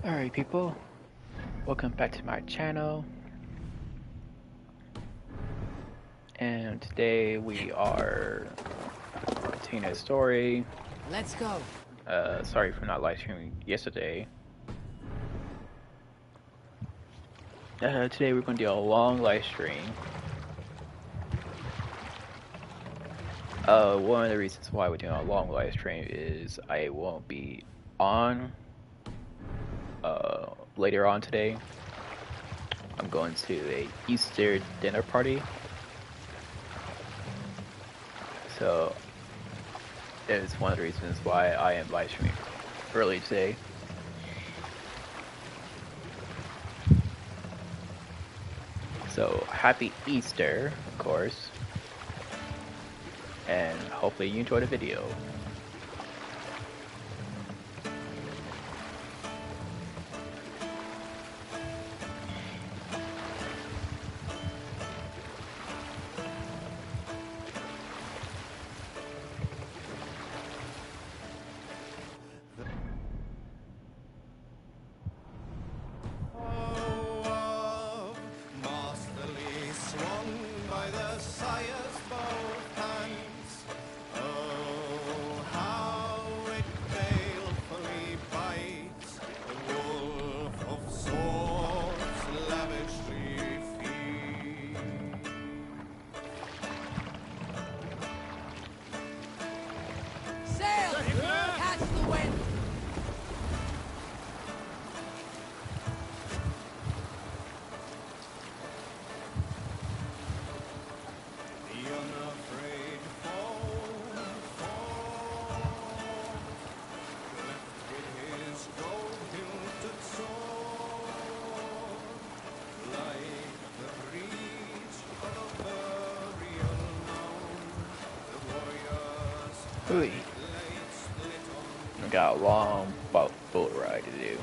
Alright people, welcome back to my channel, and today we are continuing a story. Let's go. Sorry for not live streaming yesterday. Today we're going to do a long live stream. One of the reasons why we're doing a long live stream is I won't be on later on today. I'm going to a Easter dinner party, so it's one of the reasons why I am live streaming early today. So happy Easter, of course, and hopefully you enjoy the video. We got a long boat ride to do.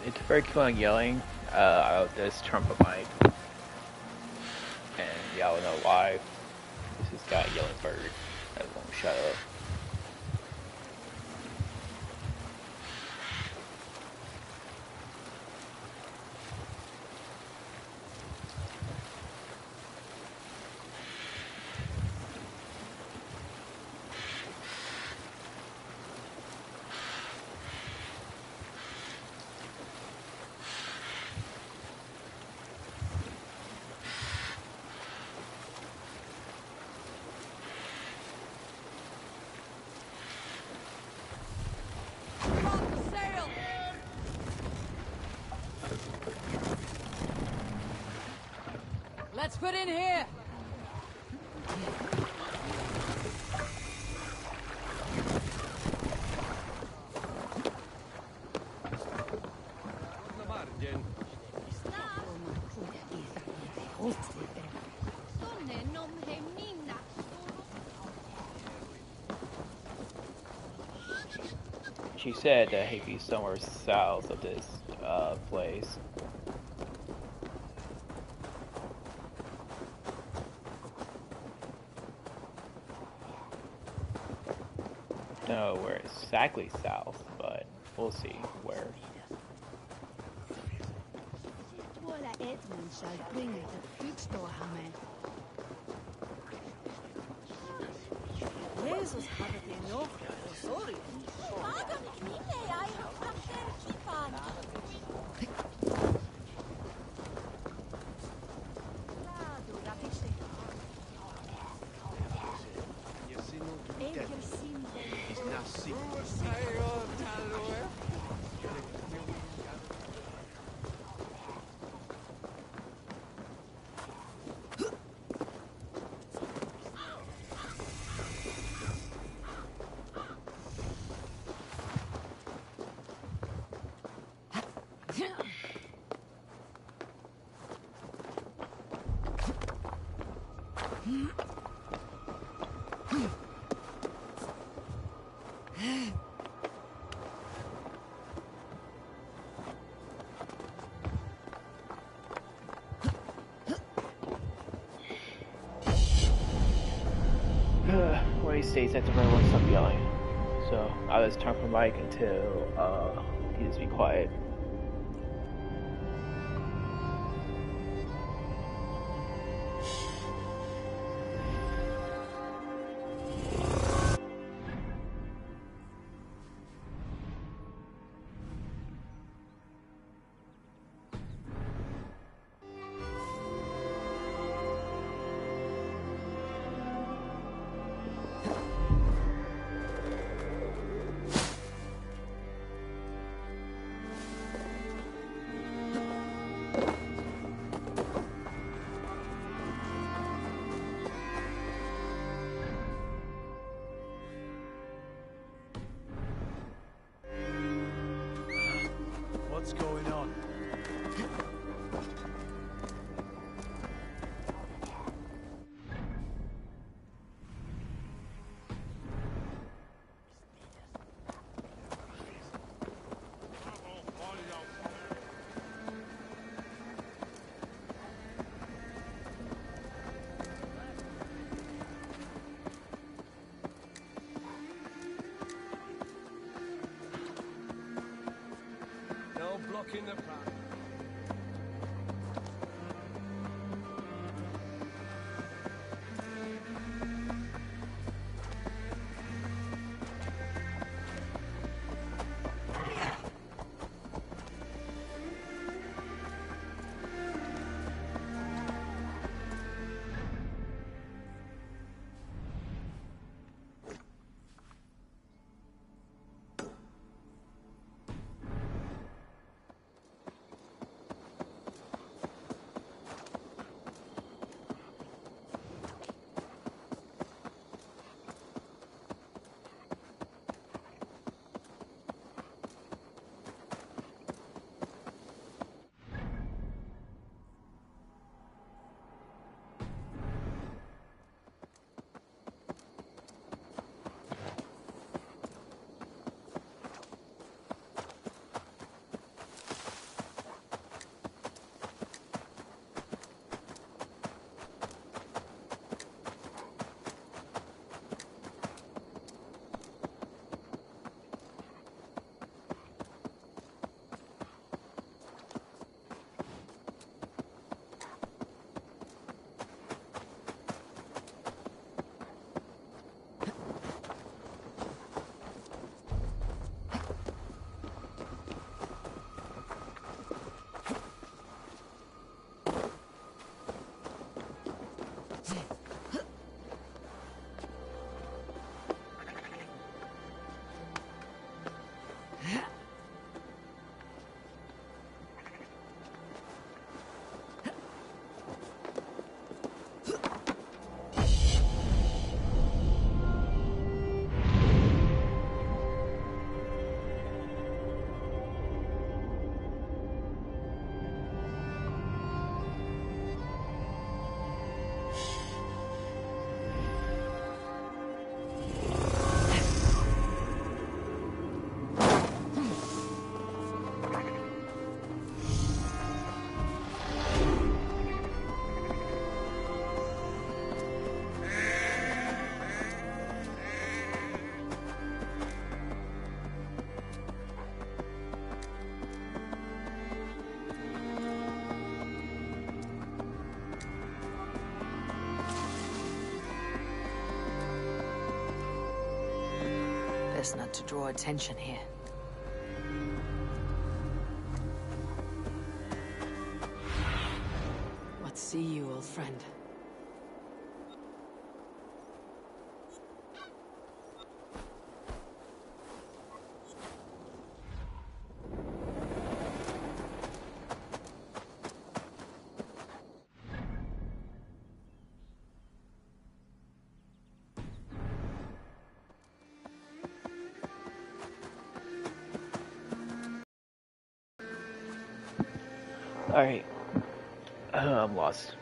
It's very cool on yelling. I'll just turn up my mic, and y'all know why. This has got a yelling bird that won't shut up. Let's put in here. She said that he'd be somewhere south of this place. Don't know where exactly south, but we'll see where. Jesus habe den noch. Sorry. When he states that the man won't stop yelling. So I'll just turn from Mike until he just be quiet. What's going on? No blocking the path. best not to draw attention here. What see you, old friend? Alright. I'm lost.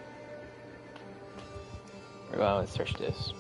We're going to search this.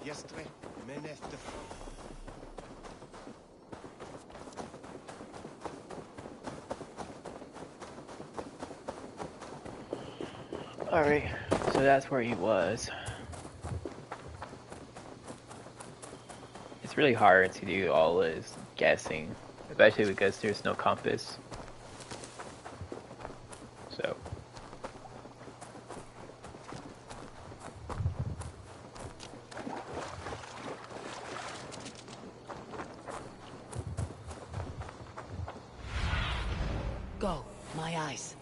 Yesterday, menette. Alright, so that's where he was. It's really hard to do all this guessing, especially because there's no compass. So. Go, my eyes.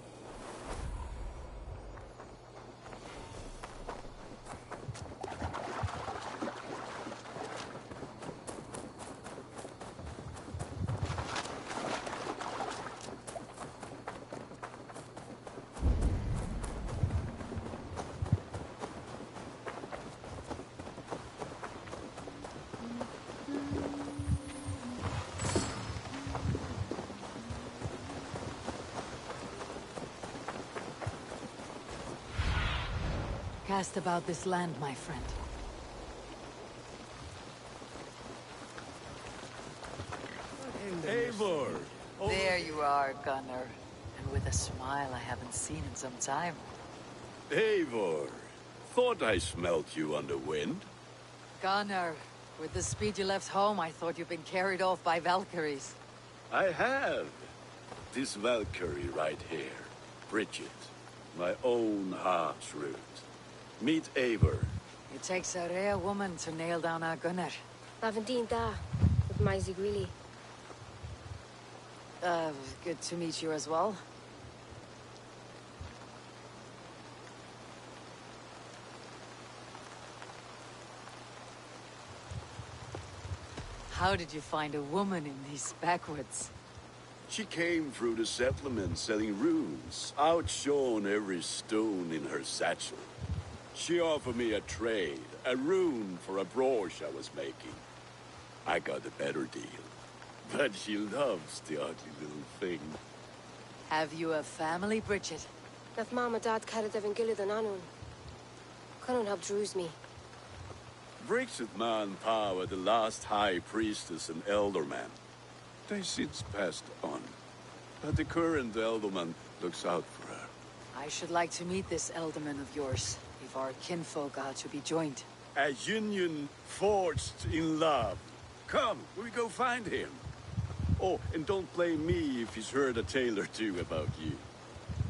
Cast about this land, my friend. Eivor! There you are, Gunnar. And with a smile I haven't seen in some time. Eivor, thought I smelt you on the wind. Gunnar, with the speed you left home, I thought you'd been carried off by Valkyries. I have. This Valkyrie right here, Bridget, my own heart's root. Meet Eivor. It takes a rare woman to nail down our Gunnar. Lavendinta, with my Zigrili. Good to meet you as well. How did you find a woman in these backwoods? She came through the settlement selling runes, outshone every stone in her satchel. She offered me a trade, a rune for a brooch I was making. I got a better deal. But she loves the ugly little thing. Have you a family, Bridget? Nath Mom and Dad carried Devin Gillard and Anun. Conan helped druise me. Bridget Ma and Pa were the last high priestess and elderman. They since passed on. But the current elderman looks out for her. I should like to meet this elderman of yours, if our kinfolk are to be joined. A union forged in love. Come, we go find him. Oh, and don't blame me if he's heard a tale or two about you.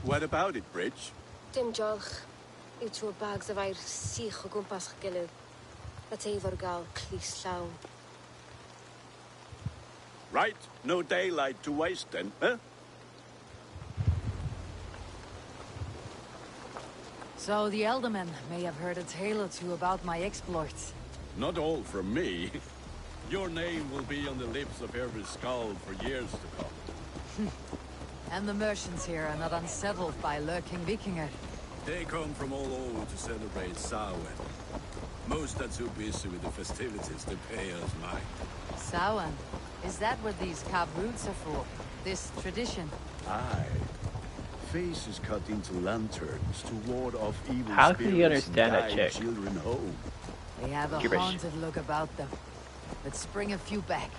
What about it, Bridge? Dim jolch. Two bags of air sich o gwmpas gilydd. A teifr gael clis llawn. Right, no daylight to waste then, huh? So the elderman may have heard a tale or two about my exploits. Not all from me. Your name will be on the lips of every skull for years to come. And the merchants here are not unsettled by lurking Vikinger. They come from all over to celebrate Samhain. Most are too busy with the festivities to pay us mind. Samhain? Is that what these carved roots are for? This tradition? Aye. Faces cut into lanterns to ward off evil How spirits can you understand and that guide chick? children home. They have a Gibberish. haunted look about them. Let's bring a few back.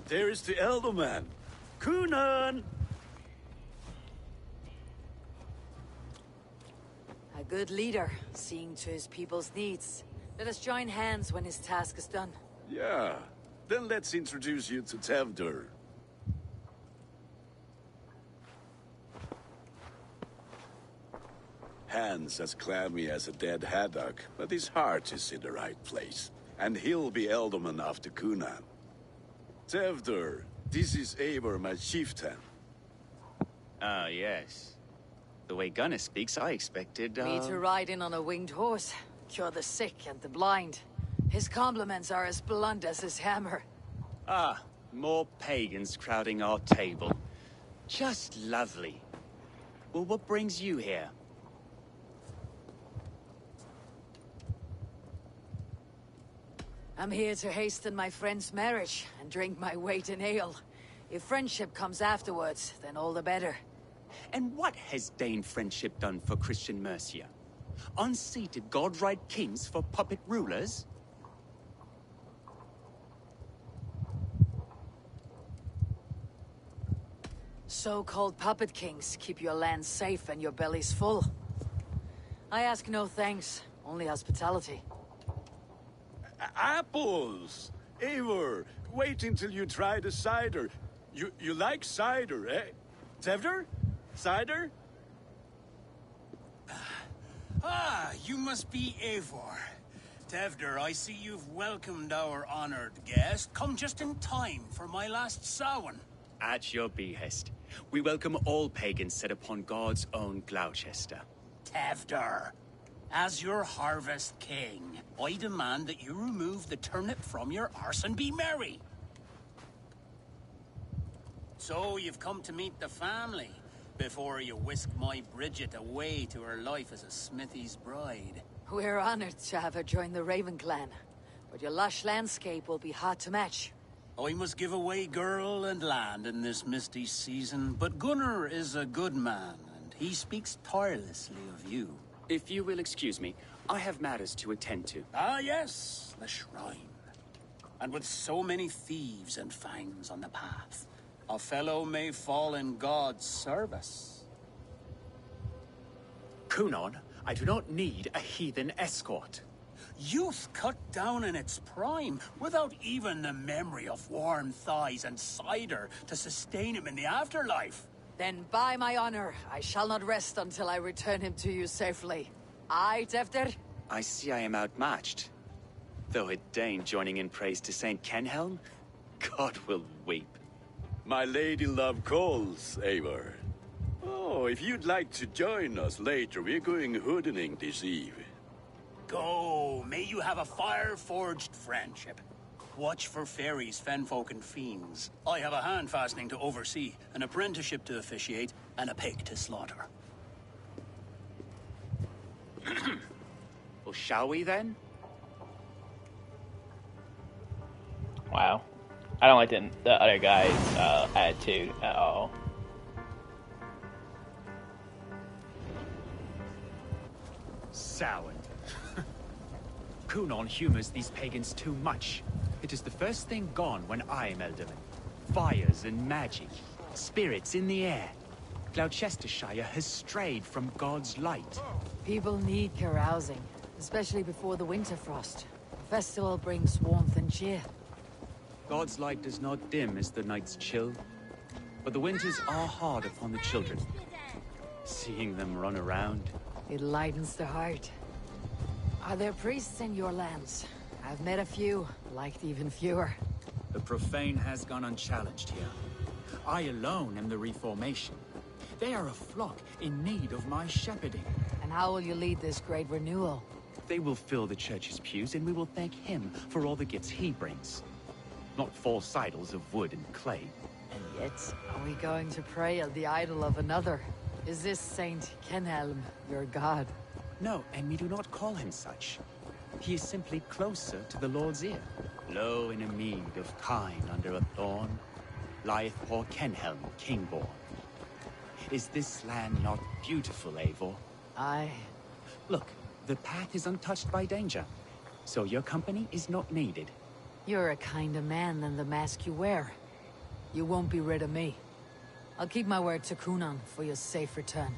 There is the elderman. Kunan! A good leader, seeing to his people's needs. Let us join hands when his task is done. Yeah. Then let's introduce you to Tevdur. Hands as clammy as a dead haddock, but his heart is in the right place. And he'll be elderman after Kunan. Tevdur, this is Eivor, my chieftain. Ah, yes. The way Gunnar speaks, I expected, Me to ride in on a winged horse, cure the sick and the blind. His compliments are as blunt as his hammer. Ah, more pagans crowding our table. Just lovely. Well, what brings you here? I'm here to hasten my friend's marriage and drink my weight in ale. If friendship comes afterwards, then all the better. And what has Dane friendship done for Christian Mercia? Unseated godright kings for puppet rulers? So-called puppet kings keep your lands safe and your bellies full. I ask no thanks, only hospitality. Apples! Eivor, wait until you try the cider. You like cider, eh? Tevdur? Cider? Ah, you must be Eivor. Tevdur, I see you've welcomed our honored guest. Come just in time for my last Samhain. At your behest. We welcome all pagans set upon God's own Gloucester. Tevdur, as your harvest king, I demand that you remove the turnip from your arse and be merry. So you've come to meet the family before you whisk my Bridget away to her life as a smithy's bride. We're honored to have her join the Raven clan, but your lush landscape will be hard to match. I must give away girl and land in this misty season, but Gunnar is a good man, and he speaks tirelessly of you. If you will excuse me, I have matters to attend to. Ah, yes, the shrine. And with so many thieves and fangs on the path, a fellow may fall in God's service. Kunon, I do not need a heathen escort. Youth cut down in its prime, without even the memory of warm thighs and cider to sustain him in the afterlife. Then by my honor, I shall not rest until I return him to you safely. Aye, Tevdur? I see I am outmatched. Though a Dane joining in praise to Saint Kenhelm, God will weep. My lady love calls, Eivor. So, if you'd like to join us later, we're going hoodening this eve. Go, may you have a fire-forged friendship. Watch for fairies, fenfolk, and fiends. I have a hand fastening to oversee, an apprenticeship to officiate, and a pig to slaughter. Well, shall we then? Wow. I don't like the other guy's attitude at all. Sound. Kunon humors these pagans too much. It is the first thing gone when I am Elderman. Fires and magic, spirits in the air. Gloucestershire has strayed from God's light. People need carousing, especially before the winter frost. The festival brings warmth and cheer. God's light does not dim as the nights chill, but the winters are hard upon the children. Seeing them run around. It lightens the heart. Are there priests in your lands? I've met a few, liked even fewer. The profane has gone unchallenged here. I alone am the reformation. They are a flock in need of my shepherding. And how will you lead this great renewal? They will fill the church's pews, and we will thank him for all the gifts he brings. Not false idols of wood and clay. And yet, are we going to pray at the idol of another? Is this Saint Kenhelm your god? No, and we do not call him such. He is simply closer to the Lord's ear. Lo, in a mead of kine under a thorn, lieth poor Kenhelm, kingborn. Is this land not beautiful, Eivor? Aye. Look, the path is untouched by danger, so your company is not needed. You're a kinder man than the mask you wear. You won't be rid of me. I'll keep my word to Kunan for your safe return.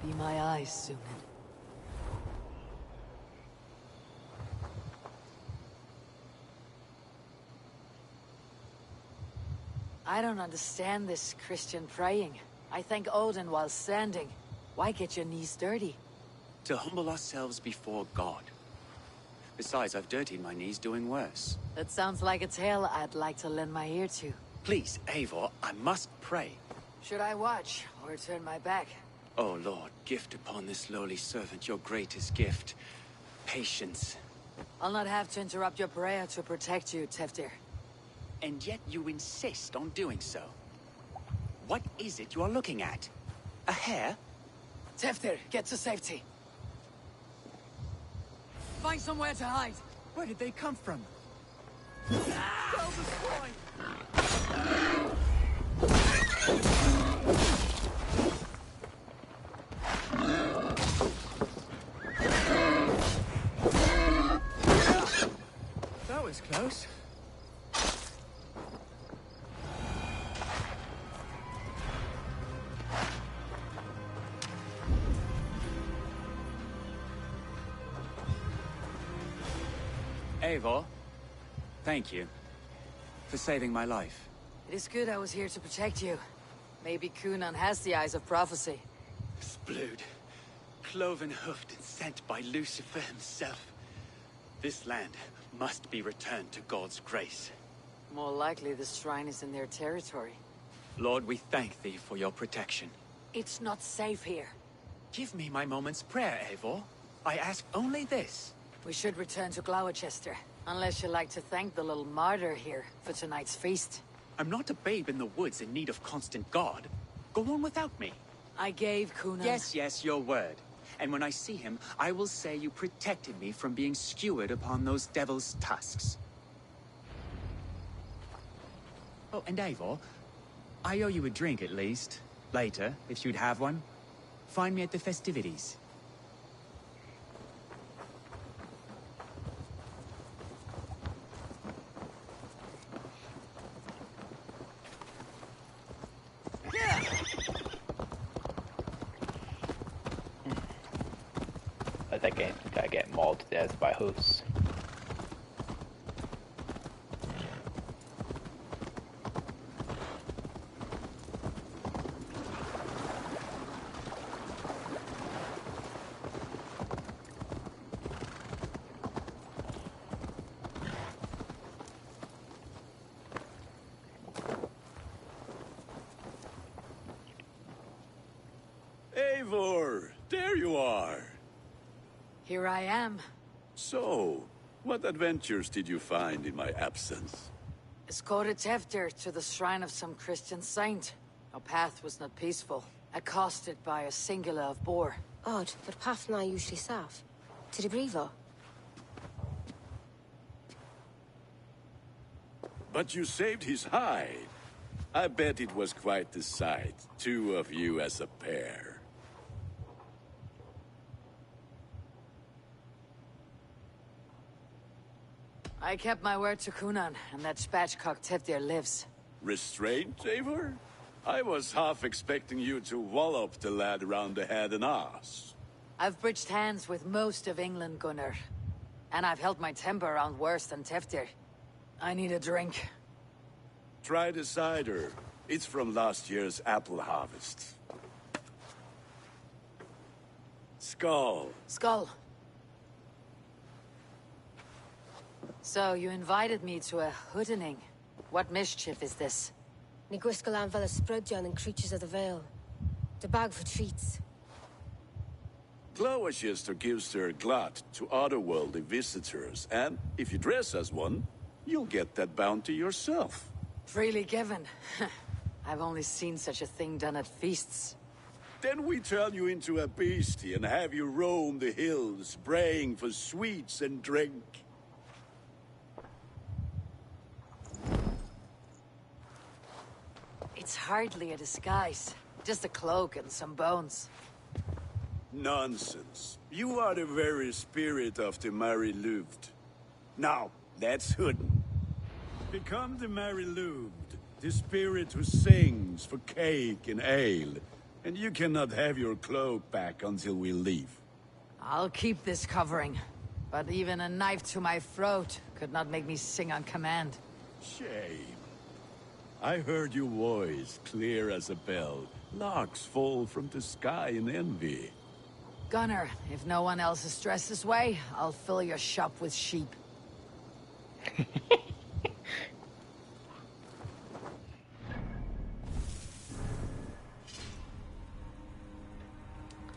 Be my eyes, Sunan. I don't understand this Christian praying. I thank Odin while standing. Why get your knees dirty? To humble ourselves before God. Besides, I've dirtied my knees doing worse. That sounds like a tale I'd like to lend my ear to. Please, Eivor, I must pray. Should I watch, or turn my back? Oh Lord, gift upon this lowly servant your greatest gift. Patience. I'll not have to interrupt your prayer to protect you, Teftir. And yet you insist on doing so. What is it you are looking at? A hare? Teftir, get to safety. Find somewhere to hide. Where did they come from? That was close. Eivor, thank you for saving my life. It is good I was here to protect you. Maybe Kunan has the eyes of prophecy. Splood, cloven-hoofed and sent by Lucifer himself. This land must be returned to God's grace. More likely the shrine is in their territory. Lord, we thank thee for your protection. It's not safe here. Give me my moment's prayer, Eivor. I ask only this. We should return to Gloucester, unless you'd like to thank the little martyr here for tonight's feast. I'm not a babe in the woods in need of constant guard. Go on without me. I gave Kunan... Yes, your word. And when I see him, I will say you protected me from being skewered upon those devil's tusks. Oh, and Eivor, I owe you a drink at least. Later, if you'd have one. Find me at the festivities. That game gotta get mauled to death by hosts. Eivor! There you are! Here I am. So, what adventures did you find in my absence? Escorted Teftir to the shrine of some Christian saint. Our path was not peaceful, accosted by a singular of boar. Odd, but path na usually safe. To the Brevo. But you saved his hide. I bet it was quite the sight, two of you as a pair. I kept my word to Kunan, and that spatchcock Teftir lives. Restraint, Eivor? I was half expecting you to wallop the lad around the head and ass. I've bridged hands with most of England, Gunnar. And I've held my temper around worse than Teftir. I need a drink. Try the cider. It's from last year's apple harvest. Skull. Skull. So, you invited me to a hoodening. What mischief is this? Ni gwisgal an fel ysbrydion and creatures of the Vale. The bag for treats. Glowachester gives their glut to otherworldly visitors, and if you dress as one, you'll get that bounty yourself. Freely given. I've only seen such a thing done at feasts. Then we turn you into a beastie and have you roam the hills, braying for sweets and drink. It's hardly a disguise. Just a cloak and some bones. Nonsense. You are the very spirit of the Mary Louved. Now, that's Hooden. Become the Mary Louved, the spirit who sings for cake and ale, and you cannot have your cloak back until we leave. I'll keep this covering, but even a knife to my throat could not make me sing on command. Shame. I heard your voice clear as a bell. Larks fall from the sky in envy. Gunnar, if no one else is dressed this way, I'll fill your shop with sheep.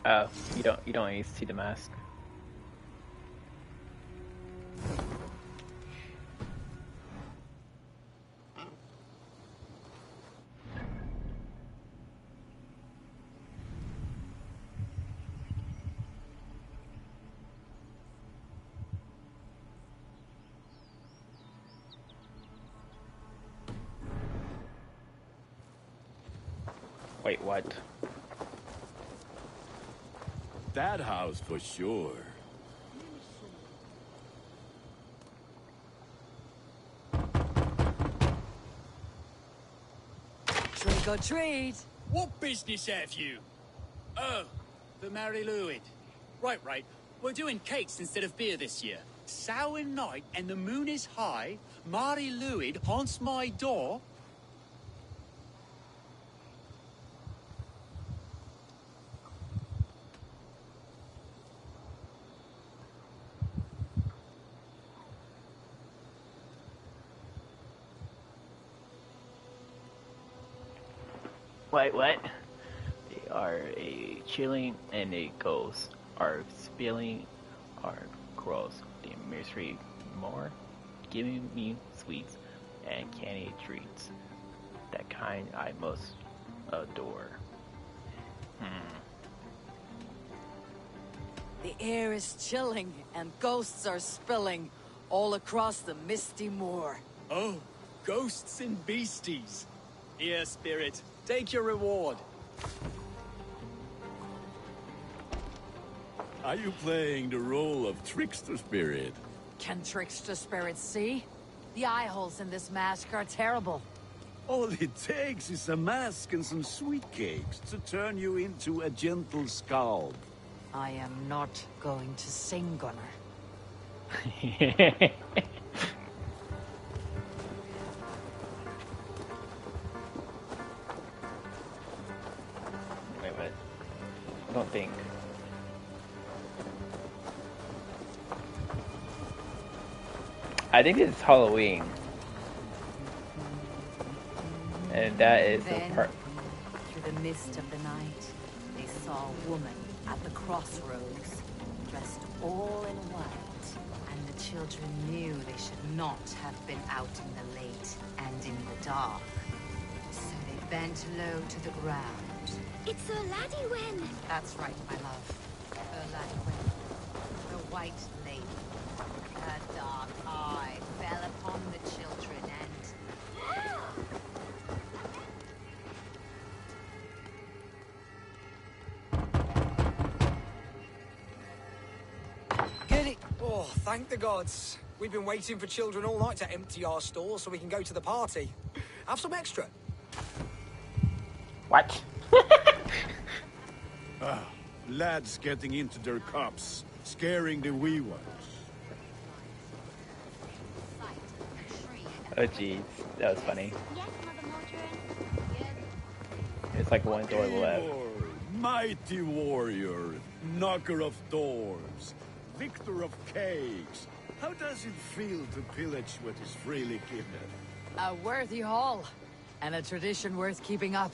Oh, you don't need to see the mask. Wait, what? That house for sure. Trick or treat! What business have you? Oh, the Mary Louid. Right. We're doing cakes instead of beer this year. Samhain night and the moon is high. Mary Louid haunts my door. Wait, what? They are a chilling and a ghost are spilling our cross the mystery more, giving me sweets and candy treats, that kind I must adore. The air is chilling and ghosts are spilling all across the misty moor. Oh, ghosts and beasties. Here, spirit, take your reward. Are you playing the role of trickster spirit? Can trickster spirits see? The eye holes in this mask are terrible. All it takes is a mask and some sweet cakes to turn you into a gentle scald. I am not going to sing, Gunnar. Wait, what? I don't think. I think it's Halloween. And that is the Then, part. through the mist of the night, they saw a woman at the crossroads, dressed all in white, and the children knew they should not have been out in the late and in the dark. So they bent low to the ground. It's a laddie win. That's right, my love. Laddie Win, the White Lady. Her dark eye fell upon the children and... Get it! Oh, thank the gods. We've been waiting for children all night to empty our store so we can go to the party. Have some extra. What? Lads getting into their cups, scaring the wee ones. Oh jeez, that was funny. Yes, Mother Mordred. It's like one door left. Eivor, mighty warrior, knocker of doors, victor of cakes. How does it feel to pillage what is freely given? A worthy haul, and a tradition worth keeping up.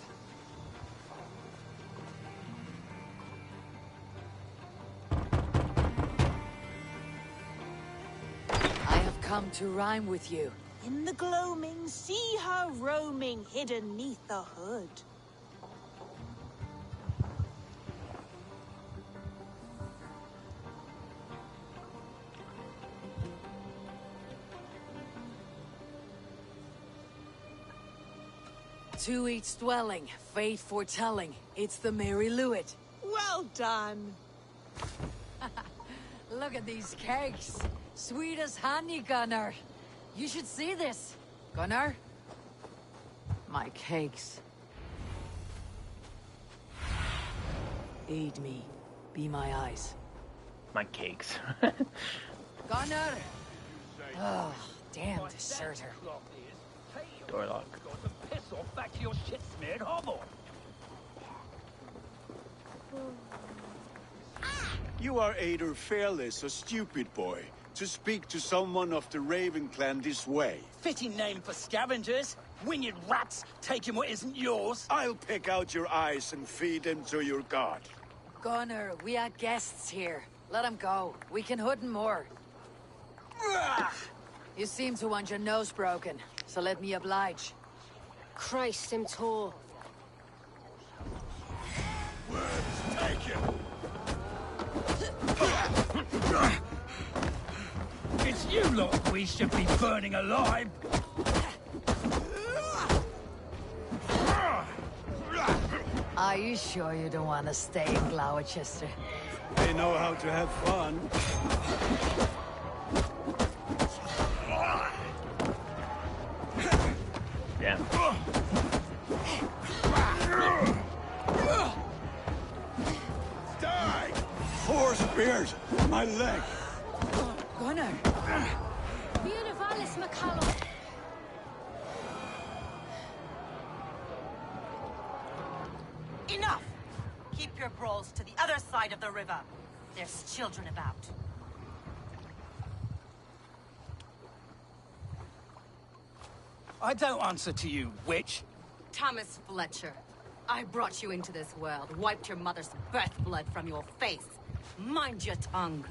I have come to rhyme with you. In the gloaming, see her roaming hidden neath the hood. To each dwelling, fate foretelling, it's the Mary Lewit. Well done. Look at these cakes. Sweet as honey, Gunnar. You should see this. Gunnar? My cakes. Aid me. Be my eyes. My cakes. Gunnar! Oh, damn deserter. Door lock. Piss off back to your shit-smeared hovel. You are either fearless or stupid, boy, to speak to someone of the Raven clan this way. Fitting name for scavengers. Winged rats taking what isn't yours. I'll pick out your eyes and feed them to your god. Gunnar, we are guests here. Let him go. We can hood more. You seem to want your nose broken, so let me oblige. Christ, I'm tall. Words taken. It's you lot we should be burning alive. Are you sure you don't want to stay in Gloucester? They know how to have fun. Damn. Die! 4 spears! My leg! Gunnar! Beautivalis McCallum. Enough! Keep your brawls to the other side of the river. There's children about. I don't answer to you, witch. Thomas Fletcher, I brought you into this world, wiped your mother's birth blood from your face. Mind your tongue.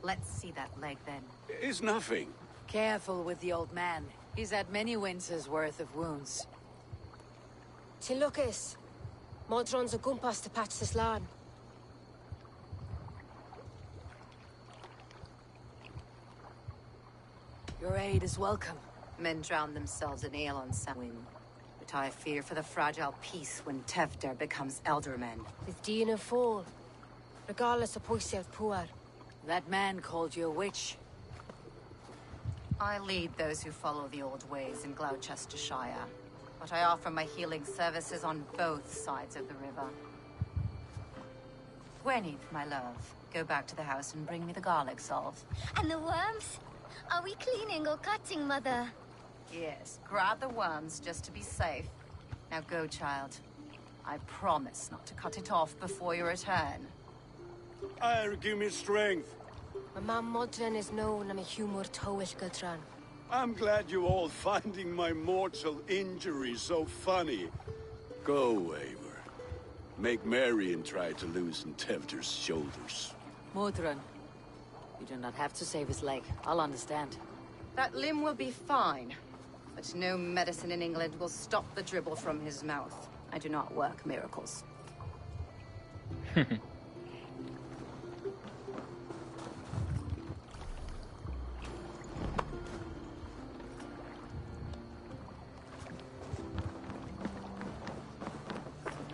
Let's see that leg, then. It's nothing. Careful with the old man. He's had many winters' worth of wounds. To Lucas. Modron's a gumpas to patch this land. Your aid is welcome. Men drown themselves in ale on Samhain. But I fear for the fragile peace when Tevder becomes eldermen. With Dean and fall. Regardless of Poisiel Puar. That man called you a witch. I lead those who follow the old ways in Gloucestershire. But I offer my healing services on both sides of the river. Gwyneth, my love, go back to the house and bring me the garlic salt. And the worms? Are we cleaning or cutting, Mother? Yes, grab the worms just to be safe. Now go, child. I promise not to cut it off before you return. Give me strength. My mam Modron is known I'm a humor towish Gultran. I'm glad you all finding my mortal injury so funny. Go, Eivor. Make merry and try to loosen Tevder's shoulders. Modron, you do not have to save his leg. I'll understand. That limb will be fine. But no medicine in England will stop the dribble from his mouth. I do not work miracles.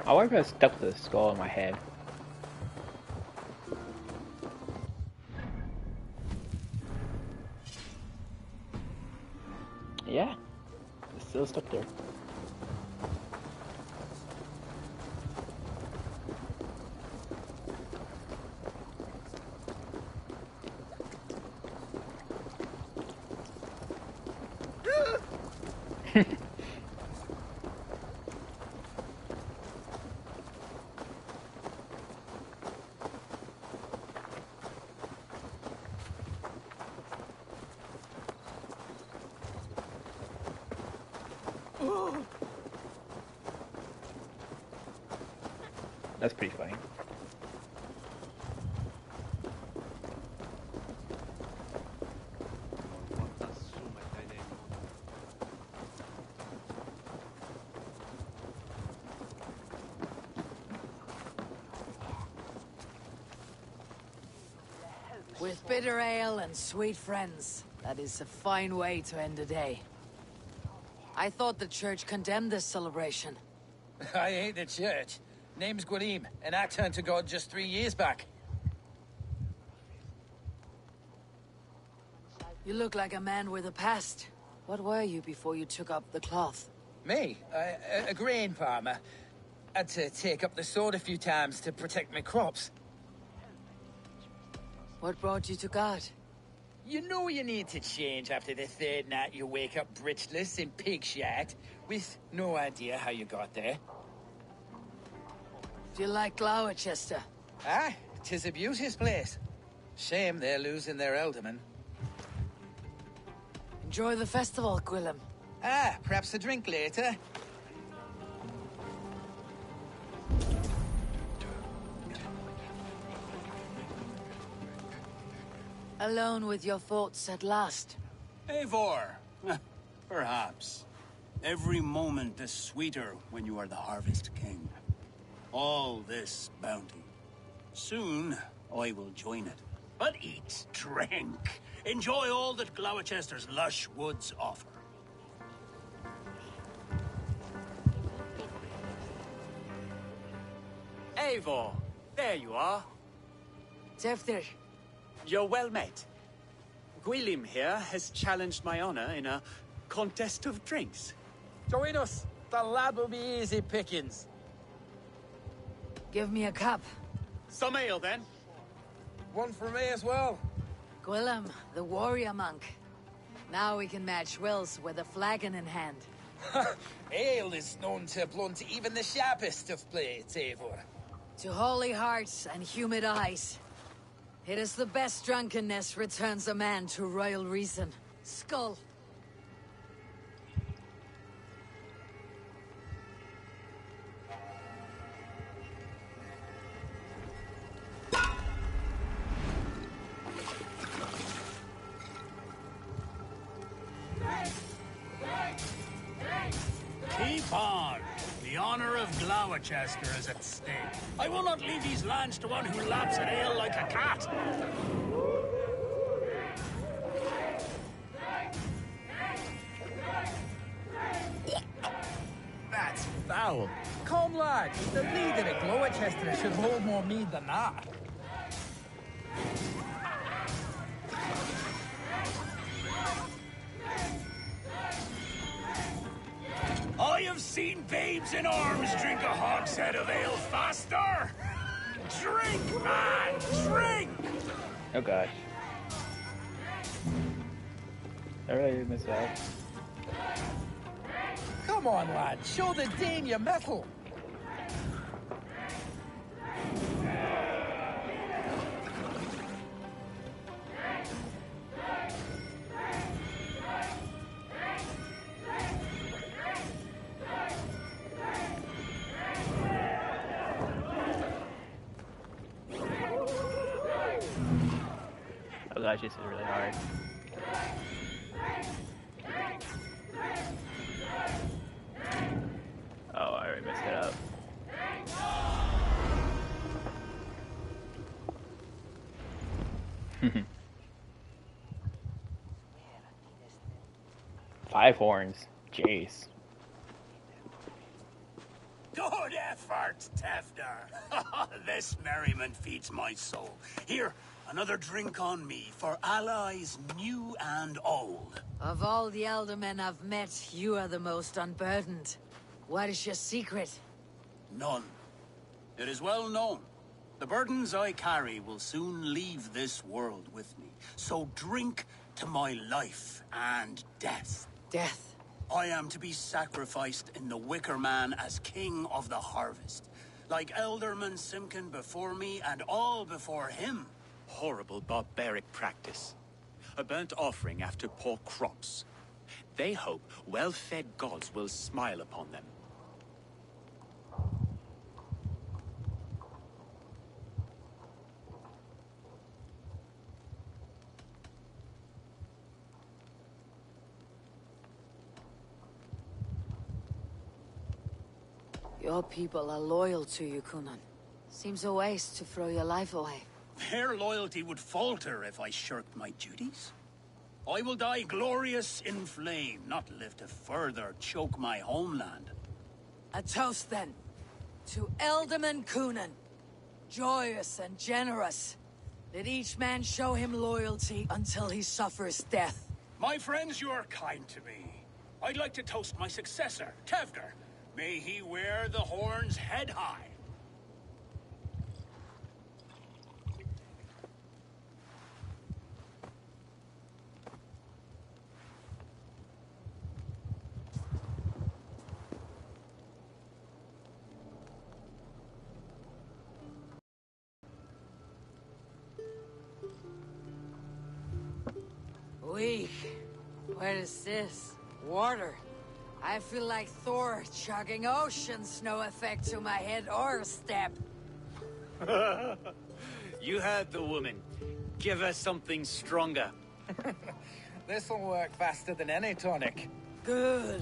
I wonder if I stuck the skull in my head. Yeah, it's still stuck there. That's pretty funny. With bitter ale and sweet friends, that is a fine way to end a day. I thought the church condemned this celebration. I hate the church. Name's Gwalim, and I turned to God just 3 years back. You look like a man with a past. What were you before you took up the cloth? Me? A grain farmer. Had to take up the sword a few times to protect my crops. What brought you to God? You know you need to change after the third night you wake up britchless in pig shat, with no idea how you got there. Do you like Gloucester? Ah, 'tis a beauteous place. Shame they're losing their alderman. Enjoy the festival, Gwillem. Ah, perhaps a drink later. Alone with your thoughts at last. Eivor, perhaps. Every moment is sweeter when you are the Harvest King. All this bounty. Soon, I will join it. But eat, drink, enjoy all that Gloucester's lush woods offer. Eivor, there you are. Tefter. You're well met. Gwylim here has challenged my honor in a contest of drinks. Join us. The lad will be easy pickings. Give me a cup. Some ale, then. One for me as well. Gwillem, the warrior monk. Now we can match wills with a flagon in hand. Ale is known to blunt even the sharpest of blades, Eivor. To holy hearts and humid eyes. It is the best drunkenness returns a man to royal reason. Skull. Keep on. The honor of Gloucester is at stake. I will not leave these lands to one who laps at ale like a cat. That's foul. Come, lad. The leader of Gloucester should hold more mead than that. I have seen babes in arms drink a hogshead of ale faster. Drink, man, drink! Oh god. I really missed out. Come on, lad. Show the Dane your mettle. gosh, this is really hard. Oh, I already messed it up. 5 horns. Jeez. Good effort, Tefder. This merriment feeds my soul. Here, another drink on me for allies new and old. Of all the elder men I've met, you are the most unburdened. What is your secret? None. It is well known. The burdens I carry will soon leave this world with me. So drink to my life and death. Death? I am to be sacrificed in the Wicker Man as king of the harvest. Like Elderman Simkin before me and all before him. Horrible barbaric practice. A burnt offering after poor crops. They hope well-fed gods will smile upon them. Your people are loyal to you, Kunan. Seems a waste to throw your life away. Their loyalty would falter if I shirked my duties. I will die glorious in flame, not live to further choke my homeland. A toast, then. To Elderman Kunan. Joyous and generous. Let each man show him loyalty until he suffers death. My friends, you are kind to me. I'd like to toast my successor, Tevder. May he wear the horns head high. Weak. What is this? Water. I feel like Thor chugging oceans, no effect to my head or step. You heard the woman. Give her something stronger. This'll work faster than any tonic. Good.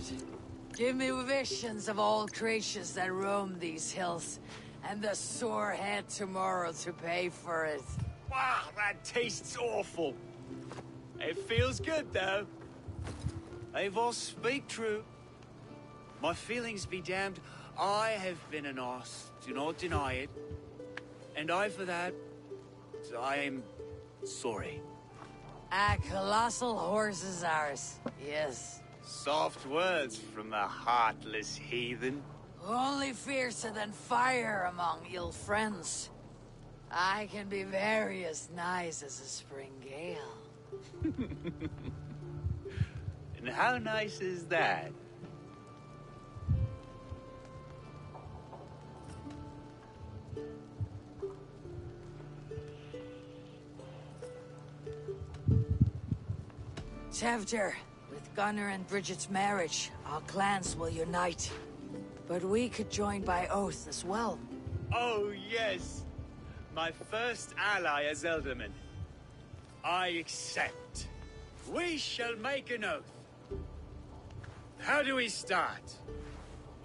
Give me visions of all creatures that roam these hills, and the sore head tomorrow to pay for it. Wow, that tastes awful. It feels good, though. Eivor, speak true. My feelings be damned. I have been an arse. Do not deny it. And I, for that, I am sorry. A colossal horse is ours. Yes. Soft words from a heartless heathen. Only fiercer than fire among ill friends. I can be very as nice as a spring gale. And how nice is that? Tevder, with Gunnar and Bridget's marriage, our clans will unite. But we could join by oath as well. Oh, yes. My first ally as Elderman. I accept. We shall make an oath. How do we start?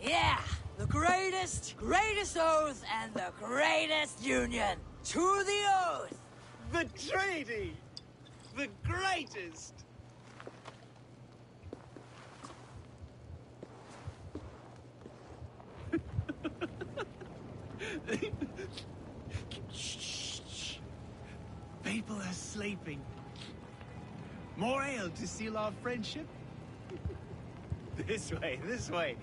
Yeah! The greatest oath and the greatest union! To the oath! The treaty! The greatest! Shh. People are sleeping. More ale to seal our friendship? This way.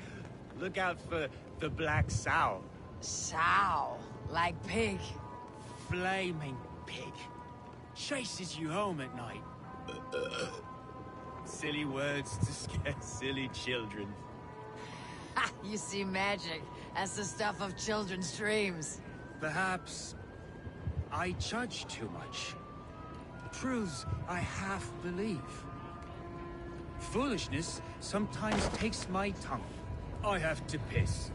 Look out for the black sow. Sow? Like pig? Flaming pig. Chases you home at night. Silly words to scare silly children. Ha! You see magic as the stuff of children's dreams. Perhaps I judge too much. Truths I half believe. Foolishness sometimes takes my tongue. I have to piss.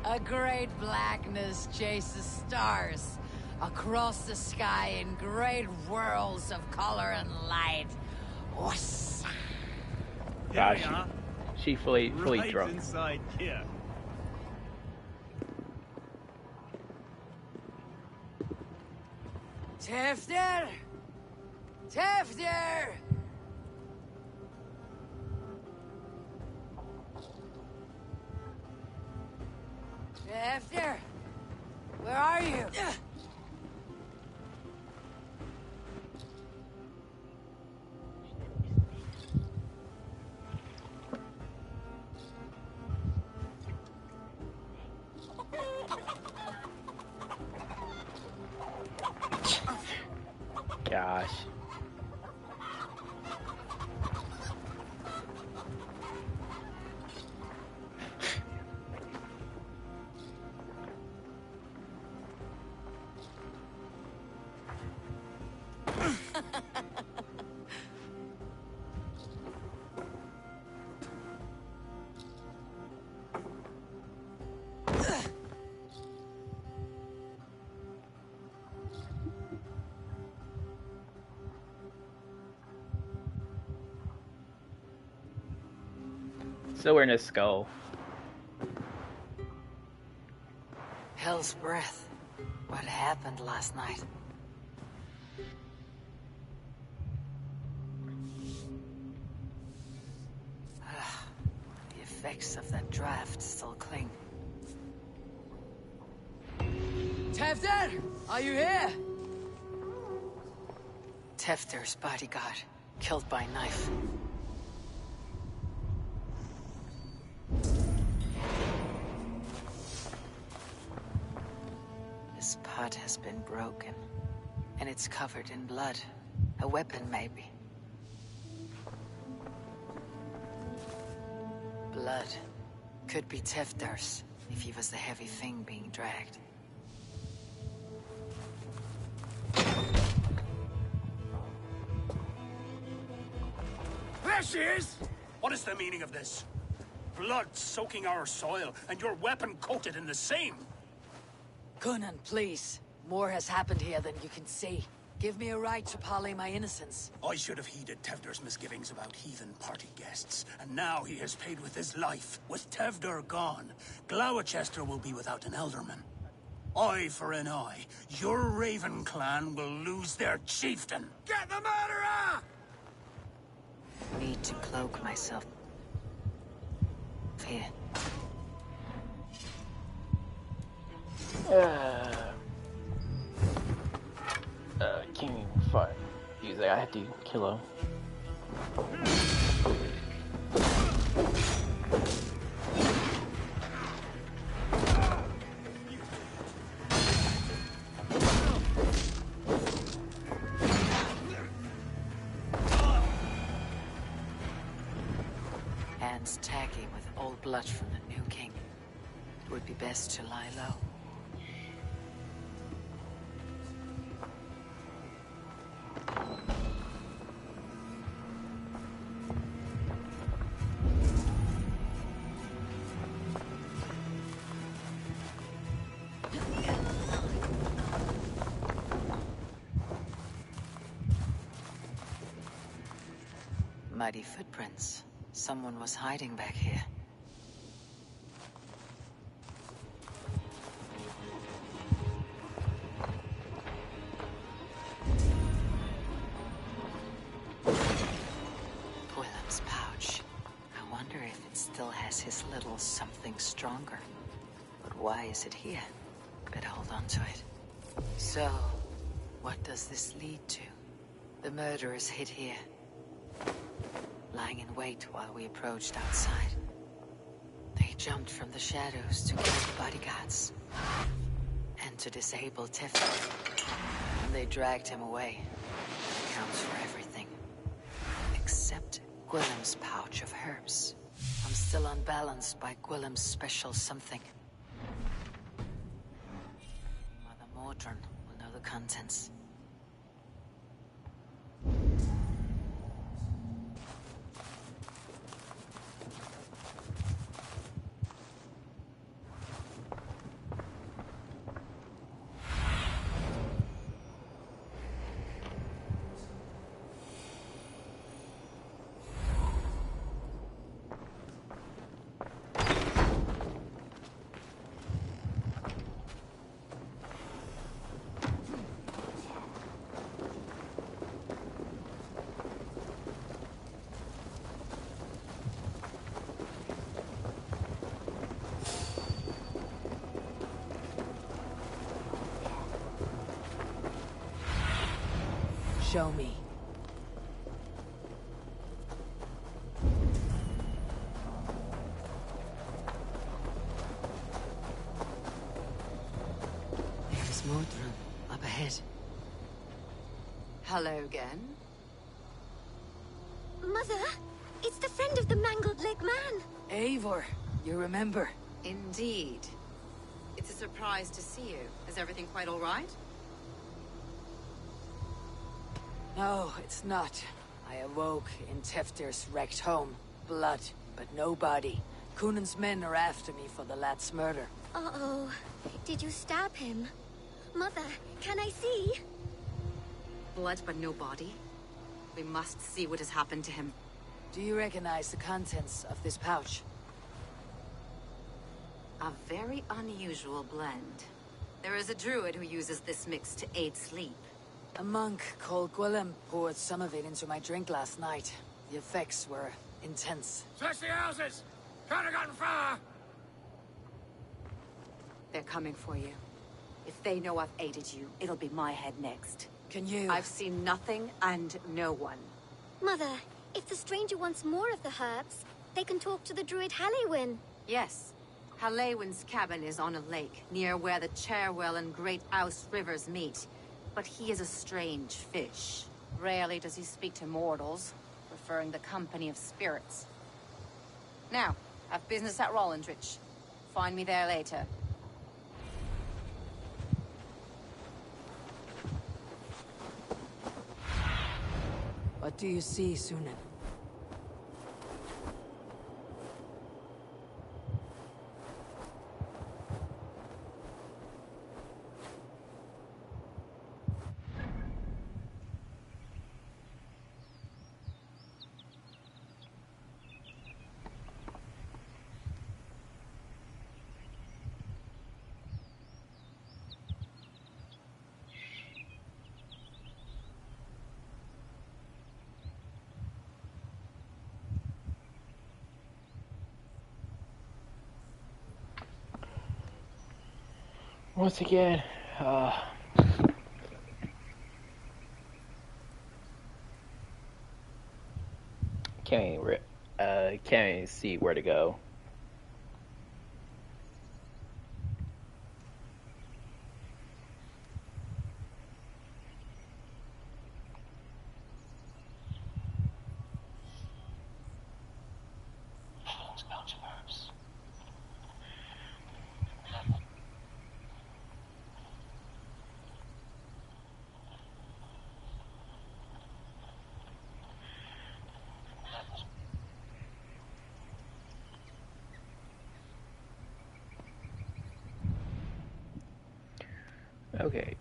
A great blackness chases stars. across the sky in great whirls of color and light. Whoosh. Gosh, she fully right drunk. Inside here. Tefter! Tefter! Tefter! Where are you? Gosh. So we're in a skull. Hell's breath. What happened last night? The effects of that draft still cling. Tefter! Are you here? Tefter's bodyguard, killed by knife. This pot has been broken, and it's covered in blood. A weapon, maybe. Blood. Could be Tefter's, if he was the heavy thing being dragged. There she is! What is the meaning of this? Blood soaking our soil, and your weapon coated in the same. Conan, please. More has happened here than you can see. Give me a right to parley my innocence. I should have heeded Tevder's misgivings about heathen party guests, and now he has paid with his life. With Tevder gone, Gloucester will be without an elderman. Eye for an eye. Your Raven clan will lose their chieftain. Get the murderer! Need to cloak myself. Here. King Fire. He's like, I have to kill him. Hands tacky with old blood from the new king. It would be best to lie low. Muddy footprints. Someone was hiding back here. Willem's pouch. I wonder if it still has his little something stronger. But why is it here? Better hold on to it. So, what does this lead to? The murderers hid here, lying in wait while we approached outside. They jumped from the shadows to kill the bodyguards and to disable Tefter. And they dragged him away. That counts for everything. Except Gwillem's pouch of herbs. I'm still unbalanced by Gwillem's special something. Mother Mordrin will know the contents. Show me. There's Mordrum up ahead. Hello again. Mother, it's the friend of the mangled leg man. Eivor, you remember? Indeed. It's a surprise to see you. Is everything quite all right? No, it's not. I awoke in Teftir's wrecked home. Blood, but no body. Cunan's men are after me for the lad's murder. Uh-oh. Did you stab him? Mother, can I see? Blood but no body? We must see what has happened to him. Do you recognize the contents of this pouch? A very unusual blend. There is a druid who uses this mix to aid sleep. A monk called Gwillem poured some of it into my drink last night. The effects were intense. Search the houses! Can't have gotten far! They're coming for you. If they know I've aided you, it'll be my head next. Can you... I've seen nothing and no one. Mother, if the stranger wants more of the herbs, they can talk to the druid Halewyn. Yes. Halewyn's cabin is on a lake, near where the Cherwell and Great Ouse rivers meet. But he is a strange fish. Rarely does he speak to mortals, preferring the company of spirits. Now, I've business at Rollindrich. Find me there later. What do you see, Sunan? Once again, can't even see where to go. Okay.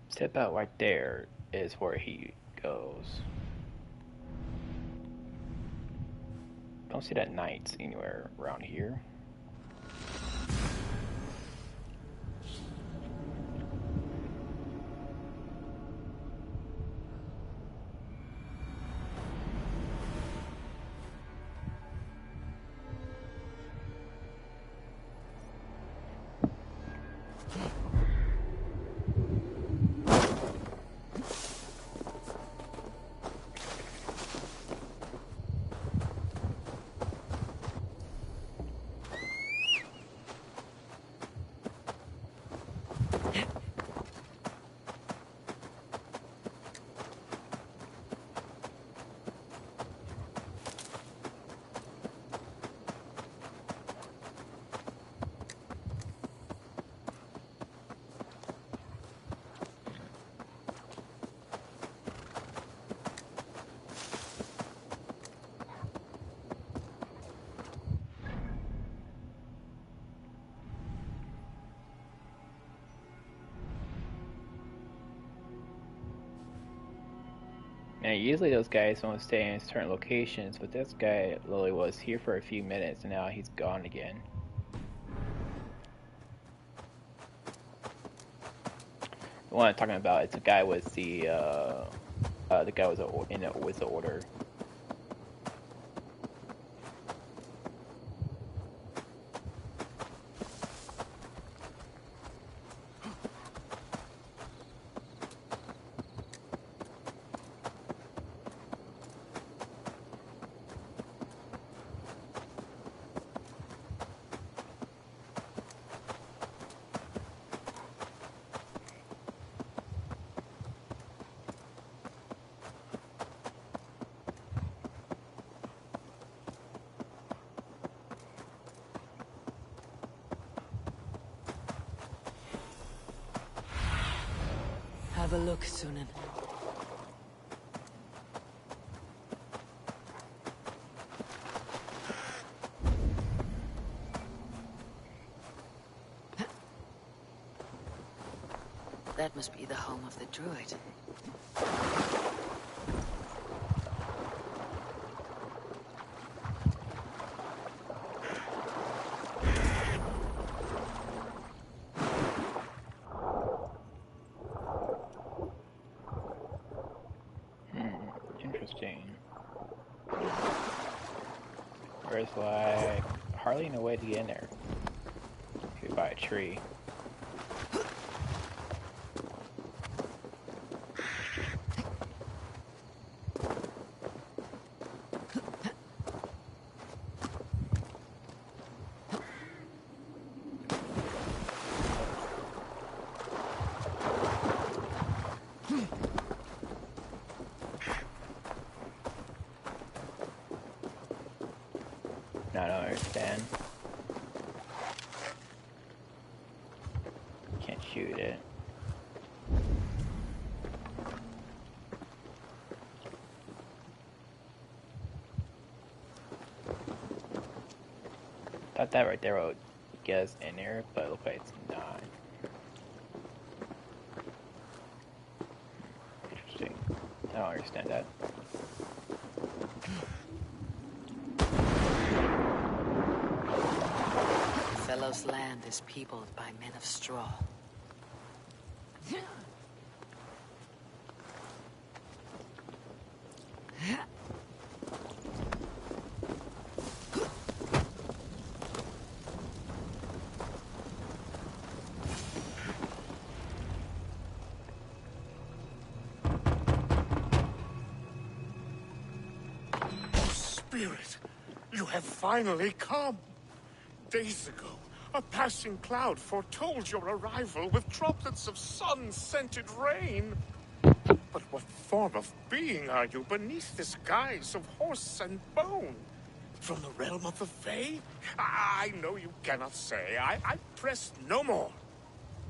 Step out right there is where he goes. Don't see that knights anywhere around here. Now, usually those guys won't stay in certain locations, but this guy literally was here for a few minutes and now he's gone again. The one I'm talking about is the guy with the The guy was with the order. Have a look, Sunan. That must be the home of the druid. Interesting. There's like hardly no way to get in there. If you buy a tree. I don't understand. Can't shoot it. Thought that right there would get us in there, but it looks like it's not. Interesting. I don't understand that. Fellow's land is peopled by men of straw. Spirit, you have finally come. Days ago, a passing cloud foretold your arrival with droplets of sun-scented rain. But what form of being are you beneath this guise of horse and bone? From the realm of the Fae? I know you cannot say. I press no more.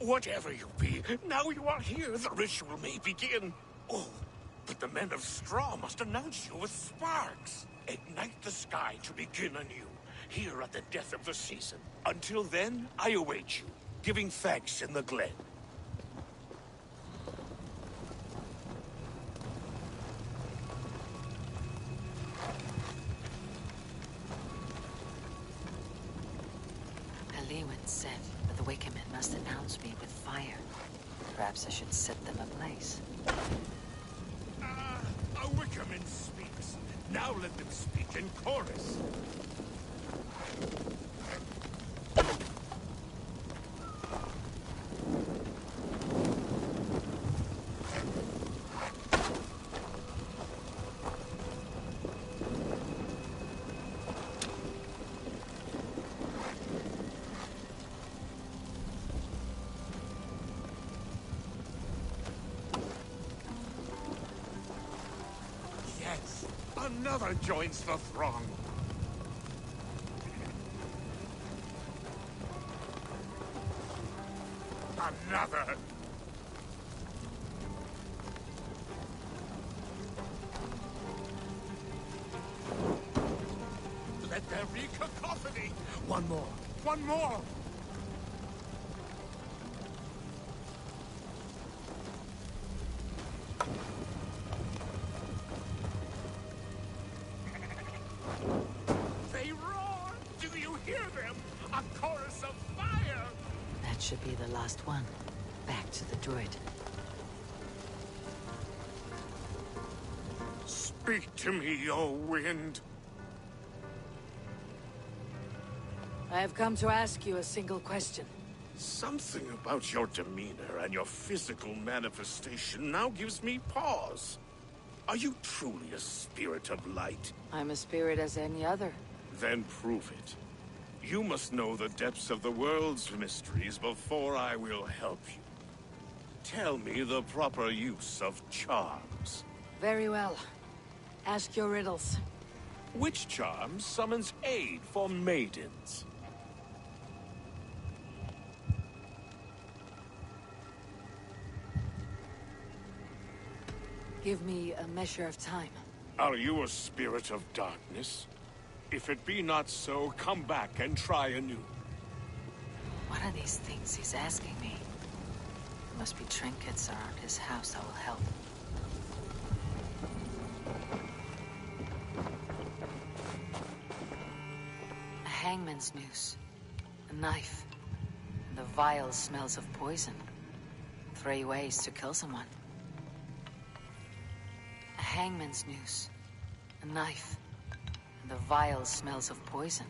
Whatever you be, now you are here, the ritual may begin. Oh, but the men of straw must announce you with sparks. Ignite the sky to begin anew, here at the death of the season. Until then, I await you, giving thanks in the glen. Alewin said that the Wickermen must announce me with fire. Perhaps I should set them ablaze. A Wickerman speaks. Now let them speak in chorus. Yes, another joins the throng. Another. Let there be cacophony. One more. One more. They roar. Do you hear them? A chorus of fire. That should be the last one. Back to the druid. Speak to me, O wind. I have come to ask you a single question. Something about your demeanor and your physical manifestation now gives me pause. Are you truly a spirit of light? I'm a spirit as any other. Then prove it. You must know the depths of the world's mysteries before I will help you. Tell me the proper use of charms. Very well. Ask your riddles. Which charm summons aid for maidens? Give me a measure of time. Are you a spirit of darkness? If it be not so, come back and try anew. What are these things he's asking me? There must be trinkets around his house that will help. A hangman's noose. A knife. And the vial smells of poison. 3 ways to kill someone. A hangman's noose. A knife. And the vial smells of poison.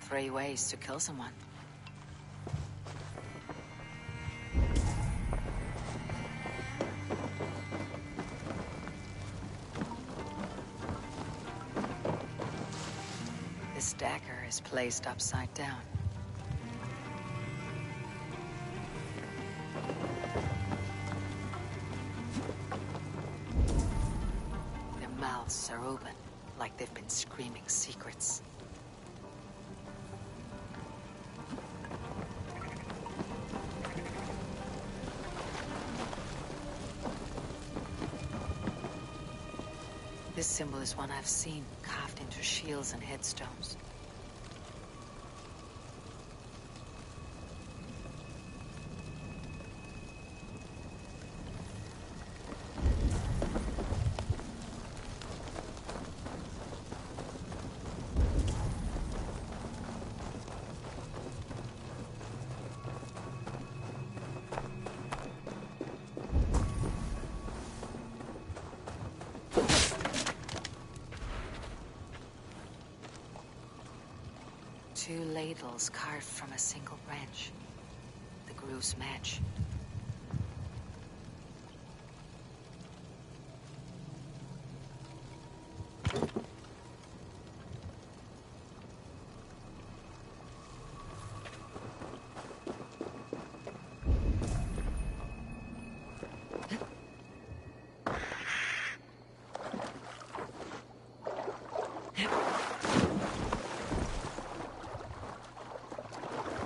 3 ways to kill someone. This dagger is placed upside down. Their mouths are open, like they've been screaming secrets. This symbol is one I've seen carved into shields and headstones. Two ladles carved from a single branch. The grooves match.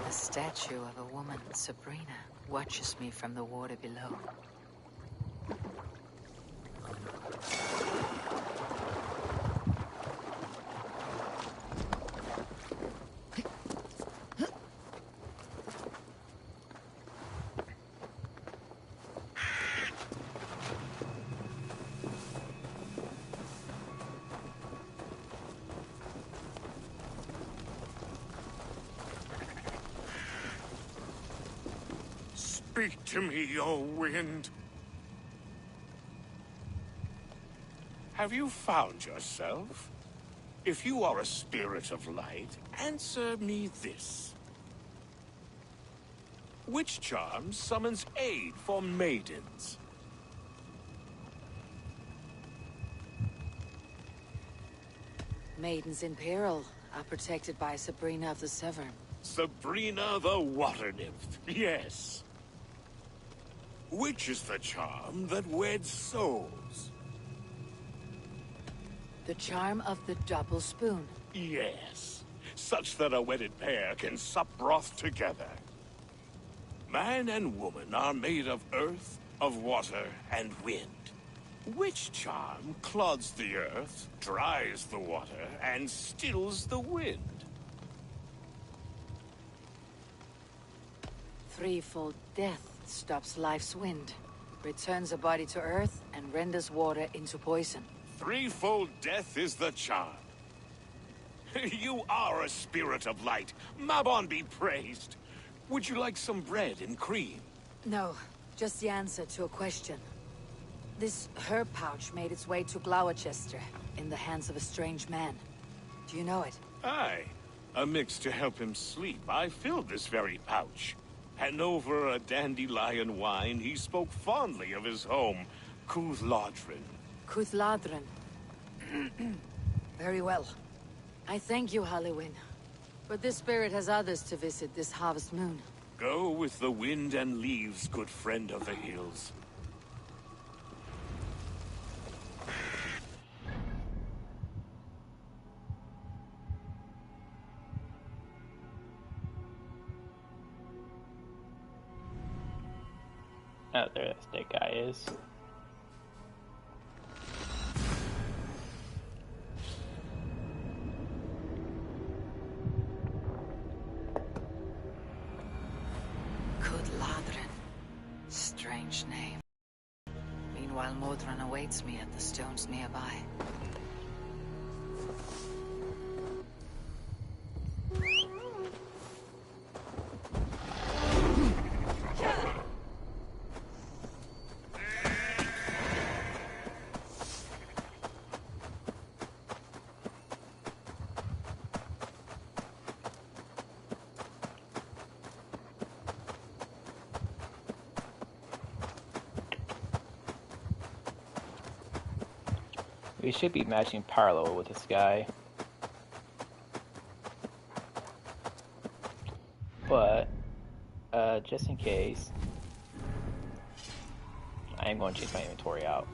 The statue of a woman, Sabrina, watches me from the water below. Speak to me, O wind. Have you found yourself? If you are a spirit of light, answer me this. Which charm summons aid for maidens? Maidens in peril are protected by Sabrina of the Severn. Sabrina the water nymph, yes. Which is the charm that weds souls? The charm of the double spoon. Yes, such that a wedded pair can sup broth together. Man and woman are made of earth, of water, and wind. Which charm clods the earth, dries the water, and stills the wind? Threefold death stops life's wind, returns a body to earth, and renders water into poison. Threefold death is the charm. You are a spirit of light. Mabon be praised. Would you like some bread and cream? No, just the answer to a question. This herb pouch made its way to Gloucester in the hands of a strange man. Do you know it? Aye. A mix to help him sleep. I filled this very pouch. And over a dandelion wine, he spoke fondly of his home, Cuthladrin. Cuthladrin. Very well. I thank you, Halliwyn. But this spirit has others to visit this harvest moon. Go with the wind and leaves, good friend of the hills. Oh, there that guy is. Cuthladrin. Strange name. Meanwhile, Modron awaits me at the stones nearby. We should be matching parallel with this guy. But, just in case, I am going to change my inventory out.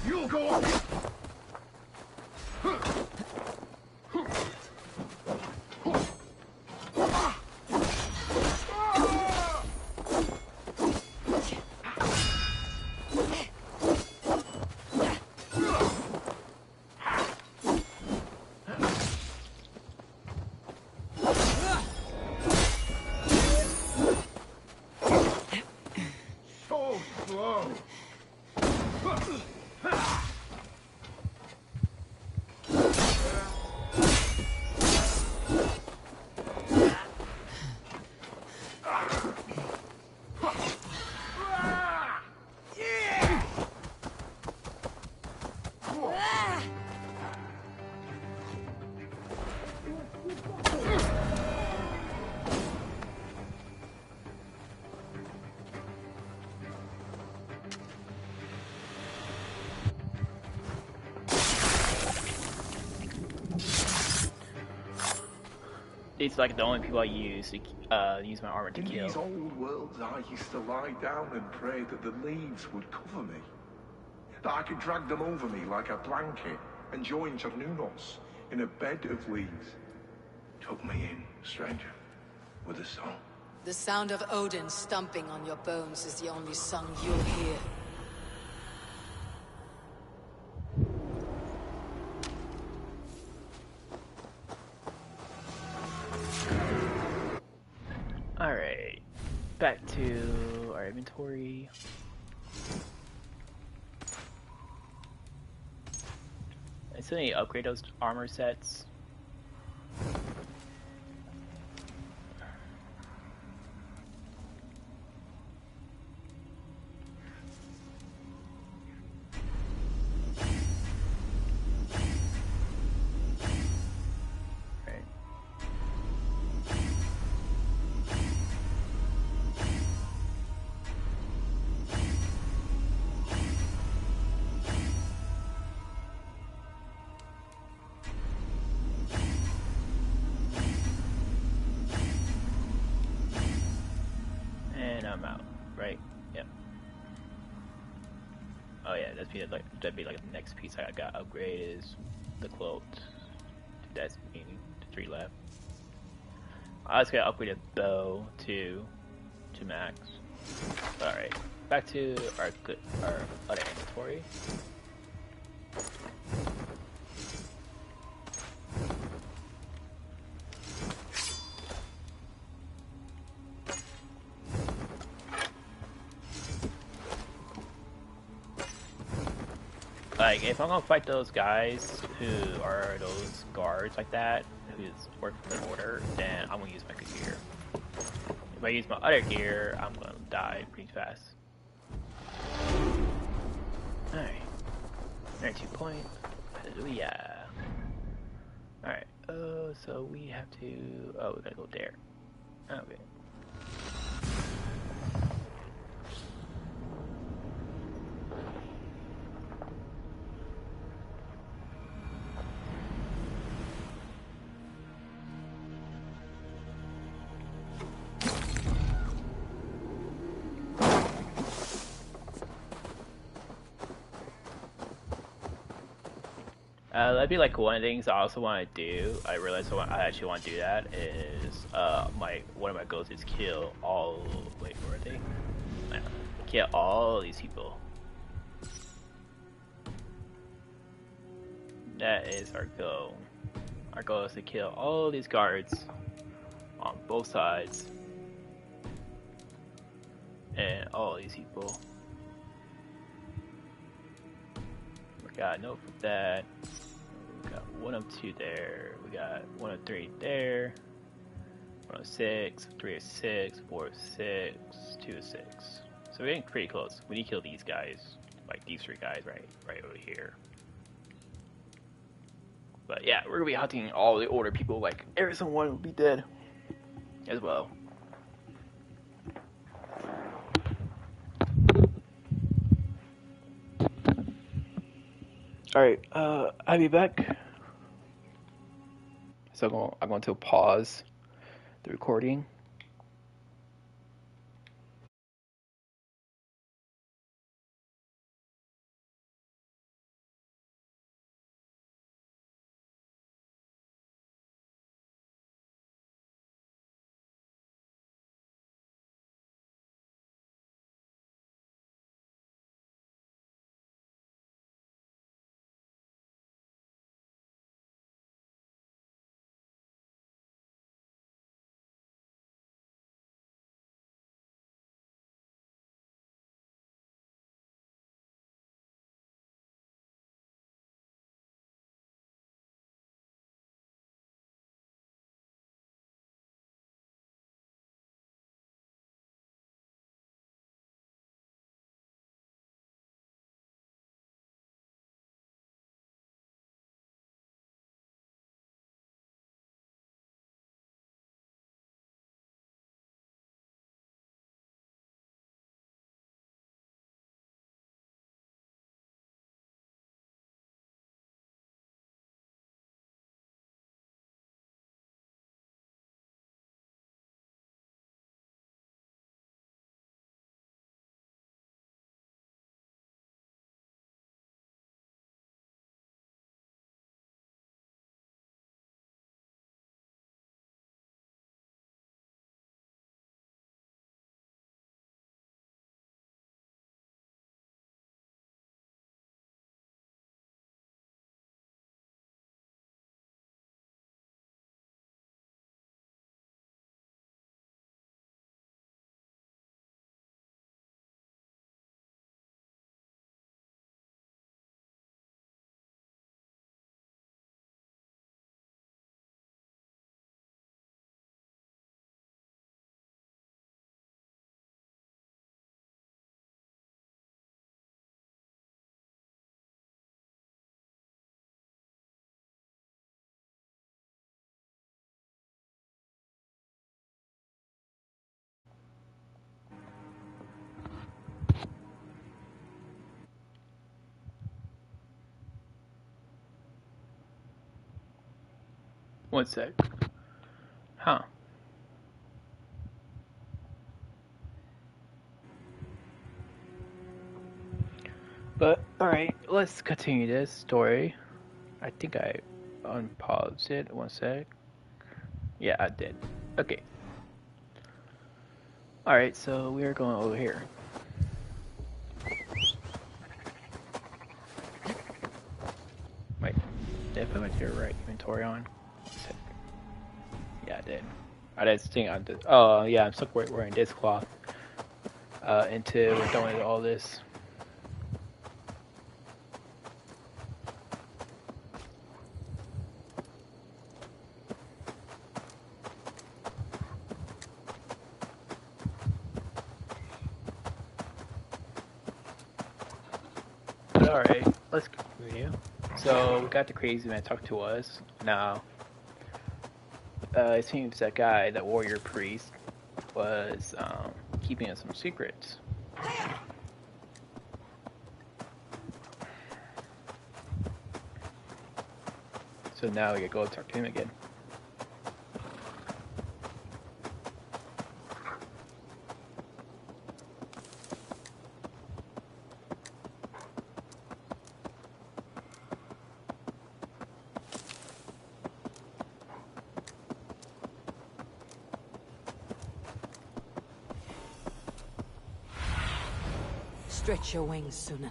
You'll go on! So slow! These are like the only people I use to use my armor to In kill. these old worlds, I used to lie down and pray that the leaves would cover me. That I could drag them over me like a blanket and join Cernunos in a bed of leaves. Tuck me in, stranger, with a song. The sound of Odin stumping on your bones is the only song you'll hear. Alright, back to our inventory. I still need to upgrade those armor sets. that'd be like the next piece I got upgraded is the cloak. That's meaning the 3 left. I just got upgraded bow to max. Alright, back to our other inventory. Like, if I'm gonna fight those guys who are those guards like that, who's work for the order, then I'm gonna use my good gear. If I use my other gear, I'm gonna die pretty fast. Alright. 92 points. Hallelujah. Alright, so we have to... Oh, we gotta go there. Okay. That'd be like one of the things I also want to do. I realized I actually want to do that is one of my goals is kill all. Wait, where are they? Kill all these people. That is our goal. Our goal is to kill all these guards on both sides and all these people. We got no for that. We got 102 there. We got 103 there. 106, 306, 406, 206. So we're getting pretty close. We need to kill these guys, like these 3 guys right over here. But yeah, we're gonna be hunting all the older people. Like every single one will be dead as well. All right, I'll be back. So I'm going to pause the recording. One sec. Huh. But alright, let's continue this story. I think I unpaused it. One sec. Yeah, I did. Okay. Alright, so we're going over here. Wait, did I put my right inventory on? Yeah, I did. I didn't think I did. Oh, yeah, I'm stuck wearing this cloth until we're done with all this. Alright, let's continue. So, we got the crazy man talk to us. Now, it seems that guy, that warrior priest, was keeping us some secrets. So now we gotta go talk to him again. Stretch your wings, Sunan.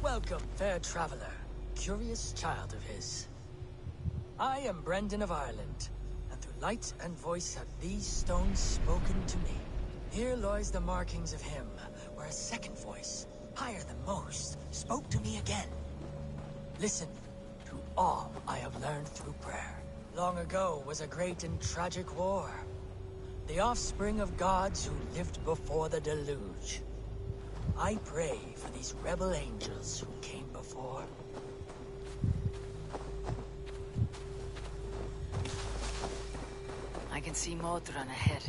Welcome, fair traveler, curious child of his. I am Brendan of Ireland, and through light and voice have these stones spoken to me. Here lies the markings of him, where a second voice, higher than most, spoke to me again. Listen to all I have learned through prayer. Long ago was a great and tragic war. The offspring of gods who lived before the deluge. I pray for these rebel angels who came before. I can see Modron ahead.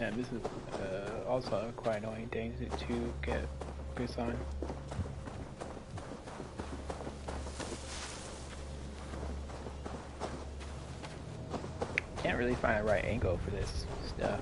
And this is also a quite annoying thing to get this on. Can't really find the right angle for this stuff.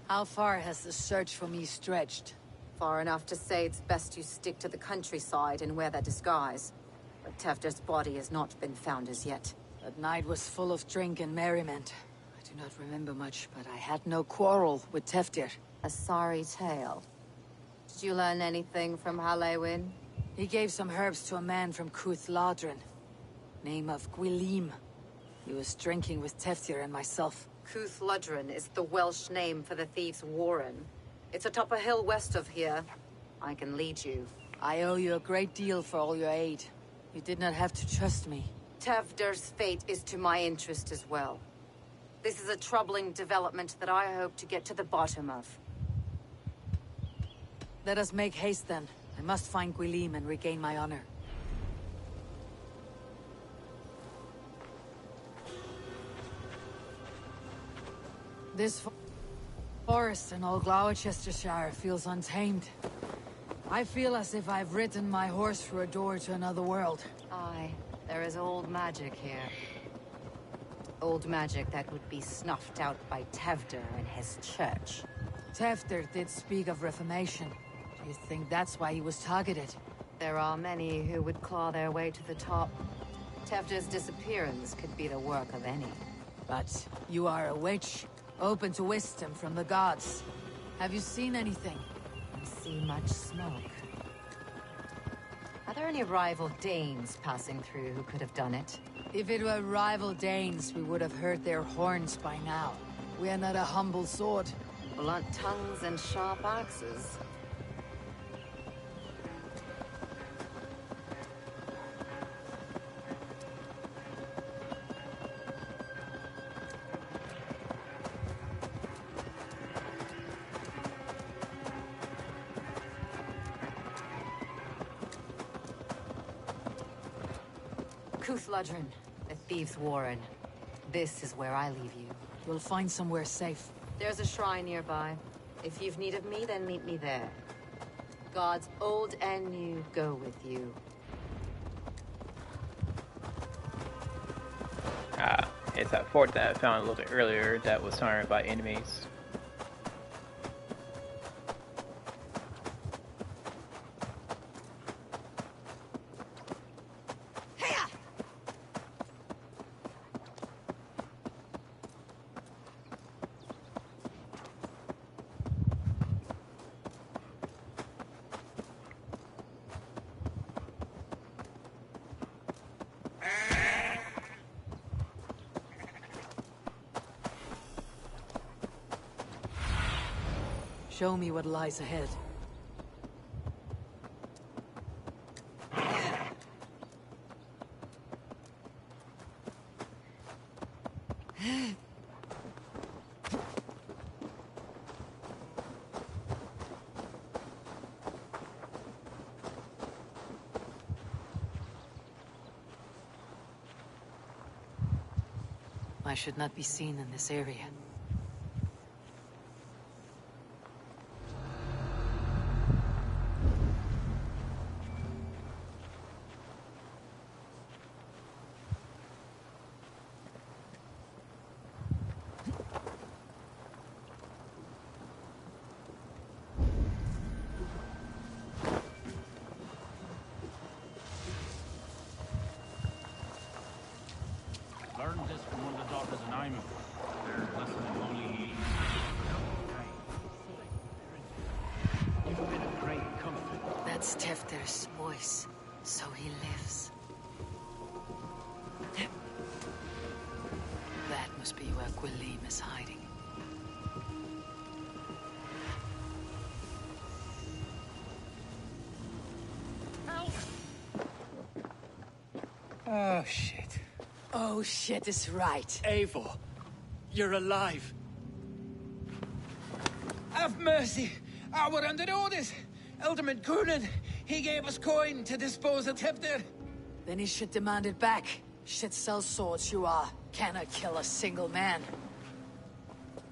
How far has the search for me stretched? Far enough to say it's best you stick to the countryside and wear that disguise. But Tefder's body has not been found as yet. That night was full of drink and merriment. I do not remember much, but I had no quarrel with Teftir. A sorry tale. Did you learn anything from Halewin? He gave some herbs to a man from Cuth Ladrin. Name of Gwilim. He was drinking with Teftir and myself. Cuth Ludrin is the Welsh name for the thieves' warren. It's atop a hill west of here. I can lead you. I owe you a great deal for all your aid. You did not have to trust me. Tefder's fate is to my interest as well. This is a troubling development that I hope to get to the bottom of. Let us make haste then. I must find Gwilim and regain my honor. Forest in all Gloucestershire feels untamed. I feel as if I've ridden my horse through a door to another world. Aye, there is old magic here. Old magic that would be snuffed out by Tevder and his church. Tevder did speak of reformation. Do you think that's why he was targeted? There are many who would claw their way to the top. Tevder's disappearance could be the work of any. But you are a witch, open to wisdom from the gods. Have you seen anything? I see much smoke. Are there any rival Danes passing through who could have done it? If it were rival Danes, we would have heard their horns by now. We are not a humble sword. Blunt tongues and sharp axes. Cuthludren, the Thieves' Warren. This is where I leave you. We'll find somewhere safe. There's a shrine nearby. If you've need of me, then meet me there. Gods old and new go with you. It's that fort that I found a little bit earlier that was surrounded by enemies. Show me what lies ahead. I should not be seen in this area. Learned this from one of the daughters of Naima. Their lesson in holy. You've been a great comfort. That's Tefter's voice. So he lives. That must be where Gwilym is hiding. Oh, shit. Oh shit is right. Eivor, you're alive. Have mercy. We're under orders. Alderman Coonan, he gave us coin to dispose of Tefter. Then he should demand it back. Shit sell swords you are. Cannot kill a single man.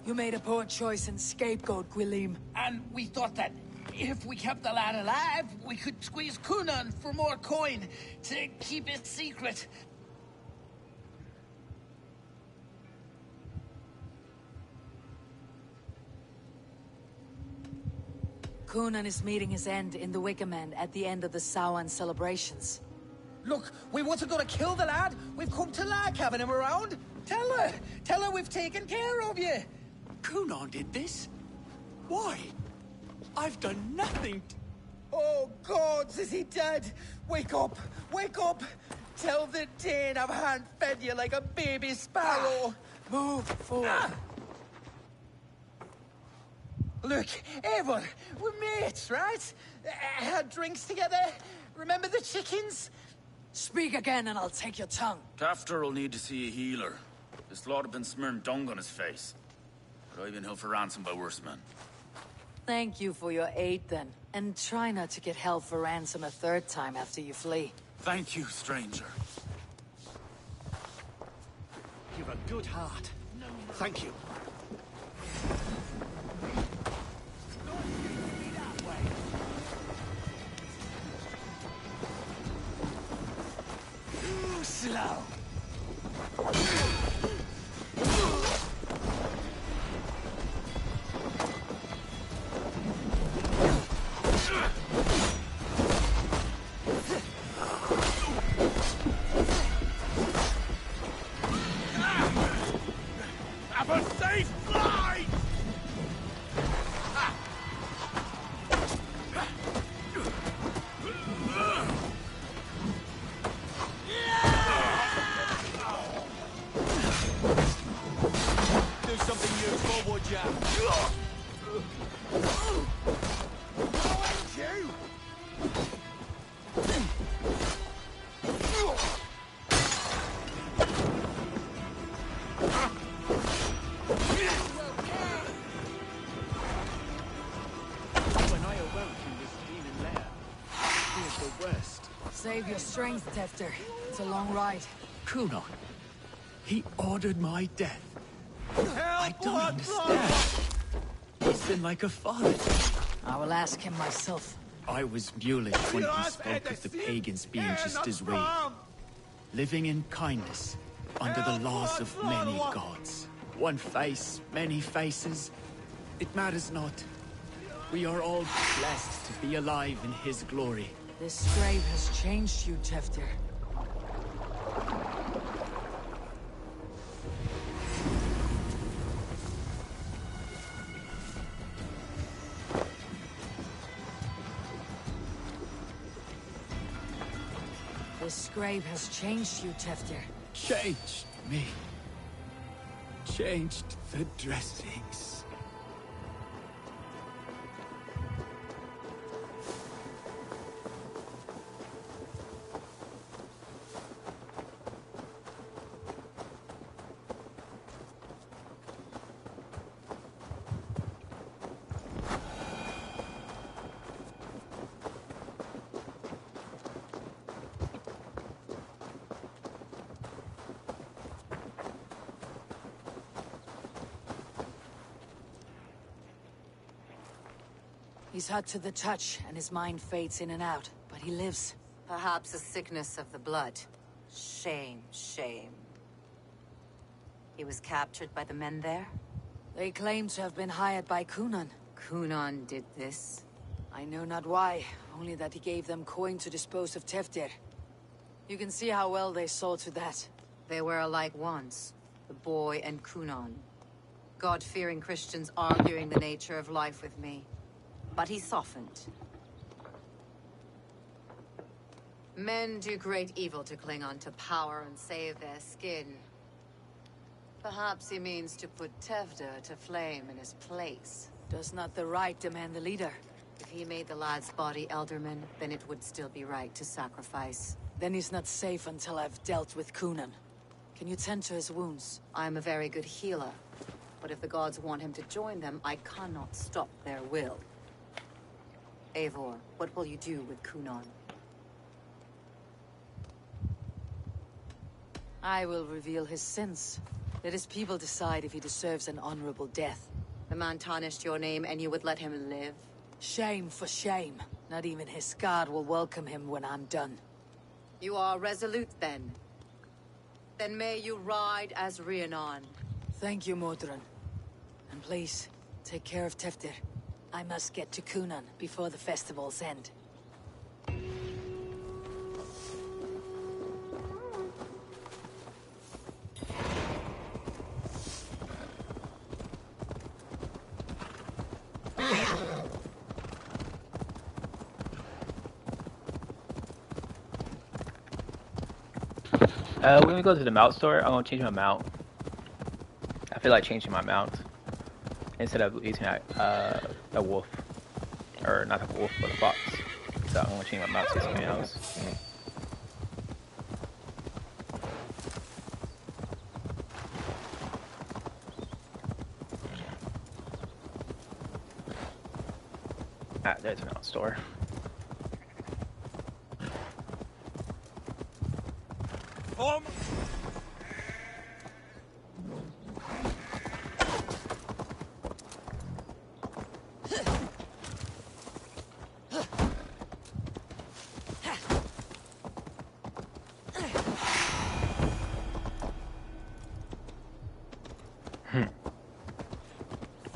You made a poor choice in scapegoat, Gwilym. And we thought that if we kept the lad alive, we could squeeze Coonan for more coin to keep it secret. Coonan is meeting his end in the Wickerman at the end of the Samhain celebrations. Look, we wasn't gonna kill the lad. We've come to like having him around. Tell her we've taken care of you. Coonan did this? Why? I've done nothing. Oh, gods, is he dead? Wake up, wake up. Tell the Dane I've hand-fed you like a baby sparrow. Move forward. Look, Eivor, we're mates, right? Had drinks together. Remember the chickens? Speak again and I'll take your tongue. Tafter will need to see a healer. This lord have been smearing dung on his face. But I've been held for ransom by worse men. Thank you for your aid then. And try not to get held for ransom a third time after you flee. Thank you, stranger. You've a good heart. Thank you. now. Have a safe flight! Do something useful, would ya? You! When I awoke in this demon lair, it was the worst. Save your strength, Tefter. It's a long ride. Kunon, he ordered my death. I don't Blood, understand. He's been like a father. I will ask him myself. I was mulish when he spoke of the pagans being just as we, living in kindness, under the laws of many gods. One face, many faces. It matters not. We are all blessed to be alive in his glory. This grave has changed you, Tefter. This grave has changed you, Tefter. Changed me. Changed the dressings. He's hot to the touch, and his mind fades in and out, but he lives. Perhaps a sickness of the blood. Shame, shame. He was captured by the men there? They claim to have been hired by Kunon. Kunon did this? I know not why, only that he gave them coin to dispose of Teftir. You can see how well they saw to that. They were alike once, the boy and Kunon. God-fearing Christians arguing the nature of life with me. But he softened. Men do great evil to cling on to power and save their skin. Perhaps he means to put Tevder to flame in his place. Does not the right demand the leader? If he made the lad's body Elderman, then it would still be right to sacrifice. Then he's not safe until I've dealt with Kunon. Can you tend to his wounds? I'm a very good healer. But if the gods want him to join them, I cannot stop their will. Eivor, what will you do with Kunon? I will reveal his sins. Let his people decide if he deserves an honorable death. The man tarnished your name and you would let him live? Shame for shame. Not even his guard will welcome him when I'm done. You are resolute then. Then may you ride as Rhiannon. Thank you, Modron. And please, take care of Teftir. I must get to Kunon before the festival's end. When we go to the mount store, I'm gonna change my mount. I feel like changing my mount instead of using a wolf, or not a wolf, but a fox. So I'm gonna change my mount to something else. Ah, there's a mount store.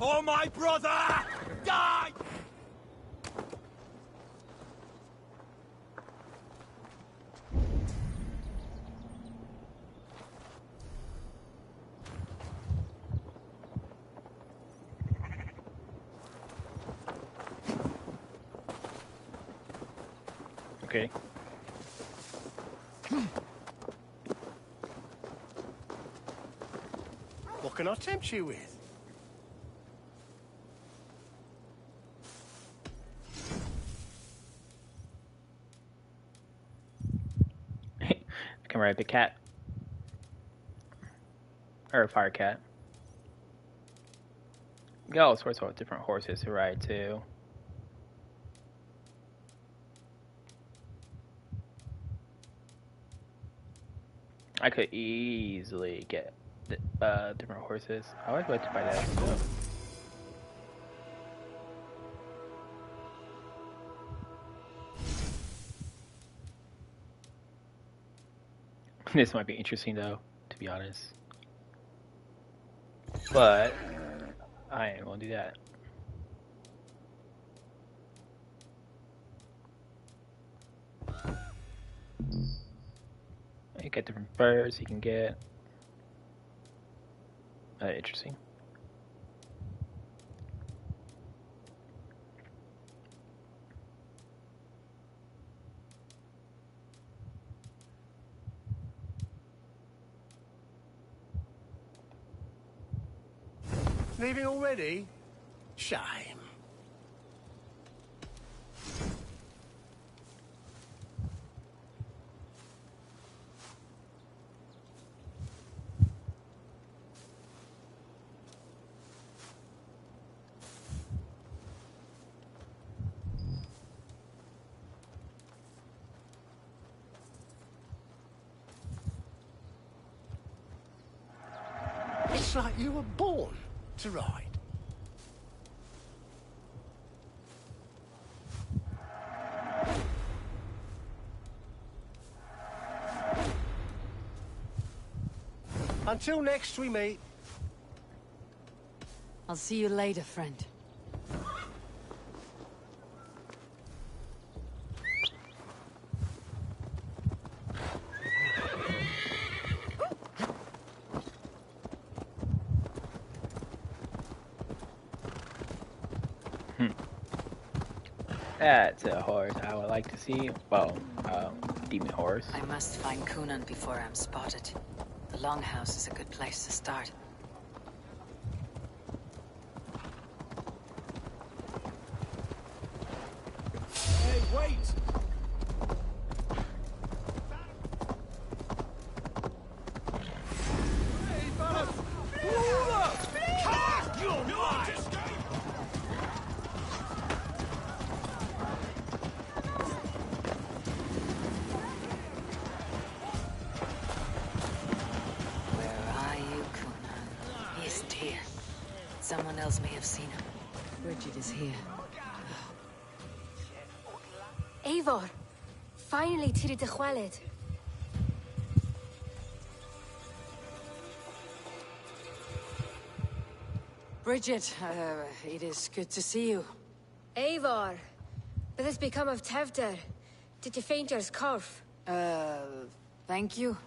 For my brother! Die! Okay. What can I tempt you with? Come right, the cat. Or a fire cat. You got all sorts of different horses to ride too. I could easily get different horses. I would like to buy that stuff. This might be interesting though, to be honest. But I ain't gonna do that. You get different birds you can get. Interesting. Leaving already? Shame. It's like you were born to ride. Until next we meet. I'll see you later, friend. That's a horse I would like to see. Well, demon horse. I must find Kunan before I'm spotted. The Longhouse is a good place to start. Hey, wait! Someone else may have seen him. Bridget is here. Eivor, finally tiri de chwaled. Bridget, it is good to see you. Eivor, what has become of Tevder? Did you faint your scarf? Thank you.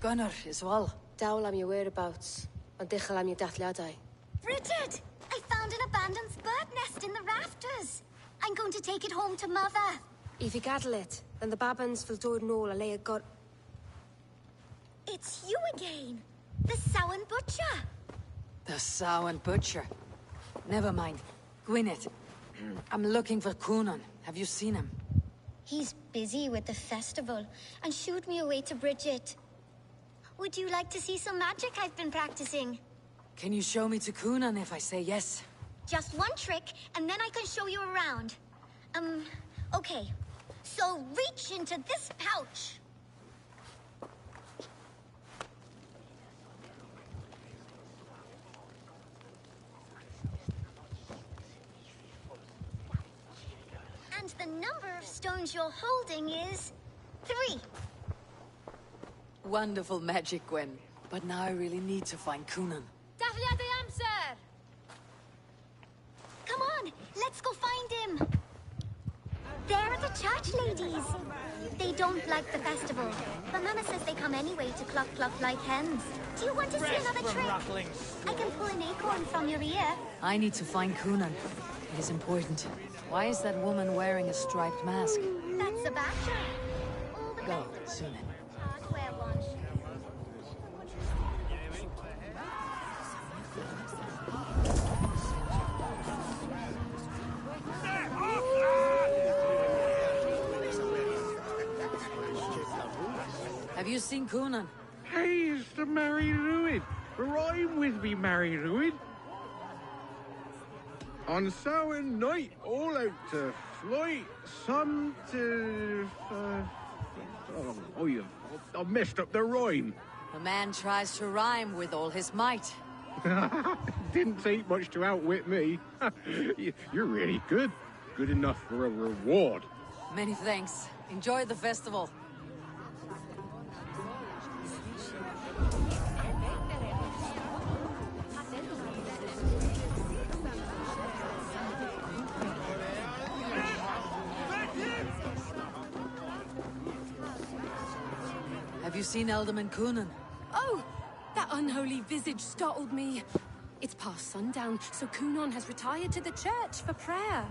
Gunnar is well. Dawl am your whereabouts, and dichel am your dathliadai. Bridget! I found an abandoned bird nest in the rafters. I'm going to take it home to Mother. If you gaddle it, then the babans will do no a lay a got. It's you again. The Sowan Butcher. The Sowan Butcher. Never mind. Gwyneth, I'm looking for Kunan. Have you seen him? He's busy with the festival and shooed me away to Bridget. Would you like to see some magic I've been practicing? Can you show me to Kunan if I say yes? Just one trick, and then I can show you around. Okay. So reach into this pouch. And the number of stones you're holding is 3. Wonderful magic, Gwen. But now I really need to find Coonan. Daflia the answer! Come on, let's go find him. They're the church ladies. They don't like the festival, but Mama says they come anyway to cluck cluck like hens. Do you want to see another trick? I can pull an acorn from your ear. I need to find Coonan. It is important. Why is that woman wearing a striped mask? That's a badger. Go, Sunan. Hardware one. Have you seen Coonan? Hey, it's the Mary Ruin. Rhyme with me, Mary Ruin. On Samhain night, all out to flight, some to... I messed up the rhyme. A man tries to rhyme with all his might. Didn't take much to outwit me. You're really good. Good enough for a reward. Many thanks. Enjoy the festival. Have you seen Alderman Coonan? Oh! That unholy visage startled me. It's past sundown, so Coonan has retired to the church for prayer.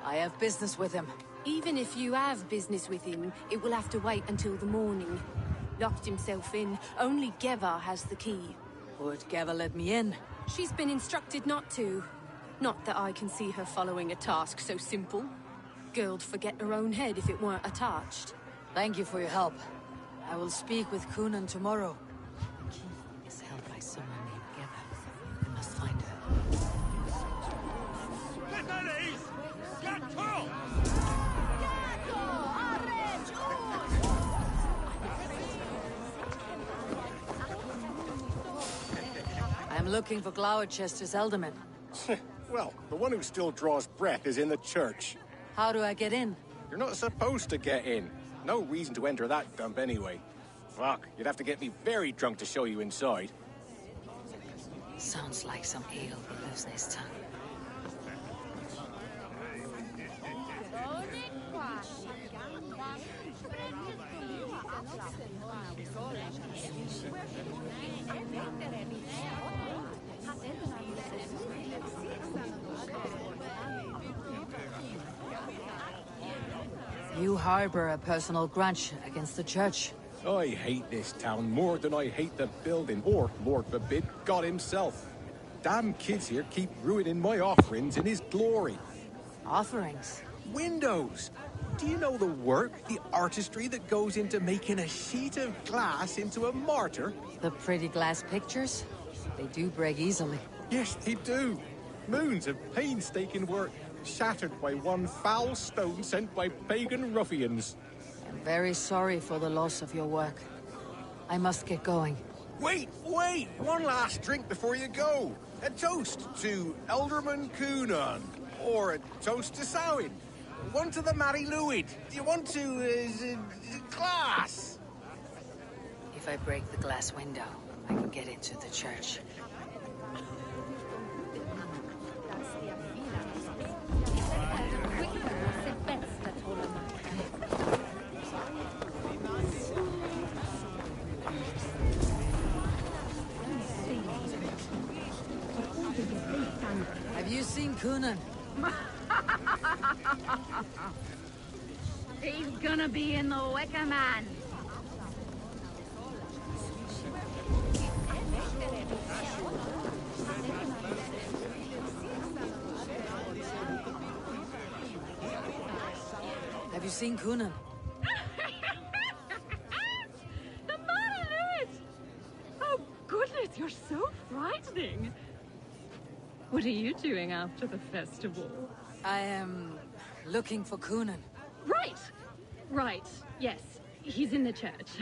I have business with him. Even if you have business with him, it will have to wait until the morning. Locked himself in. Only Geva has the key. Would Geva let me in? She's been instructed not to. Not that I can see her following a task so simple. Girl'd forget her own head if it weren't attached. Thank you for your help. I will speak with Coonan tomorrow. The key is held by someone named Geva. I must find her. Get that ace! Get Carl! I'm looking for Gloucester's alderman. Well, the one who still draws breath is in the church. How do I get in? You're not supposed to get in. No reason to enter that dump anyway. Fuck, you'd have to get me very drunk to show you inside. Sounds like some ale will loosen his tongue. You harbor a personal grudge against the church. I hate this town more than I hate the building, or, Lord forbid, God himself. Damn kids here keep ruining my offerings in his glory. Offerings? Windows! Do you know the work, the artistry that goes into making a sheet of glass into a martyr? The pretty glass pictures? They do break easily. Yes, they do. Moons of painstaking work, shattered by one foul stone sent by pagan ruffians. I'm very sorry for the loss of your work. I must get going. Wait! One last drink before you go. A toast to Alderman Coonan. Or a toast to Samhain. One to the Mary Lwyd. Do you want to, glass? If I break the glass window, I can get into the church. Have you seen Coonan? He's gonna be in the Wicker Man. Have you seen Coonan? The Mary Lwyd! Oh, goodness, you're so frightening. What are you doing after the festival? I am looking for Coonan. Right, yes. He's in the church.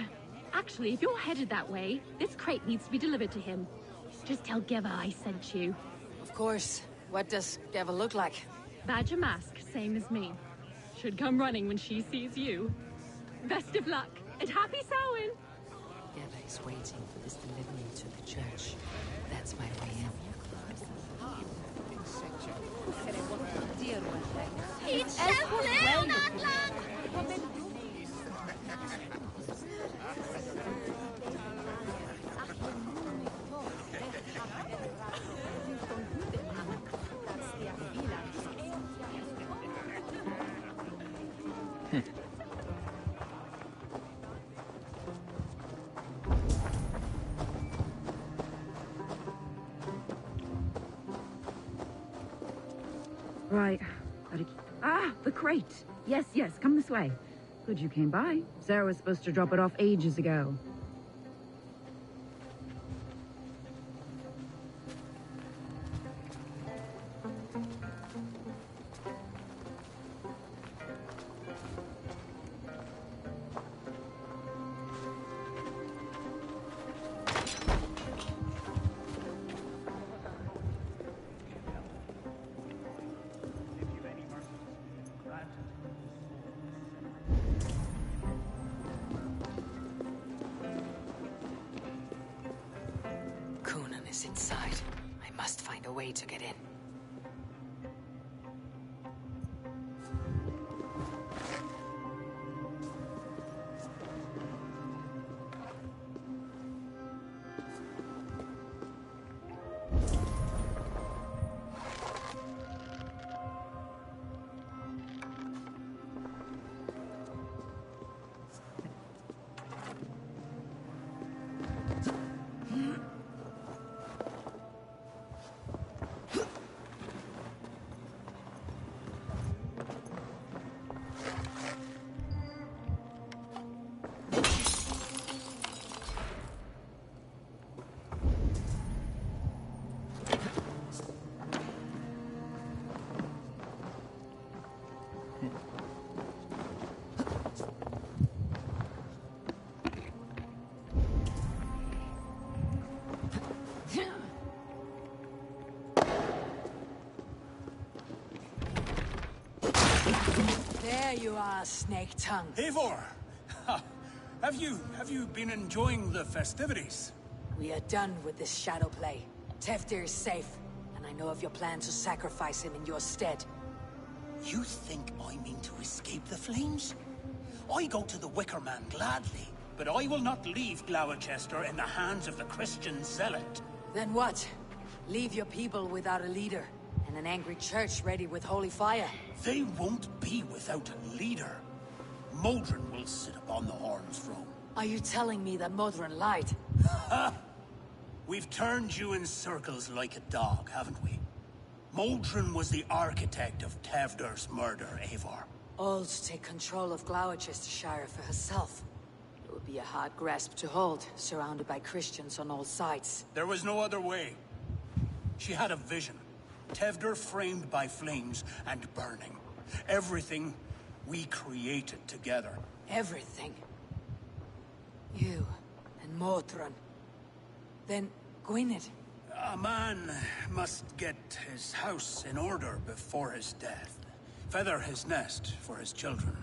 Actually, if you're headed that way, this crate needs to be delivered to him. Just tell Geva I sent you. Of course. What does Geva look like? Badger mask, same as me. Should come running when she sees you. Best of luck, and happy Samhain! Geva is waiting for this delivery to the church. That's my way in. It's Sheffield, not long! Right. Ah, the crate. Yes, yes, come this way. Good you came by. Sarah was supposed to drop it off ages ago. Conan is inside. I must find a way to get in. There you are, Snake Tongue. Eivor! Have you been enjoying the festivities? We are done with this shadow play. Teftir is safe, and I know of your plan to sacrifice him in your stead. You think I mean to escape the flames? I go to the Wicker Man gladly, but I will not leave Gloucester in the hands of the Christian zealot. Then what? Leave your people without a leader, and an angry church ready with holy fire. They won't be without a leader. Modron will sit upon the Horn's throne. Are you telling me that Modron lied? Ha! We've turned you in circles like a dog, haven't we? Modron was the architect of Tevder's murder, Eivor. All to take control of Gloucestershire for herself. It would be a hard grasp to hold, surrounded by Christians on all sides. There was no other way. She had a vision. Tevder framed by flames and burning. Everything we created together. Everything. You and Modron. Then Gwynedd. A man must get his house in order before his death. Feather his nest for his children.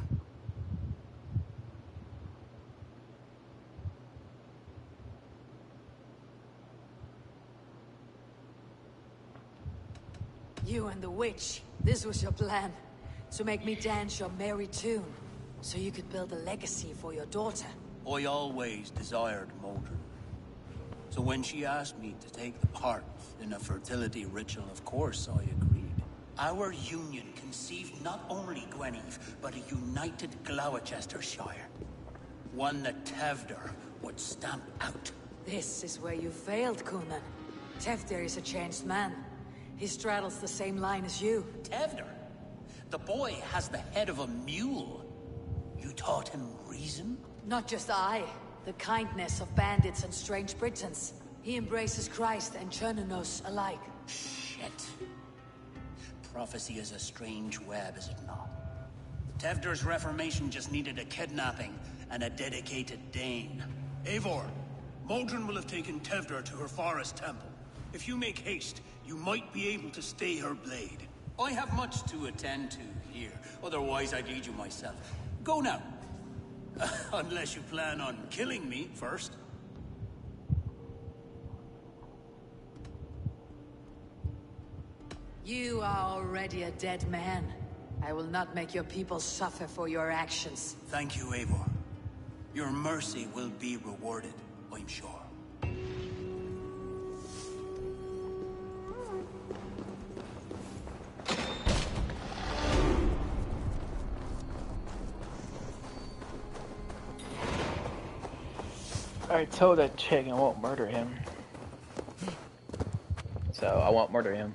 You and the witch, this was your plan. To make me dance your merry tune. So you could build a legacy for your daughter. I always desired Modron. So when she asked me to take the part in a fertility ritual, of course I agreed. Our union conceived not only Gweneve, but a united Gloucestershire. One that Tevder would stamp out. This is where you failed, Conan. Teftir is a changed man. He straddles the same line as you. Tevder? The boy has the head of a mule. You taught him reason? Not just I. The kindness of bandits and strange Britons. He embraces Christ and Chernonos alike. Shit. Prophecy is a strange web, is it not? Tevder's reformation just needed a kidnapping and a dedicated Dane. Eivor, Modron will have taken Tevder to her forest temple. If you make haste, you might be able to stay her blade. I have much to attend to here, otherwise I'd lead you myself. Go now. Unless you plan on killing me first. You are already a dead man. I will not make your people suffer for your actions. Thank you, Eivor. Your mercy will be rewarded, I'm sure. I told that chick I won't murder him. So I won't murder him.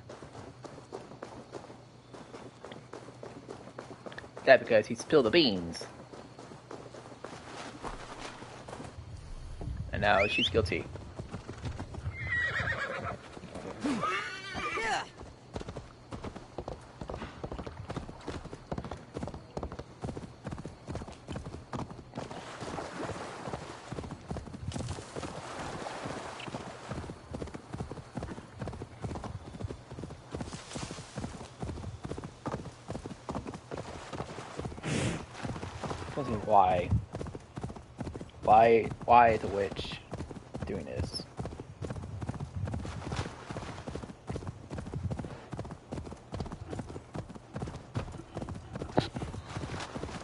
That because he spilled the beans. And now she's guilty. Why the witch doing this?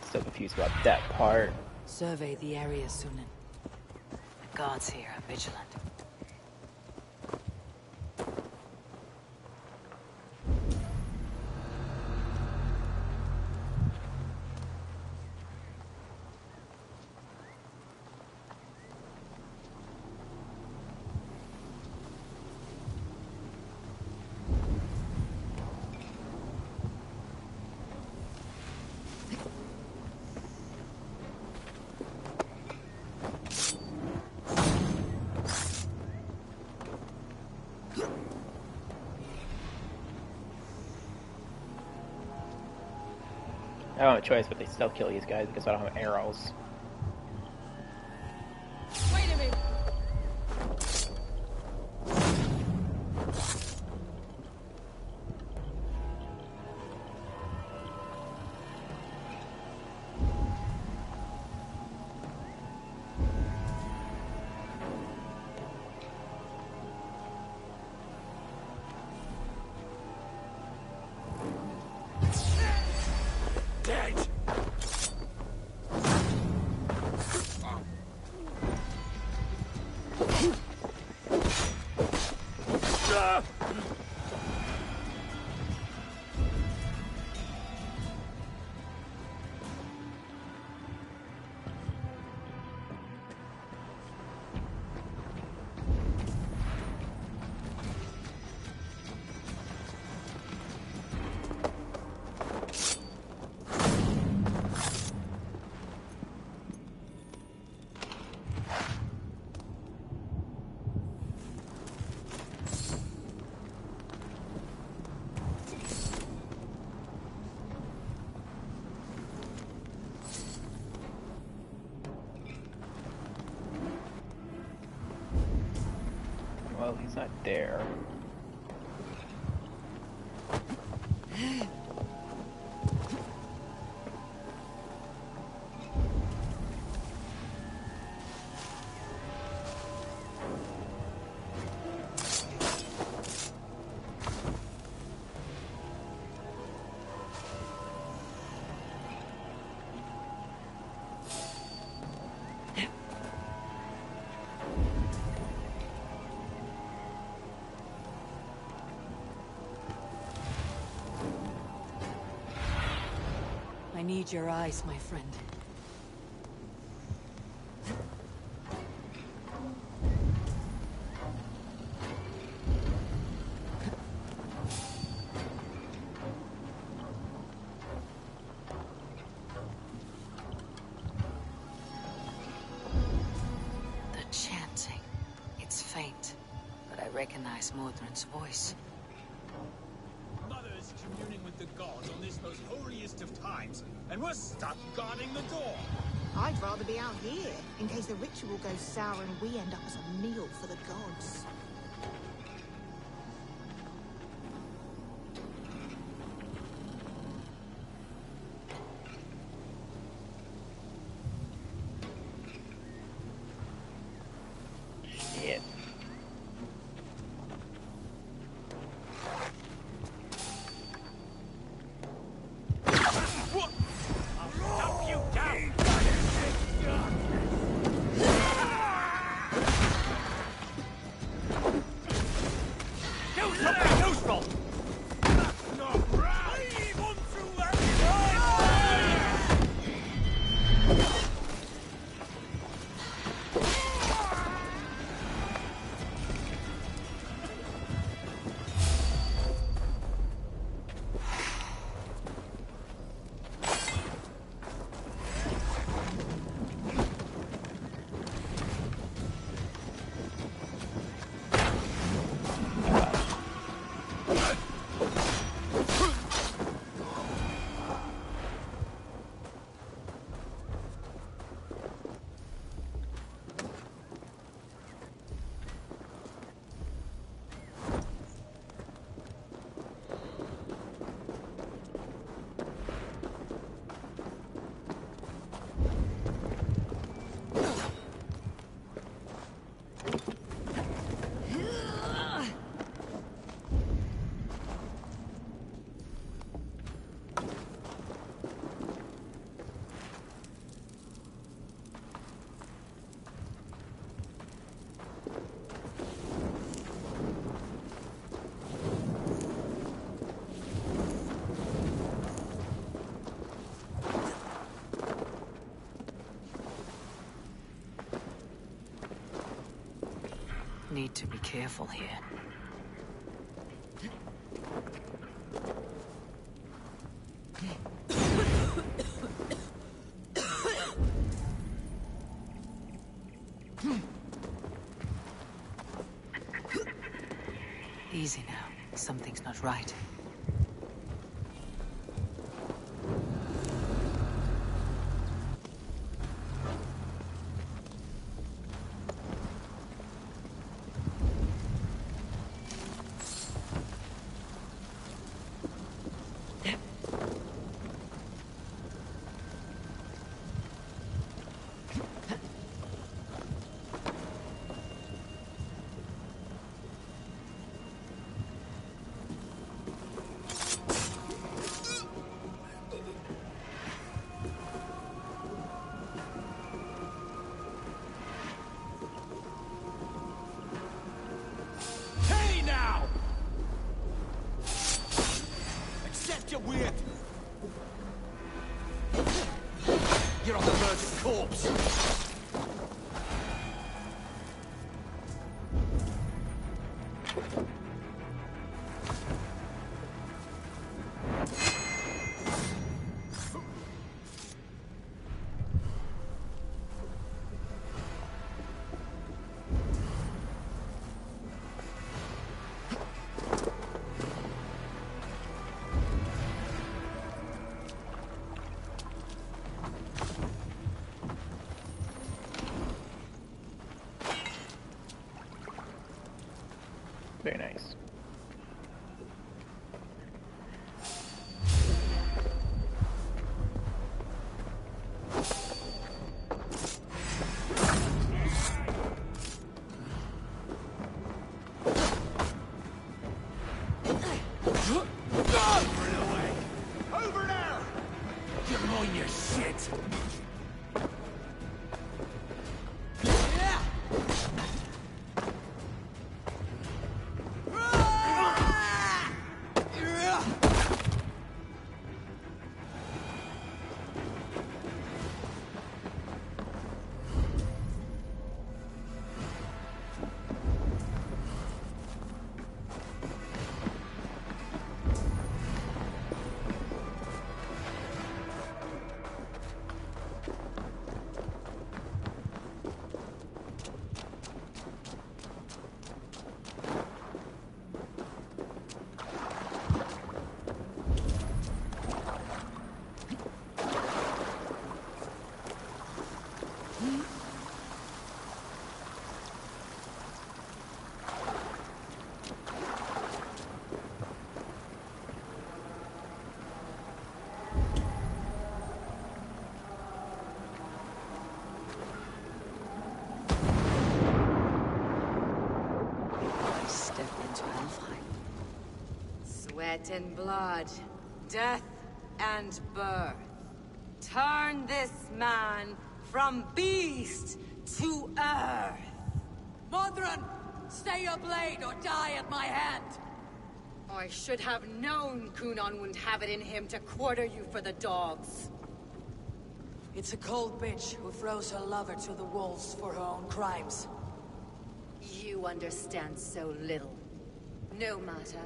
Still confused about that part. Survey the area, Sunan. The gods here are vigilant. I don't have a choice, but they still kill these guys because I don't have arrows. Wait a minute. Well, he's not there. I need your eyes, my friend. The chanting. It's faint, but I recognize Modron's voice. Mother's communing with the gods on this most holiest of times, and we're stuck guarding the door. I'd rather be out here, in case the ritual goes sour and we end up as a meal for the gods. Shit. need to be careful here. Easy now. Something's not right. You're weird. You're on the verge of corpse. Very nice. Over there! You're on your shit. Sweat and blood, death and birth. Turn this man from beast to earth. Modron, stay your blade or die at my hand. I should have known Kunon wouldn't have it in him to quarter you for the dogs. It's a cold bitch who throws her lover to the wolves for her own crimes. You understand so little. No matter.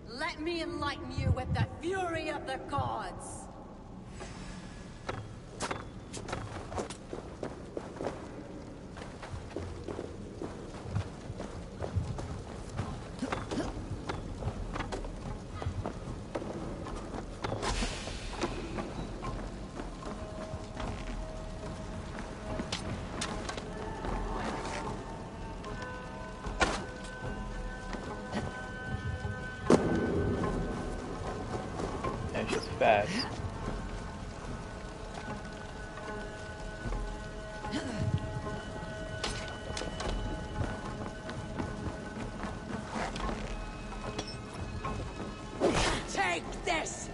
Let me enlighten you with the fury of the gods! Fast. Take this!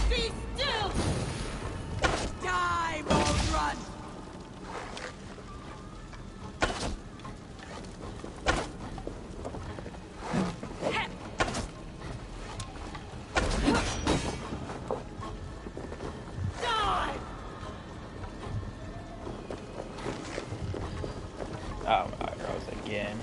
Be still! Die, Modron! Oh my arrows again.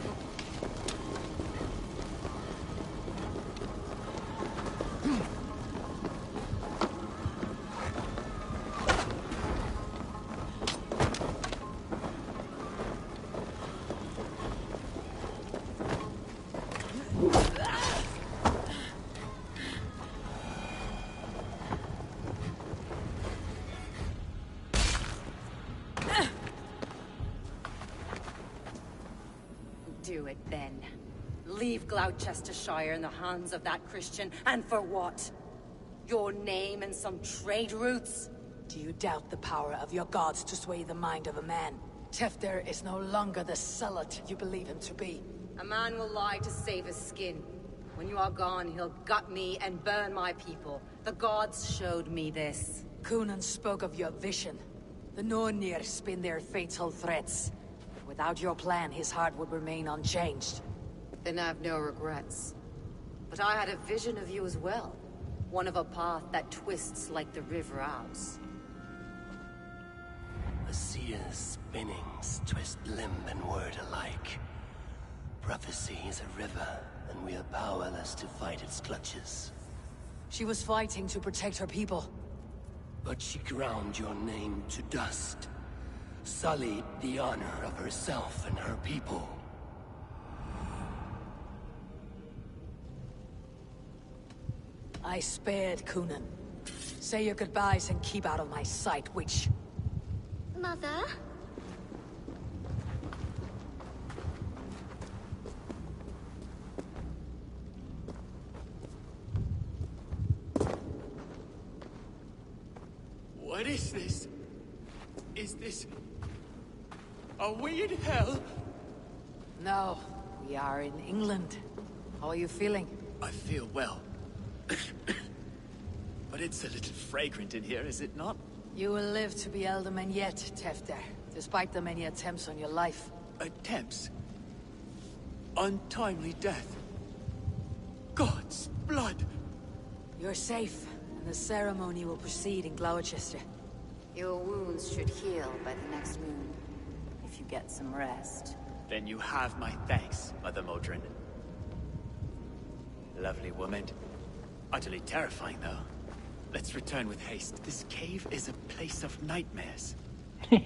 Do it then. Leave Gloucestershire in the hands of that Christian, and for what? Your name and some trade routes? Do you doubt the power of your gods to sway the mind of a man? Tefter is no longer the zealot you believe him to be. A man will lie to save his skin. When you are gone, he'll gut me and burn my people. The gods showed me this. Cunan spoke of your vision. The Nornir spin their fatal threats. Without your plan, his heart would remain unchanged. Then I have no regrets. But I had a vision of you as well. One of a path that twists like the river Ouse. The seer's spinnings twist limb and word alike. Prophecy is a river, and we are powerless to fight its clutches. She was fighting to protect her people. But she ground your name to dust. Sullied the honor of herself and her people. I spared Cunan. Say your goodbyes and keep out of my sight, witch. Mother? What is this? Is this... Are we in hell? No, we are in England. How are you feeling? I feel well. But it's a little fragrant in here, is it not? You will live to be Elderman yet, Tefter, despite the many attempts on your life. Attempts? Untimely death? God's blood! You're safe, and the ceremony will proceed in Gloucester. Your wounds should heal by the next moon, if you get some rest. Then you have my thanks, Mother Modron. Lovely woman. Utterly terrifying, though. Let's return with haste. This cave is a place of nightmares. Weird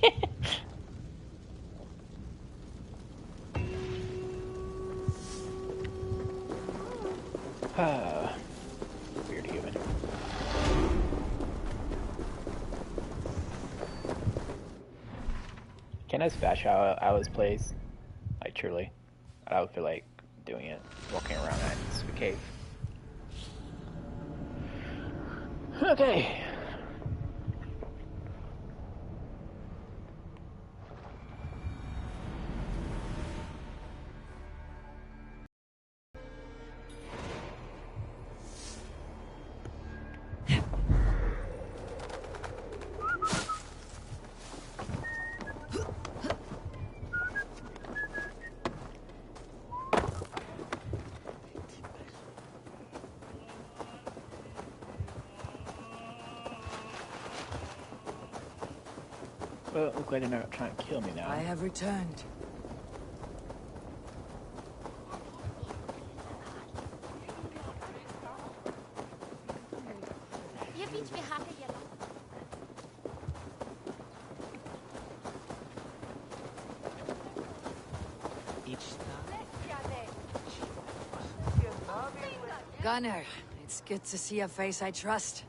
human. Can I smash out Alice plays? Like, truly. I would feel like doing it, walking around that cave. Okay. Well, look like they're not trying to kill me now. I have returned. Gunnar, it's good to see a face I trust.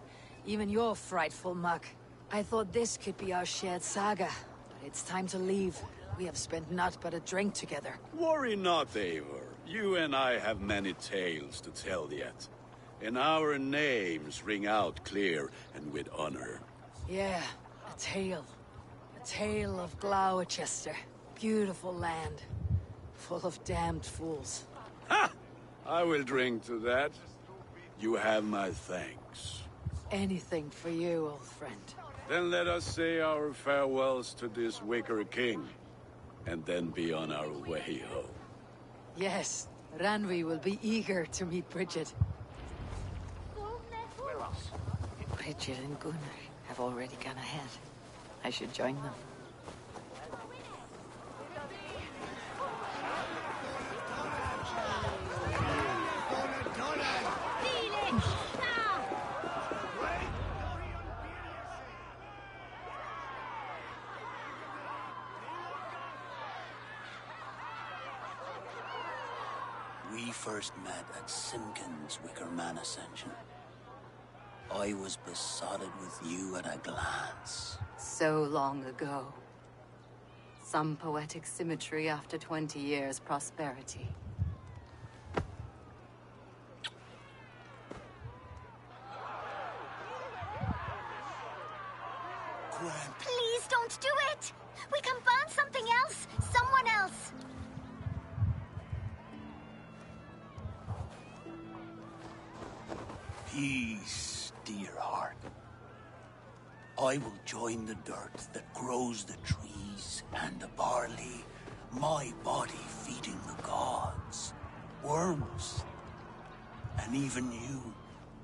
Even your frightful muck. I thought this could be our shared saga, but it's time to leave. We have spent naught but a drink together. Worry not, Eivor. You and I have many tales to tell yet. And our names ring out clear and with honor. Yeah, a tale. A tale of Gloucester. Beautiful land. Full of damned fools. Ha! I will drink to that. You have my thanks. Anything for you, old friend. Then let us say our farewells to this Wicker King, and then be on our way home. Yes, Ranvi will be eager to meet Bridget. Bridget and Gunnar have already gone ahead. I should join them. We first met at Simpkins' Wicker Man Ascension. I was besotted with you at a glance. So long ago. Some poetic symmetry after 20 years' prosperity. Please don't do it! We can burn something else! Someone else! Peace, dear heart. I will join the dirt that grows the trees and the barley, my body feeding the gods, worms, and even you.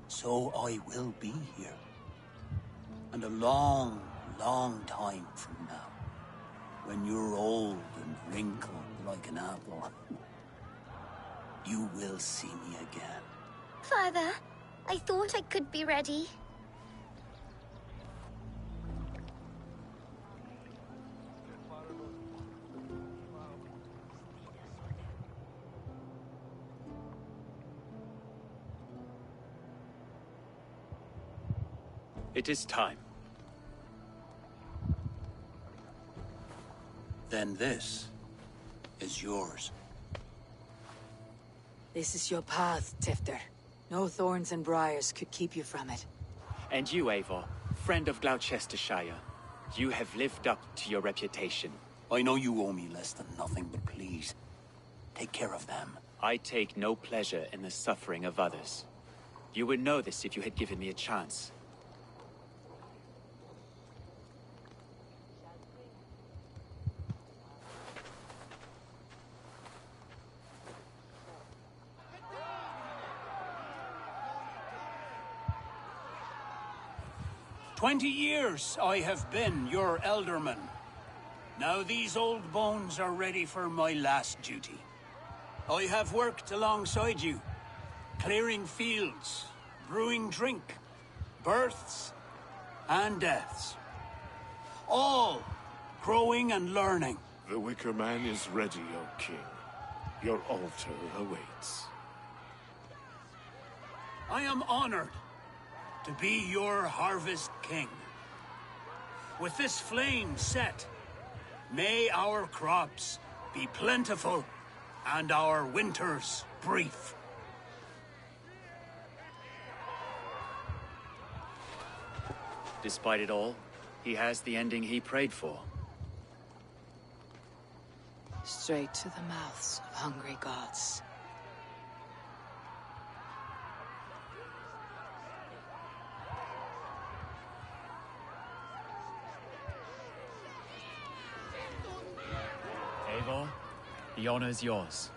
So I will be here. And a long, long time from now, when you're old and wrinkled like an apple, you will see me again. Father, I thought I could be ready. It is time. Then this is yours. This is your path, Tifter. No thorns and briars could keep you from it. And you, Eivor, friend of Gloucestershire, you have lived up to your reputation. I know you owe me less than nothing, but please, take care of them. I take no pleasure in the suffering of others. You would know this if you had given me a chance. "20 years I have been your elderman. Now these old bones are ready for my last duty. I have worked alongside you, clearing fields, brewing drink, births and deaths. All growing and learning. The Wicker Man is ready, O King. Your altar awaits. I am honored to be your Harvest King. With this flame set, may our crops be plentiful and our winters brief. Despite it all, he has the ending he prayed for. Straight to the mouths of hungry gods. Eivor, the honor is yours.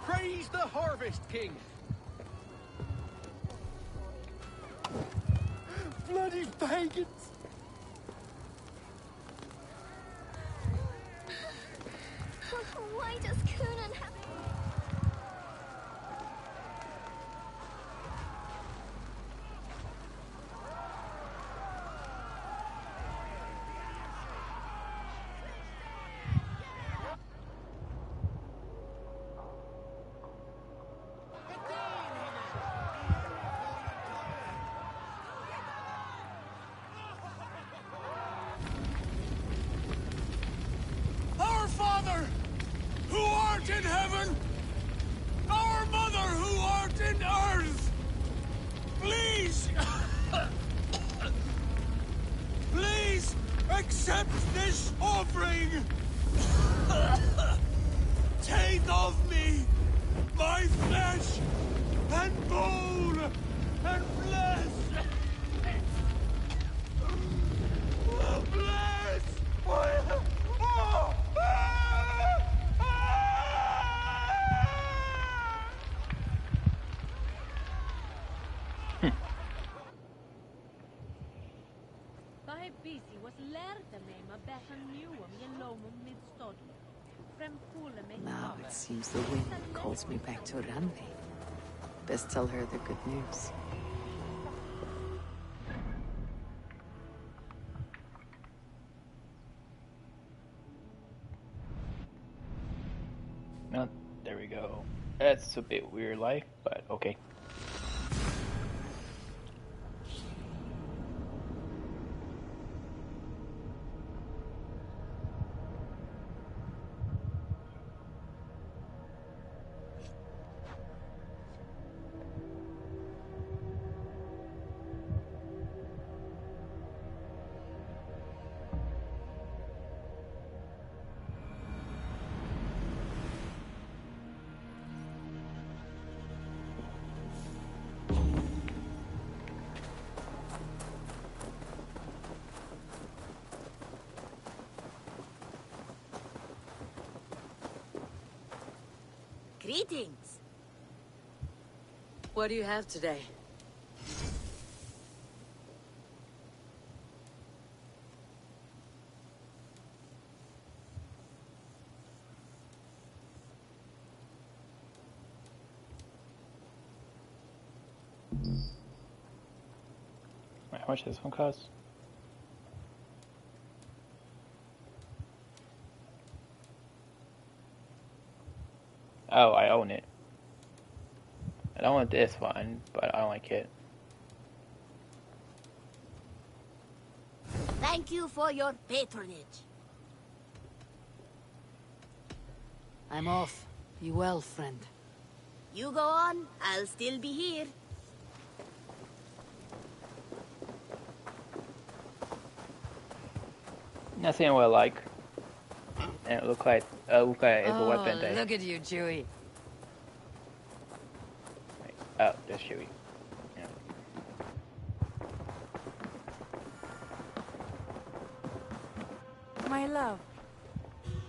Praise the Harvest King! Bloody pagans! Why does Coonan have... Our Father, who art in heaven, our Mother who art in earth, please, please accept this offering. Take of me my flesh and bone and flesh. Bless my... Now it seems the wind calls me back to Randi. Best tell her the good news. Oh, there we go. That's a bit weird life, but okay. Greetings. What do you have today? Wait, how much does this one cost? Oh, I own it. I don't want this one, but I like it. Thank you for your patronage. I'm off. Be well, friend. You go on, I'll still be here. Nothing I like. And it look like it's a weapon day. Look at you, Chewie. Oh, there's Chewie. Yeah. My love.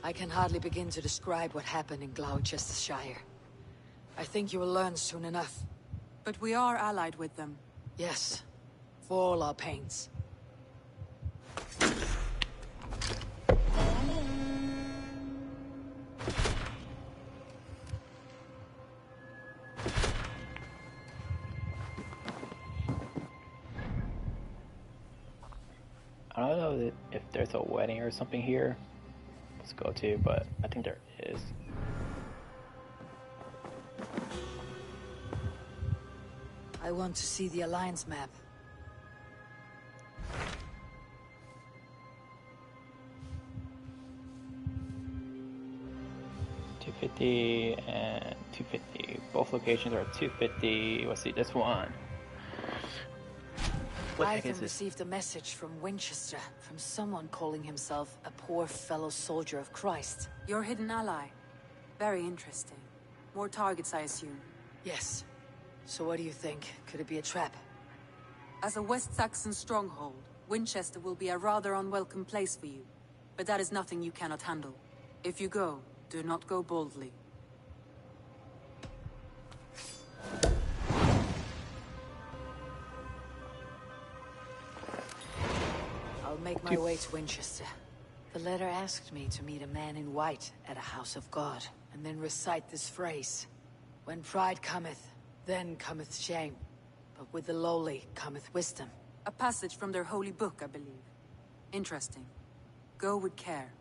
I can hardly begin to describe what happened in Gloucestershire. I think you will learn soon enough. But we are allied with them. Yes, for all our pains. I don't know if there's a wedding or something here. Let's go to, but I think there is. I want to see the Alliance map. $250 and $250. Both locations are $250. Let's see this one. What the heck is I've this? received a message from Winchester, from someone calling himself a poor fellow soldier of Christ. Your hidden ally. Very interesting. More targets, I assume. Yes. So what do you think? Could it be a trap? As a West Saxon stronghold, Winchester will be a rather unwelcome place for you. But that is nothing you cannot handle. If you go, do not go boldly. I'll make my way to Winchester. The letter asked me to meet a man in white at a house of God, and then recite this phrase. When pride cometh, then cometh shame. But with the lowly cometh wisdom. A passage from their holy book, I believe. Interesting. Go with care.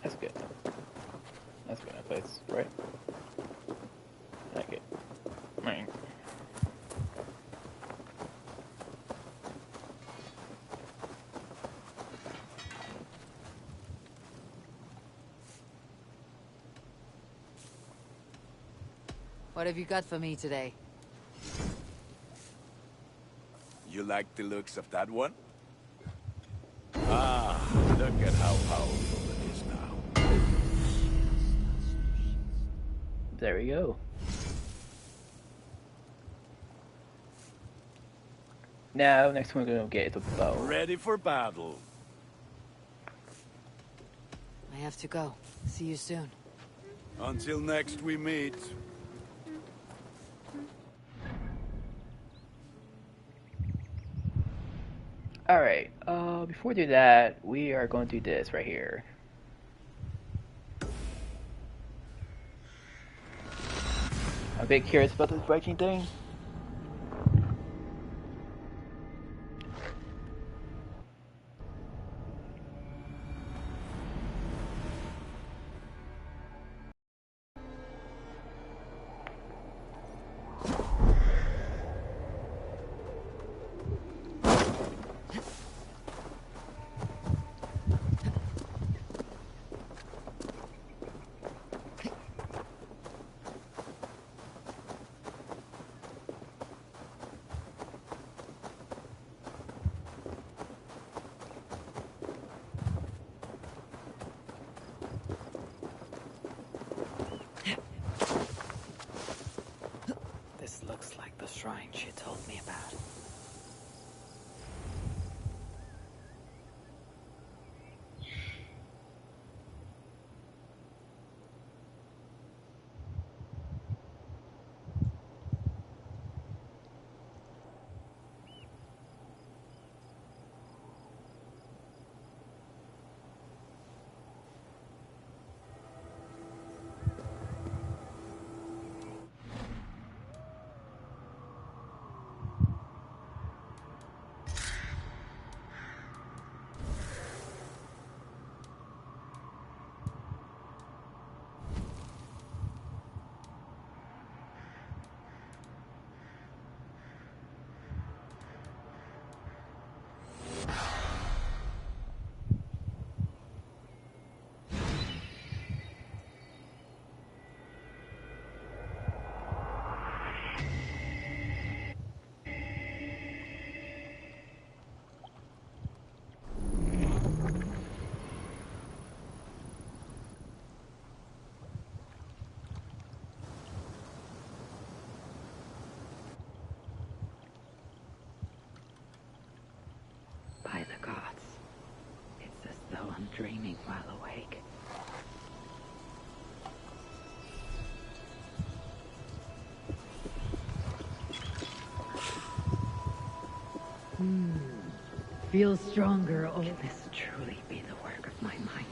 That's good. That's good place, right? I like it. Right. What have you got for me today? You like the looks of that one? Ah, look at how powerful it is now. There we go. Now, next one we're gonna get is a bow. Ready for battle. I have to go. See you soon. Until next we meet. Alright, before we do that, we are going to do this right here. I'm a bit curious about this Viking thing. This looks like the shrine she told me about. By the gods, it's as though I'm dreaming while awake. Feel stronger. Oh, can this truly be the work of my mind?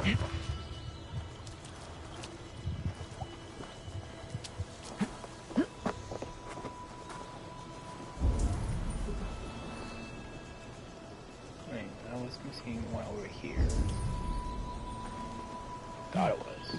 Wait, I was missing one over here. Thought it was.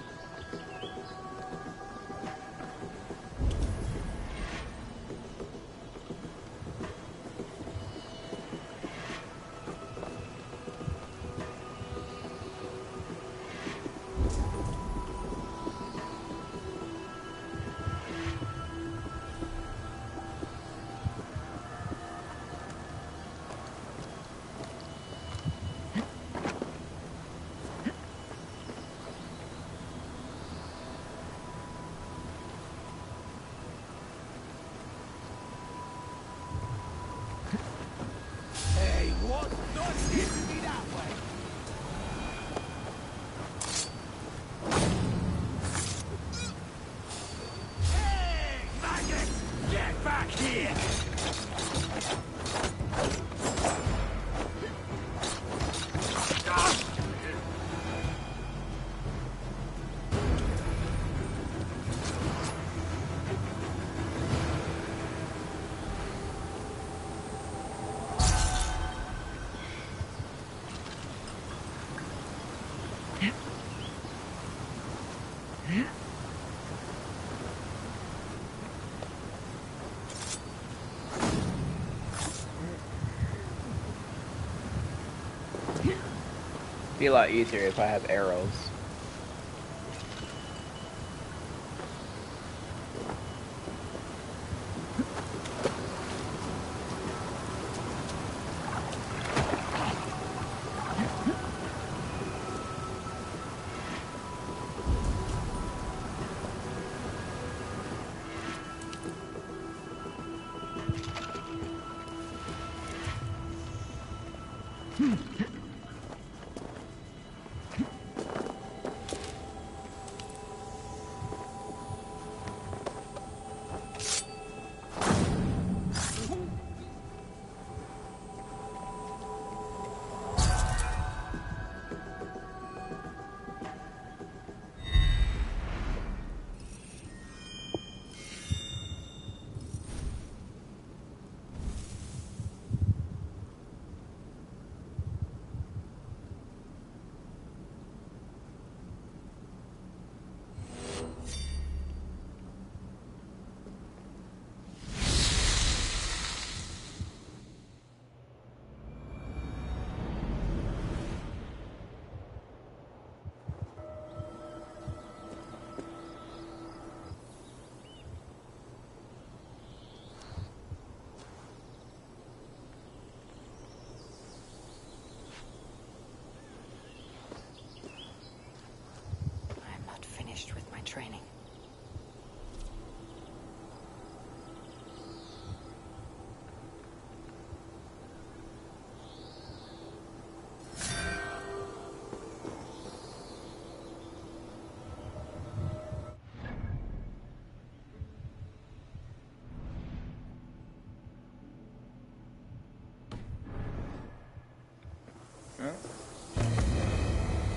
Hey, what? Not hitting me that way! Hey, maggot! Get back here! Be a lot easier if I have arrows. Finished with my training.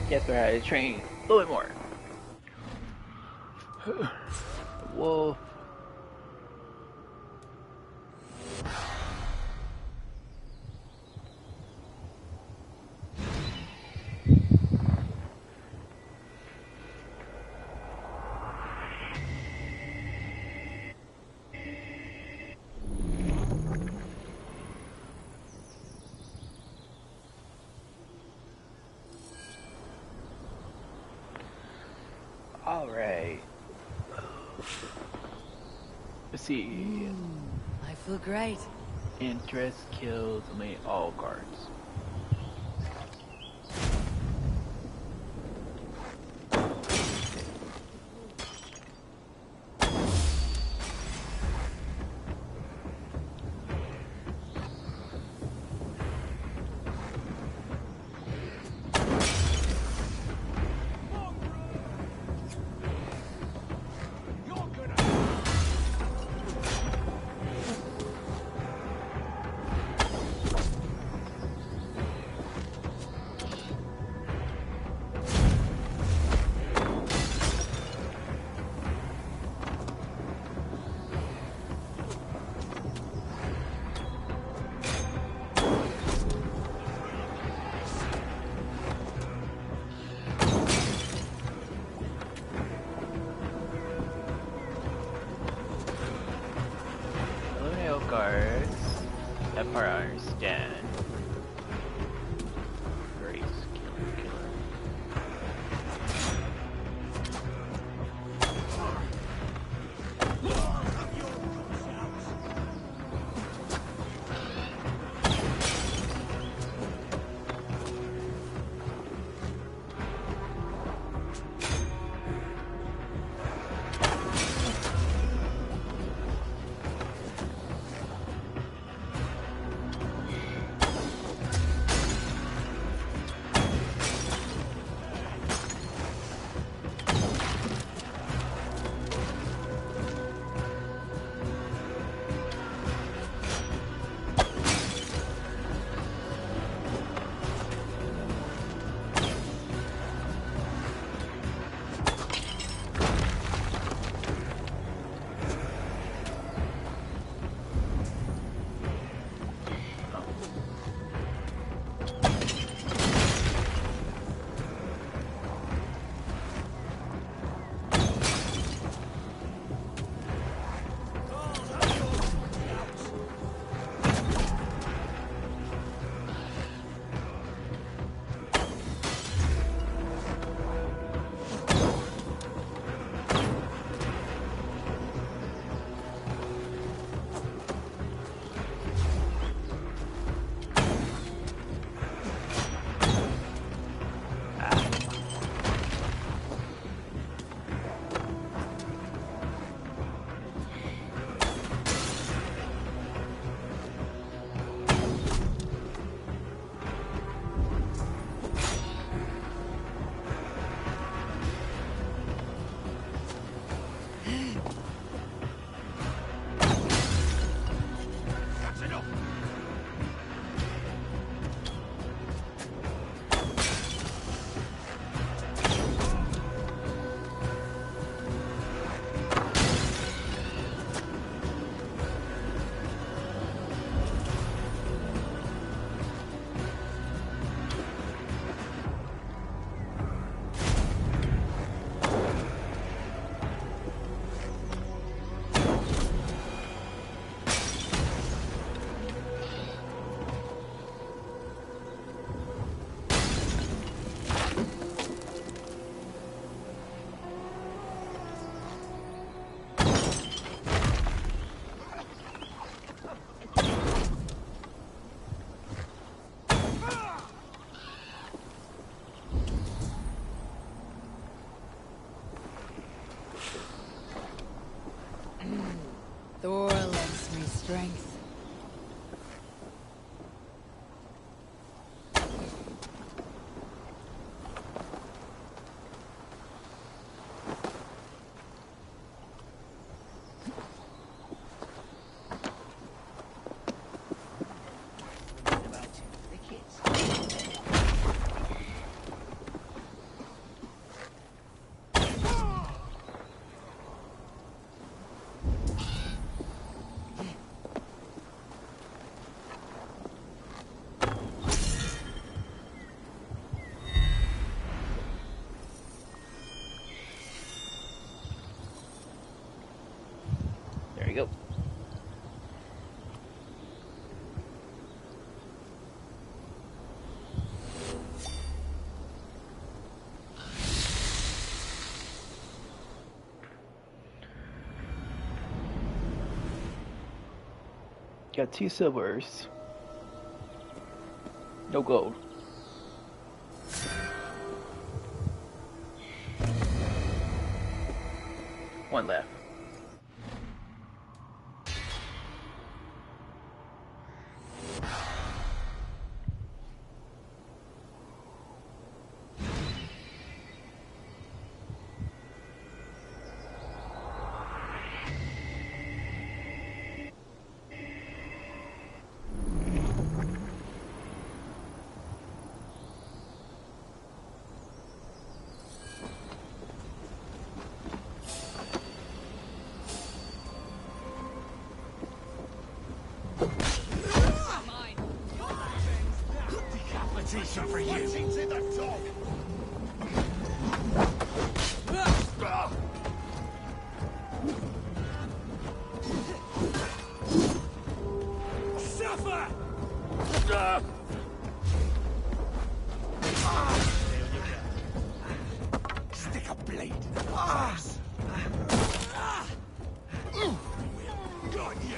Guess we had to train a little bit more. Whoa. Alright. Let's see. I feel great. Interest kills only all guards. go. Got 2 silvers. No gold. One left. Decapitation for you. Into the dog. Suffer! Stick a blade in the face. Got you.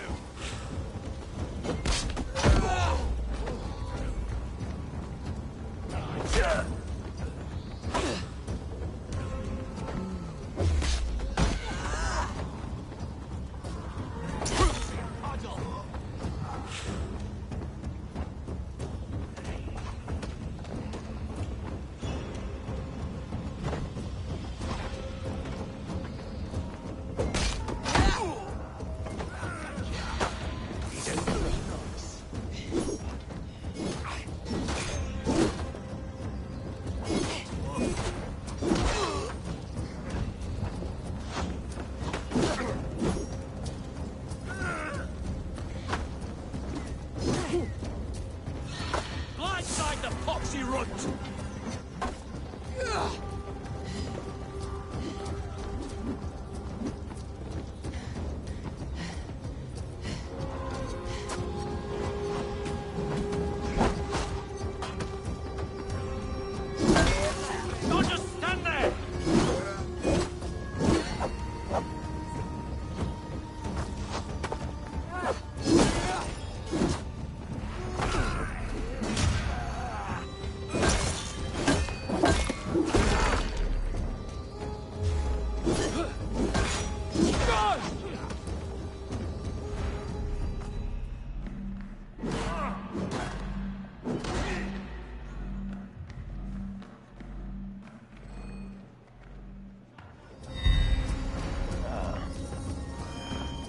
Blindside the poxy runt! Don't just stand there!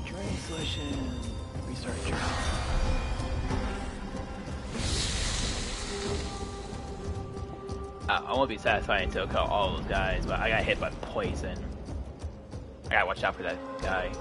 Drain solution. Restart journey. I won't be satisfied until I kill all those guys, but I got hit by poison. I gotta watch out for that guy.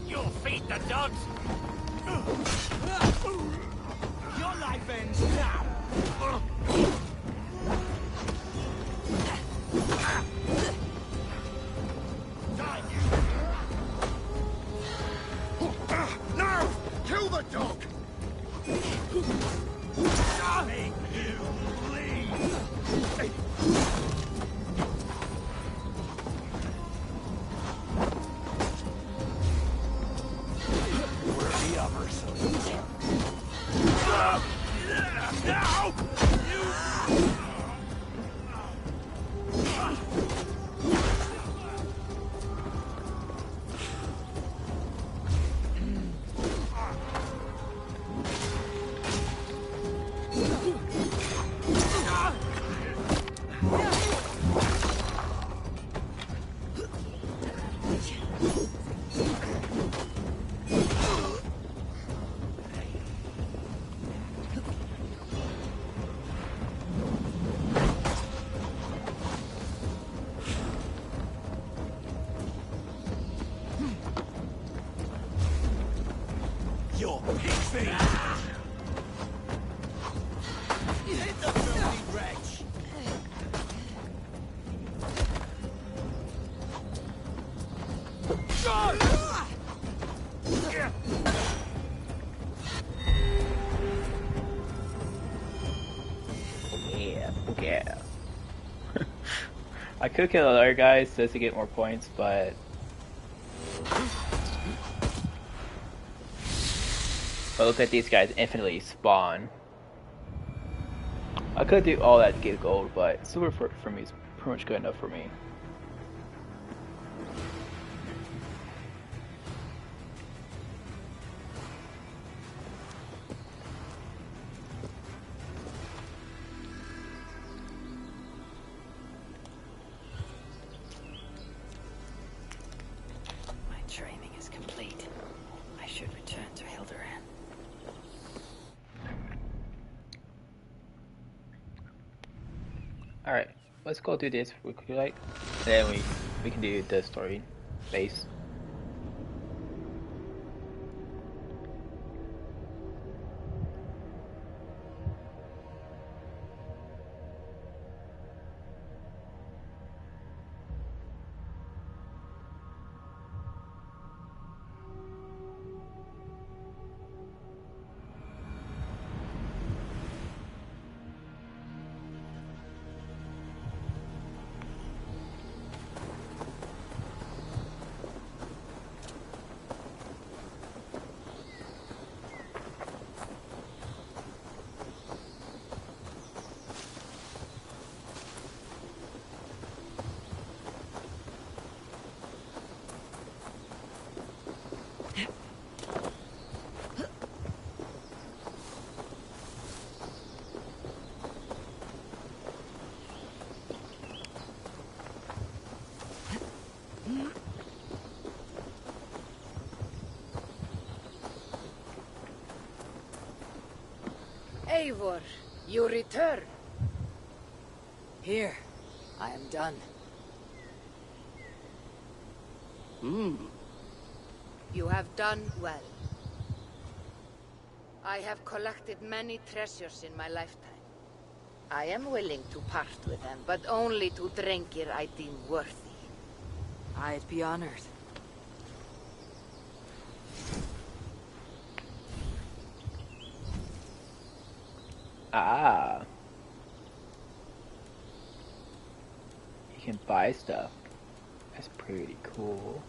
You'll feed the dogs! Your life ends now! Now! Kill the dog! Make you bleed! We're the others. Now! your pixie! Hit the filthy wretch! Yeah. I could kill other guys just to get more points, but look at these guys infinitely spawn. I could do all that to get gold, but silver for me is pretty much good enough for me. Training is complete. I should return to Hilderan. Alright, let's go do this real quick, like, and then we can do the story base. Eivor, you return. Here, I am done. You have done well. I have collected many treasures in my lifetime. I am willing to part with them, but only to Drengir I deem worthy. I'd be honored. Ah. You can buy stuff. That's pretty cool.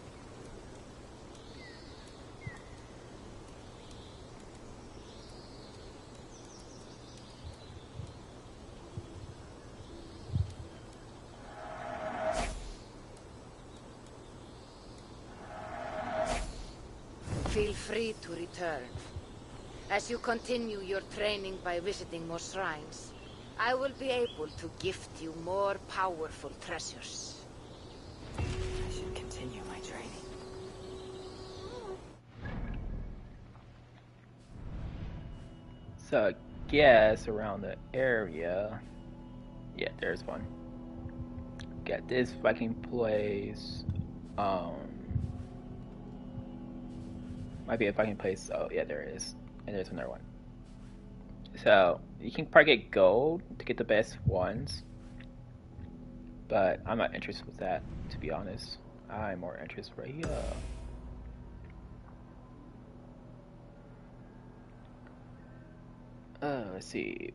Feel free to return. As you continue your training by visiting more shrines, I will be able to gift you more powerful treasures. I should continue my training. So I guess around the area, yeah, there's one. Got this Viking place. Might be a Viking place. Oh yeah, there is, and there's another one. So you can probably get gold to get the best ones, but I'm not interested with that, to be honest. I'm more interested right here. Let's see.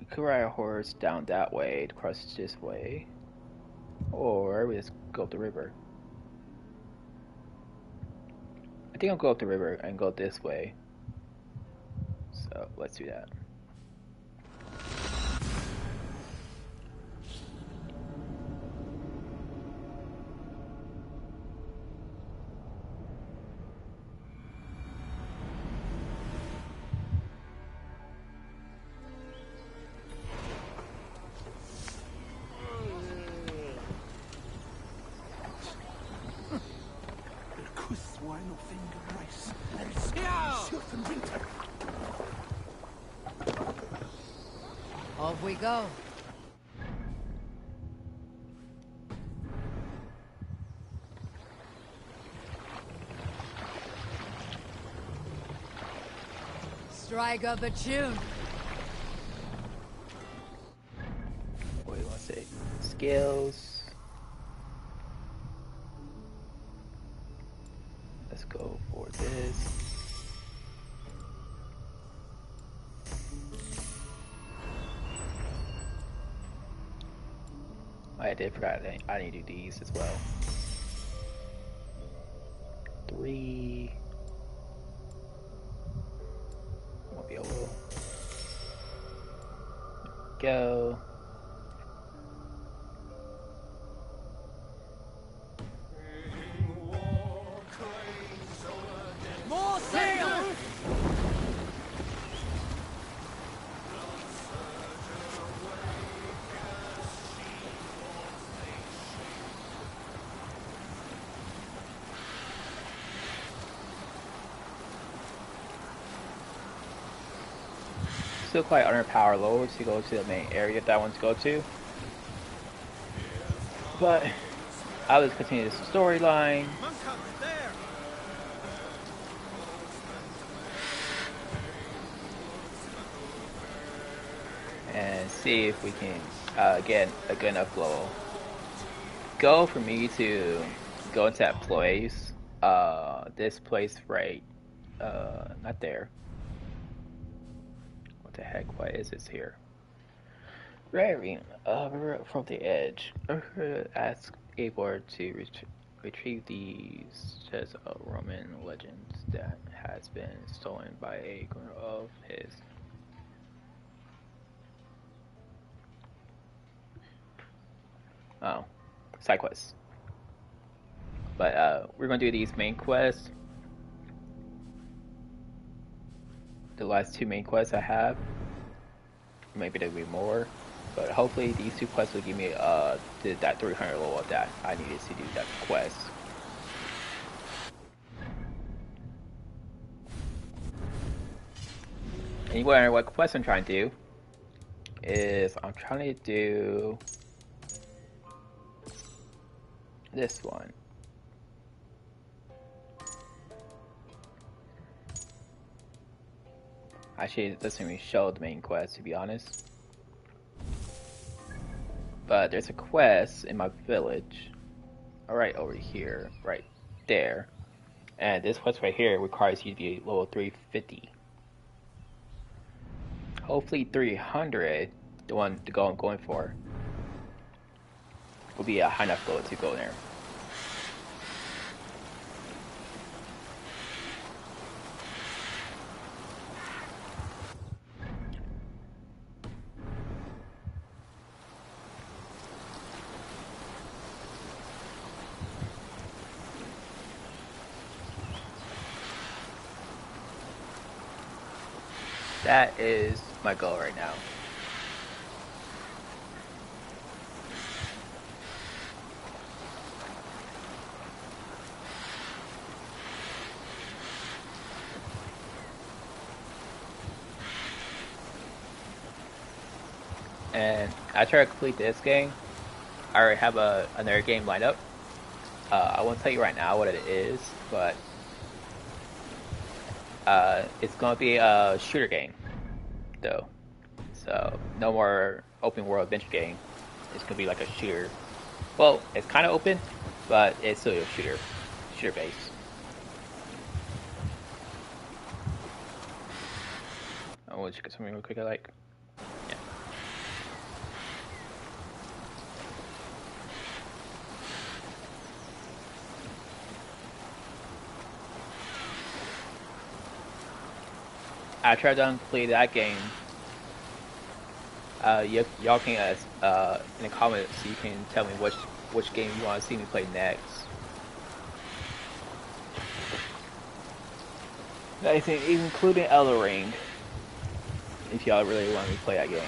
We could ride a horse down that way to cross this way, or we just go up the river. I think I'll go up the river and go this way. So let's do that. Off we go. Strike up a tune. What do you want to say? Skills. Let's go for this. I did forget I need to do these as well. 3. Won't be able. Go. More sail! Still quite underpowered low to go to the main area that I want to go to. But I'll just continue this storyline. And see if we can get a good enough goal for me to go into that place. This place right, not there. What the heck? Why is this here? Right, from the edge. Ask Abor to retrieve these chests of Roman legends that has been stolen by a group of his. Oh, side quests. But we're gonna do these main quests. The last 2 main quests I have. Maybe there'll be more, but hopefully these 2 quests will give me that 300 level that I needed to do that quest. And you wonder what quest I'm trying to do? Is I'm trying to do this one. Actually, it doesn't even show the main quest, to be honest. But there's a quest in my village. Right over here. Right there. And this quest right here requires you to be level 350. Hopefully 300, the one to go I'm going for, will be a high enough level to go there. That is my goal right now. And after I complete this game, I already have another game lined up. I won't tell you right now what it is, but it's going to be a shooter game, though. So no more open world adventure game. It's going to be like a shooter. Well, it's kind of open, but it's still a shooter base. I want to get something real quick I like. Yeah. After I done play that game, y'all can in the comments you can tell me which game you want to see me play next. I think including Elden Ring, if y'all really want me to play that game.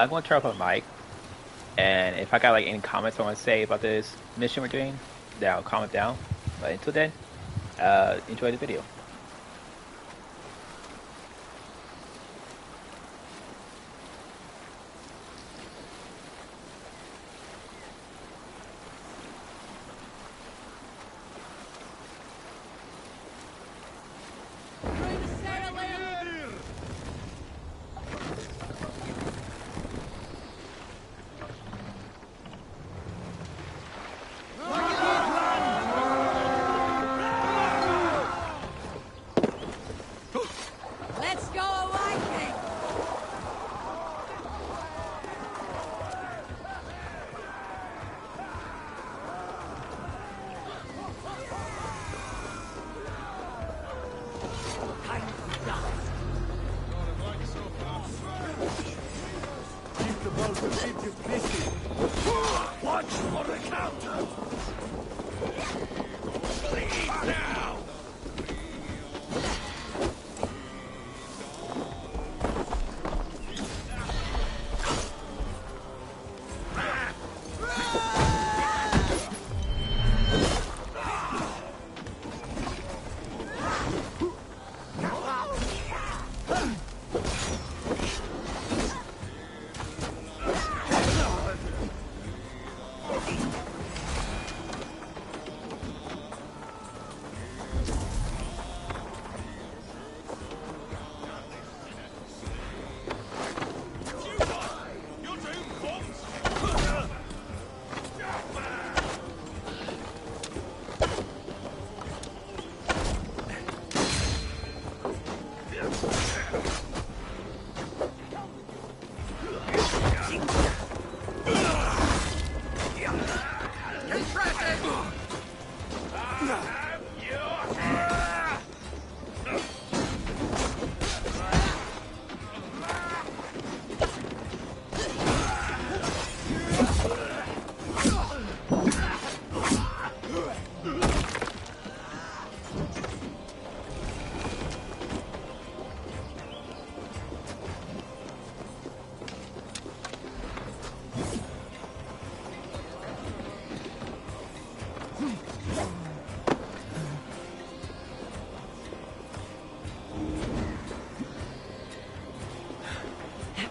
I'm going to turn off my mic, and if I got like any comments I want to say about this mission we're doing, then I'll comment down. But until then, enjoy the video. Let's go away, King! Keep the boat and keep you busy. Watch for the counter! Bleed now!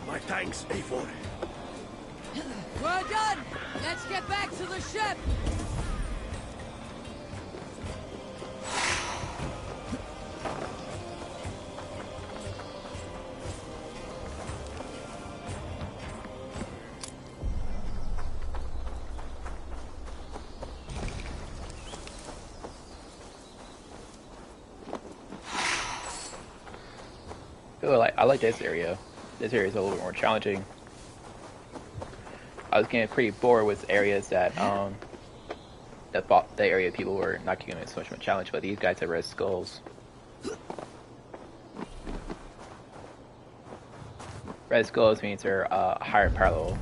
My thanks, Eivor. We're done! Let's get back to the ship! I like this area. This area is a little bit more challenging. I was getting pretty bored with areas that the area people were not giving it so much of a challenge, but these guys have red skulls. Red skulls means they're higher power level.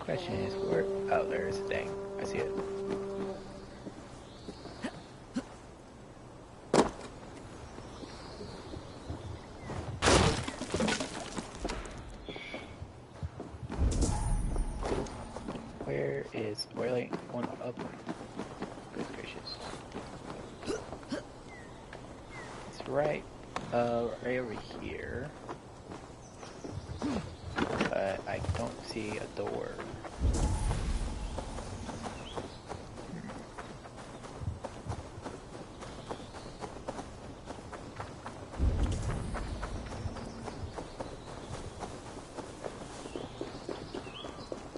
Question is where? Oh, there's a thing. I see it. Where is like one up? Good gracious! It's right over here. But I don't see a door.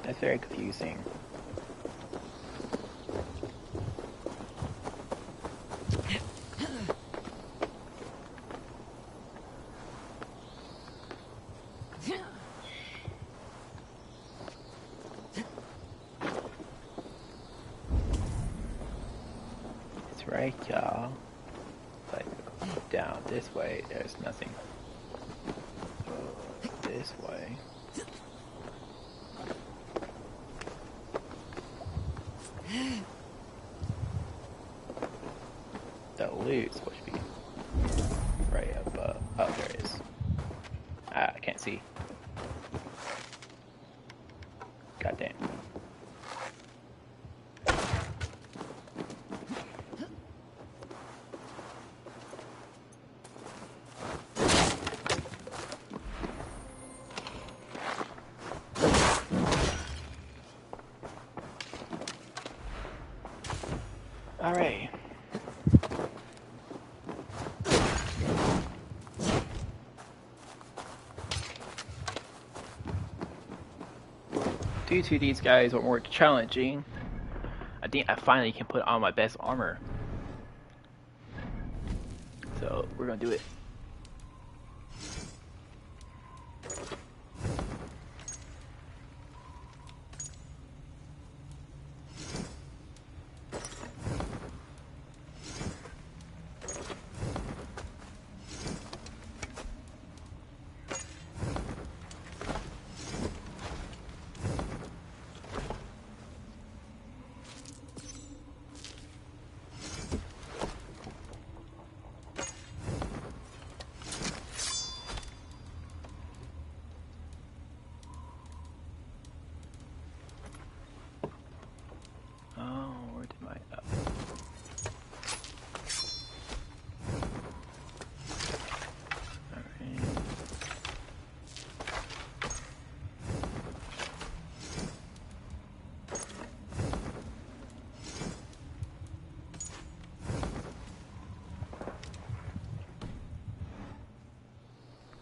That's very confusing. It's right, y'all. But down this way, there's nothing. This way. The loot's supposed to be right above. Oh, there it is. Ah, I can't see. Goddamn. All right. Due to these guys are more challenging, I think I finally can put on my best armor. So we're gonna do it.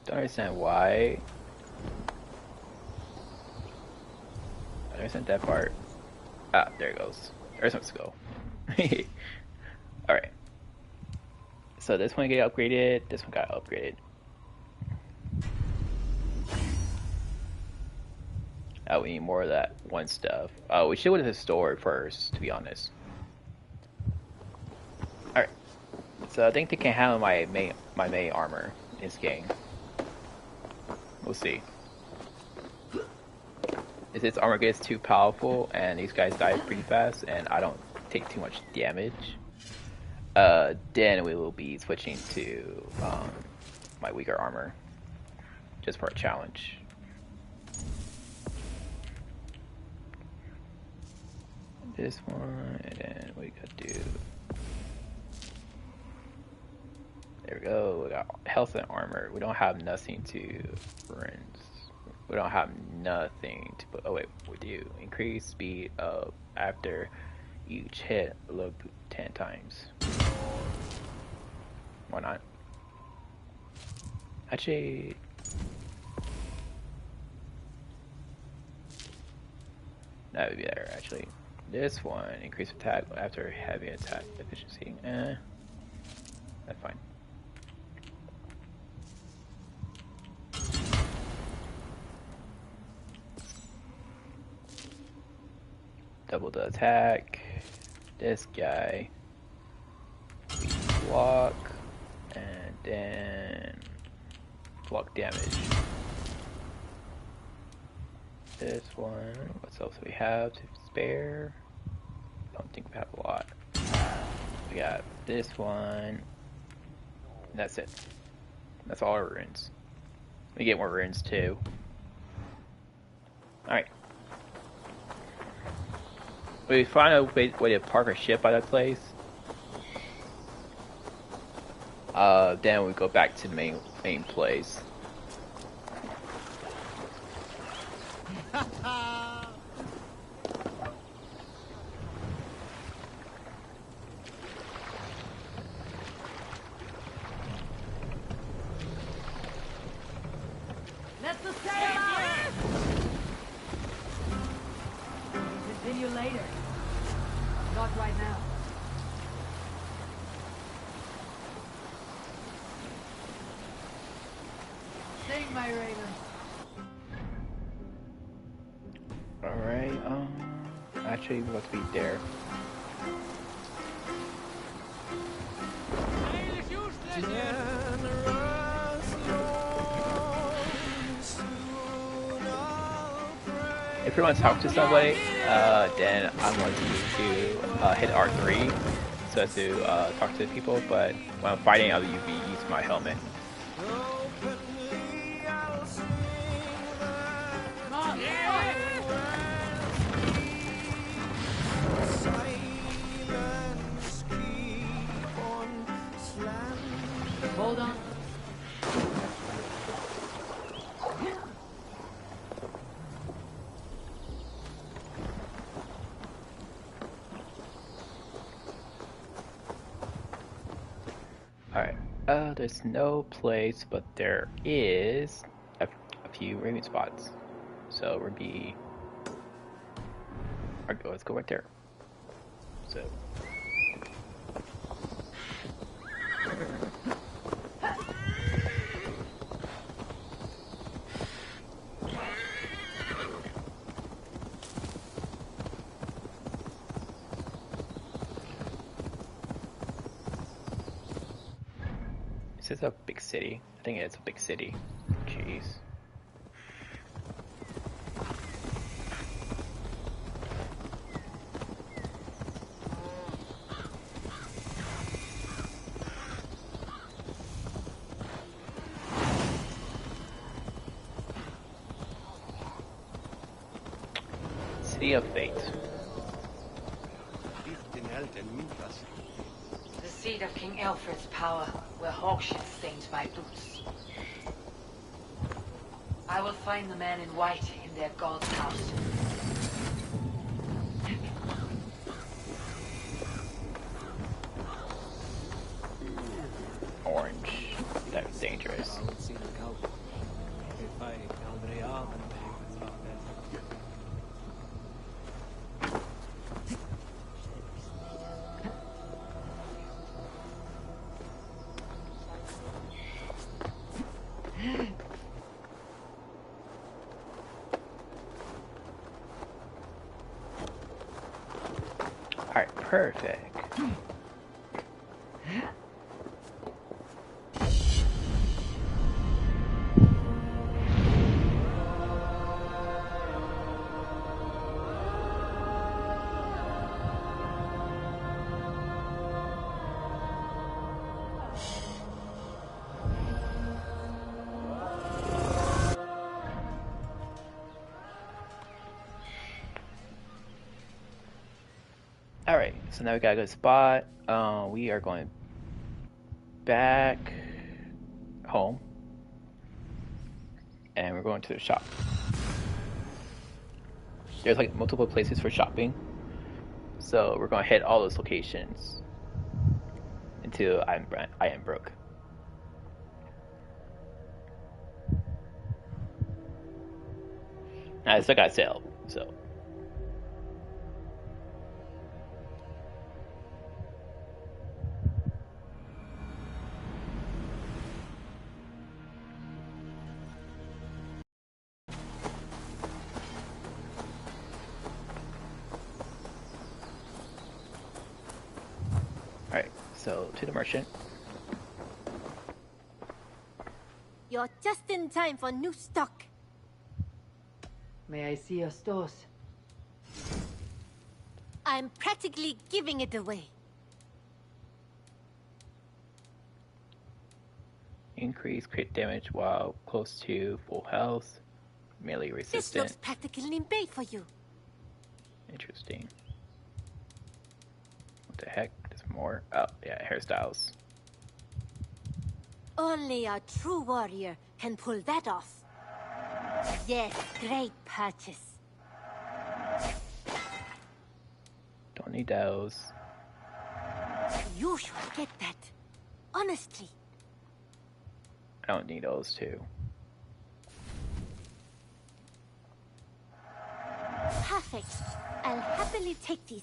Don't understand why. I don't understand that part. Ah, there it goes. There's supposed to go. Alright. So this one got upgraded, this one got upgraded. Oh, we need more of that one stuff. Oh, we should go to the store first, to be honest. Alright. So I think they can handle my main armor in this game. We'll see. If this armor gets too powerful and these guys die pretty fast and I don't take too much damage, then we will be switching to my weaker armor. Just for a challenge. This one, and then we gotta do... There we go, we got health and armor. We don't have nothing to rinse. We don't have nothing to put... Oh wait, we do. Increase speed of after each hit, look 10 times. Why not? Actually... That would be better, actually. This one, increase attack after heavy attack efficiency. That's fine. Double the attack. This guy. We block. And then block damage. This one. What else do we have to spare? I don't think we have a lot. We got this one. That's it. That's all our runes. We get more runes too. Alright. We find a way to park our ship by that place. Then we go back to the main place. Let the sail out! We'll continue later. Not right now. Sing, my raven. Alright, actually we have to be there. If if you want to talk to somebody, then I'm going to hit R3 so as to talk to people. But when I'm fighting, I'll use my helmet. Hold on. Alright, there's no place, but there is a few raven spots. So we'll be... let's go right there. So... Is this a big city? I think it's a big city. Jeez. City of Fate. The seat of King Alfred's power, where hawkshit stains my boots. I will find the man in white in their god's house. Orange. That's dangerous. Alright, perfect. Alright, so now we got a good spot. We are going back home. And we're going to the shop. There's like multiple places for shopping. So we're going to hit all those locations until I am broke. I still got sale, so. Alright, so to the merchant. You're just in time for new stock. May I see your stores? I'm practically giving it away. Increase crit damage while close to full health. Melee This resistant. looks practically made for you. Interesting. What the heck? There's more. Oh, yeah, hairstyles. Only a true warrior can pull that off. Yes, great purchase. Don't need those. You should get that. Honestly. I don't need those too. Perfect. I'll happily take these.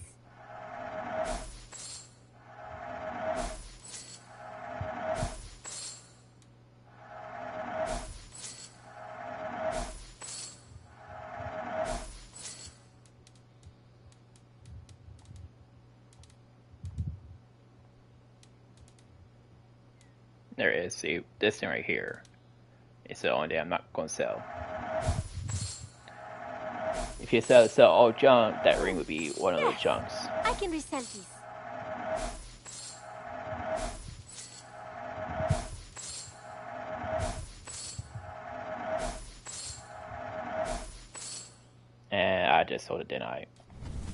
There it is. See, this thing right here. It's the only thing I'm not going to sell. If If you sell all junk, that ring would be one of the junks. I can resell these. And I just sold it, didn't I?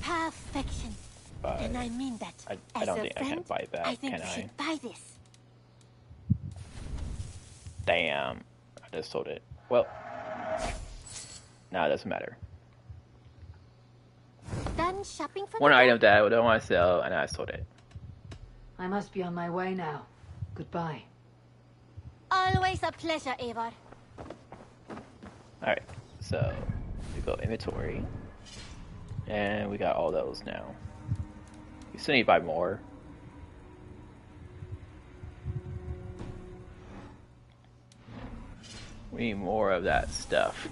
Perfection. But and I mean that. I don't think I can buy it back, I think can you I? should buy this. Damn. I just sold it. Well, now it doesn't matter. Done shopping for One the item that I don't want to sell, and I sold it. I must be on my way now. Goodbye. Always a pleasure, Eivor. Alright, so we go inventory. And we got all those now. We still need to buy more. We need more of that stuff.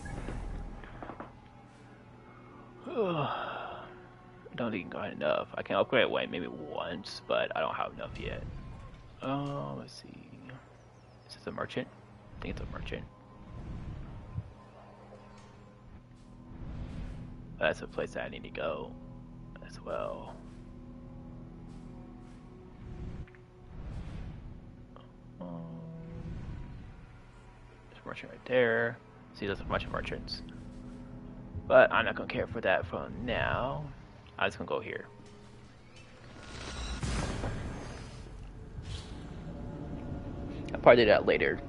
I don't think I got enough. I can upgrade one maybe once, but I don't have enough yet. Let's see. Is this a merchant? I think it's a merchant. That's a place that I need to go as well. There's a merchant right there. See, there's a bunch of merchants. But I'm not going to care for that for now. I'm just going to go here. I'll probably do that later.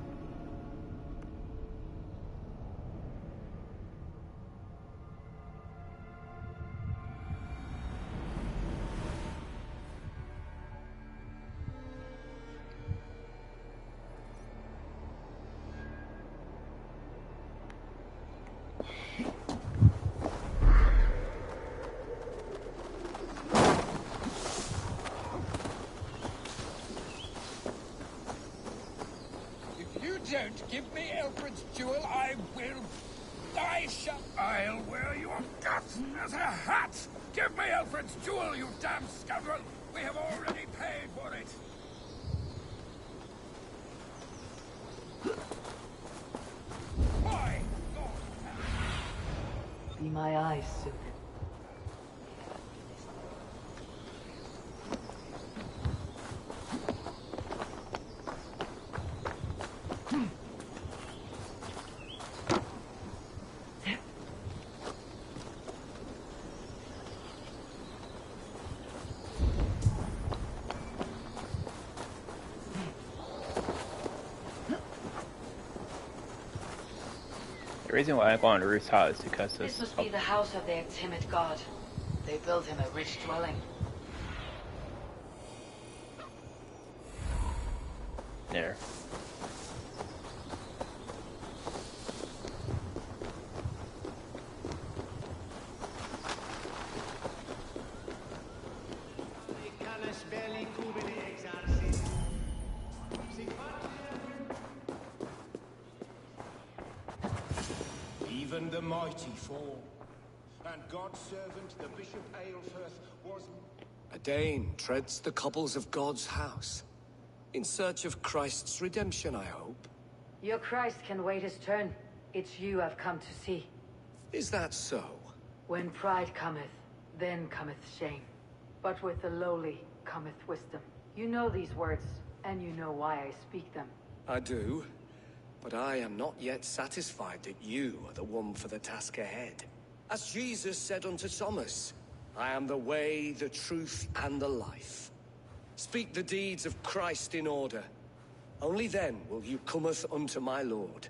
Don't give me Alfred's jewel, I will. I'll wear your guts as a hat. Give me Alfred's jewel, you damn scoundrel. We have already paid for it. My God. Be my eyes soon. The reason why I'm going to Ruth's house is because this must be the house of their timid god. They built him a rich dwelling. There. Even the mighty fall, and God's servant, the Bishop Aelfirth, was... A Dane treads the cobbles of God's house. In search of Christ's redemption, I hope. Your Christ can wait his turn. It's you I've come to see. Is that so? When pride cometh, then cometh shame. But with the lowly cometh wisdom. You know these words, and you know why I speak them. I do. But I am not yet satisfied that you are the one for the task ahead. As Jesus said unto Thomas, I am the way, the truth, and the life. Speak the deeds of Christ in order. Only then will you cometh unto my Lord.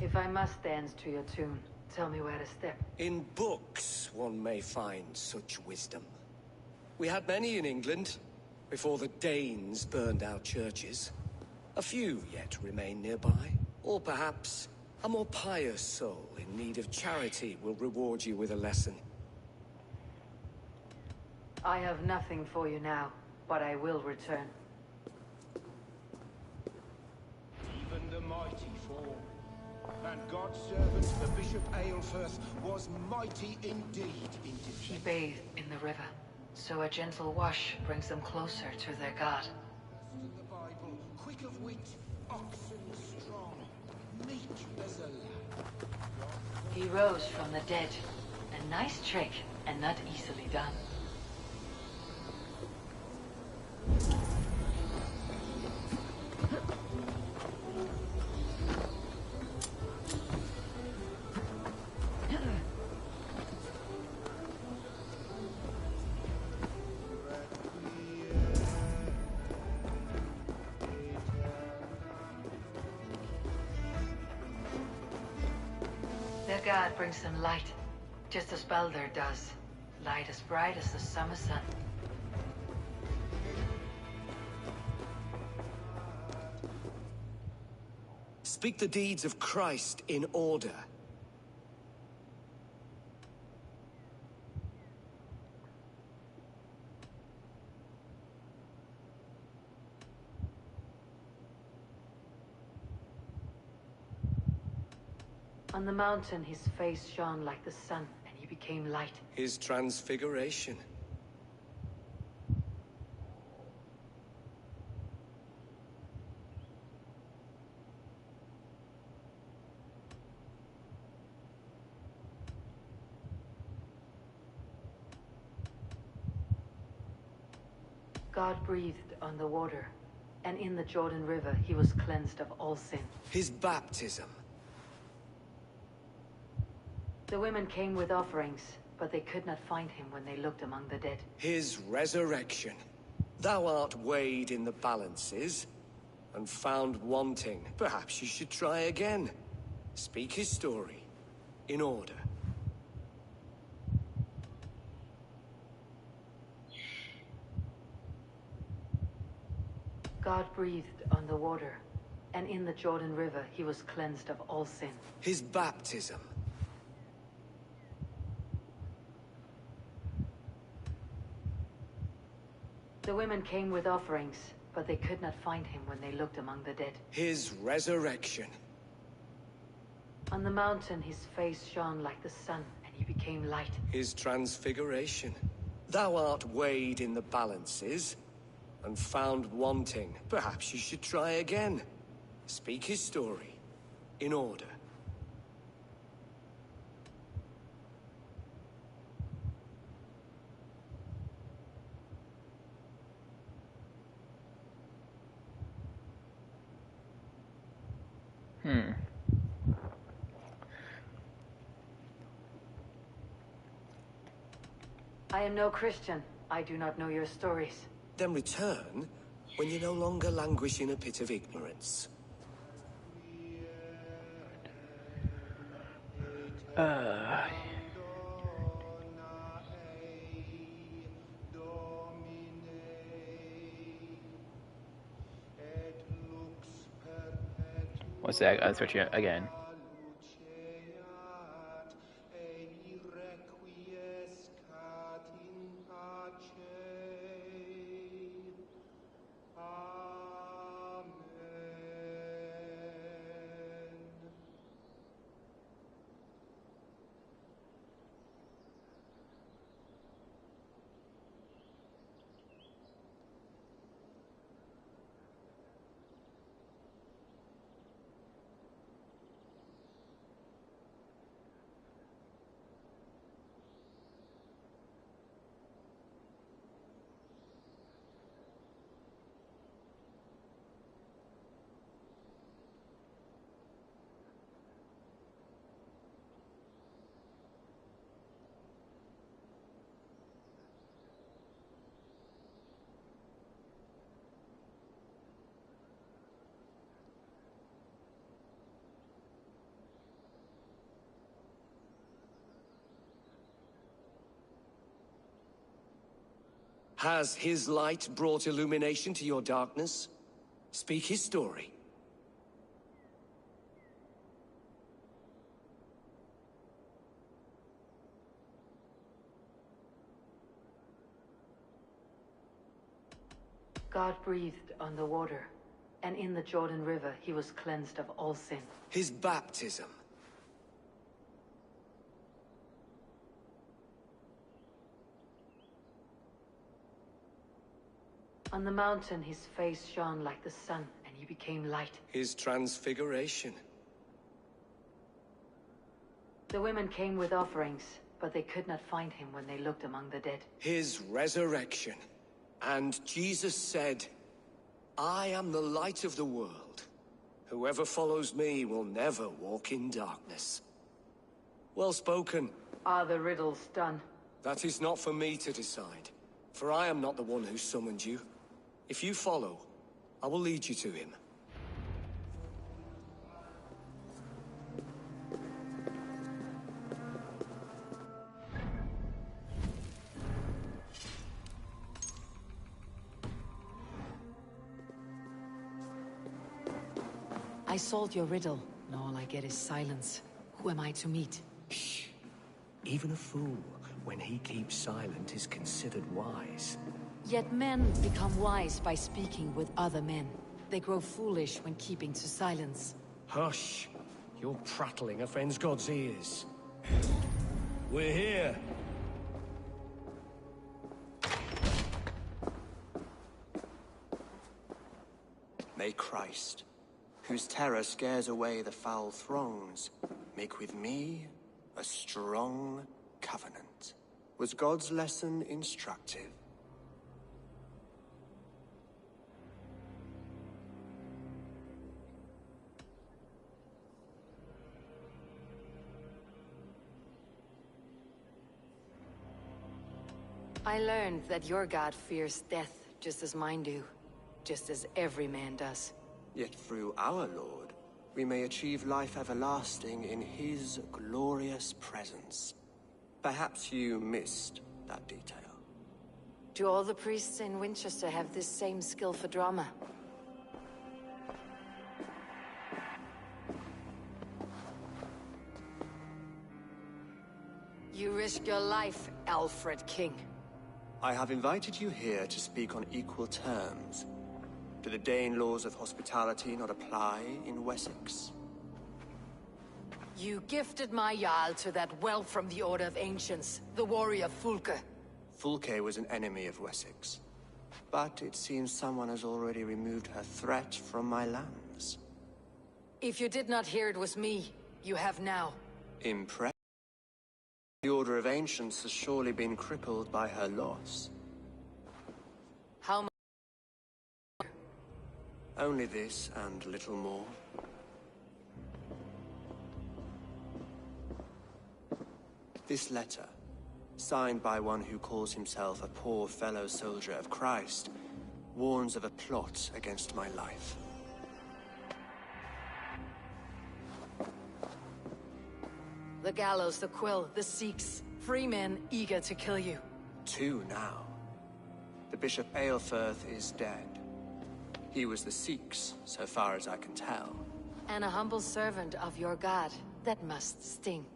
If I must dance to your tune, tell me where to step. In books, one may find such wisdom. We had many in England, before the Danes burned our churches. A few yet remain nearby. Or perhaps, a more pious soul in need of charity will reward you with a lesson. I have nothing for you now, but I will return. Even the mighty fall. And God's servant, the Bishop Aelfirth, was mighty indeed in defense. He bathed in the river. So a gentle wash brings them closer to their god. The Bible, quick of wit, oxen strong, meek as a lamb. He rose from the dead. A nice trick, and not easily done. Their god brings them light, just as Baldur does. Light as bright as the summer sun. Speak the deeds of Christ in order. On the mountain, his face shone like the sun, and he became light. His transfiguration. God breathed on the water, and in the Jordan River he was cleansed of all sin. His baptism. The women came with offerings, but they could not find him when they looked among the dead. His resurrection. Thou art weighed in the balances, and found wanting. Perhaps you should try again. Speak his story, in order. God breathed on the water, and in the Jordan River he was cleansed of all sin. His baptism. The women came with offerings, but they could not find him when they looked among the dead. His resurrection. On the mountain his face shone like the sun, and he became light. His transfiguration. Thou art weighed in the balances, and found wanting. Perhaps you should try again. Speak his story, in order. I am no Christian. I do not know your stories. Then return when you no longer languish in a pit of ignorance. What's that? I'll search it again. Has his light brought illumination to your darkness? Speak his story. God breathed on the water, and in the Jordan River he was cleansed of all sin. His baptism. On the mountain, his face shone like the sun, and he became light. His transfiguration. The women came with offerings, but they could not find him when they looked among the dead. His resurrection. And Jesus said, I am the light of the world. Whoever follows me will never walk in darkness. Well spoken. Are the riddles done? That is not for me to decide, for I am not the one who summoned you. If you follow, I will lead you to him. I solved your riddle, and all I get is silence. Who am I to meet? Shh. Even a fool, when he keeps silent, is considered wise. Yet men become wise by speaking with other men. They grow foolish when keeping to silence. Hush! Your prattling offends God's ears. We're here. May Christ, whose terror scares away the foul throngs, make with me a strong covenant. Was God's lesson instructive? I learned that your god fears death just as mine do. Just as every man does. Yet through our Lord, we may achieve life everlasting in his glorious presence. Perhaps you missed that detail. Do all the priests in Winchester have this same skill for drama? You risk your life, Alfred King. I have invited you here to speak on equal terms. Do the Dane laws of hospitality not apply in Wessex? You gifted my Jarl to that whelp from the Order of Ancients, the warrior Fulke. Fulke was an enemy of Wessex. But it seems someone has already removed her threat from my lands. If you did not hear it was me, you have now. Impressed? The Order of Ancients has surely been crippled by her loss. How much? Only this, and little more. This letter, signed by one who calls himself a poor fellow soldier of Christ, warns of a plot against my life. The gallows, the quill, the Sikhs, free men eager to kill you. 2 now. The Bishop Aelfirth is dead. He was the Sikhs, so far as I can tell. And a humble servant of your god. That must sting.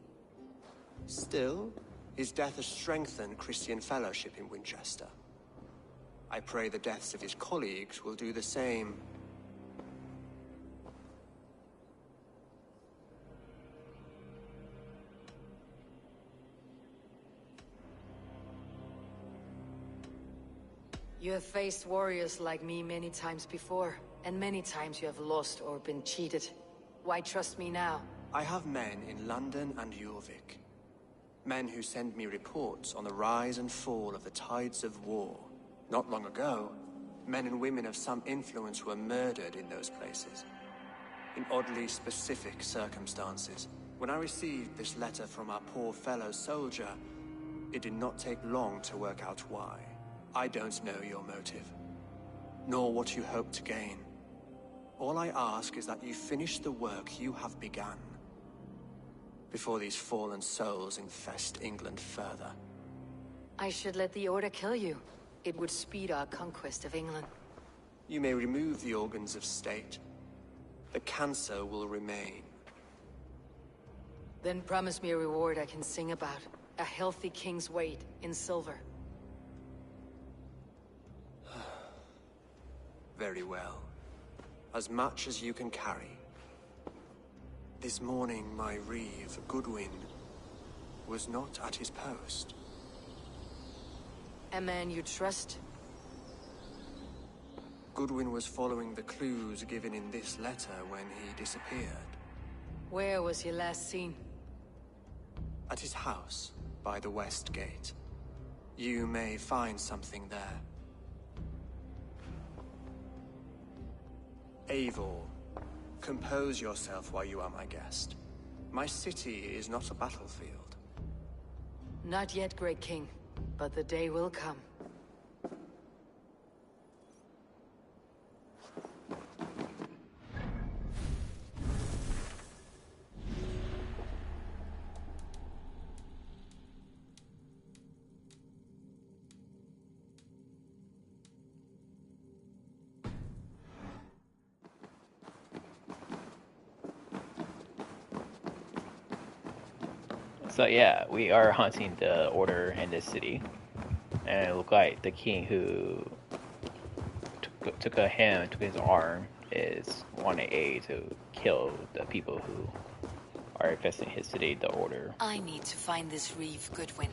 Still, his death has strengthened Christian fellowship in Winchester. I pray the deaths of his colleagues will do the same. You have faced warriors like me many times before, and many times you have lost or been cheated. Why trust me now? I have men in London and Jorvik. Men who send me reports on the rise and fall of the tides of war. Not long ago, men and women of some influence were murdered in those places. In oddly specific circumstances. When I received this letter from our poor fellow soldier, it did not take long to work out why. I don't know your motive, nor what you hope to gain. All I ask is that you finish the work you have begun, before these fallen souls infest England further. I should let the Order kill you. It would speed our conquest of England. You may remove the organs of state. The cancer will remain. Then promise me a reward I can sing about. A healthy king's weight in silver. Very well. As much as you can carry. This morning, my reeve, Goodwin, was not at his post. A man you trust? Goodwin was following the clues given in this letter when he disappeared. Where was he last seen? At his house, by the west gate. You may find something there. Eivor, compose yourself while you are my guest. My city is not a battlefield. Not yet, Great King, but the day will come. So yeah, we are hunting the Order in this city, and it looked like the king who took a hand, took his arm, is wanting aid to kill the people who are infesting his city, the Order. I need to find this reeve, Goodwin.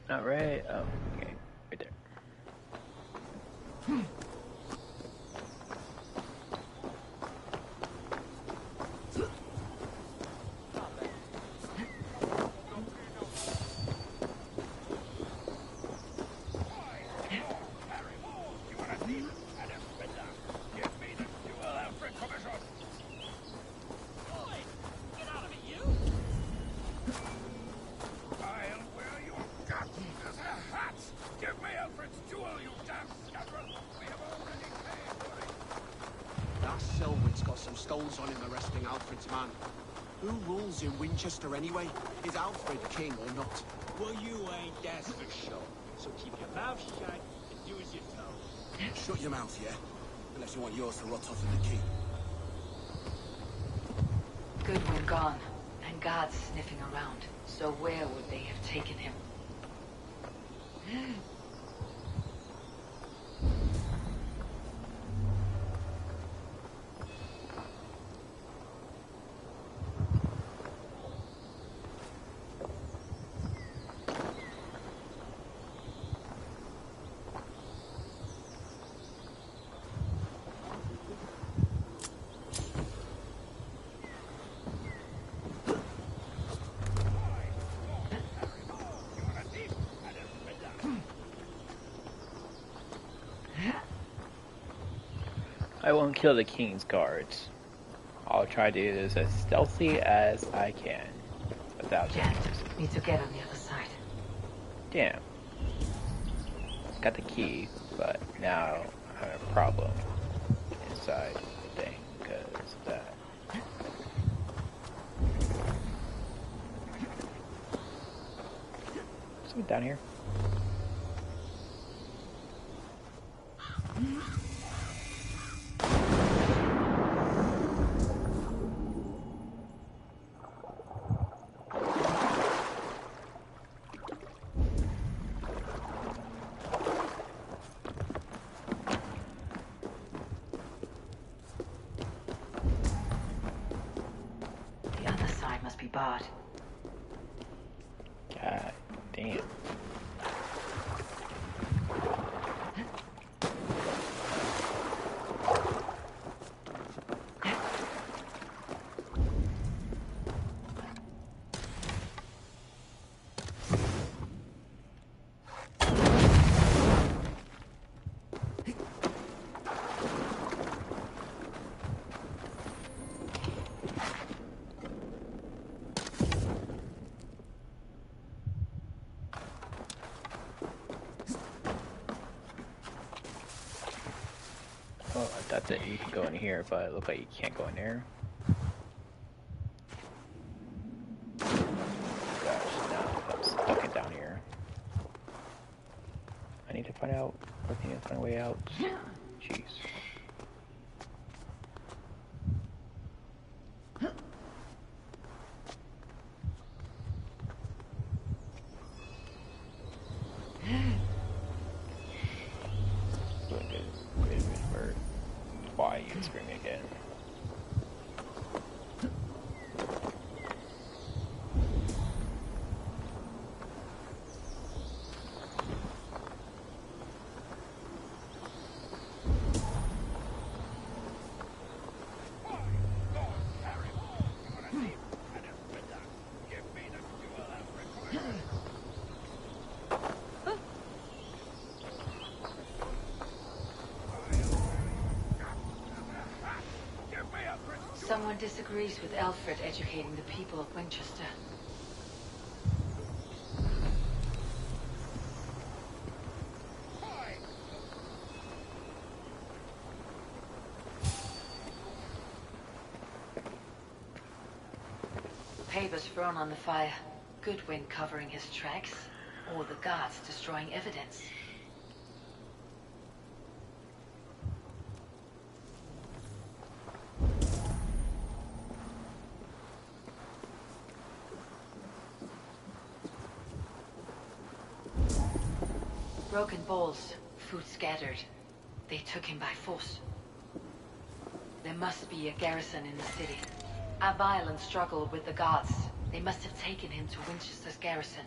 Not right. Oh, okay, right there. Stones on him arresting Alfred's man. Who rules in Winchester anyway? Is Alfred king or not? Well, you ain't, that's for sure. So keep your mouth shut and do as you're told. Shut your mouth, yeah? Unless you want yours to rot off in the keep. Goodwin gone, and guards sniffing around. So where would they have taken him? I won't kill the king's guards. I'll try to do this as stealthy as I can. Without Jack, need to get on the other side. Damn. Got the key, but now I have a problem inside the thing because of that. Something down here. Barred. God damn. Oh, I thought that you could go in here, but it looked like you can't go in there. find out. I need to find a way out. Jeez. Why you screaming again? Someone disagrees with Alfred educating the people of Winchester. Papers thrown on the fire. Goodwin covering his tracks, or the guards destroying evidence. Broken bowls, food scattered. They took him by force. There must be a garrison in the city. A violent struggle with the guards. They must have taken him to Winchester's garrison.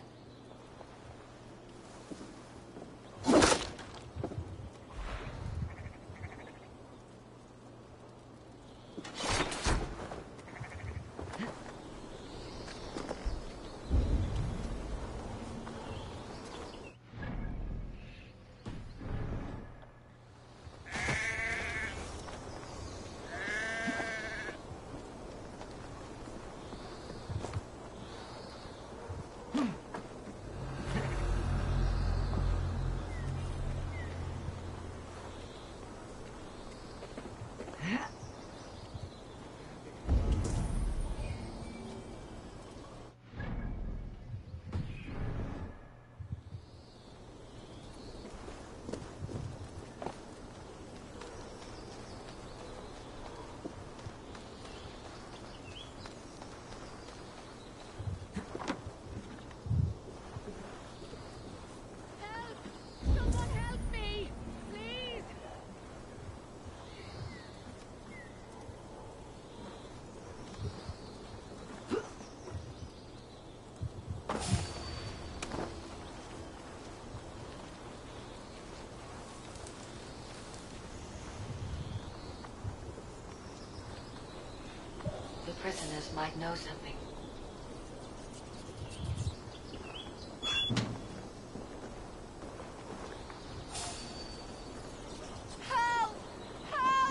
The prisoners might know something.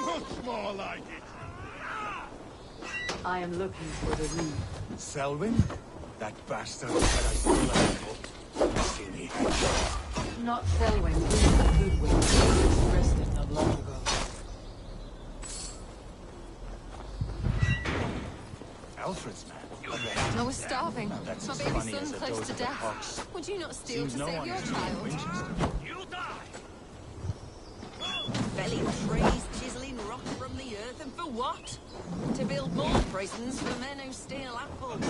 Much more like it. I am looking for the reed. Selwyn? That bastard said I still had foot. Silly. Not Selwyn, William Goodwin. Expressed it not long ago. Alfred's man. I was starving. Now that's My as baby funny son as a close dose to of the death. pox. Would you not steal Seems to no save one your is doing child? Winchester. Felling trees, chiseling rock from the earth, and for what? To build more prisons for men who steal apples.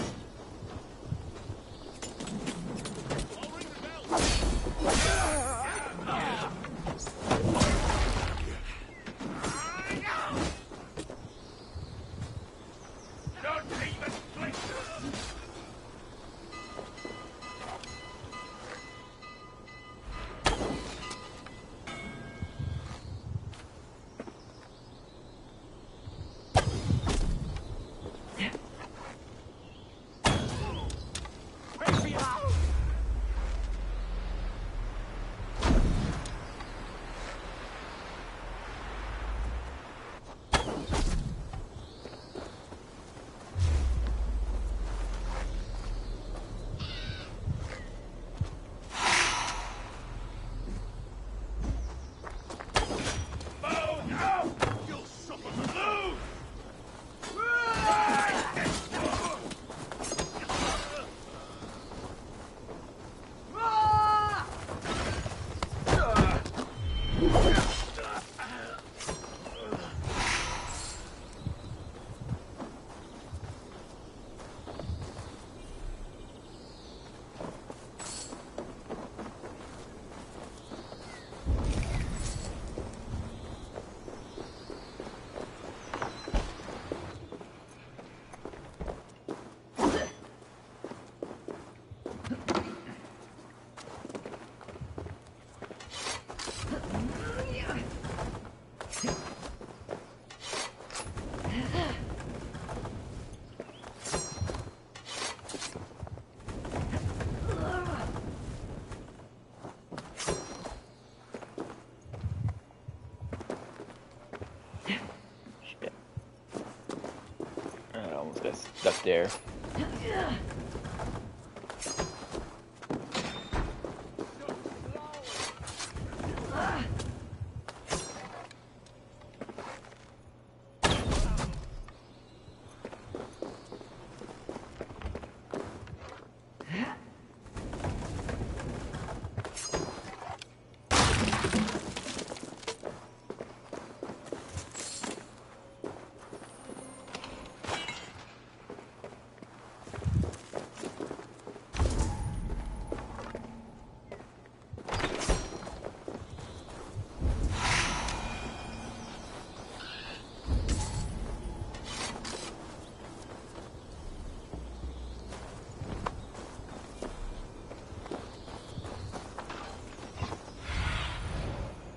there.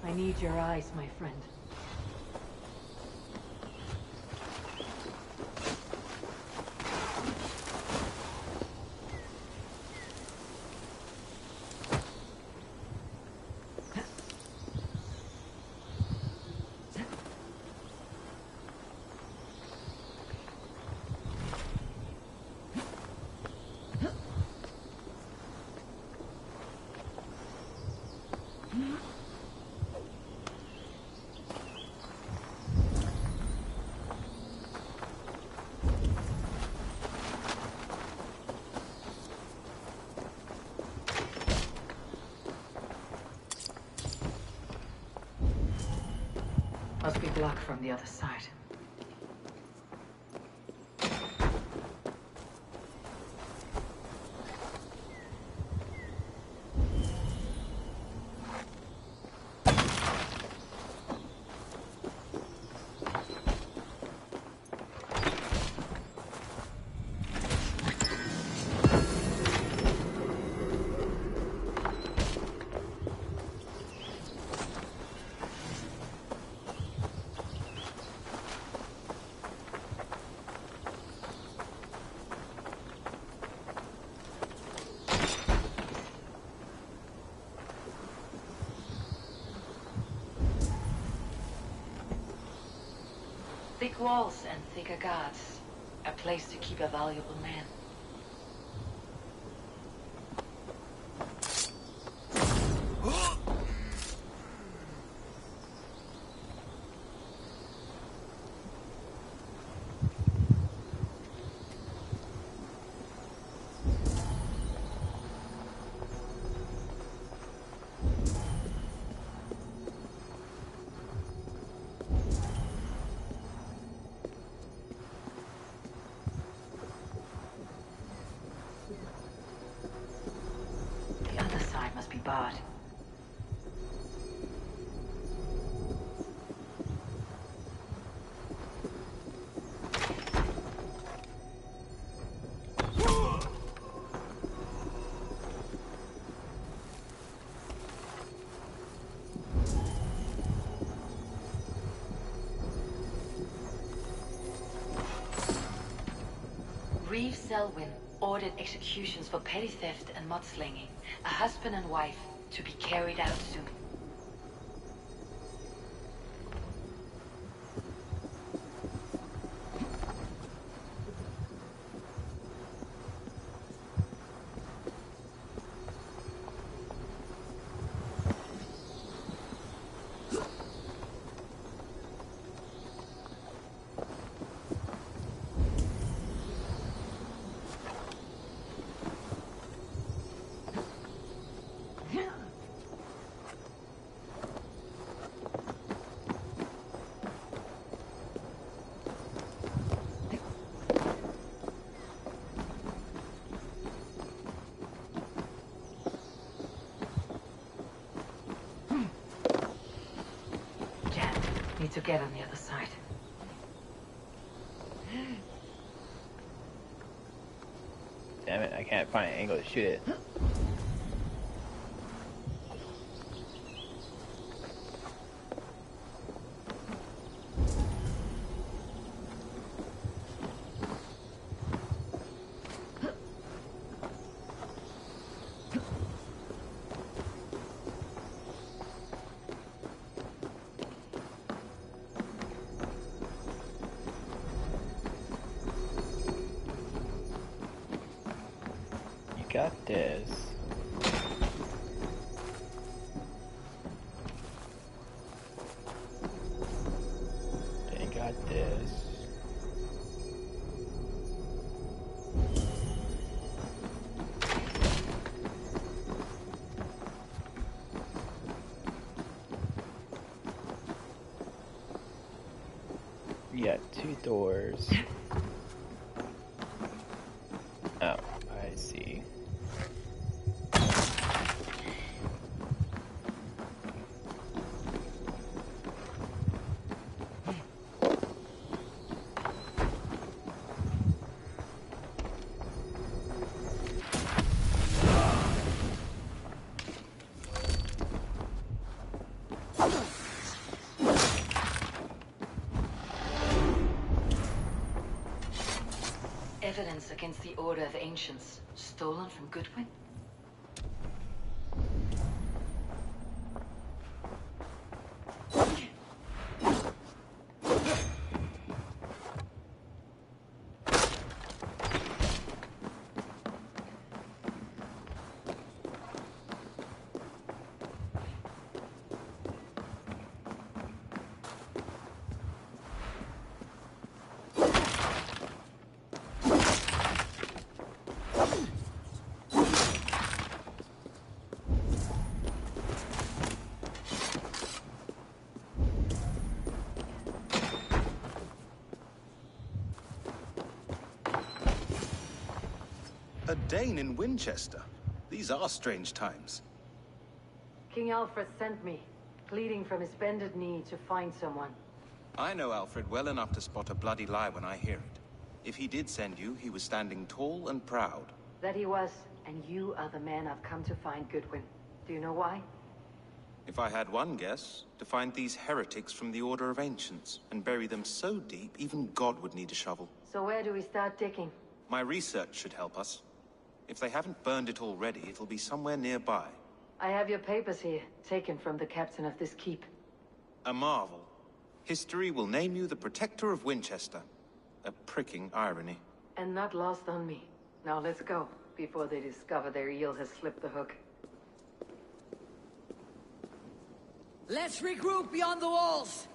I need your eyes, my friend. Must be blocked from the other side. Thick walls and thicker guards. A place to keep a valuable man. The other side must be barred. Reeve Selwyn ordered executions for petty theft and mudslinging. A husband and wife to be carried out soon. Need to get on the other side. Damn it, I can't find an angle to shoot it. got this. They got this. Yeah, 2 doors. Oh, I see. Evidence against the Order of Ancients, stolen from Goodwin? A Dane in Winchester. These are strange times. King Alfred sent me, pleading from his bended knee to find someone. I know Alfred well enough to spot a bloody lie when I hear it. If he did send you, he was standing tall and proud. That he was, and you are the man I've come to find, Goodwin. Do you know why? If I had one guess, to find these heretics from the Order of Ancients, and bury them so deep, even God would need a shovel. So where do we start digging? My research should help us. If they haven't burned it already, it'll be somewhere nearby. I have your papers here, taken from the captain of this keep. A marvel. History will name you the Protector of Winchester. A pricking irony. And not lost on me. Now let's go, before they discover their eel has slipped the hook. Let's regroup beyond the walls!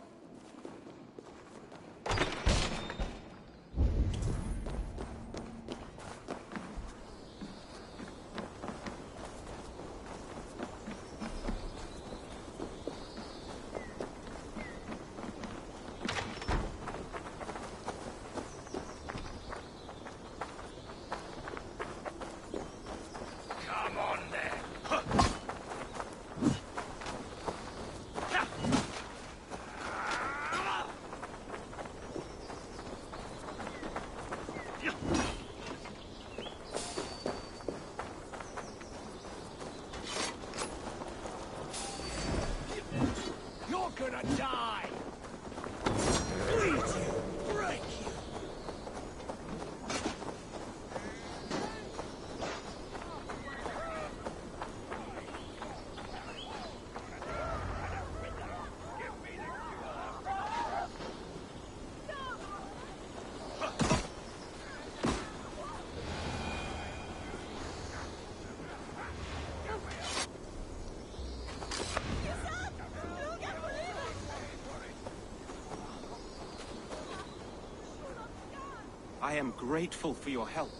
I am grateful for your help.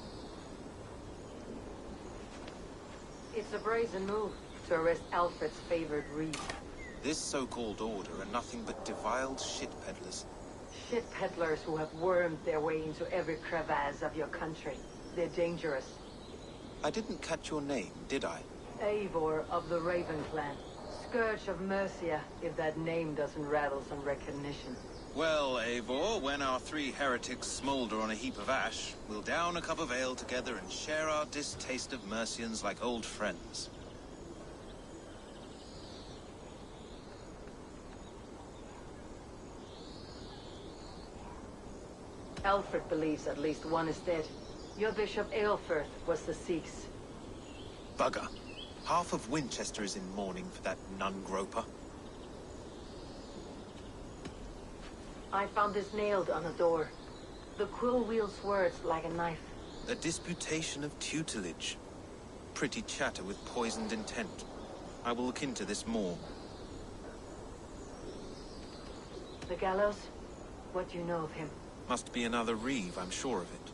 It's a brazen move to arrest Alfred's favored reed. This so-called order are nothing but deviled shit peddlers. Shit peddlers who have wormed their way into every crevasse of your country. They're dangerous. I didn't catch your name, did I? Eivor of the Raven Clan. Scourge of Mercia, if that name doesn't rattle some recognition. Well, Eivor, when our 3 heretics smolder on a heap of ash, we'll down a cup of ale together and share our distaste of Mercians like old friends. Alfred believes at least one is dead. Your Bishop Aelfirth was the Sikhs. Bugger. Half of Winchester is in mourning for that nun-groper. I found this nailed on a door. The quill wields words like a knife. A disputation of tutelage. pretty chatter with poisoned intent. I will look into this more. The gallows? What do you know of him? Must be another Reeve, I'm sure of it.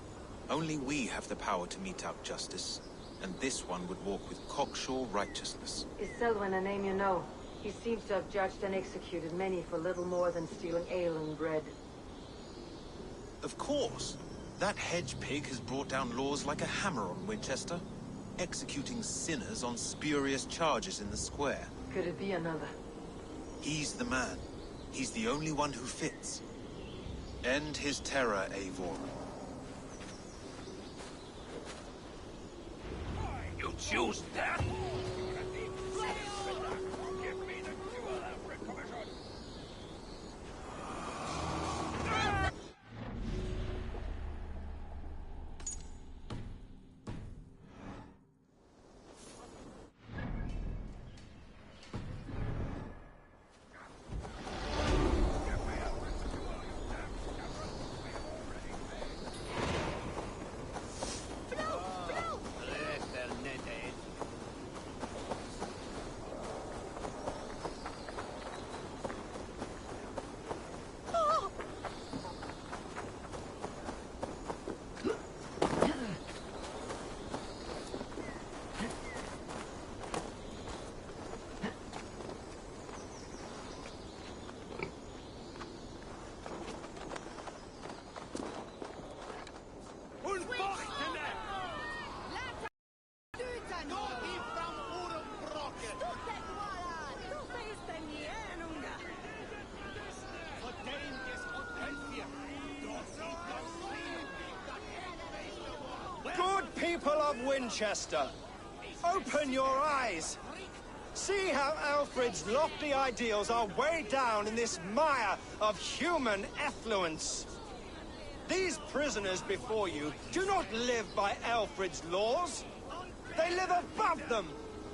Only we have the power to mete out justice, and this one would walk with cocksure righteousness. Is Selwyn a name you know? He seems to have judged and executed many for little more than stealing ale and bread. Of course. That hedge pig has brought down laws like a hammer on Winchester, executing sinners on spurious charges in the square. Could it be another? He's the man. He's the only one who fits. End his terror, Eivor. You choose that? Good people of Winchester, open your eyes. See how Alfred's lofty ideals are weighed down in this mire of human effluence. These prisoners before you do not live by Alfred's laws. They live above them.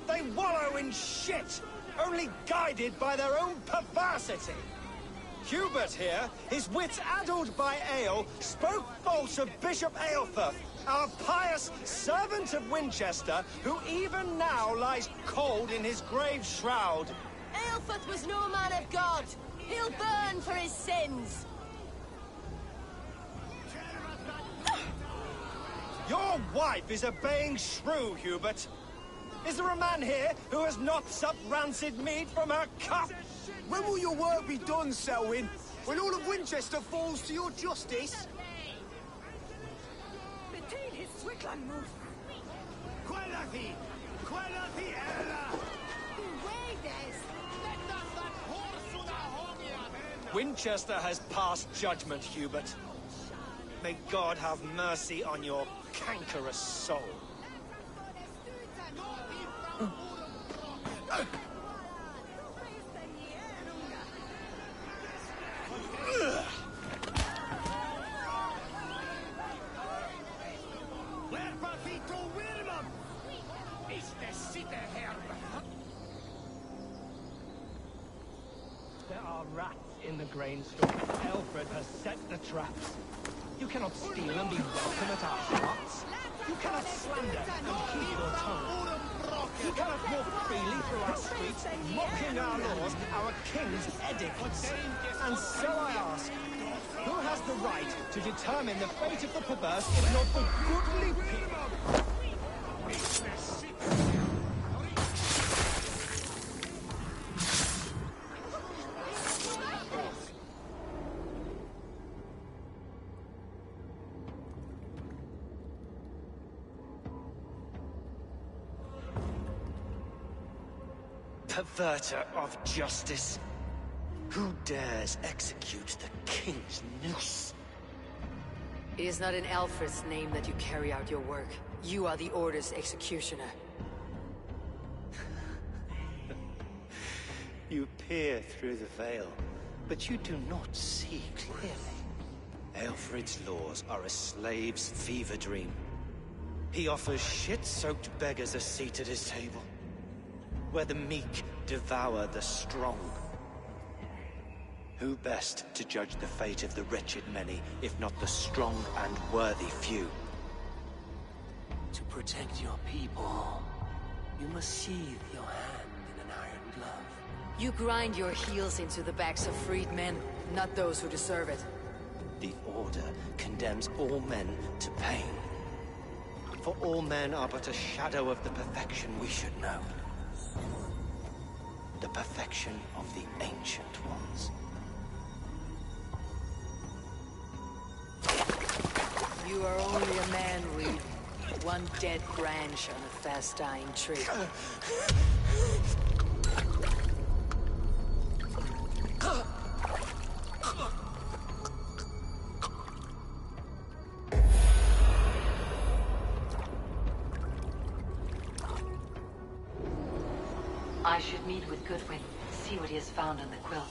They wallow in shit, only guided by their own perversity. Hubert here, his wits addled by ale, spoke false of Bishop Aelfirth, our pious servant of Winchester, who even now lies cold in his grave shroud. Aelfirth was no man of God. He'll burn for his sins. Your wife is obeying shrew, Hubert. Is there a man here who has not supped rancid meat from her cup? When will your work be done, Selwyn? When all of Winchester falls to your justice? Winchester has passed judgment, Hubert. May God have mercy on your cankerous soul. There are rats in the grain store. Alfred has set the traps. You cannot steal and be welcome at our hearts. You cannot slander and keep your tongue. You cannot walk freely through our streets, mocking our laws, our king's edicts. And so I ask, who has the right to determine the fate of the perverse if not the goodly people? Perverter of justice. Who dares execute the king's noose? It is not in Alfred's name that you carry out your work. You are the Order's executioner. You peer through the veil, but you do not see clearly. Alfred's laws are a slave's fever dream. He offers shit-soaked beggars a seat at his table, where the meek devour the strong. Who best to judge the fate of the wretched many, if not the strong and worthy few? To protect your people, You must sheathe your hand in an iron glove. You grind your heels into the backs of freedmen, not those who deserve it. The Order condemns all men to pain. For all men are but a shadow of the perfection we should know. The perfection of the Ancient Ones. You are only a man, Reed. One dead branch on a fast-dying tree. I should meet with Goodwin, see what he has found on the quill.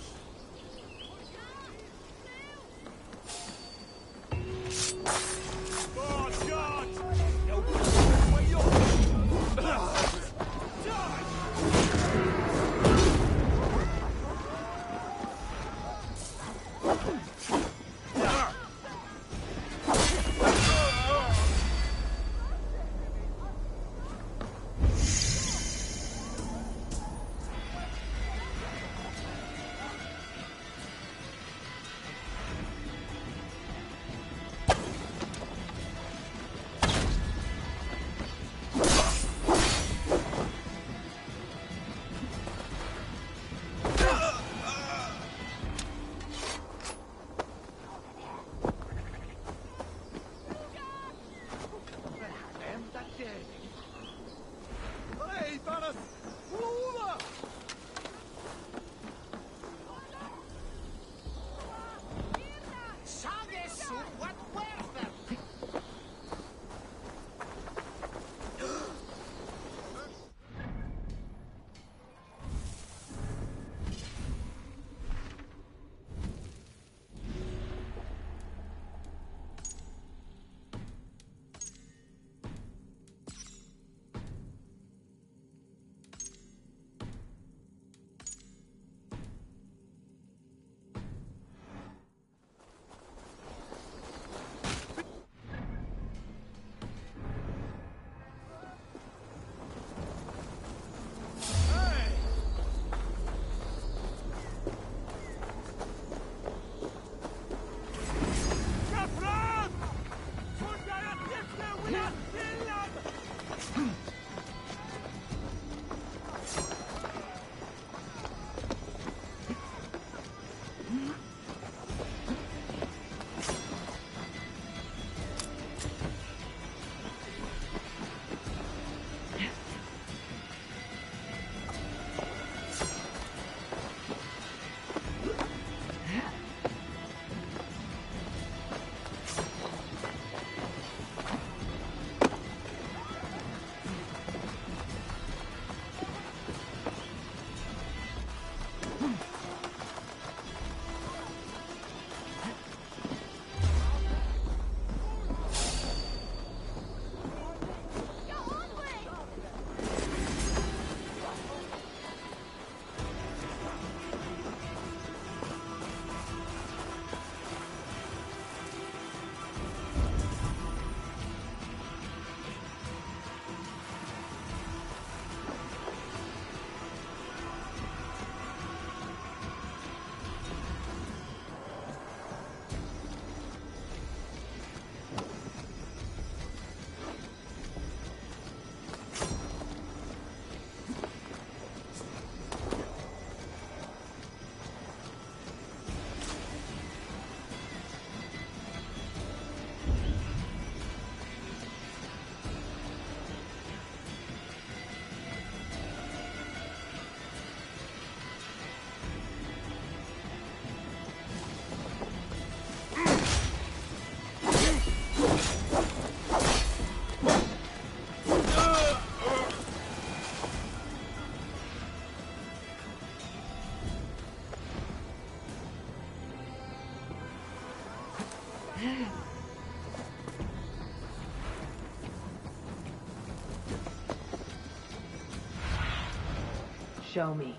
Show me.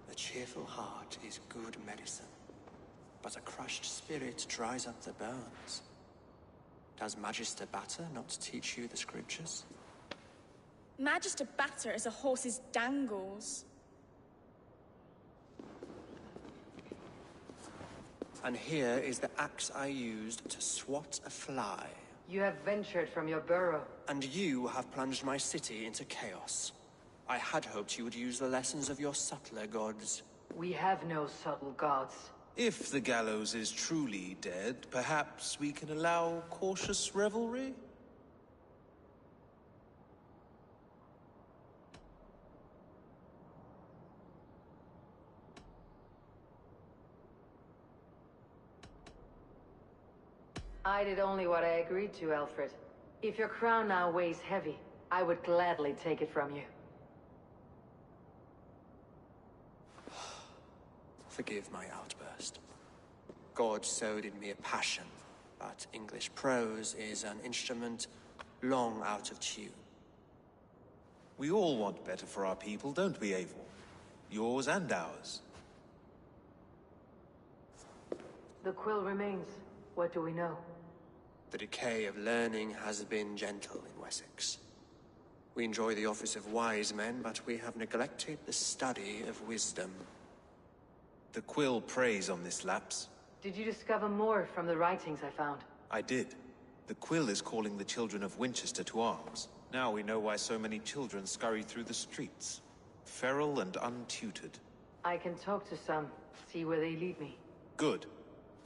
A cheerful heart is good medicine, but a crushed spirit dries up the bones. Does Magister Batter not teach you the scriptures? Magister Batter is a horse's dangles. And here is the axe I used to swat a fly. You have ventured from your burrow. And you have plunged my city into chaos. I had hoped you would use the lessons of your subtler gods. We have no subtle gods. If the gallows is truly dead, perhaps we can allow cautious revelry? I did only what I agreed to, Alfred. If your crown now weighs heavy, I would gladly take it from you. Forgive my outburst. God sowed in me a passion, but English prose is an instrument long out of tune. We all want better for our people, don't we, Eivor? Yours and ours. The quill remains. What do we know? The decay of learning has been gentle in Wessex. We enjoy the office of wise men, but we have neglected the study of wisdom. The quill preys on this lapse. Did you discover more from the writings I found? I did. The quill is calling the children of Winchester to arms. Now we know why so many children scurry through the streets. Feral and untutored. I can talk to some, see where they lead me. Good.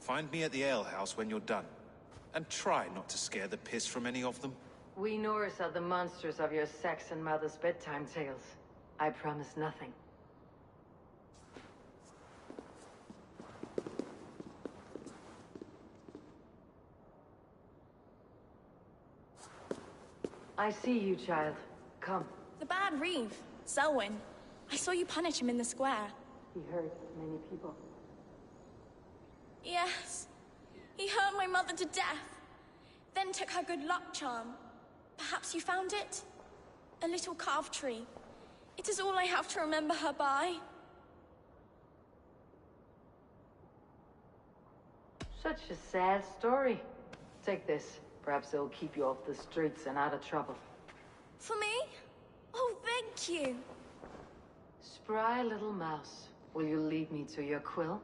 Find me at the alehouse when you're done. And try not to scare the piss from any of them. We Norse are the monsters of your Saxon mother's bedtime tales. I promise nothing. I see you, child. Come. The bad Reeve, Selwyn. I saw you punish him in the square. He hurt many people. Yes. He hurt my mother to death. Then took her good luck charm. Perhaps you found it? A little carved tree. It is all I have to remember her by. Such a sad story. Take this. Perhaps it'll keep you off the streets and out of trouble. For me? Oh, thank you. Spry little mouse. Will you lead me to your quill?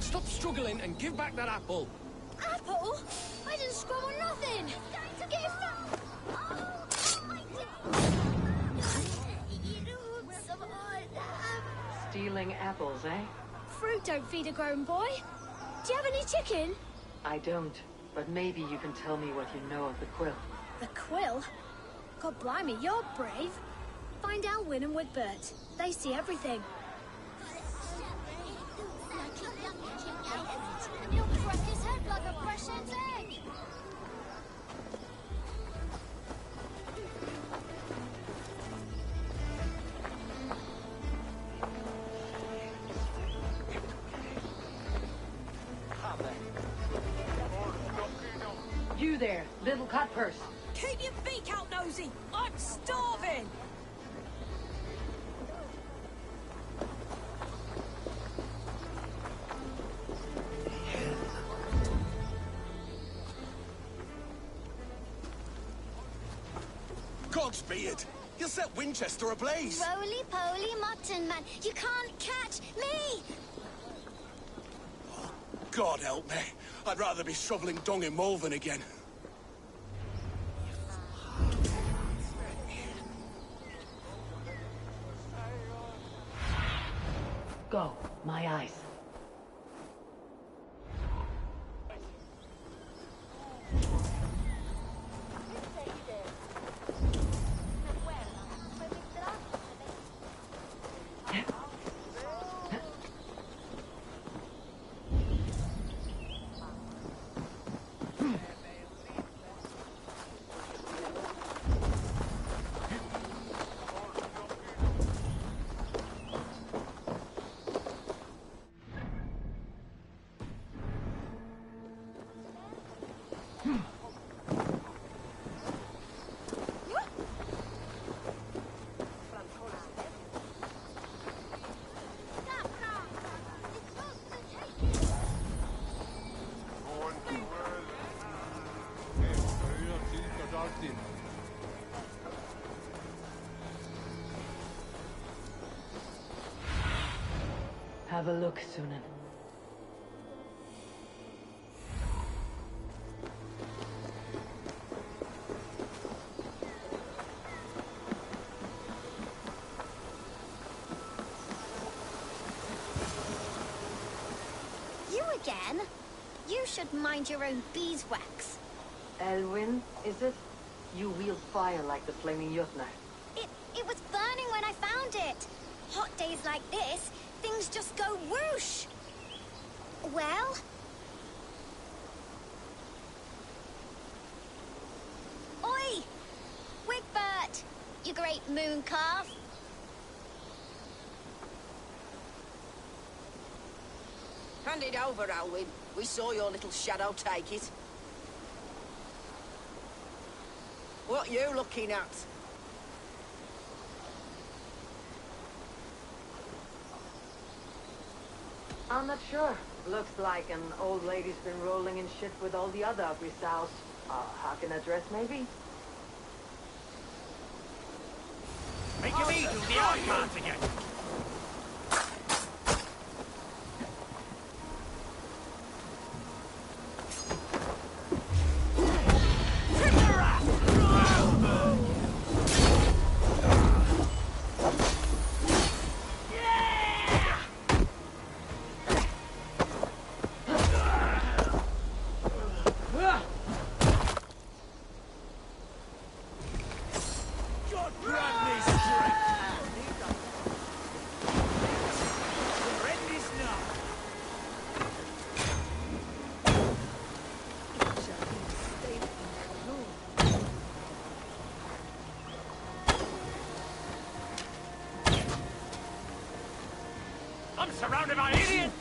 Stop struggling and give back that apple. Apple? I didn't scrub on nothing. Give back. Stealing apples, eh? Fruit don't feed a grown boy. Do you have any chicken? I don't, but maybe you can tell me what you know of the quill. The quill? God blimey, you're brave. Find Alwyn and Wigbert. They see everything. He'll crack his head like a fresh hen's egg. You there, little cut purse. Keep your beak out, Nosy! I'm starving! Godspeed! You'll set Winchester ablaze! Roly-poly mutton man, you can't catch me! God help me. I'd rather be shoveling dung in Malvern again. Go, my eyes. Have a look, Sunan. You again? You should mind your own beeswax. Elwyn, is it? You wield fire like the flaming Jotnar. It was burning when I found it. Hot days like this, things just go whoosh. Well? Oi! Wigbert! You great moon calf. Hand it over, Alwyn. We saw your little shadow take it. What you looking at? I'm not sure. Looks like an old lady's been rolling in shit with all the other ugly sows. How can I dress, maybe? Make him eat the eye cards again! I'm surrounded by idiots!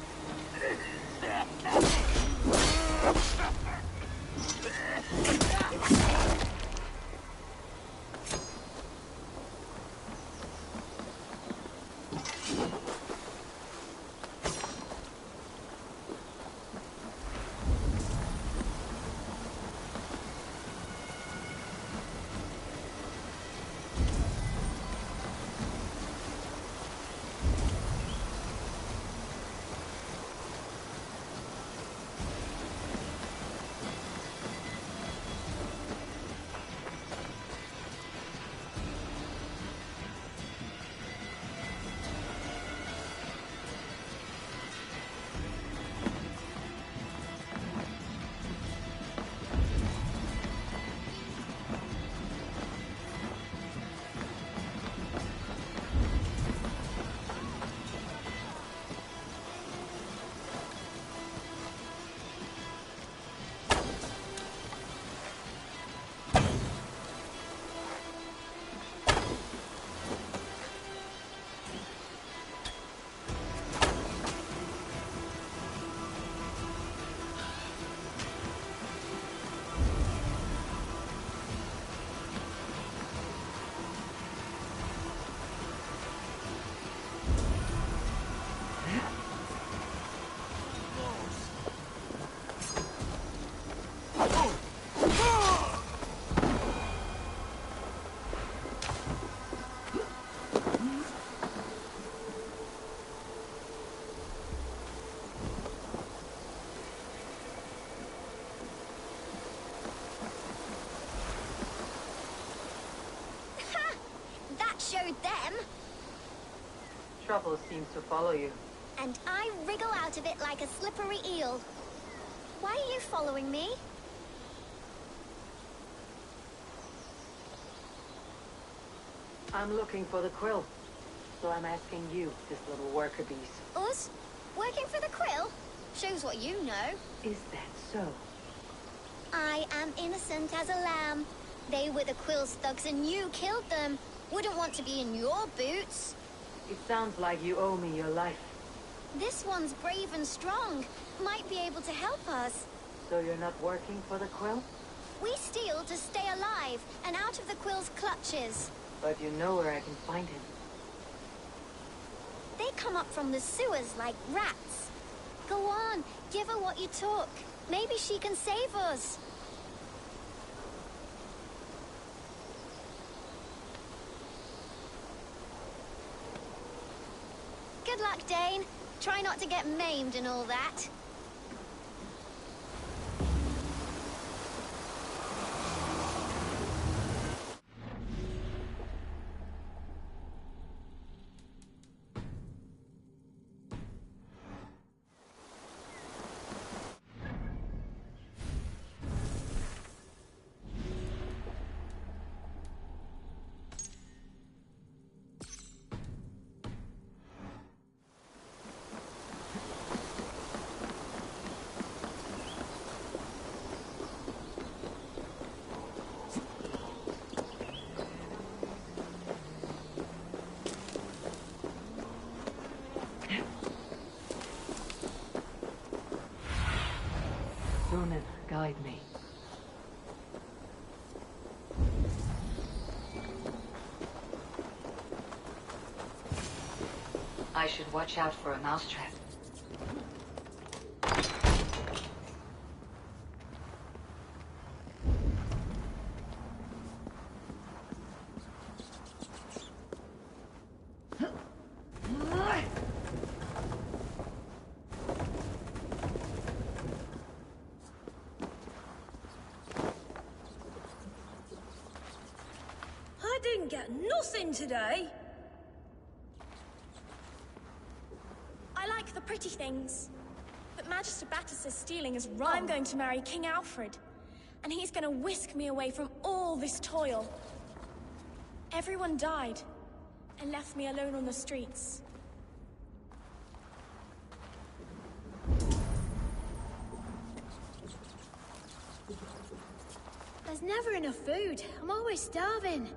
followed them. Trouble seems to follow you. And I wriggle out of it like a slippery eel. Why are you following me? I'm looking for the quill. So I'm asking you, this little worker beast. Us? Working for the quill? Shows what you know. Is that so? I am innocent as a lamb. They were the quill's thugs and you killed them. Wouldn't want to be in your boots. It sounds like you owe me your life. This one's brave and strong. Might be able to help us. So you're not working for the quill? We steal to stay alive and out of the quill's clutches. But you know where I can find him. They come up from the sewers like rats. Go on, give her what you took. Maybe she can save us. Good luck, Dane. Try not to get maimed and all that. Sunan, guide me. I should watch out for a mousetrap. I didn't get nothing today. I like the pretty things. But Magister Battus' stealing is wrong. I'm going to marry King Alfred. And he's going to whisk me away from all this toil. Everyone died. And left me alone on the streets. There's never enough food. I'm always starving.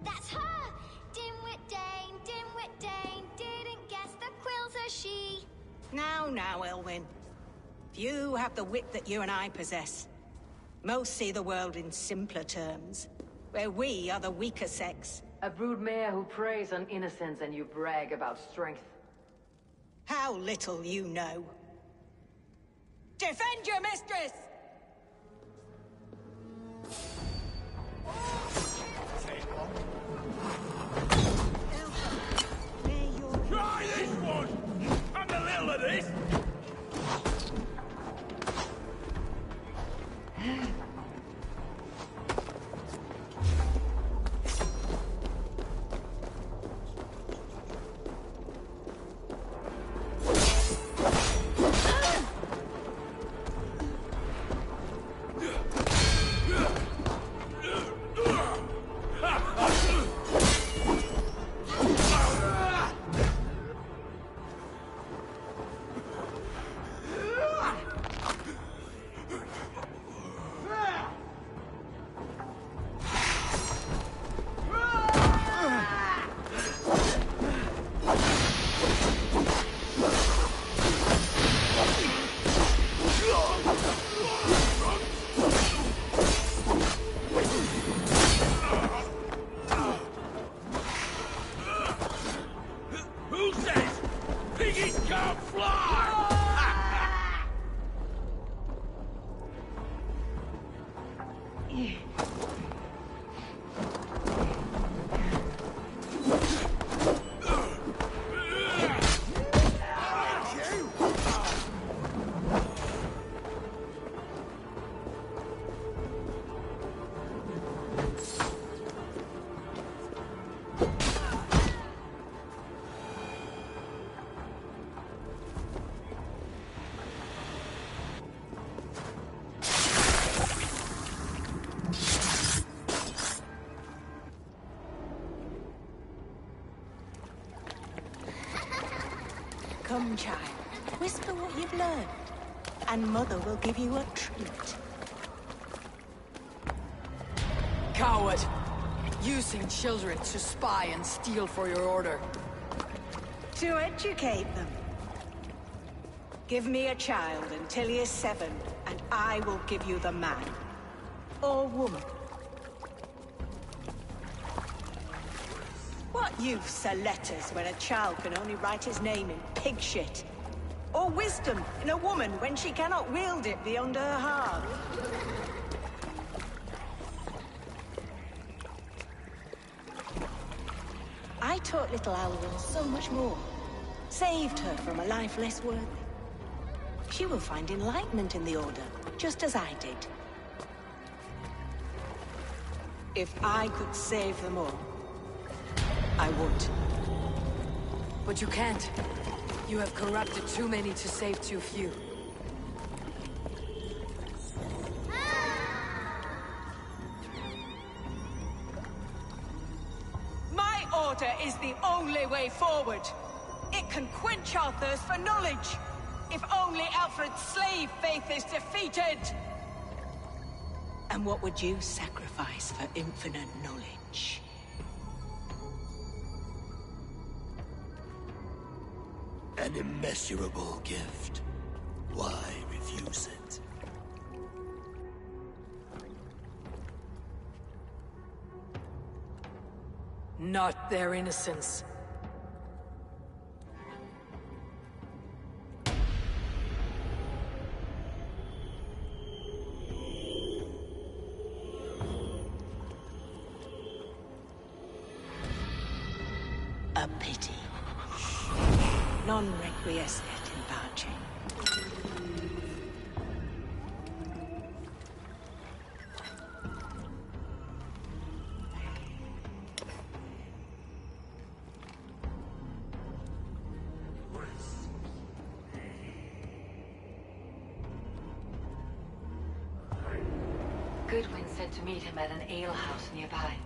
That's her! Dimwit Dane, didn't guess the quill's a she. Now, Elwyn. Few have the wit that you and I possess. Most see the world in simpler terms, where we are the weaker sex. A broodmare who preys on innocence and you brag about strength. How little you know. Defend your mistress! Try this one! I'm a little of this! Who says piggies can't fly? Come, child. Whisper what you've learned, and Mother will give you a treat. Coward! Using children to spy and steal for your order. To educate them. Give me a child until he is 7, and I will give you the man. Or woman. What use are letters when a child can only write his name in pig shit? Or wisdom in a woman when she cannot wield it beyond her heart? I taught little Alwyn so much more. Saved her from a life less worthy. She will find enlightenment in the Order, just as I did. If I could save them all, I would. But you can't. You have corrupted too many to save too few. My order is the only way forward. It can quench our thirst for knowledge. If only Alfred's slave faith is defeated. And what would you sacrifice for infinite knowledge? An immeasurable gift. Why refuse it? Not their innocence. A pity. Non requiescat in pace. Goodwin said to meet him at an alehouse nearby.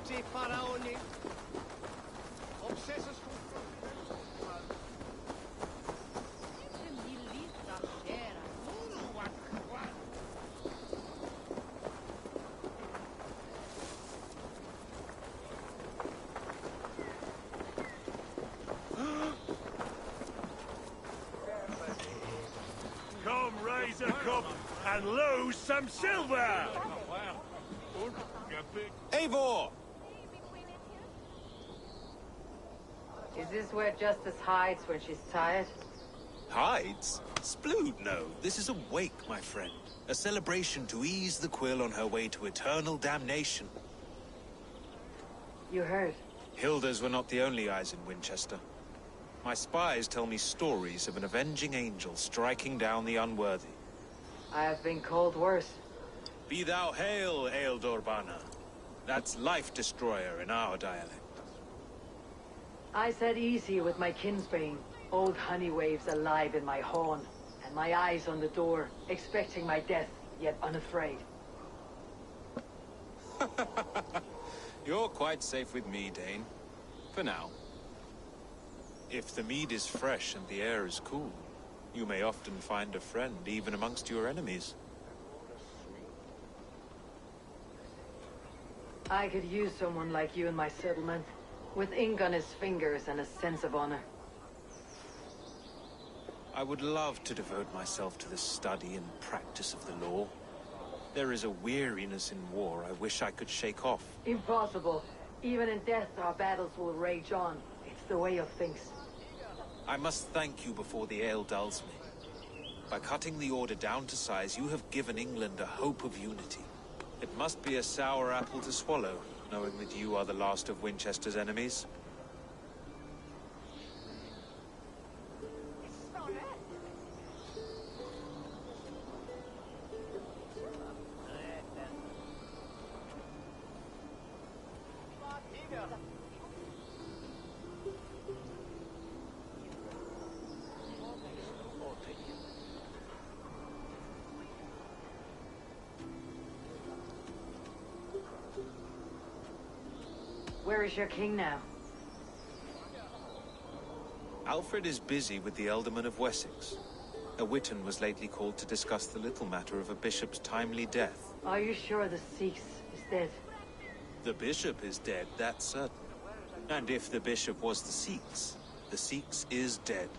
Tutti faraoni. Obsessos Come raise a cup and lose some silver! Eivor! Is this where Justice hides when she's tired? Hides? Splood, no. This is a wake, my friend. A celebration to ease the quill on her way to eternal damnation. You heard. Hilda's were not the only eyes in Winchester. My spies tell me stories of an avenging angel striking down the unworthy. I have been called worse. Be thou hail, Ealdorbanna. That's Life Destroyer in our dialect. I said easy with my kinsbane. Old honey waves alive in my horn, and my eyes on the door, expecting my death, yet unafraid. You're quite safe with me, Dane. For now. If the mead is fresh and the air is cool, you may often find a friend even amongst your enemies. I could use someone like you in my settlement, with ink on his fingers and a sense of honor. I would love to devote myself to the study and practice of the law. There is a weariness in war I wish I could shake off. Impossible. Even in death, our battles will rage on. It's the way of things. I must thank you before the ale dulls me. By cutting the order down to size, you have given England a hope of unity. It must be a sour apple to swallow, knowing that you are the last of Winchester's enemies. Where is your king now? Alfred is busy with the Ealdorman of Wessex. A Witan was lately called to discuss the little matter of a bishop's timely death. Are you sure the Sikhs is dead? The bishop is dead, that's certain. And if the bishop was the Sikhs is dead.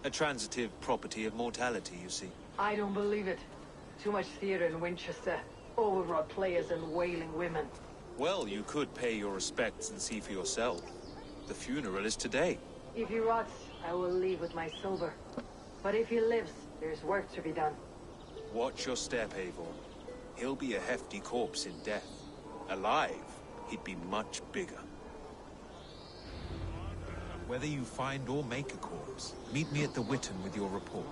A transitive property of mortality, you see. I don't believe it. Too much theater in Winchester. Overwrought players and wailing women. Well, you could pay your respects and see for yourself. The funeral is today. If he rots, I will leave with my silver. But if he lives, there's work to be done. Watch your step, Eivor. He'll be a hefty corpse in death. Alive, he'd be much bigger. Whether you find or make a corpse, meet me at the Witan with your report.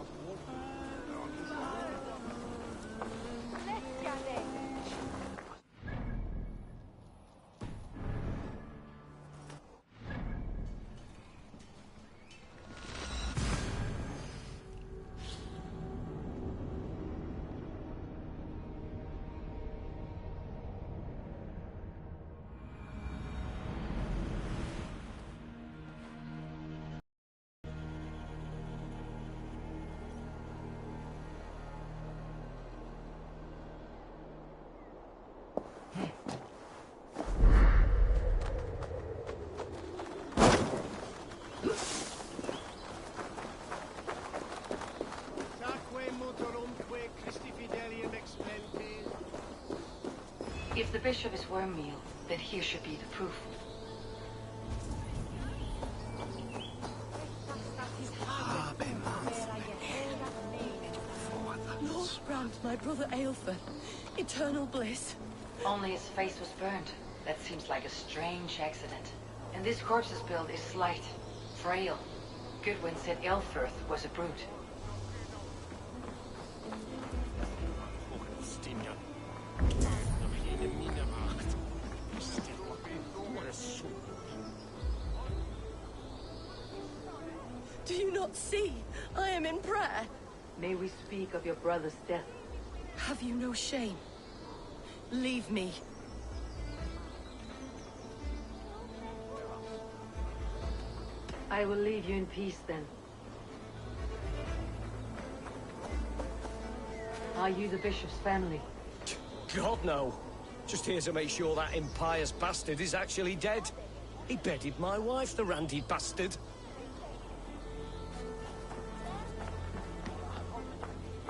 If the bishop is worm meal, then here should be the proof. Lord grant my brother Aelfir eternal bliss. Only his face was burned. That seems like a strange accident. And this corpse's build is slight, frail. Goodwin said Aelfir was a brute. Do you not see? I am in prayer. May we speak of your brother's death? Have you no shame? Leave me. I will leave you in peace then. Are you the bishop's family? God, no. Just here to make sure that impious bastard is actually dead. He bedded my wife, the randy bastard.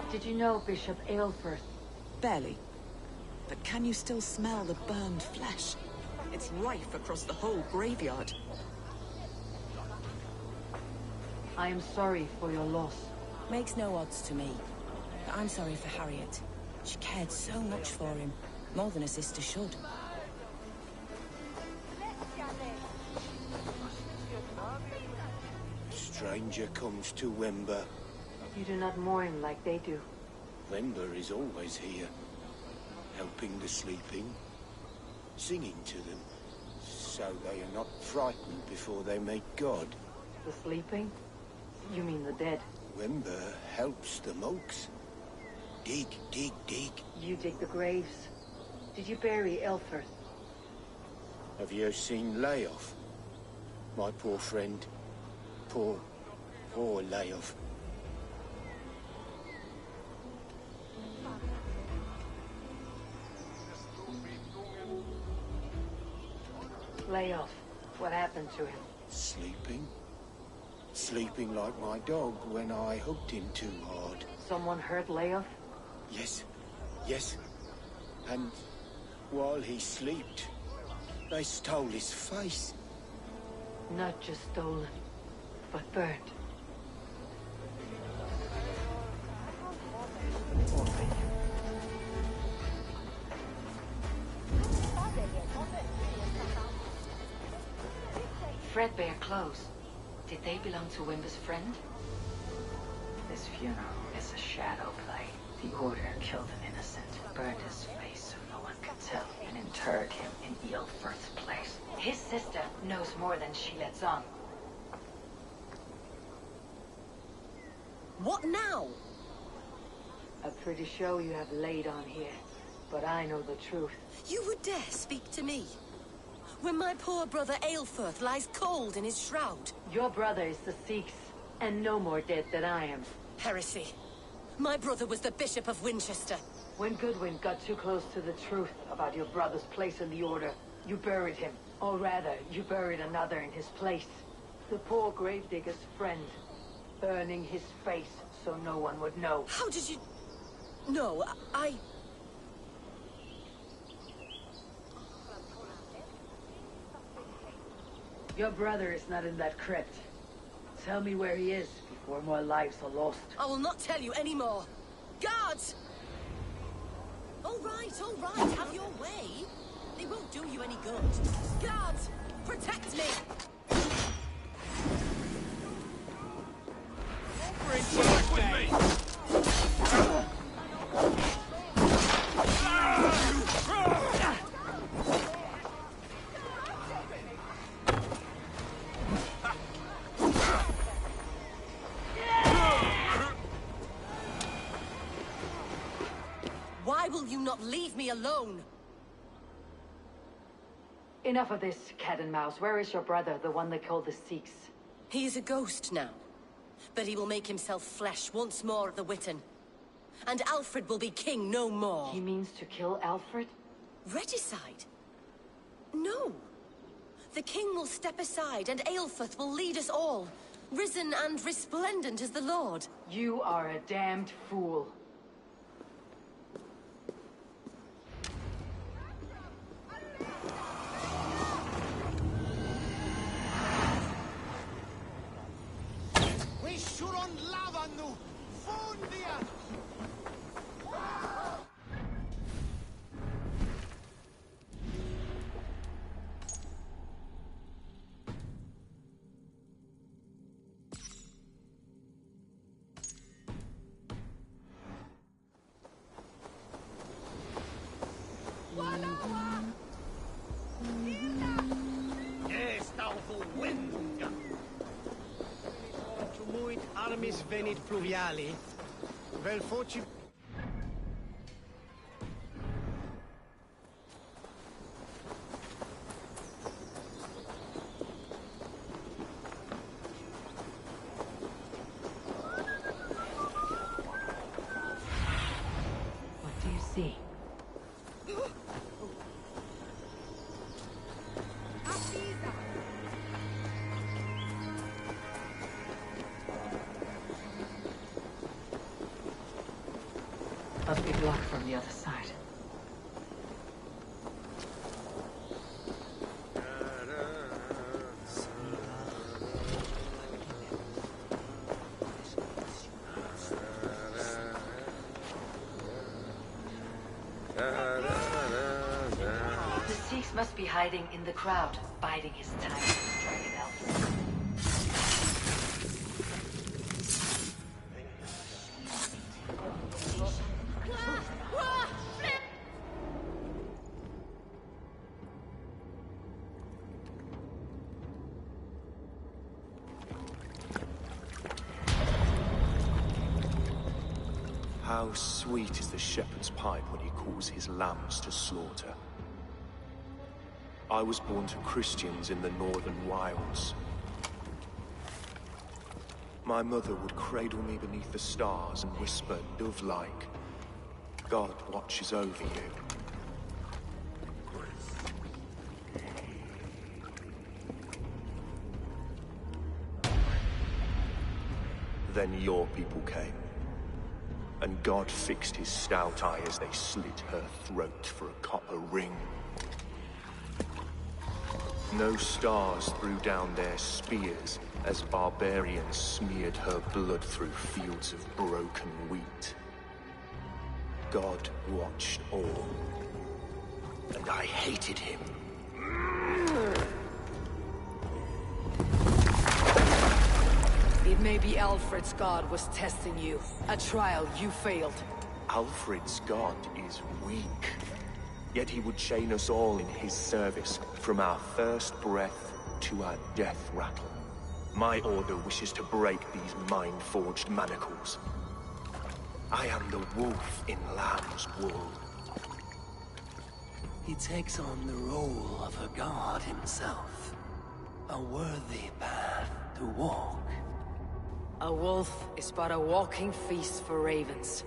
Did you know Bishop Aelfirth? Barely. But can you still smell the burned flesh? It's rife across the whole graveyard. I am sorry for your loss. Makes no odds to me. But I'm sorry for Harriet. She cared so much for him. More than a sister should. Stranger comes to Wember. You do not mourn like they do. Wember is always here, helping the sleeping, singing to them, so they are not frightened before they meet God. The sleeping? You mean the dead? Wember helps the monks. Dig, dig, dig. You dig the graves. Did you bury Aelfirth? Have you seen Layoff? My poor friend. Poor Layoff. Layoff. What happened to him? Sleeping? Sleeping like my dog when I hooked him too hard. Someone hurt Layoff? Yes. Yes. And while he slept, they stole his face. Not just stolen, but burnt. Threadbare clothes. Did they belong to Wimber's friend? This funeral is a shadow play. The Order killed an innocent, burned his face so no one could tell, and interred him in Aelfirth's place. His sister knows more than she lets on. What now? A pretty show you have laid on here, but I know the truth. You would dare speak to me? When my poor brother Aelfirth lies cold in his shroud. Your brother is the Sikhs, and no more dead than I am. Heresy. My brother was the Bishop of Winchester. When Goodwin got too close to the truth about your brother's place in the Order, you buried him. Or rather, you buried another in his place. The poor gravedigger's friend, burning his face so no one would know. How did you... No, I... Your brother is not in that crypt. Tell me where he is before more lives are lost. I will not tell you anymore. Guards! All right, have your way. They won't do you any good. Guards, protect me! Work with me! Why will you not leave me alone? Enough of this, cat and mouse. Where is your brother, the one they call the Sikhs? He is a ghost now. But he will make himself flesh once more of the Witten. And Alfred will be king no more. He means to kill Alfred? Regicide? No. The king will step aside and Aelfirth will lead us all. Risen and resplendent as the Lord. You are a damned fool. Armis venit pluviali, vel foci... see. Must be blocked from the other side. The Sikhs must be hiding in the crowd, biding his time to strike an elf. How sweet is the shepherd's pipe when he calls his lambs to slaughter. I was born to Christians in the northern wilds. My mother would cradle me beneath the stars and whisper, dove-like, God watches over you. Then your people came. And God fixed his stout eye as they slit her throat for a copper ring. No stars threw down their spears as barbarians smeared her blood through fields of broken wheat. God watched all, and I hated him. It may be Alfred's god was testing you. A trial you failed. Alfred's god is weak. Yet he would chain us all in his service, from our first breath to our death rattle. My order wishes to break these mind-forged manacles. I am the wolf in lamb's wool. He takes on the role of a god himself. A worthy path to walk. A wolf is but a walking feast for ravens.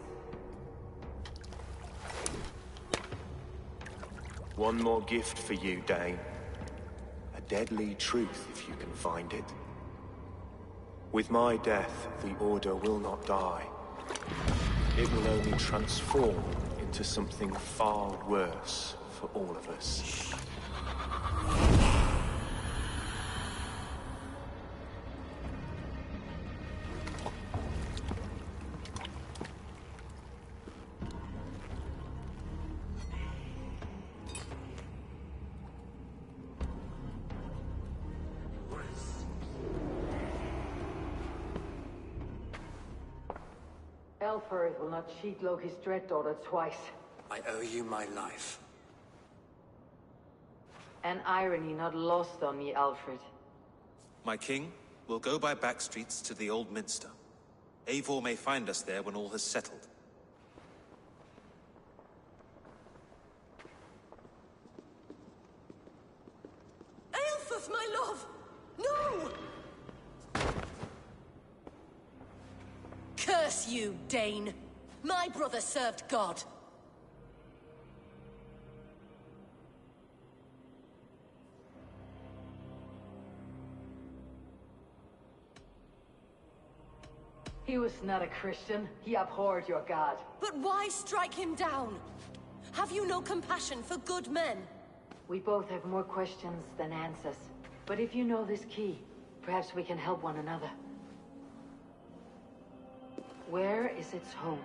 One more gift for you, Dane. A deadly truth, if you can find it. With my death, the Order will not die. It will only transform into something far worse for all of us. Alfred will not cheat Loki's dread daughter twice. I owe you my life. An irony not lost on me, Alfred. My king, we'll go by back streets to the Old Minster. Eivor may find us there when all has settled. Aelfus, my love! No! Curse you, Dane! My brother served God. He was not a Christian. He abhorred your god. But why strike him down? Have you no compassion for good men? We both have more questions than answers. But if you know this key, perhaps we can help one another. Where is its home?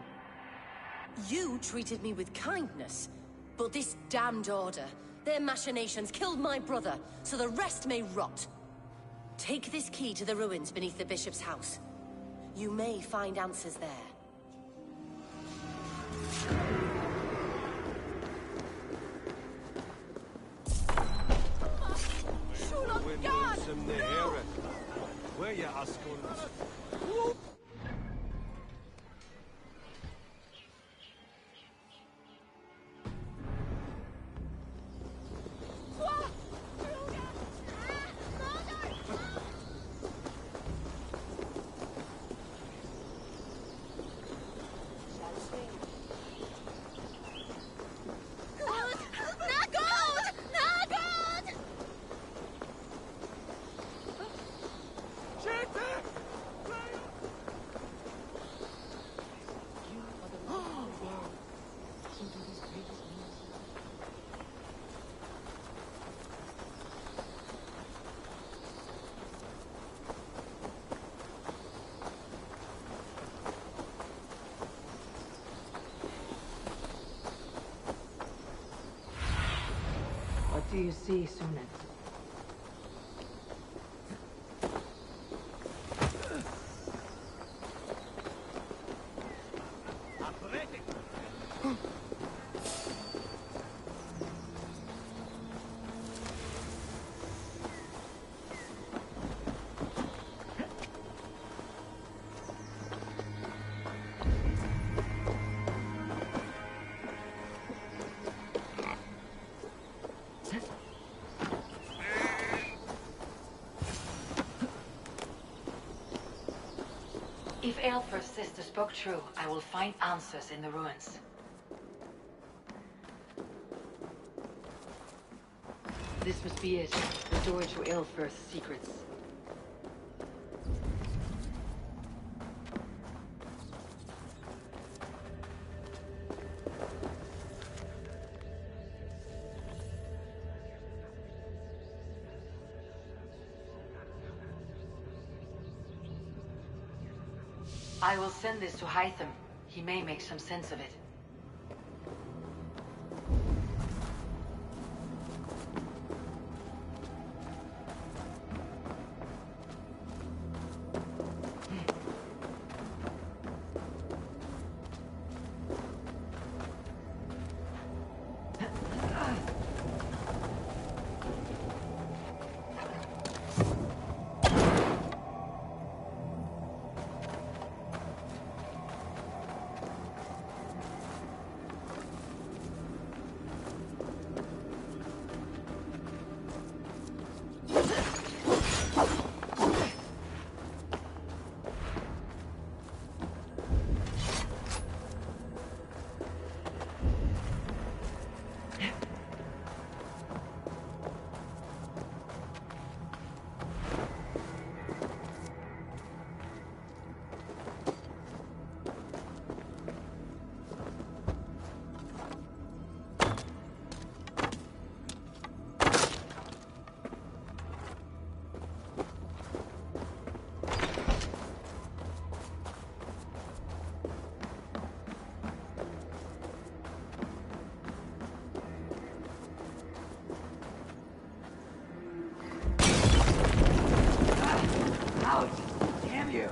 You treated me with kindness, but this damned order, their machinations killed my brother, so the rest may rot. Take this key to the ruins beneath the bishop's house. You may find answers there. Where you Ascons? Do you see, Sunan? If Aelfred's sister spoke true, I will find answers in the ruins. This must be it. The door to Aelfred's secrets. I will send this to Hytham. He may make some sense of it. Ouch! Damn you!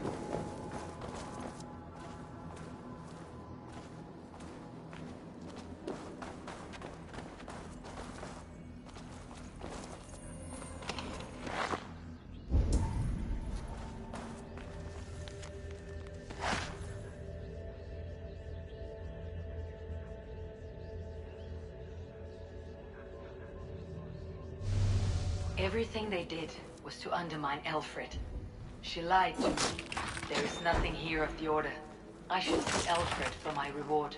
Everything they did was to undermine Aelfred. She lied to me. There is nothing here of the Order. I should see Aelfred for my reward.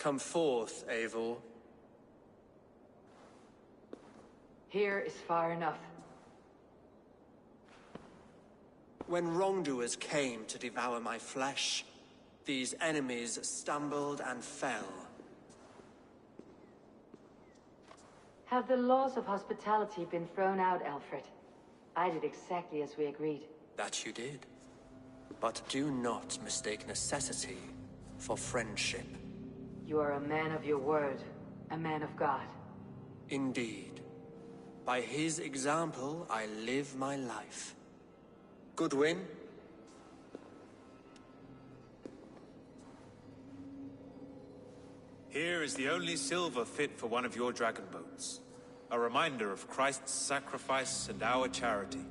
Come forth, Eivor. Here is far enough. When wrongdoers came to devour my flesh, these enemies stumbled and fell. Have the laws of hospitality been thrown out, Alfred? I did exactly as we agreed. That you did. But do not mistake necessity for friendship. You are a man of your word, a man of God. Indeed. By his example, I live my life. Goodwin? Here is the only silver fit for one of your dragon boats. A reminder of Christ's sacrifice and our charity.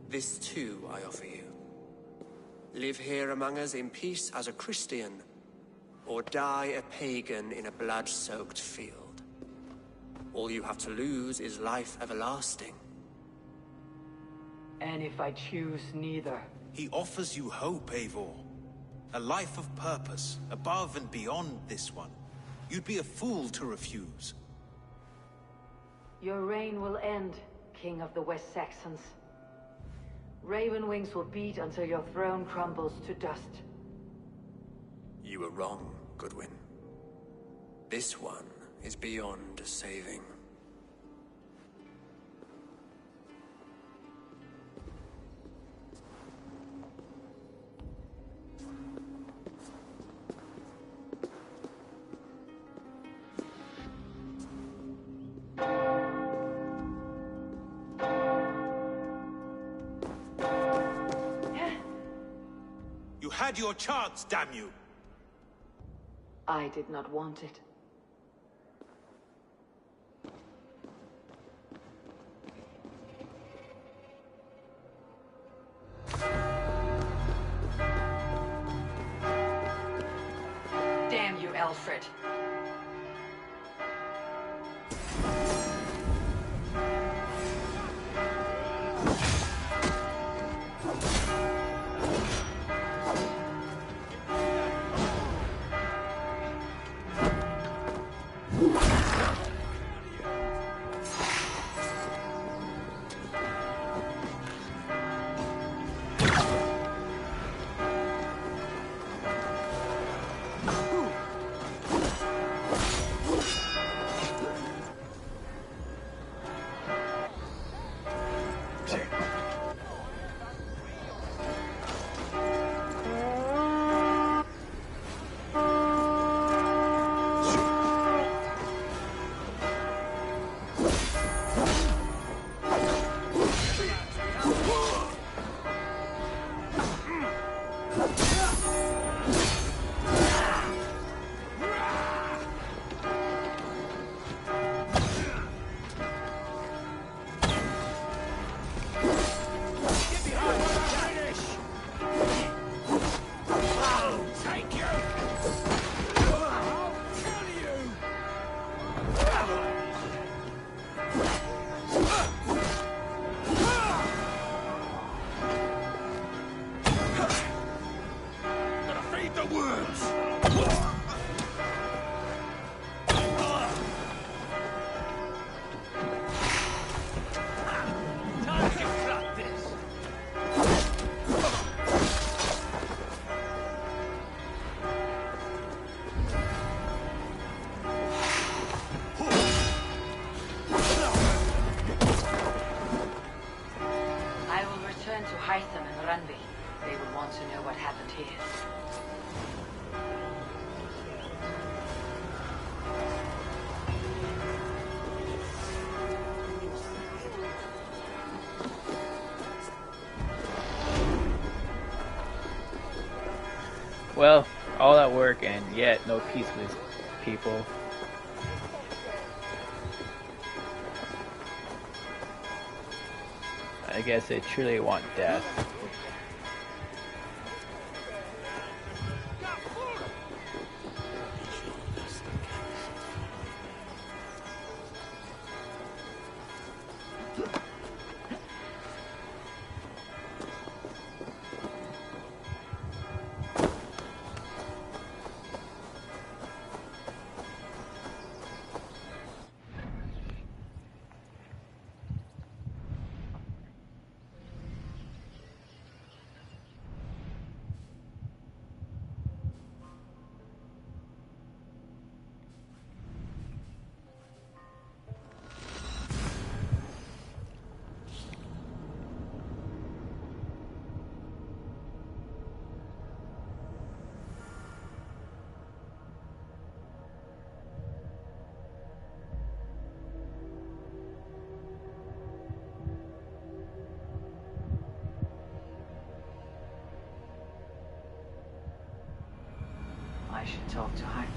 This too I offer you. Live here among us in peace as a Christian, or die a pagan in a blood-soaked field. All you have to lose is life everlasting. And if I choose neither? He offers you hope, Eivor. A life of purpose, above and beyond this one. You'd be a fool to refuse. Your reign will end, King of the West Saxons. Raven wings will beat until your throne crumbles to dust. You were wrong, Goodwin. This one is beyond saving. You had your chance, damn you! I did not want it. Damn you, Alfred. Well, all that work and yet no peace with people. I guess they truly want death. should talk to Hyman.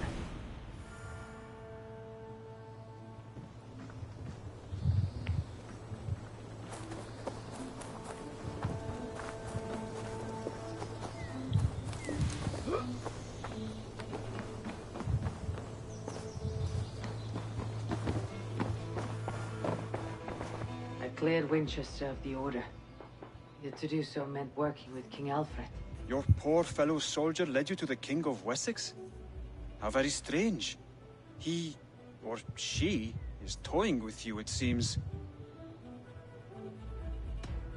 I cleared Winchester of the Order. Yet to do so meant working with King Alfred. Your poor fellow soldier led you to the King of Wessex? How very strange. He, or she, is toying with you, it seems.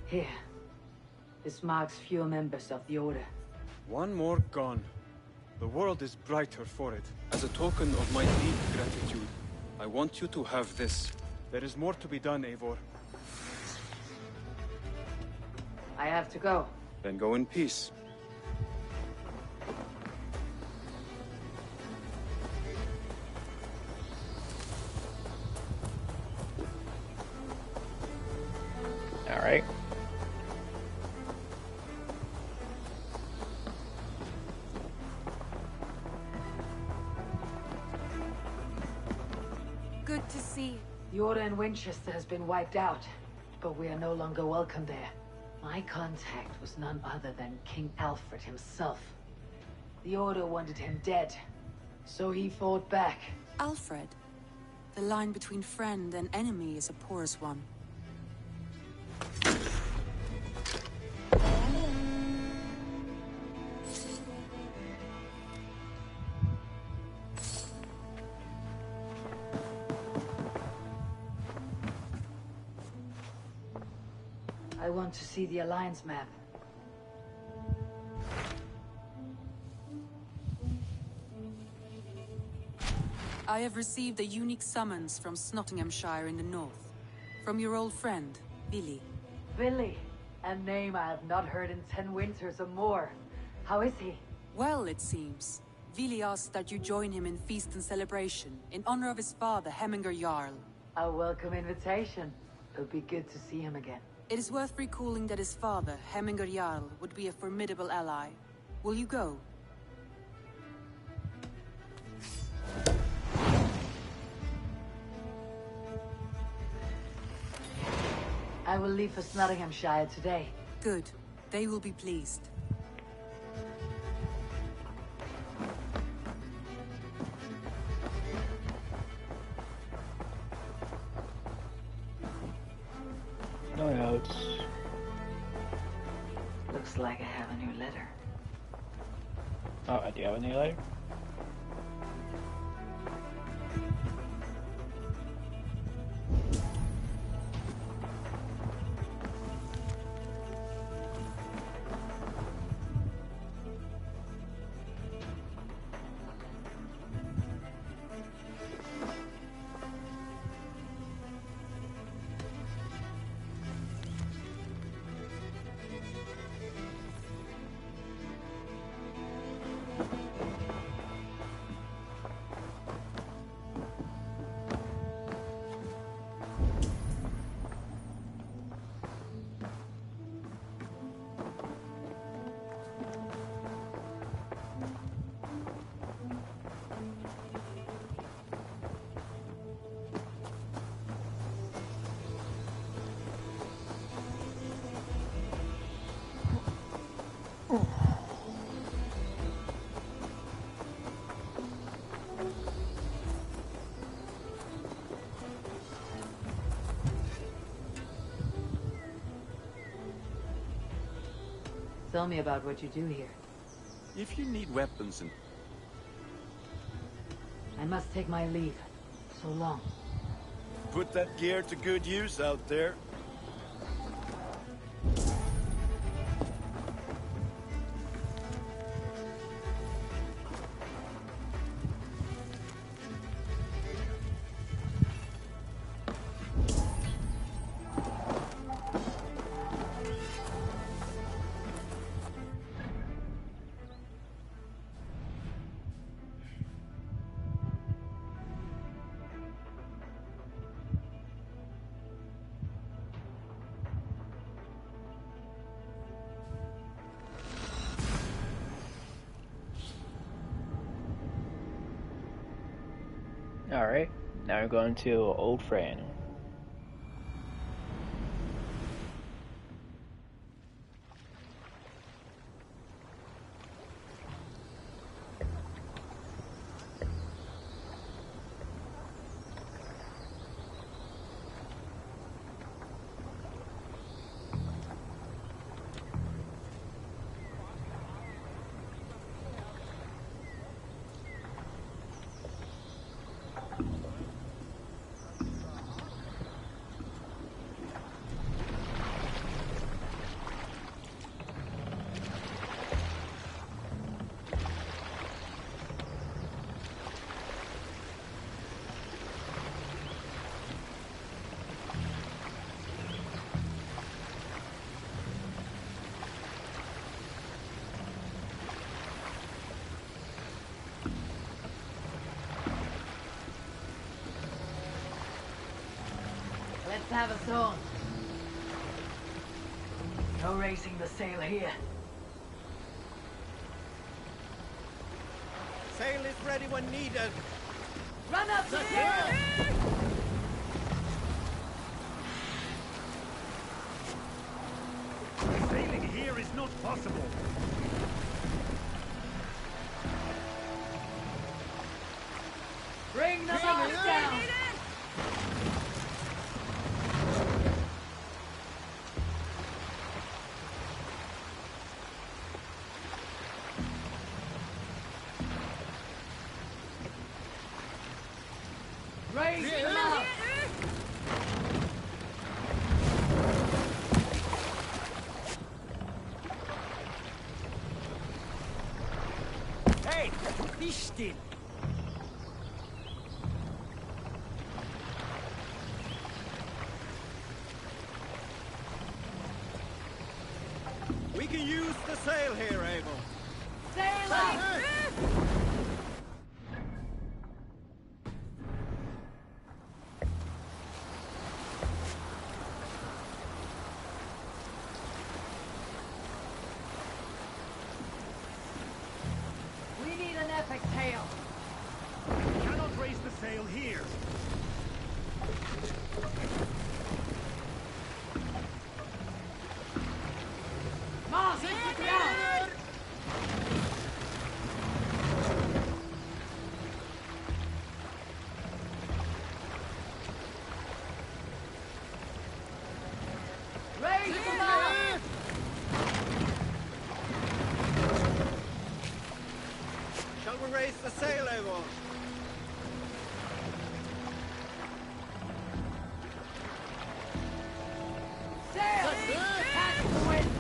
Here. This marks fewer members of the Order. One more gone. The world is brighter for it. As a token of my deep gratitude, I want you to have this. There is more to be done, Eivor. I have to go. Then go in peace. All right. Good to see you. The Order in Winchester has been wiped out, but we are no longer welcome there. My contact was none other than King Alfred himself. The Order wanted him dead, so he fought back. Alfred. The line between friend and enemy is a porous one. I want to see the Alliance map. I have received a unique summons from Nottinghamshire in the north. From your old friend, Billy. Billy, a name I have not heard in 10 winters or more. How is he? Well, it seems. Vili asked that you join him in feast and celebration, in honor of his father, Hemminger Jarl. A welcome invitation. It'll be good to see him again. It is worth recalling that his father, Hemminger Jarl, would be a formidable ally. Will you go? I will leave for Nottinghamshire today. Good. They will be pleased. No notes. Looks like I have a new letter. Oh, do you have a new letter? Tell me about what you do here. If you need weapons and... I must take my leave. So long. Put that gear to good use out there. Alright, now we're going to Old Friend. Let's have a song. No raising the sail here. Sail is ready when needed. Run up the hill! Sailing here is not possible. Bring the mast down! Raise the mast! Hey, be still. We can use the sail here, Abel. Sail up! We need an epic tale. We cannot raise the sail here. Mast to the ground! Raise the mast! Shall we raise the sail, Abel? Sail! Catch the wind!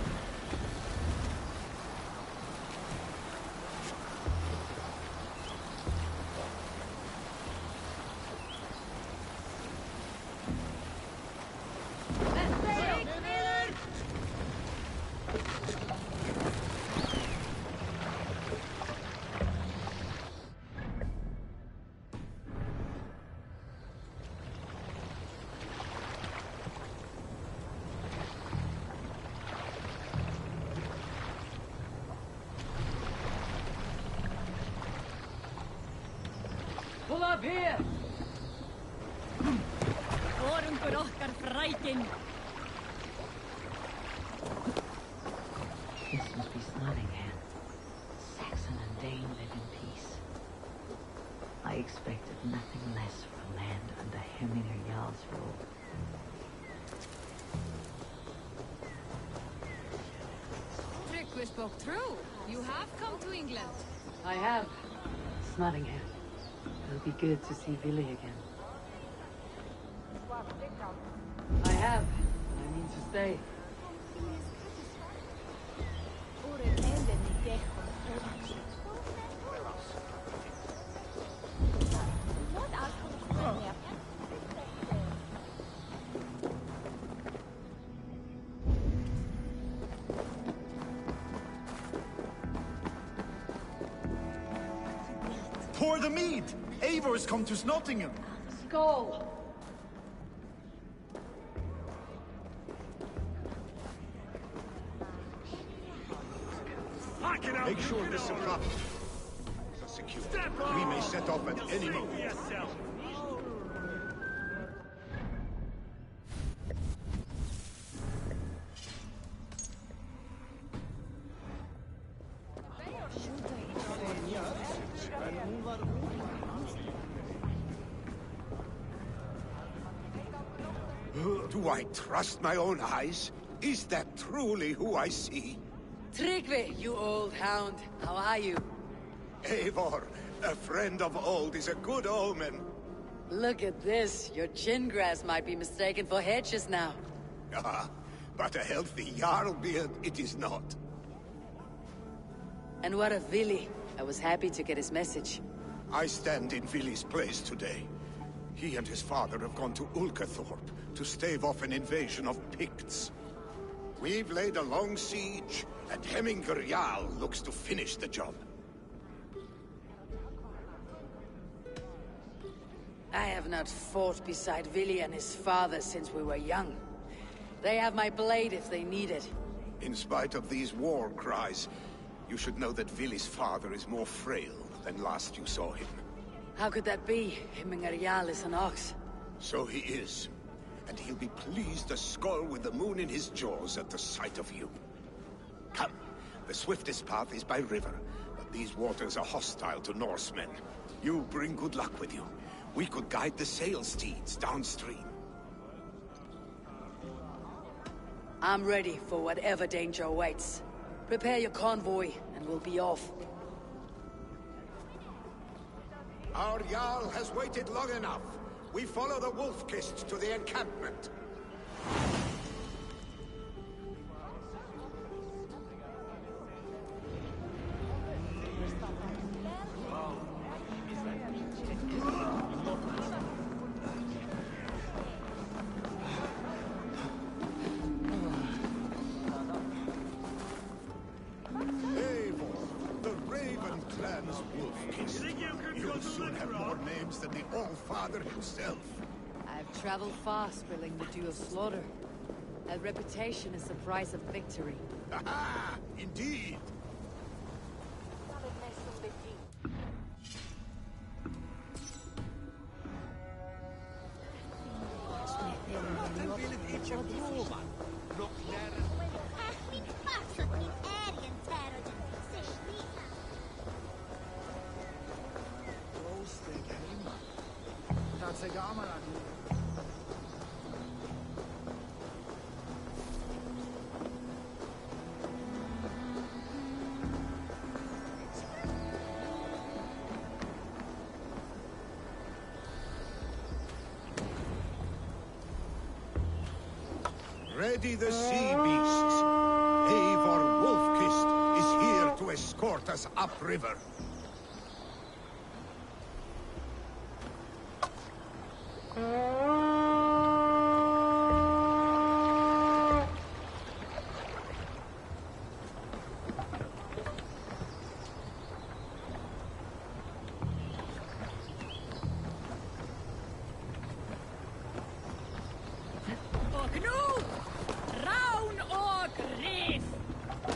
Let's sail! Pull up here! This must be Nottingham. Saxon and Dane live in peace. I expected nothing less from land under Heminer Jarl's rule. Tryggvi spoke true. You have come to England. I have. It's Nottingham. It'll be good to see Billy again. I have. I mean to stay. Pour the mead! Eivor's come to Nottingham. Skull! Make sure this is secure. We may set off at any moment. Do I trust my own eyes? Is that truly who I see? Tryggvi, you old hound. How are you? Eivor, a friend of old is a good omen. Look at this. Your chin grass might be mistaken for hedges now. Ah, but a healthy Jarl beard it is not. And what of Vili? I was happy to get his message. I stand in Vili's place today. He and his father have gone to Ulkathorpe to stave off an invasion of Picts. We've laid a long siege, and Hemminger Jarl looks to finish the job. I have not fought beside Vili and his father since we were young. They have my blade if they need it. In spite of these war cries, you should know that Vili's father is more frail than last you saw him. How could that be? Hemminger Jarl is an ox. So he is. And he'll be pleased as Skull with the moon in his jaws at the sight of you. Come, the swiftest path is by river, but these waters are hostile to Norsemen. You bring good luck with you. We could guide the sail steeds downstream. I'm ready for whatever danger awaits. Prepare your convoy, and we'll be off. Our Jarl has waited long enough. We follow the Wolf-Kist to the encampment. Himself. I've traveled far, spilling the dew of slaughter. A reputation is the price of victory. Aha! Indeed! Ready the sea beasts. Eivor Wolf-Kist is here to escort us upriver.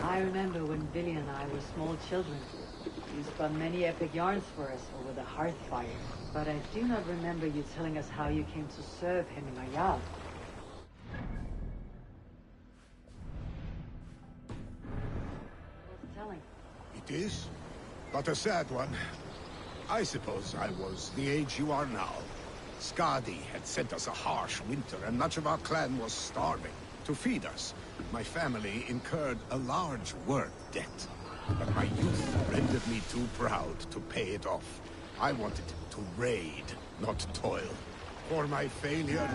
I remember when Vili and I were small children. You spun many epic yarns for us over the hearth fire. But I do not remember you telling us how you came to serve Hemminger Jarl. Worth telling. It is, but a sad one. I suppose I was the age you are now. Skadi had sent us a harsh winter, and much of our clan was starving. To feed us, my family incurred a large work debt. But my youth rendered me too proud to pay it off. I wanted to raid, not toil. For my failure,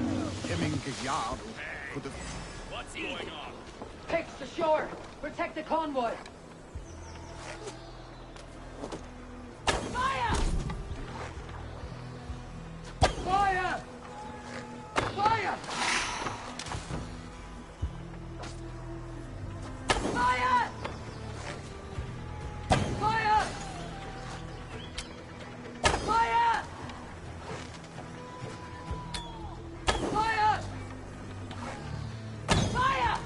Hemminger Jarl could have... What's going on? Picks to shore! Protect the convoy! Fire! Fire! Fire! Fire! Fire! Fire! Fire! Fire!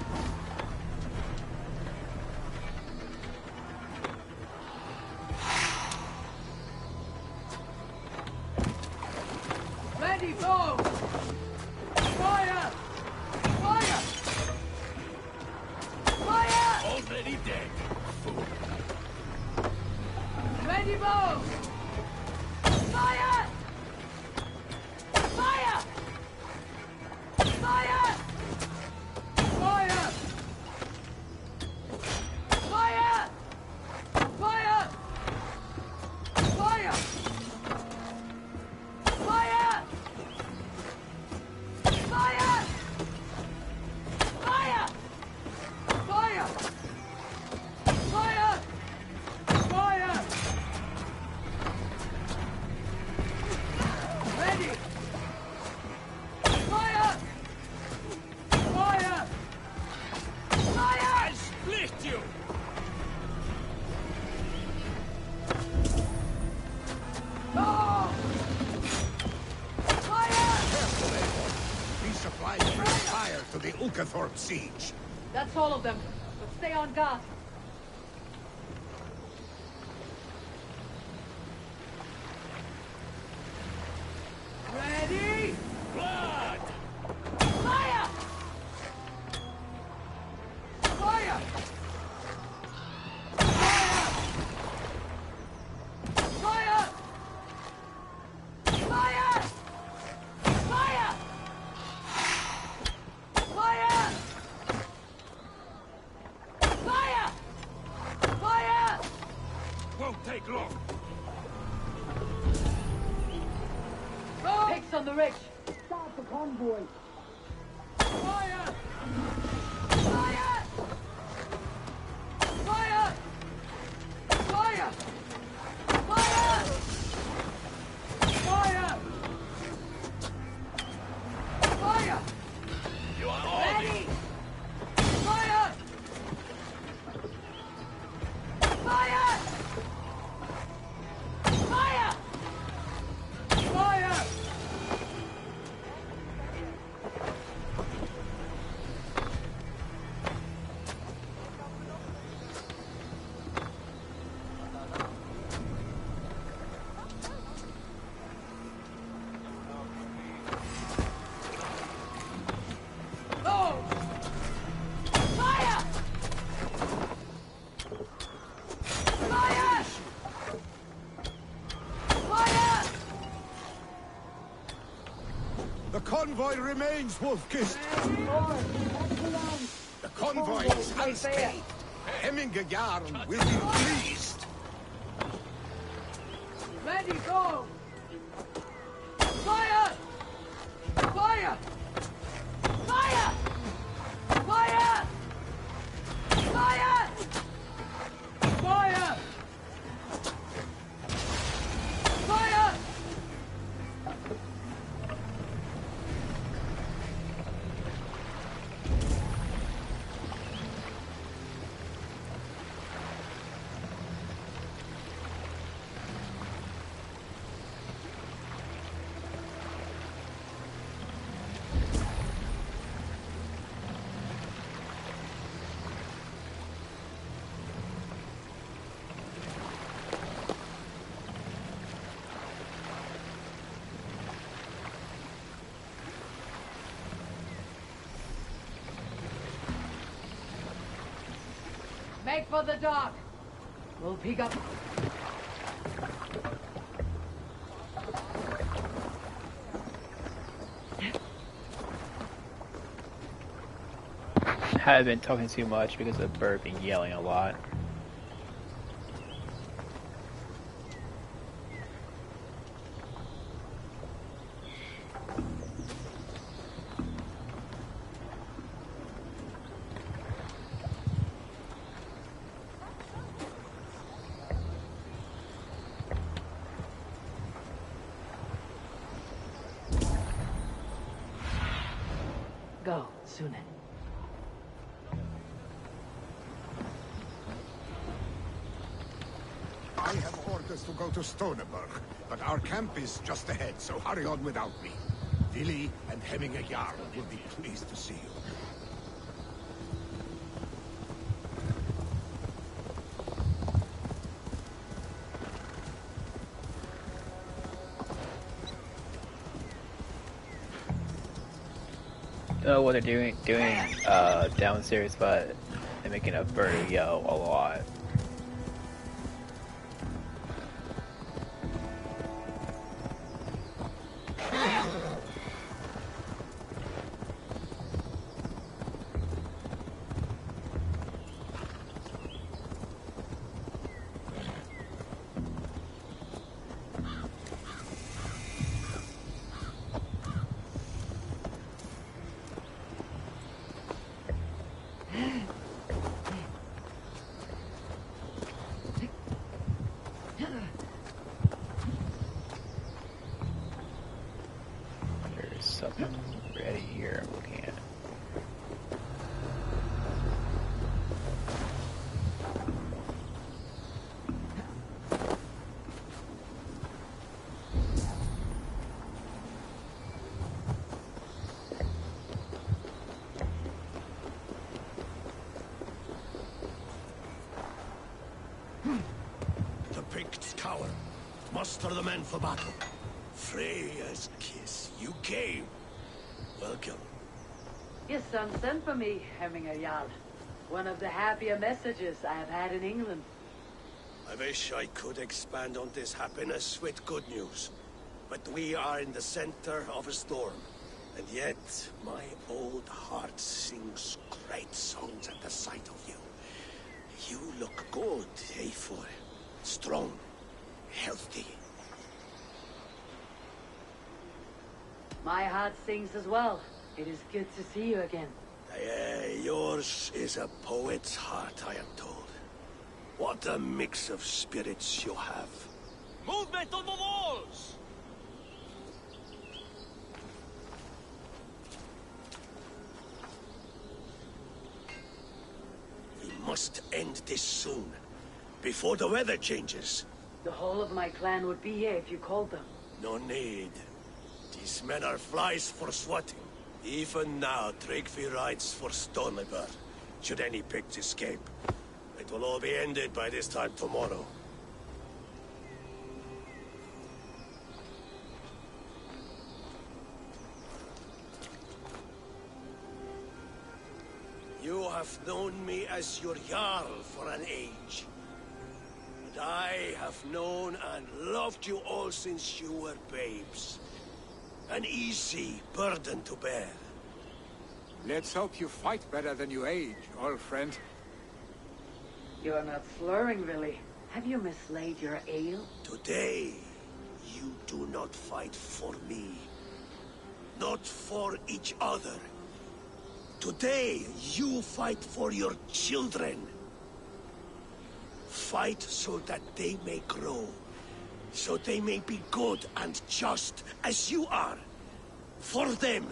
Ready, go! Fire! Fire! Fire! Already dead. Ready, bow! Fire! Fire! Fire! Northorp siege. That's all of them, but stay on guard. Ready? Blood! Fire! Fire! Fire! Fire! Fire! Fire! Fire! Fire! Won't take long. Picks on the ridge. Start the convoy! Fire! Fire! Fire! Fire! Fire! Fire! Fire! You are all Ready! Fire! Fire! Fire! Fire! Go! Fire! Fire! Fire! The convoy remains, Wolfkist. The convoy is unscathed. Hemminger Jarl will be pleased. Ready, go! Fire! Fire! Fire! Fire! Fire! Fire! Fire! Make for the dock. We'll pick up. Haven't been talking too much because of Bird been yelling a lot. Go, Sunan. I have orders to go to Stoneberg, but our camp is just ahead, so hurry on without me. Vili and Hemminger Jarl will be pleased to see you. Don't know what they're doing downstairs, but they're making a bird yell a lot. There's something ready here I'm looking at. Muster the men for battle. Freya's kiss. You came. Welcome. Your son sent for me, Hemminger Jarl. One of the happier messages I have had in England. I wish I could expand on this happiness with good news. But we are in the center of a storm. And yet, my old heart sings great songs at the sight of you. You look good, Eivor. Strong, healthy. My heart sings as well. It is good to see you again. Yours is a poet's heart, I am told. What a mix of spirits you have. Movement on the walls! We must end this soon, before the weather changes. The whole of my clan would be here if you called them. No need. These men are flies for swatting. Even now, Tryggvi rides for Stormliber, should any Picts escape. It will all be ended by this time tomorrow. You have known me as your Jarl for an age. And I have known and loved you all since you were babes. An easy burden to bear. Let's hope you fight better than you age, old friend. You are not slurring, Willy. Have you mislaid your ale? Today, you do not fight for me. Not for each other. Today, you fight for your children. Fight so that they may grow. So they may be good and just as you are. For them,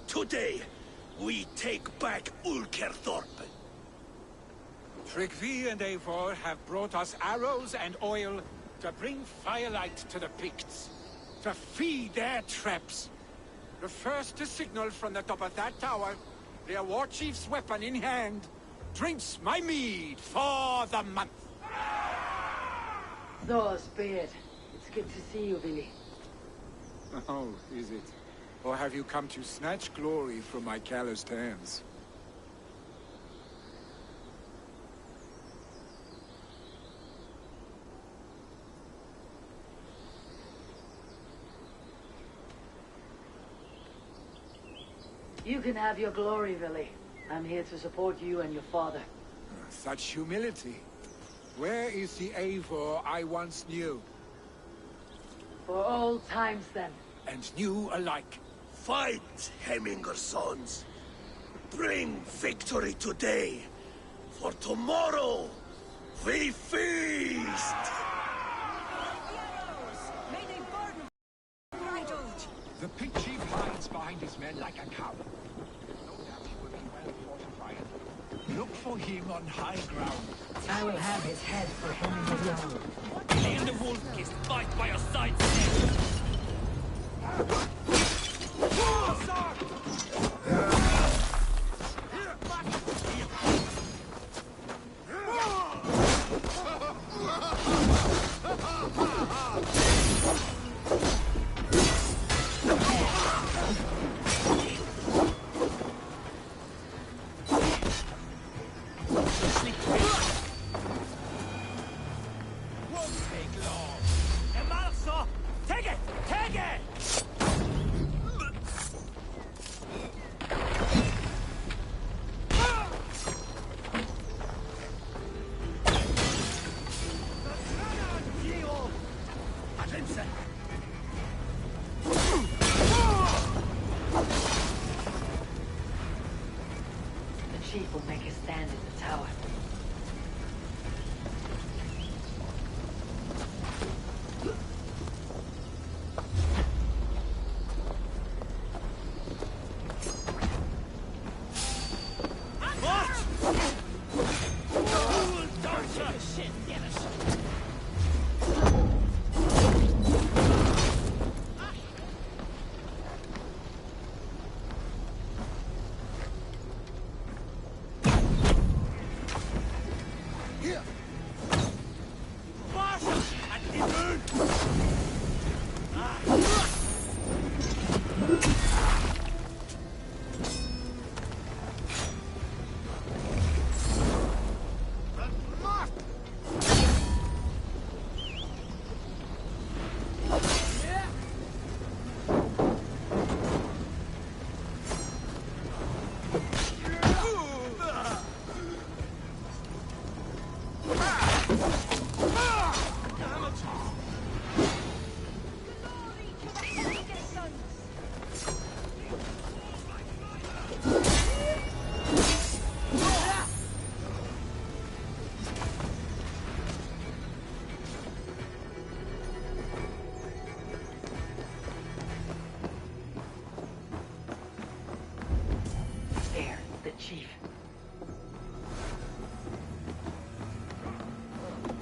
today, we take back Ulkerthorpe. Tryggvi and Eivor have brought us arrows and oil to bring firelight to the Picts, to feed their traps. The first to signal from the top of that tower, their war chief's weapon in hand, drinks my mead for the month. So be it. It's good to see you, Willy. Oh, is it? Or have you come to snatch glory from my calloused hands? You can have your glory, Willy. I'm here to support you and your father. Such humility. Where is the Eivor I once knew? For old times, then. And new alike. Fight, Hemminger sons. Bring victory today. For tomorrow, we feast! The pig chief hides behind his men like a coward. No doubt he will be well fortified. Look for him on high ground. I will have his head for Hemminger Jarl. And the wolf is fight by your side. The chief will make a stand in the tower.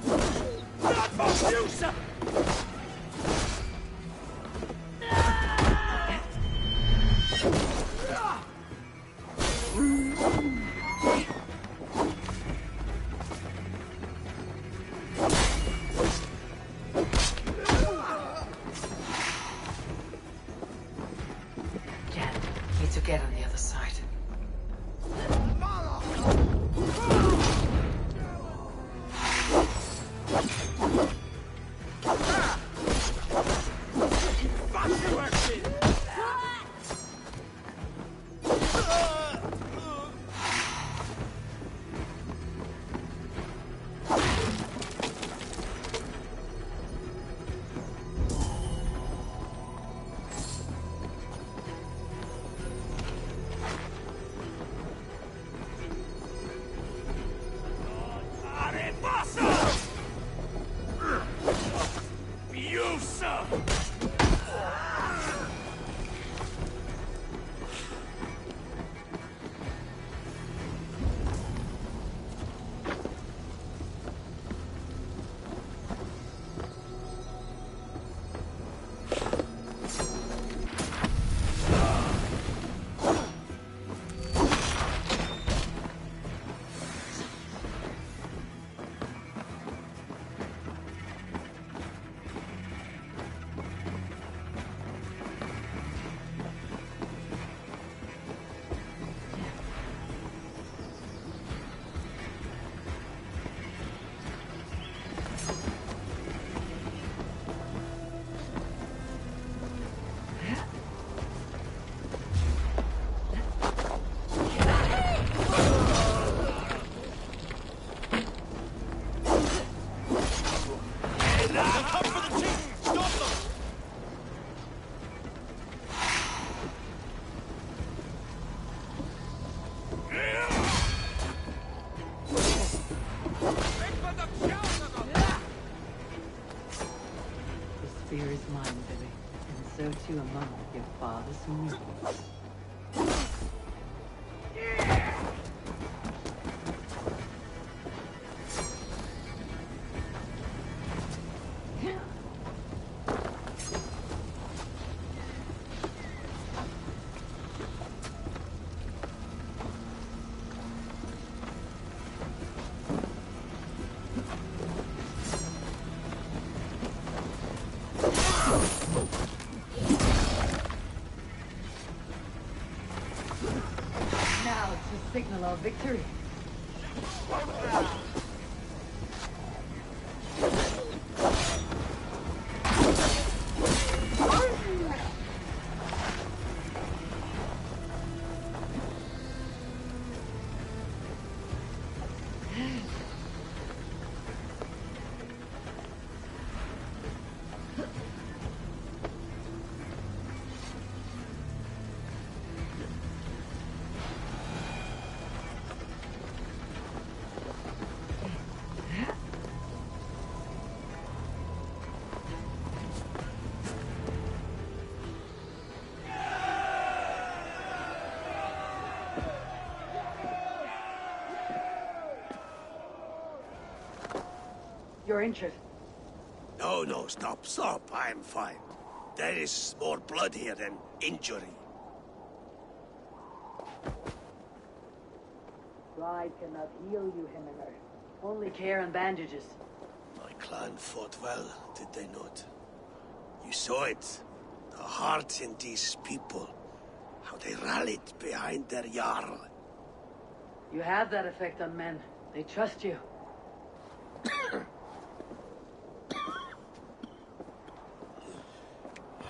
Not for you, sir! Need to get on the other side. Fear is mine, Billy, and so too among your father's minions. Now to signal our victory. Your interest. No, stop. I'm fine. There is more blood here than injury. Pride cannot heal you, Hemminger. Only care and bandages. My clan fought well, did they not? You saw it. The heart in these people. How they rallied behind their Jarl. You have that effect on men. They trust you.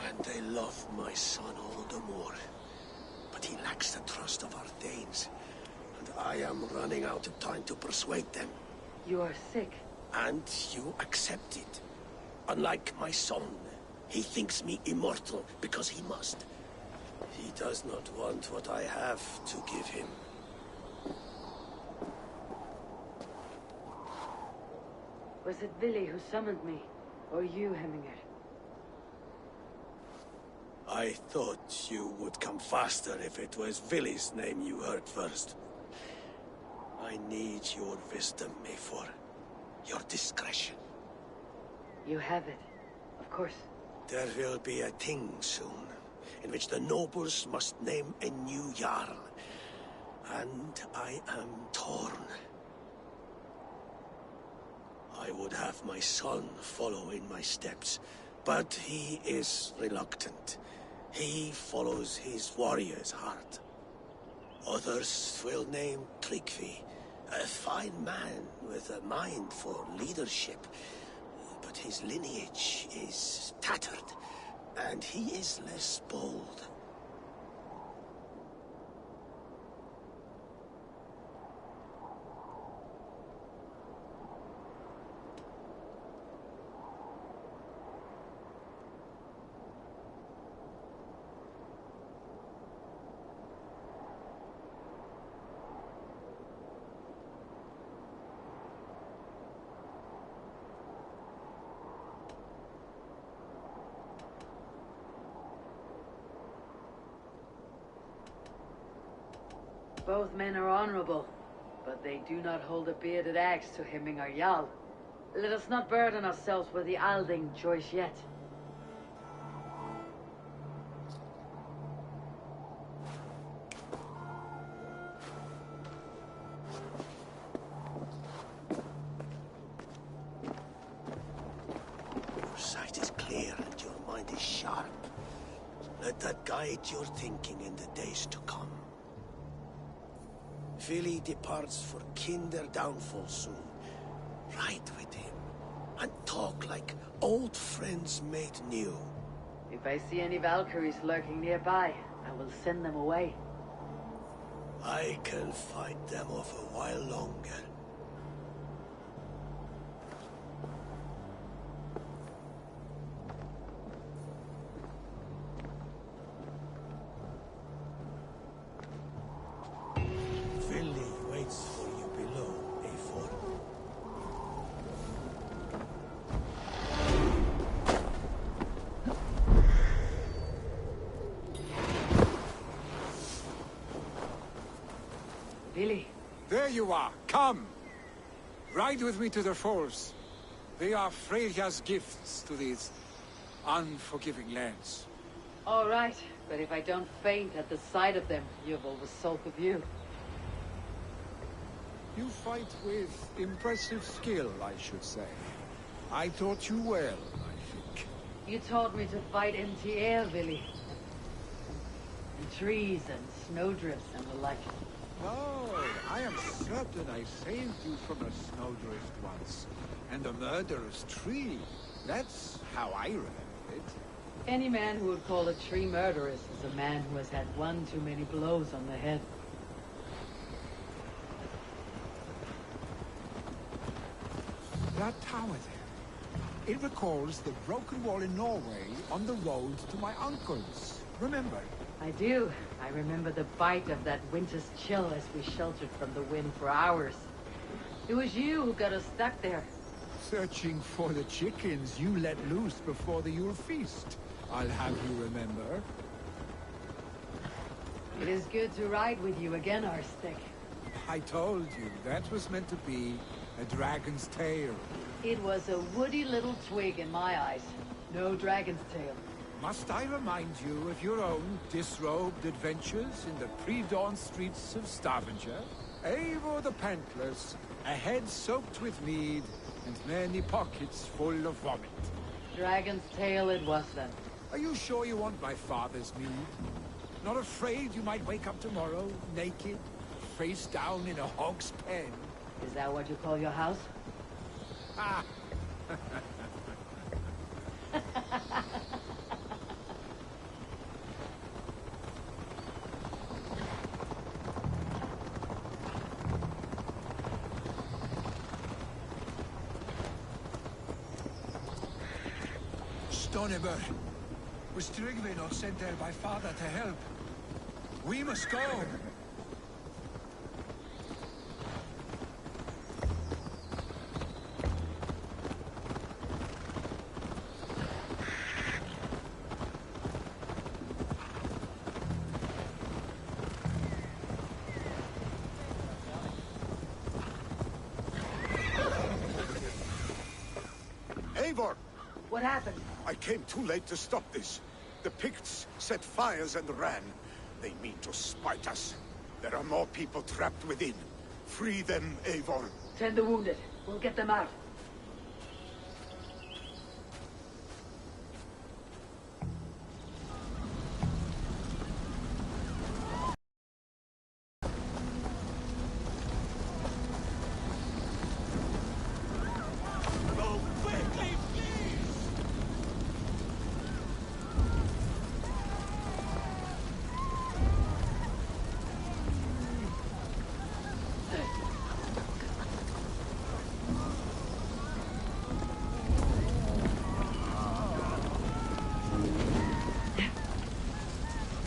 And they love my son all the more. But he lacks the trust of our Danes. And I am running out of time to persuade them. You are sick. And you accept it. Unlike my son, he thinks me immortal because he must. He does not want what I have to give him. Was it Billy who summoned me? Or you, Hemminger? I thought you would come faster if it was Villy's name you heard first. I need your wisdom, Mayfor. your discretion. You have it. Of course. There will be a thing soon, in which the nobles must name a new Jarl. And I am torn. I would have my son follow in my steps, but he is reluctant. He follows his warrior's heart. Others will name Tryggvi, a fine man with a mind for leadership. But his lineage is tattered, and he is less bold. Both men are honorable, but they do not hold a bearded axe to hemming our Jarl. Let us not burden ourselves with the Alding choice yet. Your sight is clear and your mind is sharp. Let that guide your thinking in the days to come. Vili departs for Kinder downfall soon. Ride with him, and talk like old friends made new. If I see any Valkyries lurking nearby, I will send them away. I can fight them off a while longer. Vili waits for you below, A4. Vili. There you are. Come. Ride with me to the falls. They are Freya's gifts to these unforgiving lands. All right, but if I don't faint at the sight of them, Yuval will sulk with you. You fight with impressive skill, I should say. I taught you well, I think. You taught me to fight empty air, Vili. And trees and snowdrifts and the like. No, I am certain I saved you from a snowdrift once. And a murderous tree. That's how I remember it. Any man who would call a tree murderous is a man who has had one too many blows on the head. That tower there. It recalls the broken wall in Norway on the road to my uncle's. Remember? I do. I remember the bite of that winter's chill as we sheltered from the wind for hours. It was you who got us stuck there. Searching for the chickens you let loose before the Yule feast. I'll have you remember. It is good to ride with you again, Arstic. I told you, that was meant to be a dragon's tail. It was a woody little twig in my eyes. No dragon's tail. Must I remind you of your own disrobed adventures in the pre-dawn streets of Stavanger? Eivor the Pantless, a head soaked with mead, and many pockets full of vomit. Dragon's tail it was then. Are you sure you want my father's mead? Not afraid you might wake up tomorrow, naked, face down in a hog's pen? Is that what you call your house? Ah! Stoneber, was Tryggvi not sent there by father to help? We must go! Eivor! What happened? I came too late to stop this. The Picts set fires and ran. They mean to spite us. There are more people trapped within. Free them, Eivor. Tend the wounded. We'll get them out.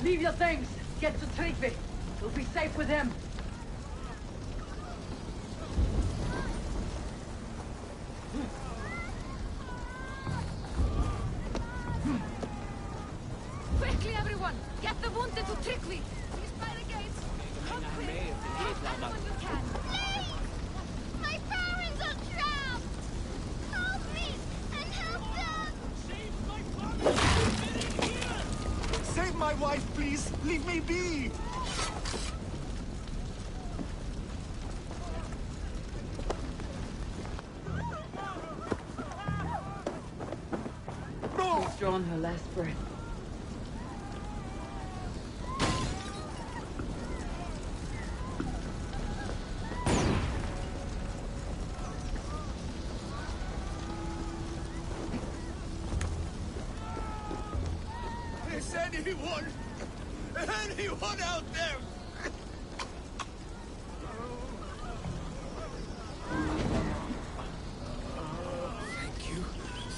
Leave your things. Get to Tryggvi. You'll be safe with him. Quickly, everyone! Get the wounded to Tryggvi! He's by the gates! Come quick! Help anyone you can! Please! My parents are trapped! Help me! And help them! Save my wife, please! Leave me be! She's drawn her last breath. Is anyone out there?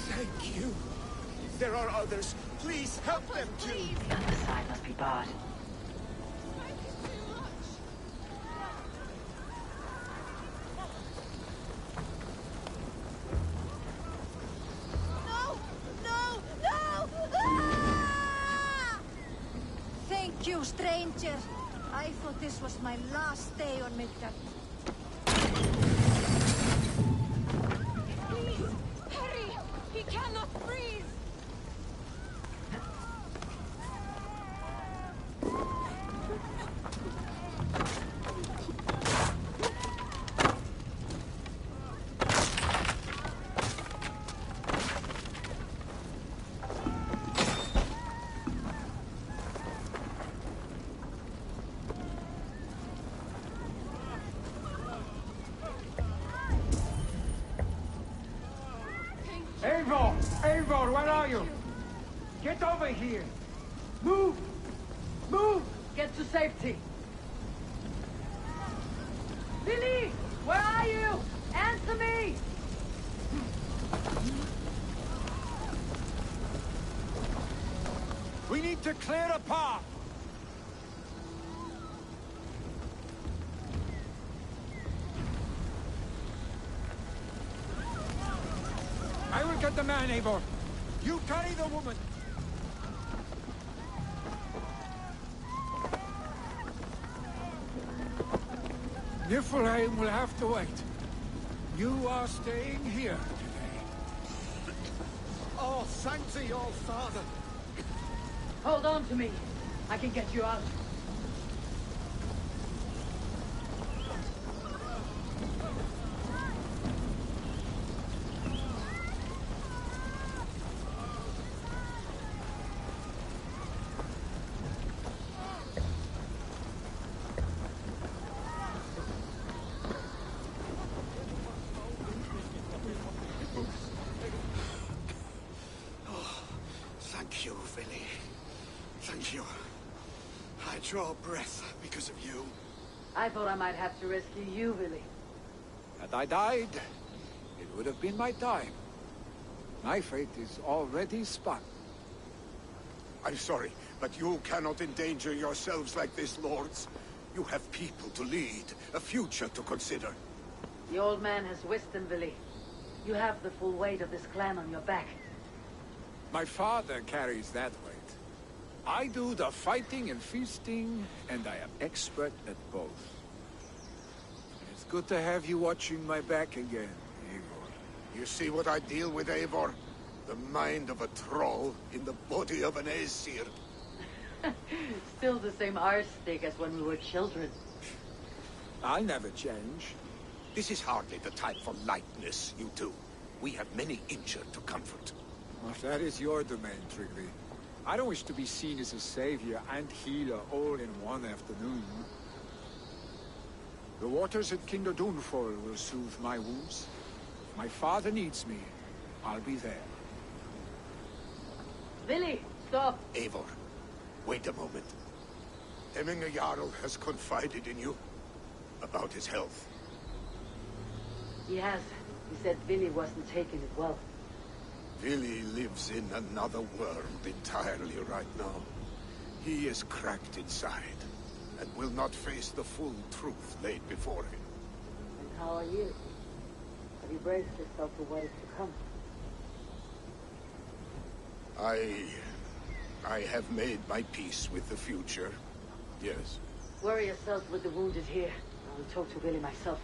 Thank you. There are others. Please help them too. The other side must be barred. No! No! No! Ah! Thank you, stranger. I thought this was my last day on Midgard. Please! Hurry! He cannot breathe! Eivor! Eivor, where are you? Get over here! Move! Move! Get to safety! Lily! Where are you? Answer me! We need to clear a path! I will get the man, Eivor. You carry the woman. Niflheim will have to wait. You are staying here today. Oh, thanks to your father. Hold on to me. I can get you out. Thank you, Villy. Thank you. I draw breath because of you. I thought I might have to rescue you, Willy. Had I died, it would have been my time. My fate is already spun. I'm sorry, but you cannot endanger yourselves like this, lords. You have people to lead, a future to consider. The old man has wisdom, Willy. You have the full weight of this clan on your back. My father carries that weight. I do the fighting and feasting, and I am expert at both. It's good to have you watching my back again, Eivor. You see what I deal with, Eivor? The mind of a troll in the body of an Aesir. Still the same arse-stick as when we were children. I'll never change. This is hardly the time for lightness, you two. We have many injured to comfort. Well, that is your domain, Trigby. I don't wish to be seen as a savior and healer all in one afternoon. The waters at Kinder Dunfall will soothe my wounds. If my father needs me, I'll be there. Billy, stop! Eivor, wait a moment. Hemminger Jarl has confided in you about his health. He has. He said Billy wasn't taking it well. Billy lives in another world entirely right now. He is cracked inside, and will not face the full truth laid before him. And how are you? Have you braced yourself for what is to come? I have made my peace with the future. Yes. Worry yourself with the wounded here. I'll talk to Billy myself.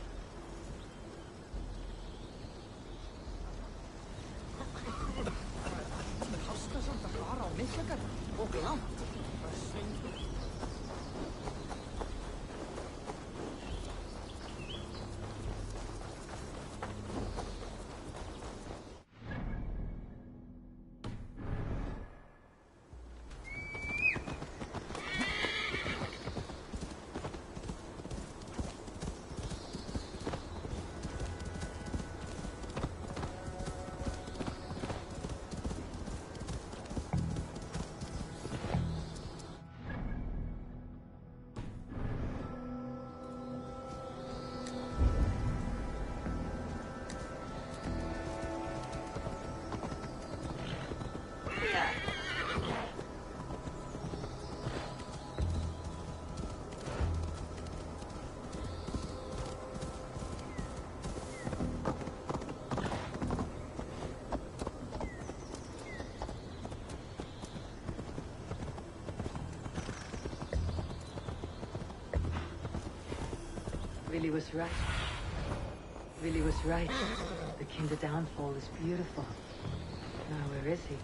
Billy was right. Billy was right. The Kinder Downfall is beautiful. Now where is he?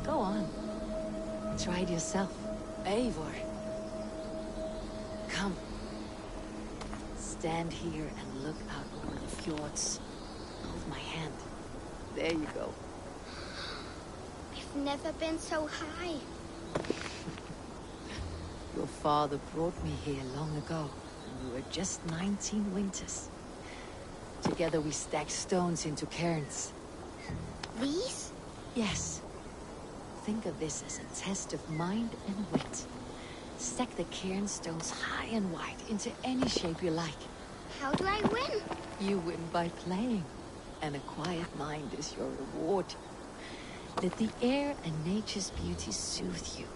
Go on. Try it yourself. Eivor. Come. Stand here and look out over the fjords. Hold my hand. There you go. I've never been so high. Your father brought me here long ago, and we were just 19 winters. Together we stacked stones into cairns. These? Yes. Think of this as a test of mind and wit. Stack the cairn stones high and wide into any shape you like. How do I win? You win by playing, and a quiet mind is your reward. Let the air and nature's beauty soothe you.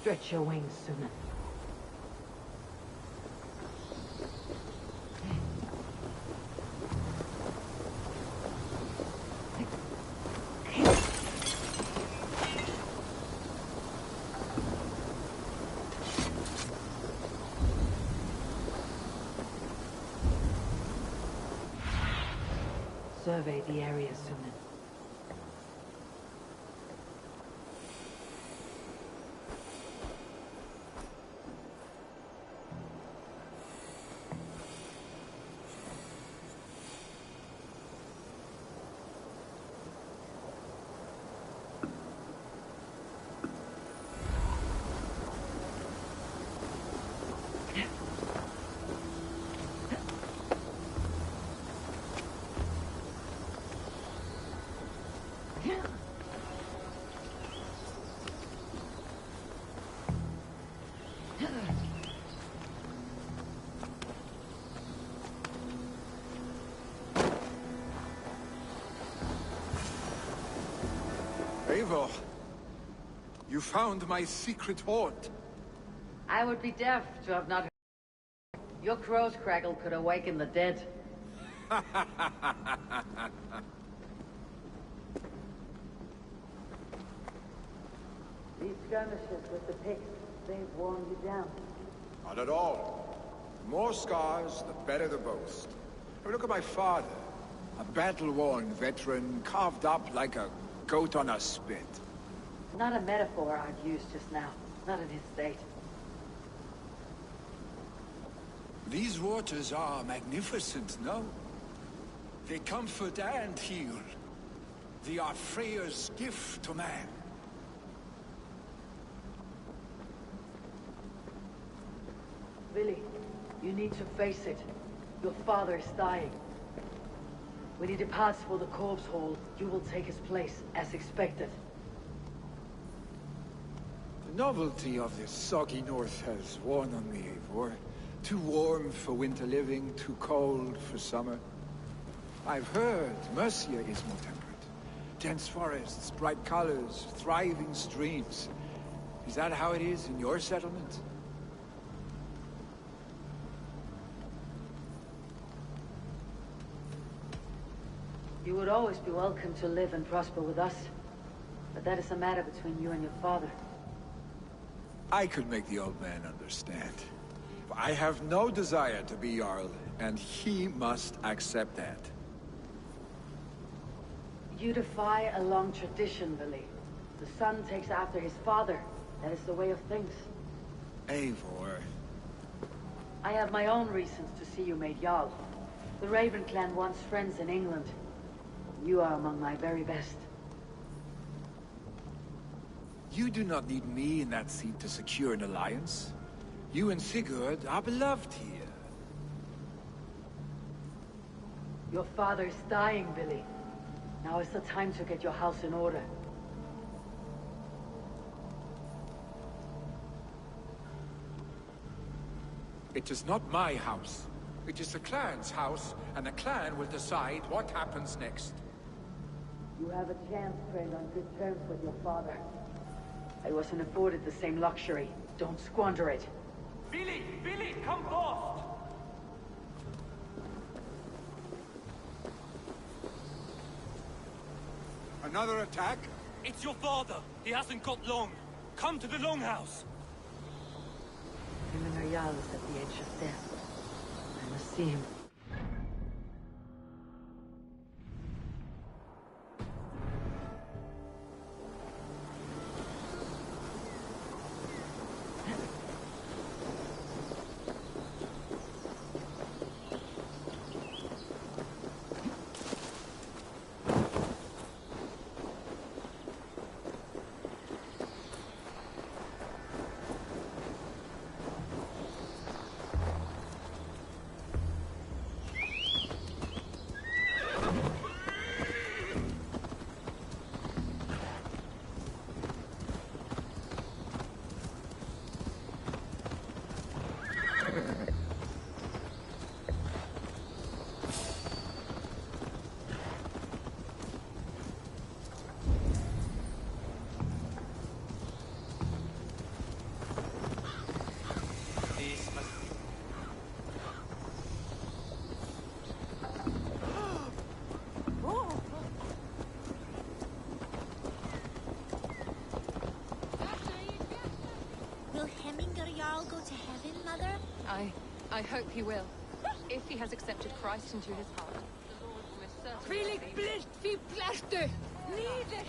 Stretch your wings, Sunan. Survey the area, Sunan. Eivor, you found my secret haunt. I would be deaf to have not heard. Your crow's crackle could awaken the dead. These skirmishes with the Picts, they've worn you down. Not at all. The more scars, the better the boast. I mean, look at my father. A battle-worn veteran, carved up like a goat on a spit. Not a metaphor I'd use just now. Not in his state. These waters are magnificent, no? They comfort and heal. They are Freya's gift to man. Billy, you need to face it. Your father is dying. When he departs for the corpse hall, you will take his place, as expected. The novelty of this soggy north has worn on me, Eivor. Too warm for winter living, too cold for summer. I've heard Mercia is more temperate. Dense forests, bright colors, thriving streams. Is that how it is in your settlement? You would always be welcome to live and prosper with us. But that is a matter between you and your father. I could make the old man understand. I have no desire to be Jarl, and he must accept that. You defy a long tradition, Billy. The son takes after his father. That is the way of things. Eivor. I have my own reasons to see you made Jarl. The Raven clan wants friends in England. You are among my very best. You do not need me in that seat to secure an alliance. You and Sigurd are beloved here. Your father is dying, Billy. Now is the time to get your house in order. It is not my house. It is the clan's house, and the clan will decide what happens next. You have a chance, friend, on good terms with your father. I wasn't afforded the same luxury. Don't squander it. Billy! Billy, come fast! Another attack? It's your father. He hasn't got long. Come to the longhouse. Jarl is at the edge of death. I must see him. Go to heaven, Mother? I hope he will. If he has accepted Christ into his heart. Hvílík blilt því blertu! Níðir!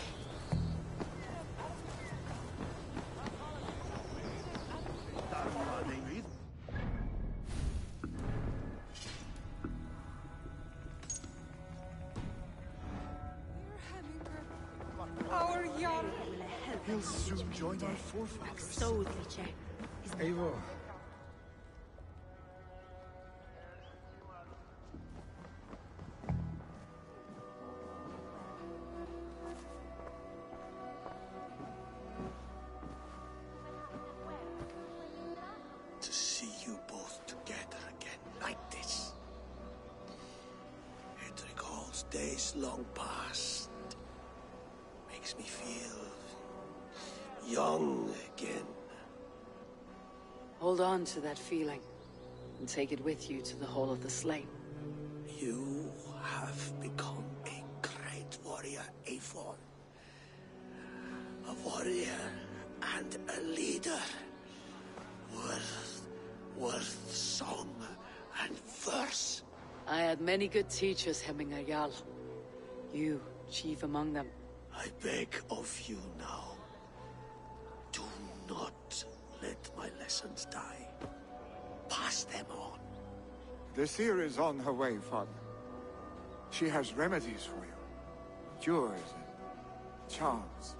Our Jarl will soon join our forefathers. Eivor. To see you both together again like this. It recalls days long past. makes me feel young again. Hold on to that feeling, and take it with you to the Hall of the Slain. You have become a great warrior, Avon. A warrior and a leader. Worth song and verse. I had many good teachers, Hemminger Jarl. You, chief among them. I beg of you now, do not let my lessons die. Pass them on. The seer is on her way, Father. She has remedies for you. Cures and charms.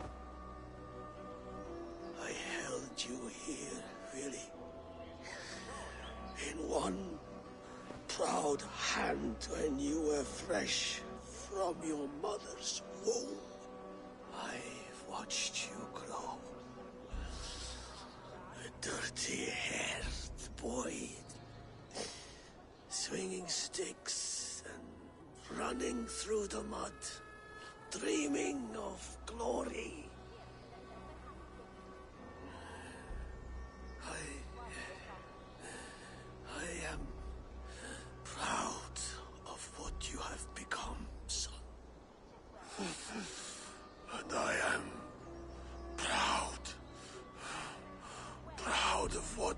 I held you here, really. In one proud hand when you were fresh from your mother's womb. I've watched you grow. A dirty-haired boy, swinging sticks and running through the mud, dreaming of glory. I am proud of what you have become, son. And I am proud of what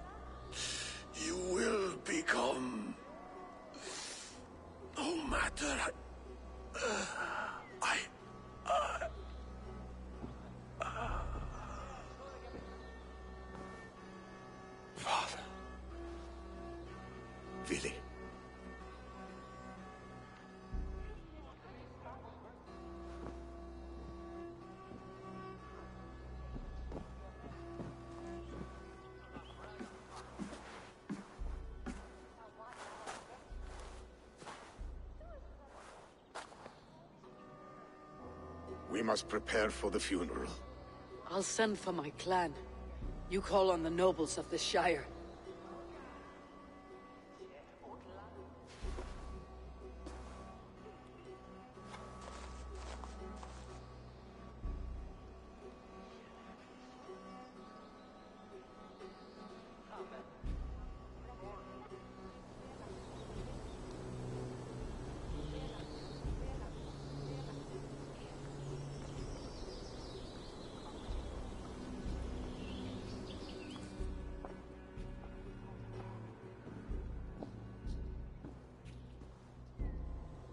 you will become. No matter Father. Vili. We must prepare for the funeral. I'll send for my clan. You call on the nobles of the Shire.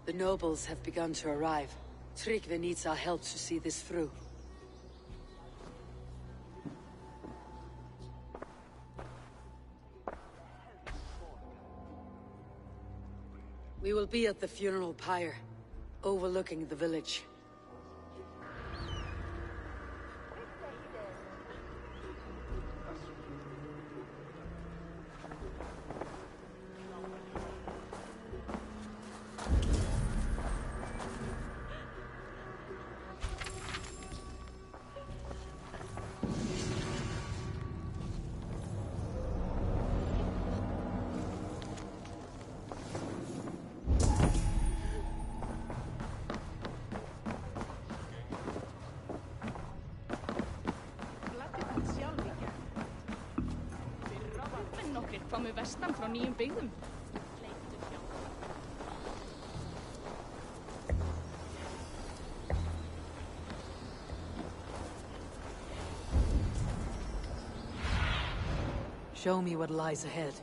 The nobles have begun to arrive. Tryggvi needs our help to see this through. We will be at the funeral pyre, overlooking the village. Komu vestan frá nýjum byggðum. Show me what lies ahead.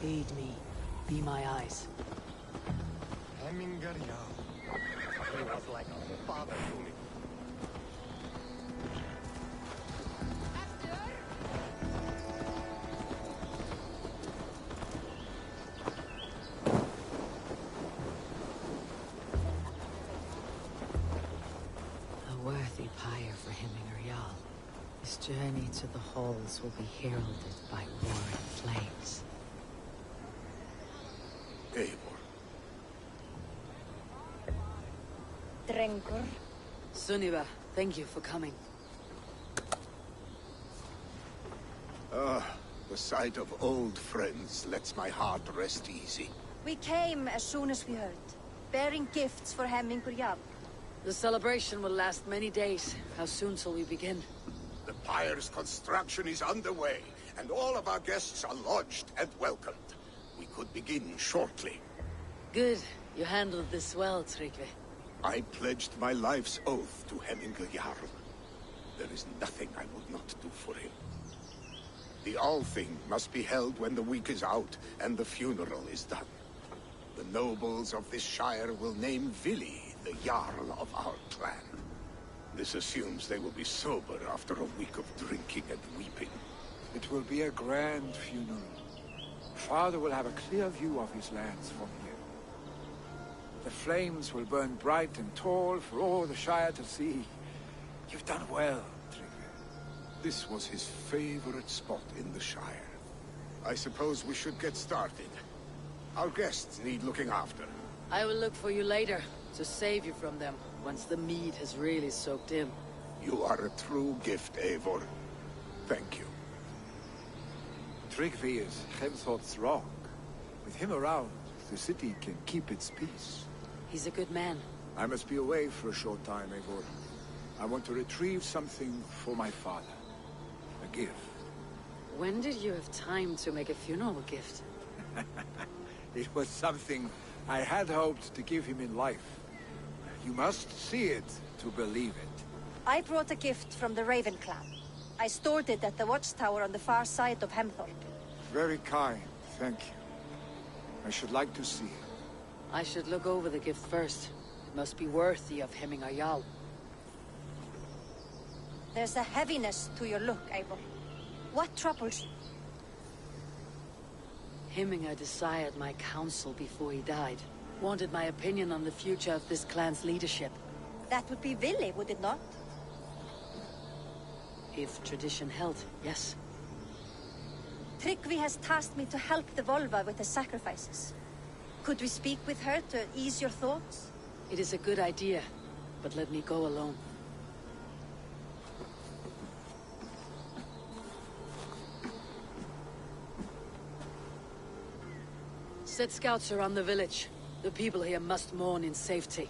Aid me. Be my eyes. Hemminger Jarl. He was like a father to me. A worthy pyre for Hemminger Jarl. His journey to the halls will be heralded by roaring flames. Eivor. Drengur. Sunniva, thank you for coming. The sight of old friends lets my heart rest easy. We came as soon as we heard, bearing gifts for Hemmingur Jarl. The celebration will last many days. How soon shall we begin? The pyre's construction is underway, and all of our guests are lodged and welcomed. We could begin shortly. Good. You handled this well, Tryggvi. I pledged my life's oath to Hemmingur Jarl. There is nothing I would not do for him. The Althing must be held when the week is out and the funeral is done. The nobles of this shire will name Vili the Jarl of our clan. This assumes they will be sober after a week of drinking and weeping. It will be a grand funeral. Father will have a clear view of his lands from here. The flames will burn bright and tall for all the Shire to see. You've done well, Tryggvi. This was his favorite spot in the Shire. I suppose we should get started. Our guests need looking after. I will look for you later, to save you from them, once the mead has really soaked in. You are a true gift, Eivor. Thank you. Tryggvi is Hemthor's rock. With him around, the city can keep its peace. He's a good man. I must be away for a short time, Eivor. I want to retrieve something for my father. A gift. When did you have time to make a funeral gift? It was something I had hoped to give him in life. You must see it to believe it. I brought a gift from the Raven clan. I stored it at the watchtower on the far side of Hemthorpe. Very kind, thank you. I should like to see it. I should look over the gift first. It must be worthy of Hemmingur Jarl. There's a heaviness to your look, Eivor. What troubles you? Hemmingur desired my counsel before he died. Wanted my opinion on the future of this clan's leadership. That would be Vili, would it not? If tradition held, yes. Tryggvi has tasked me to help the Volva with the sacrifices. Could we speak with her to ease your thoughts? It is a good idea, but let me go alone. Set scouts around the village. The people here must mourn in safety.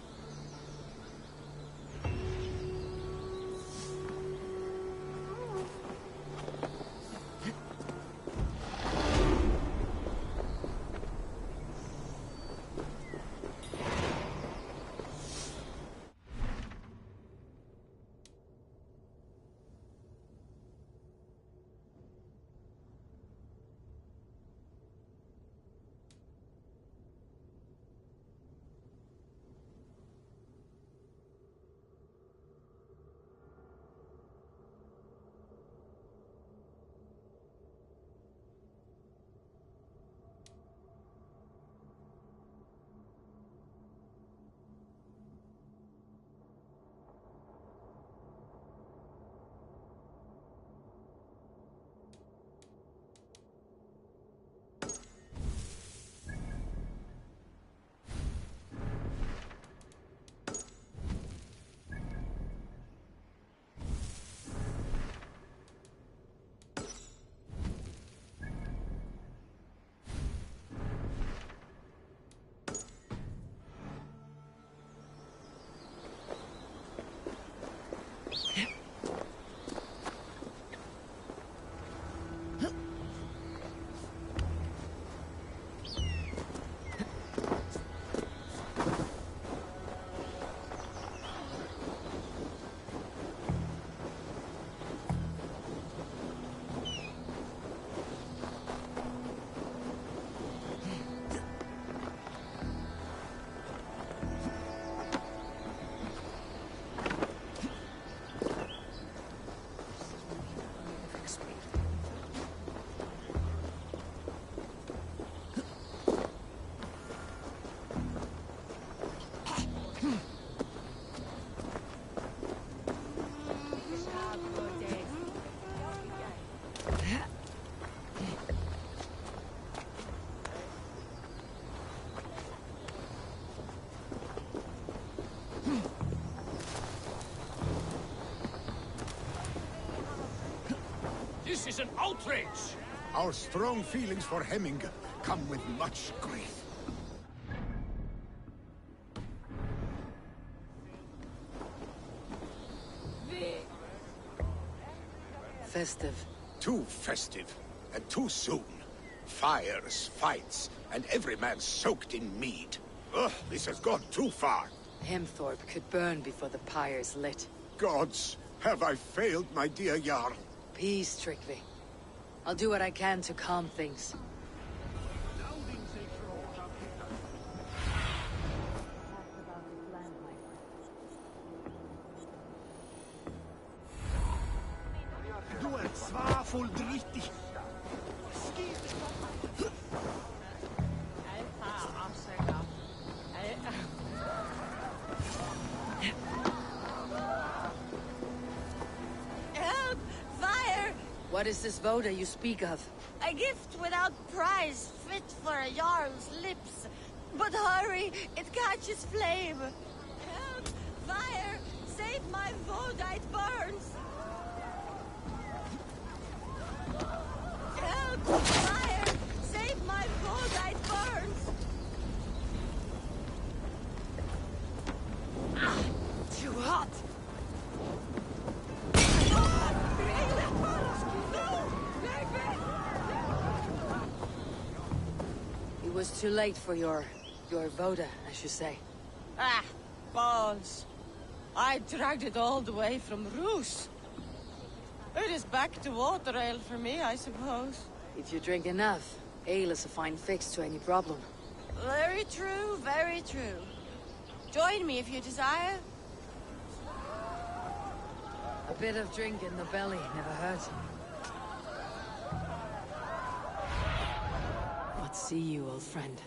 is an outrage! Our strong feelings for Hemming come with much grief. Festive. Too festive, and too soon. Fires, fights, and every man soaked in mead. Ugh, this has gone too far. Hemthorpe could burn before the pyre's lit. Gods, have I failed my dear Jarl? Peace, Strictly. I'll do what I can to calm things. Du svarfull drittig. Help! Fire! What is this voda you speak of? A gift without price, fit for a Jarl's lips. But hurry, it catches flame. Help! Fire! Save my voda, it burns! Help! Fire! Save my voda, it burns! Too hot! It was too late for your voda, as you say. Ah, balls. I dragged it all the way from Roos. It is back to water ale for me, I suppose. If you drink enough, ale is a fine fix to any problem. Very true, very true. Join me if you desire. A bit of drink in the belly never hurts. What see you, old friend?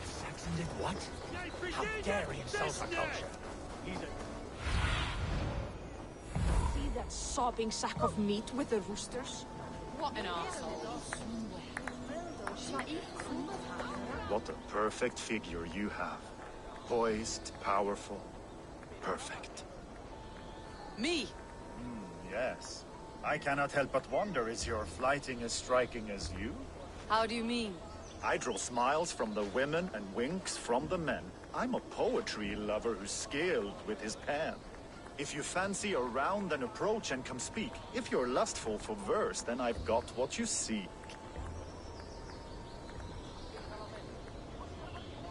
Saxon did what? How dare he insult our culture? See that sobbing sack of meat with the roosters? What an asshole. What a perfect figure you have. Poised, powerful, perfect. Me? Yes. I cannot help but wonder, is your flighting as striking as you? How do you mean? I draw smiles from the women and winks from the men. I'm a poetry lover who's skilled with his pen. If you fancy a round, then approach and come speak. If you're lustful for verse, then I've got what you seek.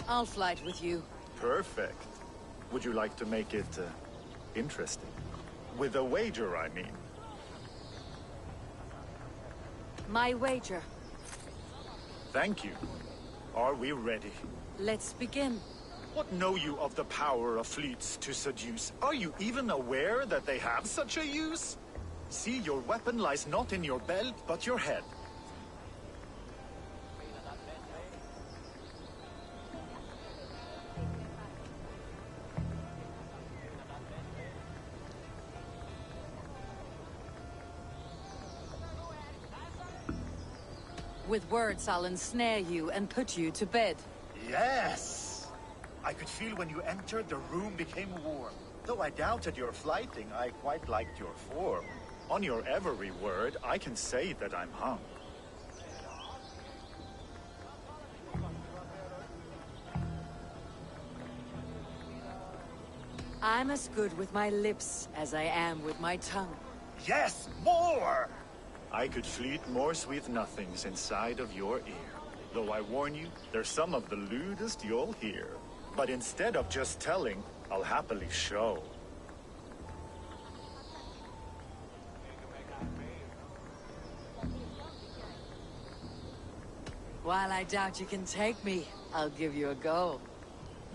I'll flight with you. Perfect. Would you like to make it interesting? With a wager, I mean. My wager. Thank you. Are we ready? Let's begin. What know you of the power of fleets to seduce? Are you even aware that they have such a use? See, your weapon lies not in your belt, but your head. With words, I'll ensnare you and put you to bed. Yes! I could feel when you entered, the room became warm. Though I doubted your flighting, I quite liked your form. On your every word, I can say that I'm hung. I'm as good with my lips as I am with my tongue. Yes, more! I could fleet more sweet nothings inside of your ear. Though I warn you, they're some of the lewdest you'll hear. But instead of just telling, I'll happily show. While I doubt you can take me, I'll give you a go.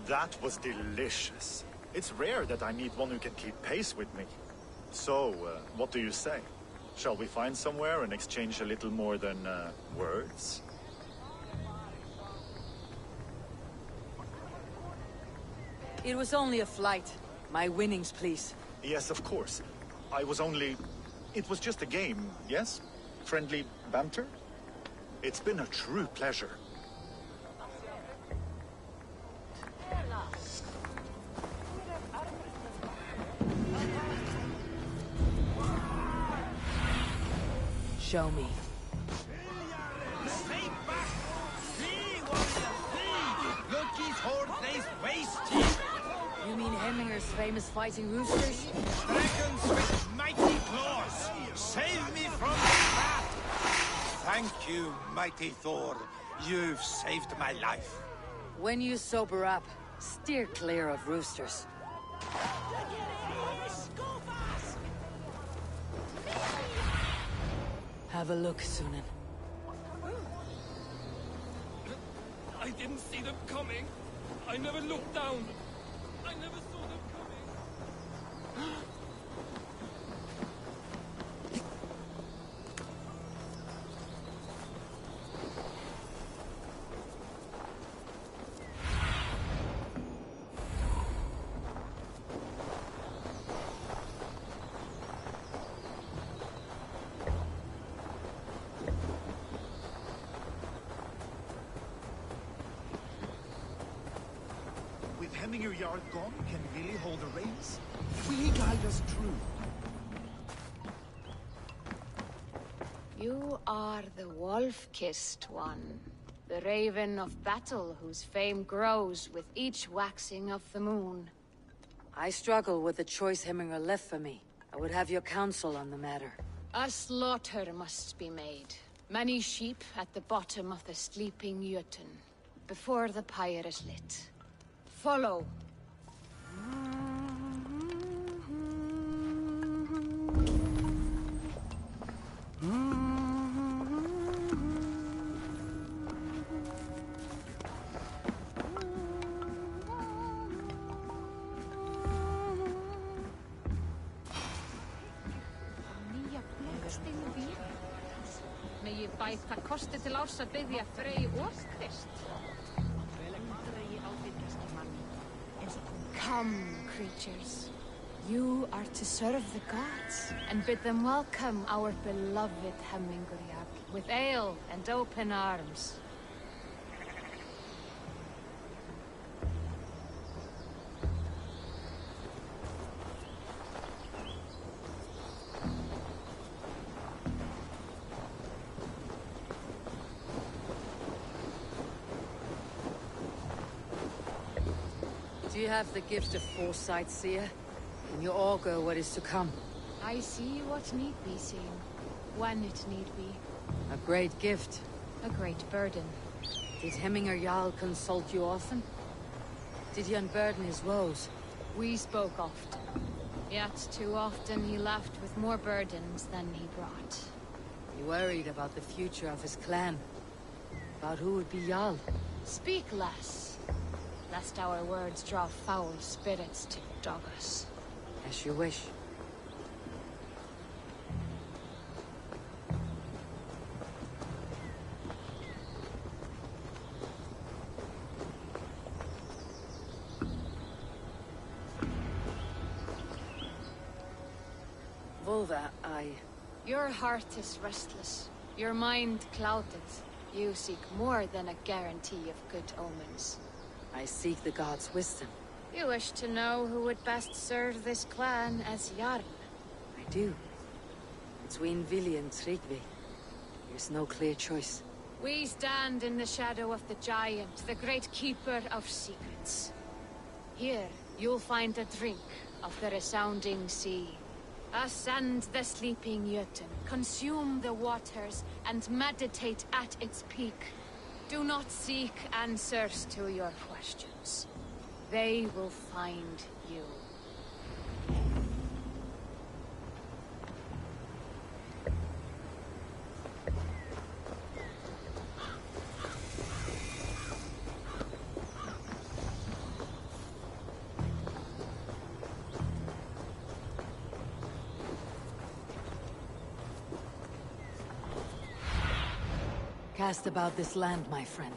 That was delicious. It's rare that I meet one who can keep pace with me. So, what do you say? Shall we find somewhere and exchange a little more than, words? It was only a flight. My winnings, please. Yes, of course. It was just a game, yes? friendly banter. It's been a true pleasure. Show me. Stay back! See, warrior, see! Look, his whole place wasted! You mean Hemminger's famous fighting roosters? Dragons with mighty claws! Save me from the trap! Thank you, mighty Thor. You've saved my life. When you sober up, steer clear of roosters. Have a look, Sunan. I didn't see them coming. I never looked down. I never saw them coming. With Hemminger Jarl gone, can Willy hold the reins? Will he guide us true? You are the wolf-kissed one. The raven of battle whose fame grows with each waxing of the moon. I struggle with the choice Hemminger left for me. I would have your counsel on the matter. A slaughter must be made. Many sheep at the bottom of the sleeping Jötun, before the pyre is lit. Follow. Megi bæta kosti til árs að biðja Frey og Krist. Come, creatures. You are to serve the gods, and bid them welcome our beloved Hemmingur with ale and open arms. Do you have the gift of foresight, seer? Can you augur what is to come? I see what need be seen, when it need be. A great gift. A great burden. Did Hemminger Jarl consult you often? Did he unburden his woes? We spoke often. Yet too often he left with more burdens than he brought. He worried about the future of his clan. About who would be Jarl. Speak less, lest our words draw foul spirits to dog us. As you wish. Volva, Your heart is restless. Your mind clouded. You seek more than a guarantee of good omens. I seek the gods' wisdom. You wish to know who would best serve this clan as Jarl? I do. Between Vili and Tryggvi, there's no clear choice. We stand in the shadow of the giant, the great keeper of secrets. Here, you'll find a drink of the resounding sea. Ascend the sleeping Jötun, consume the waters, and meditate at its peak. Do not seek answers to your questions. They will find you. Cast about this land, my friend.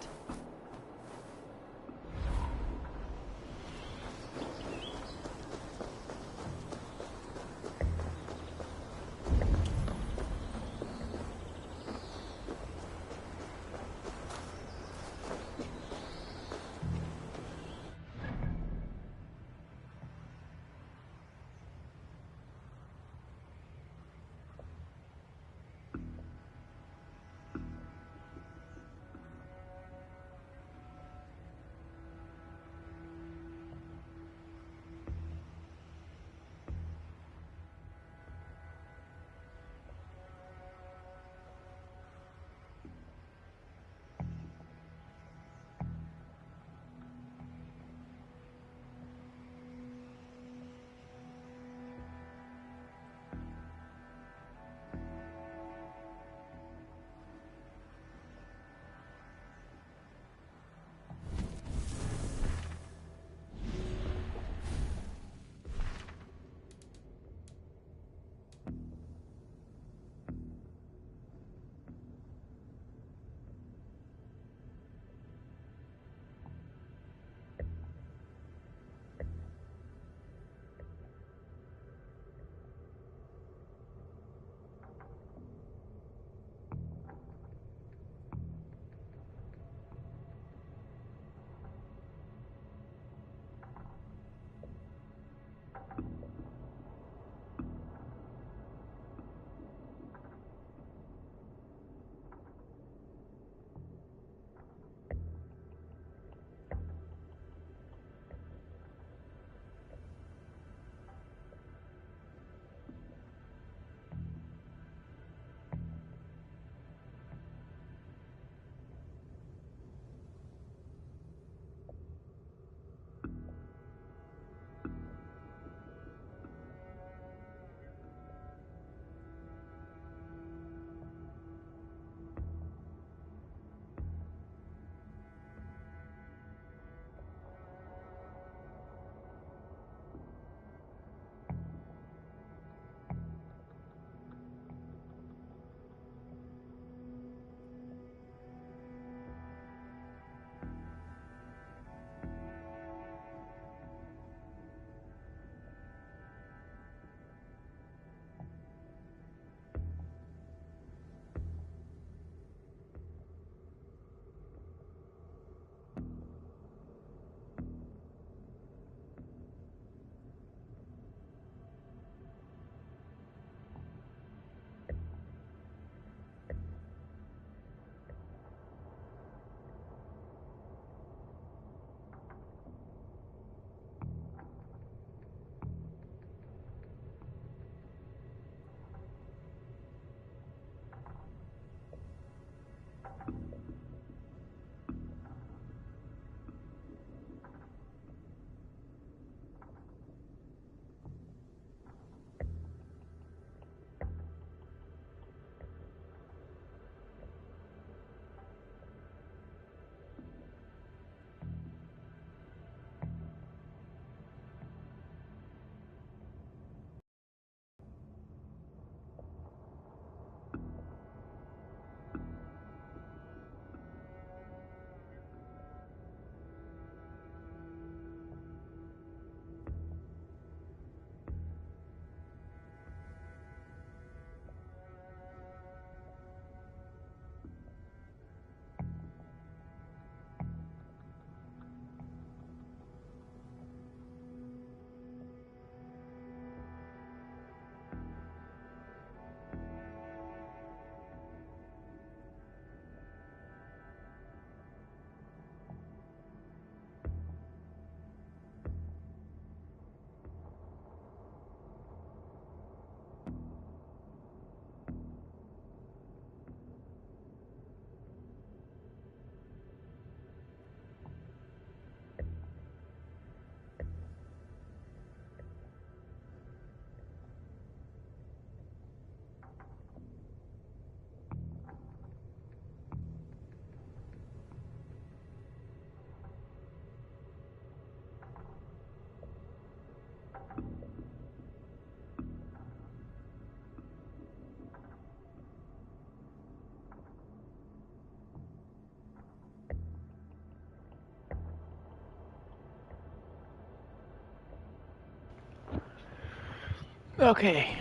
Okay.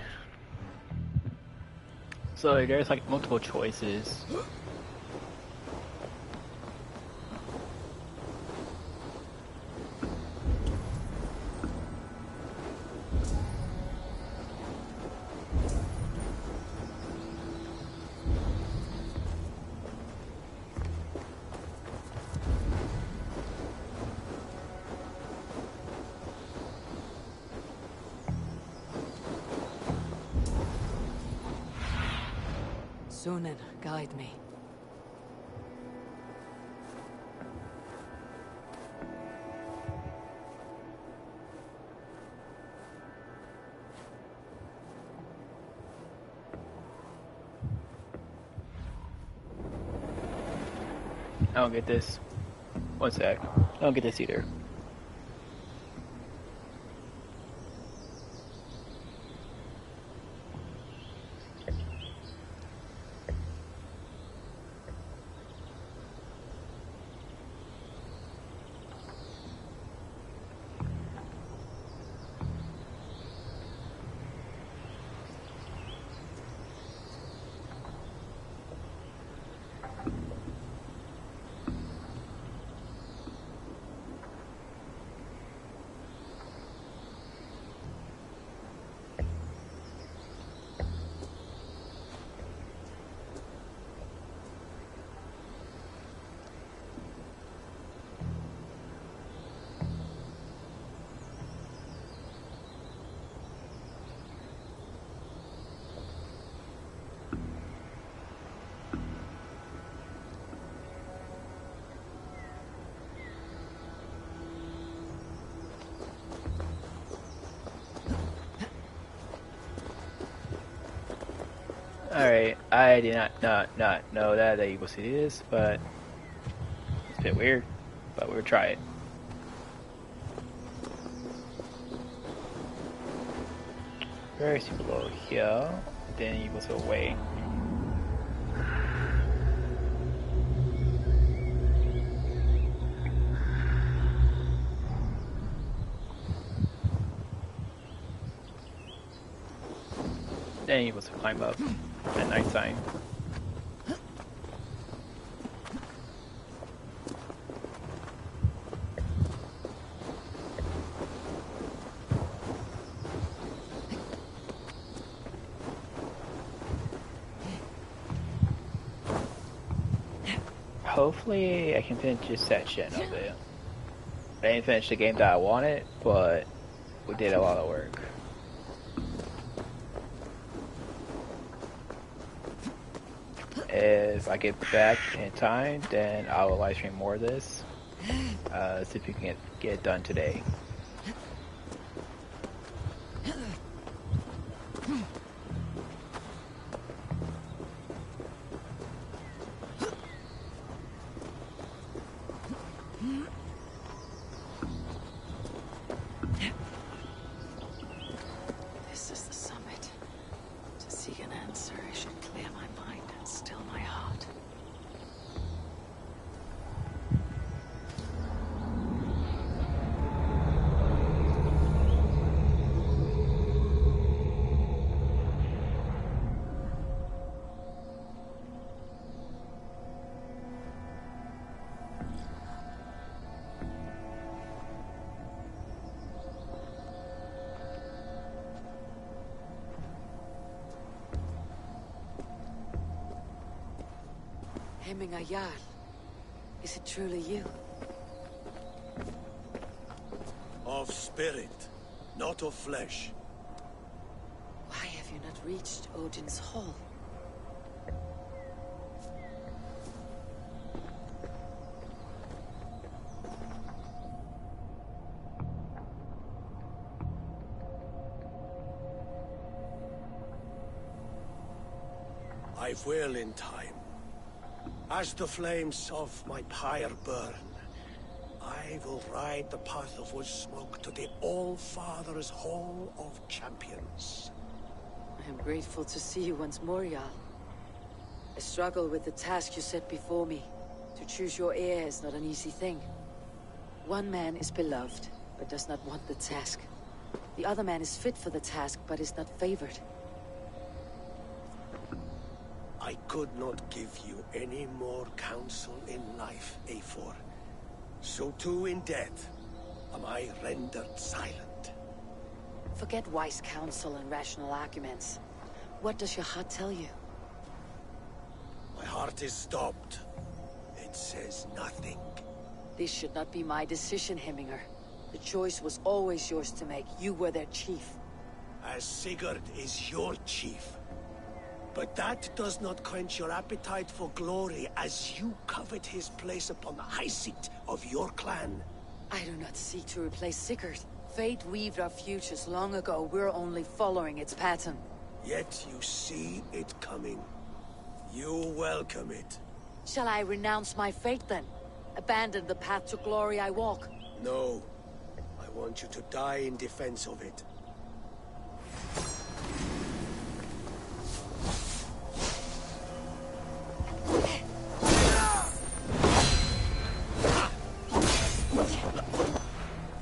So there's like multiple choices. Sunan, guide me. I don't get this. One sec. I don't get this either. Alright, I did not know that you will see this, but it's a bit weird, but we'll try it. First you go here, then you go to away. Then you go to climb up at nighttime. Hopefully I can finish this section of it. I didn't finish the game that I wanted, but we did a lot of work. If I get back in time, then I will live stream more of this. See if we can get it done today. This is the summit. To seek an answer, I should clear my mind and still my heart. Hemingayal, is it truly you? Of spirit, not of flesh. Why have you not reached Odin's Hall? I will in time. As the flames of my pyre burn, I will ride the path of wood smoke to the All-Father's Hall of Champions. I am grateful to see you once more, Jarl. I struggle with the task you set before me. To choose your heir is not an easy thing. One man is beloved, but does not want the task. The other man is fit for the task, but is not favored. I could not give you any more counsel in life, Eivor. So too in death am I rendered silent. Forget wise counsel and rational arguments. What does your heart tell you? My heart is stopped. It says nothing. This should not be my decision, Hemminger. The choice was always yours to make. You were their chief. As Sigurd is your chief. But that does not quench your appetite for glory as you covet his place upon the high seat of your clan. I do not seek to replace Sigurd. Fate weaved our futures long ago. We're only following its pattern. Yet you see it coming. You welcome it. Shall I renounce my fate then? Abandon the path to glory I walk? No. I want you to die in defense of it.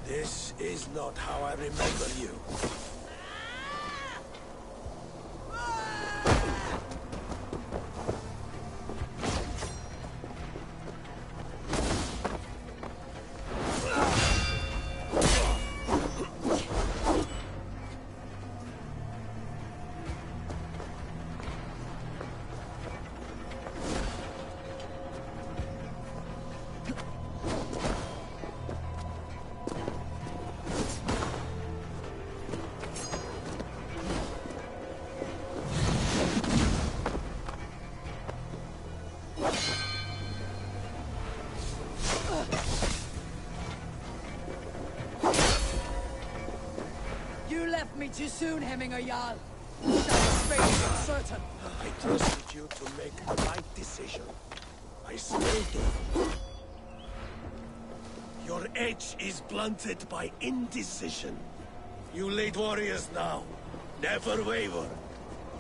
This is not how I remember you. You left me too soon, Hemminger Jarl. That was certain. I trusted you to make the right decision. I swayed you. Your edge is blunted by indecision. You late warriors now. Never waver.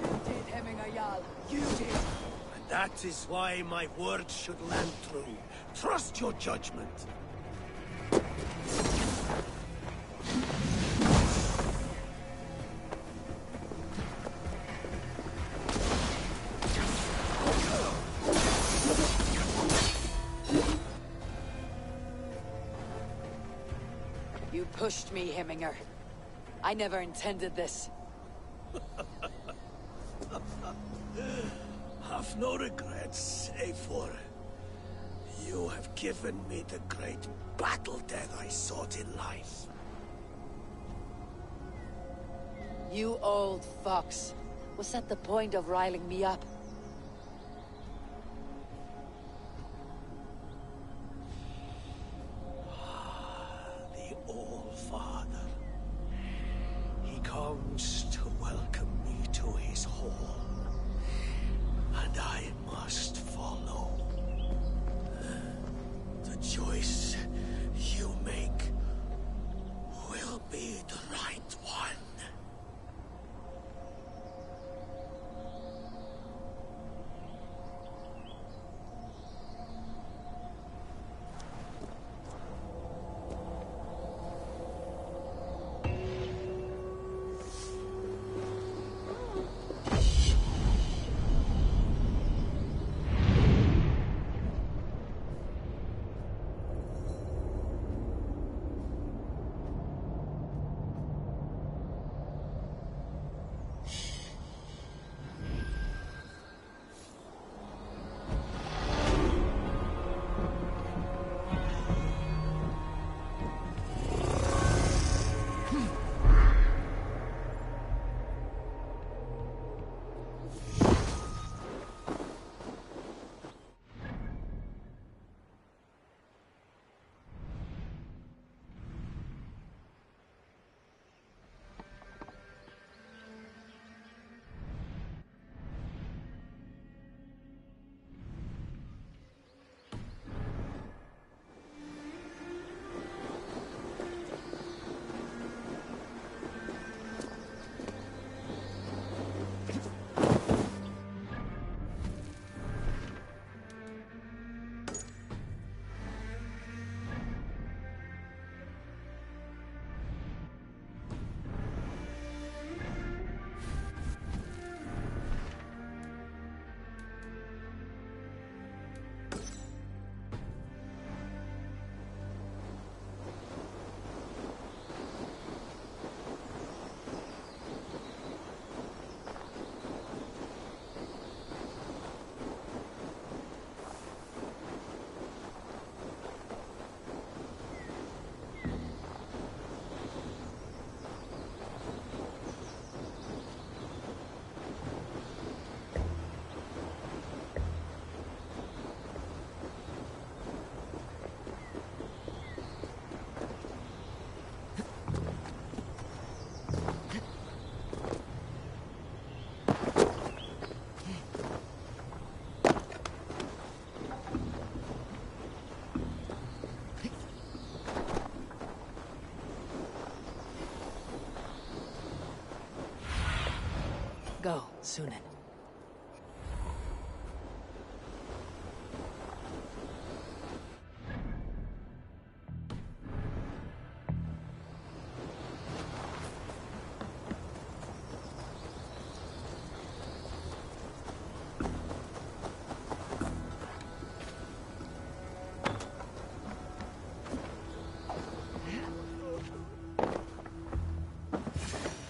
You did, Hemminger Jarl. You did. And that is why my words should land true. Trust your judgment. You pushed me, Hemminger. I never intended this. Have no regrets, Eivor. You have given me the great battle death I sought in life. You old fox. Was that the point of riling me up? The All-Father. He comes to welcome me to his hall. And I must follow. The choice you make will be the right one. go, Sunan.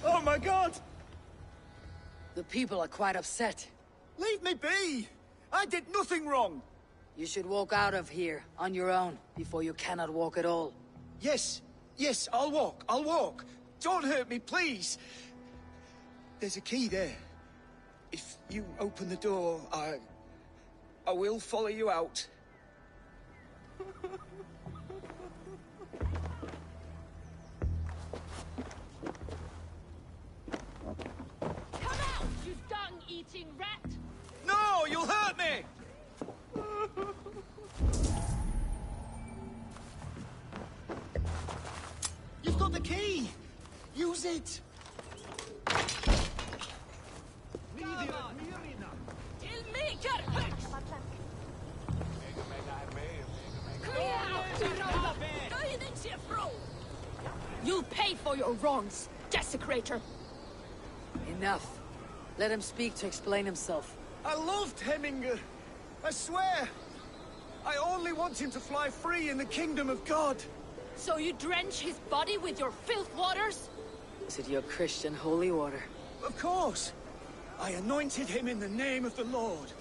Oh my god! The people are quite upset. Leave me be! I did nothing wrong! You should walk out of here on your own before you cannot walk at all. Yes, yes, I'll walk. Don't hurt me, please! There's a key there. If you open the door, I will follow you out. Come out, you dung-eating rat! No, you'll hurt me! You've got the key! Use it! You'll pay for your wrongs, desecrator! Enough. Let him speak to explain himself. I loved Hemminger. I swear. I only want him to fly free in the kingdom of God. So you drench his body with your filth waters? Is it your Christian holy water? Of course. I anointed him in the name of the Lord.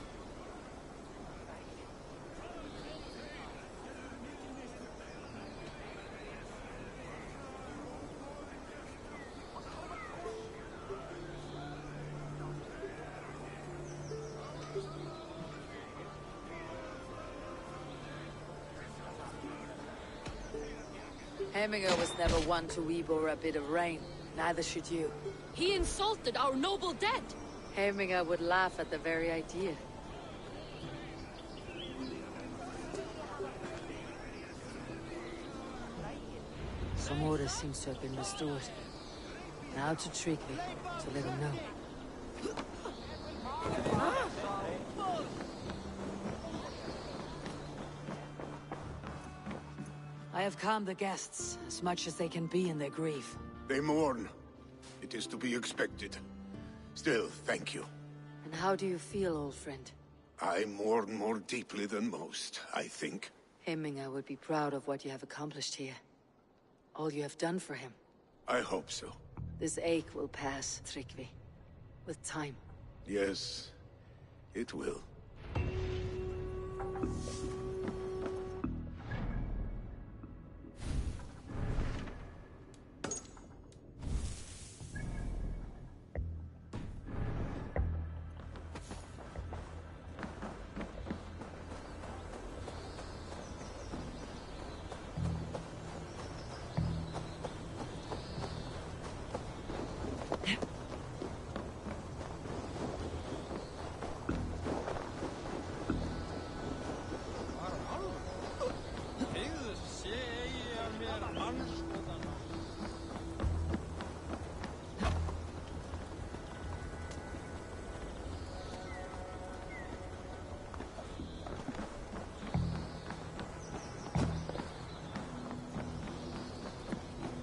Hemminger was never one to weep over a bit of rain. Neither should you. He insulted our noble dead! Hemminger would laugh at the very idea. Some order seems to have been restored. Now to Tryggvi, to let him know. I have calmed the guests, as much as they can be in their grief. They mourn. It is to be expected. Still, thank you. And how do you feel, old friend? I mourn more deeply than most, I think. Hemminger would be proud of what you have accomplished here. All you have done for him. I hope so. This ache will pass, Tryggvi. With time. Yes, it will.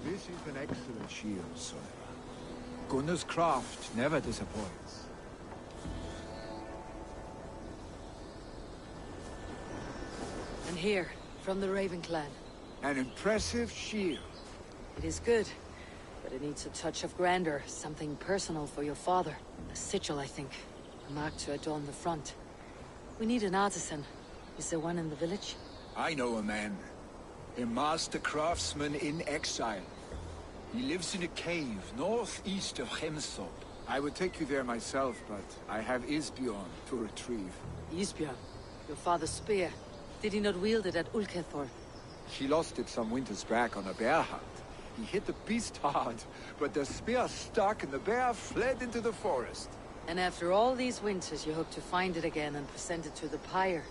This is an excellent shield, Sora. Gunnar's craft never disappoints. And here, from the Raven clan. An impressive shield. It is good, but it needs a touch of grandeur, something personal for your father. A sigil, I think. A mark to adorn the front. We need an artisan. Is there one in the village? I know a man. A master craftsman in exile. He lives in a cave northeast of Hemsop. I would take you there myself, but I have Isbjorn to retrieve. Isbjorn? Your father's spear. Did he not wield it at Ulkethor? She lost it some winters back on a bear hunt. He hit the beast hard, but the spear stuck and the bear fled into the forest. And after all these winters, you hope to find it again and present it to the pyre.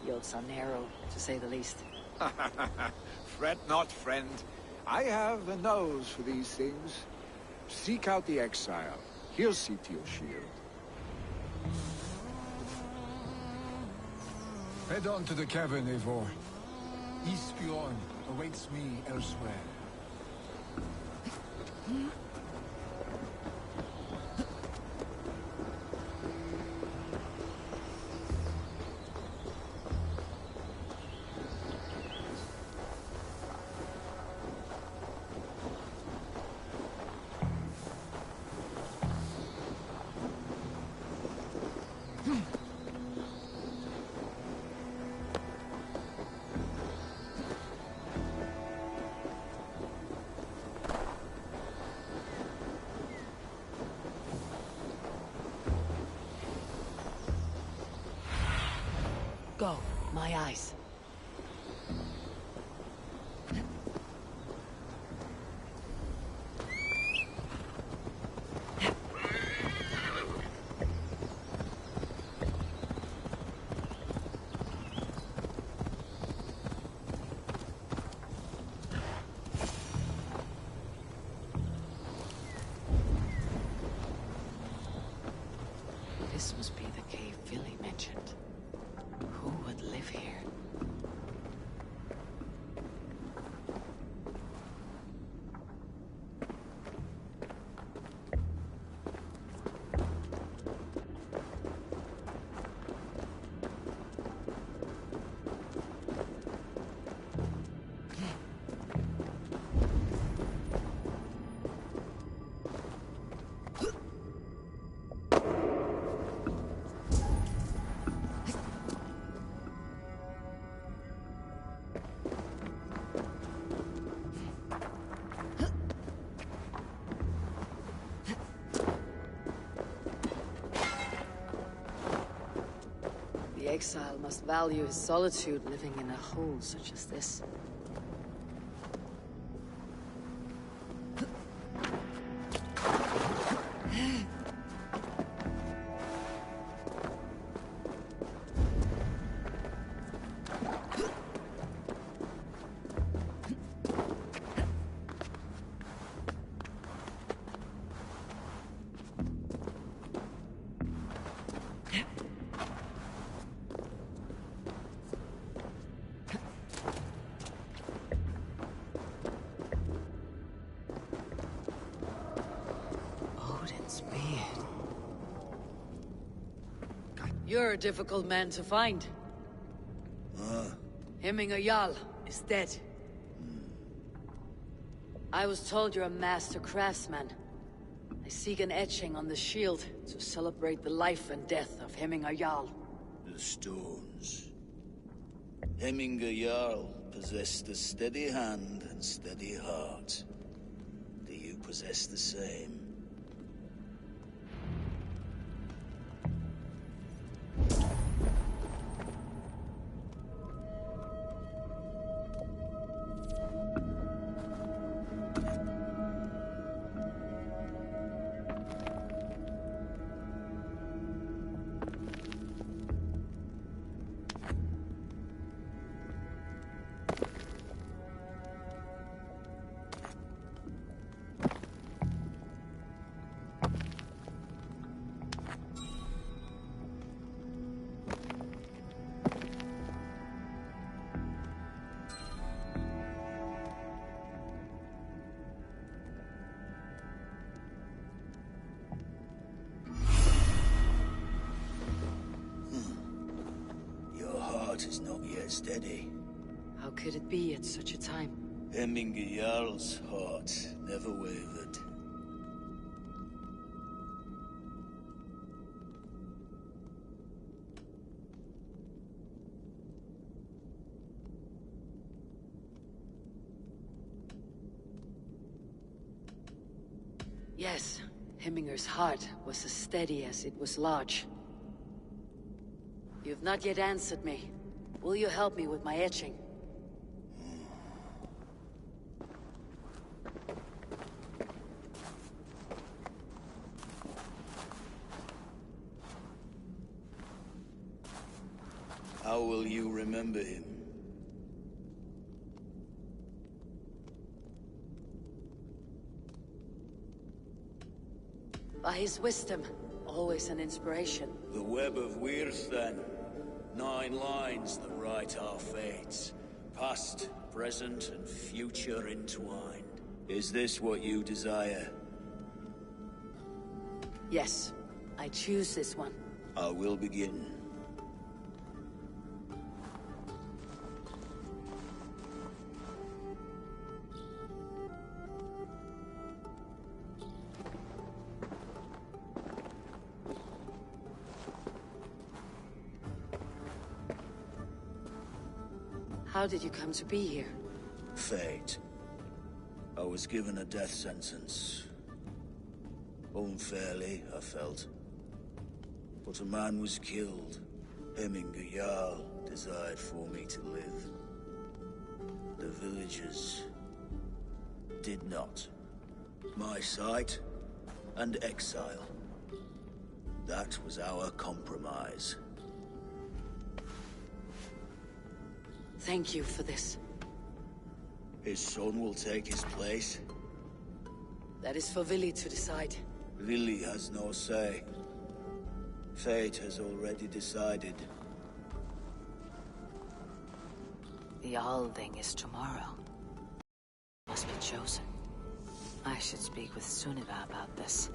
The odds are narrow, to say the least. Fret not, friend. I have a nose for these things. Seek out the exile. He'll see to your shield. Head on to the cavern, Eivor. Eastbjorn awaits me elsewhere. Go, my eyes. This must be the cave Billy mentioned. Who would live here? The exile must value his solitude living in a hole such as this. You're a difficult man to find. Hemminger Jarl is dead. I was told you're a master craftsman. I seek an etching on the shield to celebrate the life and death of Hemminger Jarl. The stones. Hemminger Jarl possessed a steady hand and steady heart. Do you possess the same? Is not yet steady. How could it be at such a time? Hemminger Jarl's heart never wavered. Yes, Hemminger's heart was as steady as it was large. You've not yet answered me. Will you help me with my etching? How will you remember him? By his wisdom, always an inspiration. The web of Wirth, then. 9 lines that write our fates. Past, present, and future entwined. Is this what you desire? Yes, I choose this one. I will begin. How did you come to be here? Fate. I was given a death sentence. Unfairly, I felt. But a man was killed. Hemminger Jarl desired for me to live. The villagers did not. My sight and exile. That was our compromise. Thank you for this. His son will take his place. That is for Vili to decide. Vili has no say. Fate has already decided. The Alding is tomorrow. Must be chosen. I should speak with Sunniva about this.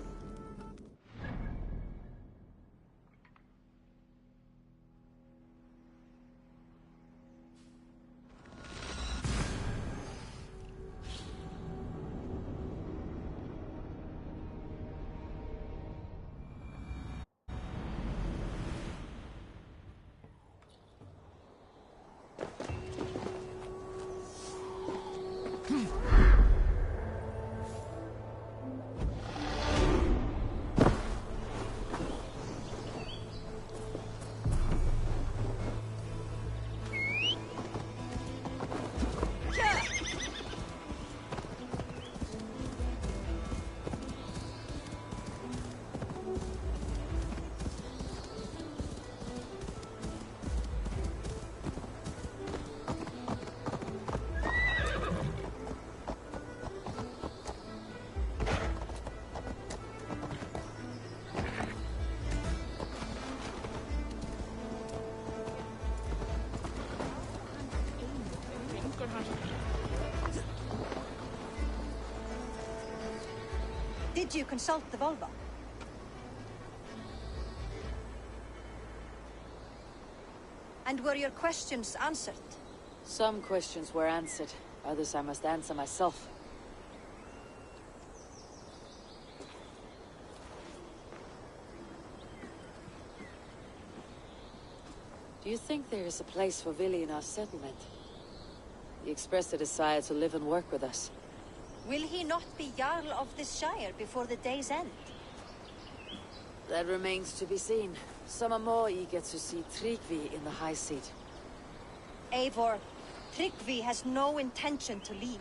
Did you consult the Volva? And were your questions answered? Some questions were answered. Others I must answer myself. Do you think there is a place for Vili in our settlement? He expressed a desire to live and work with us. Will he not be Jarl of this Shire before the day's end? That remains to be seen. Some are more eager to see Tryggvi in the high seat. Eivor, Tryggvi has no intention to lead.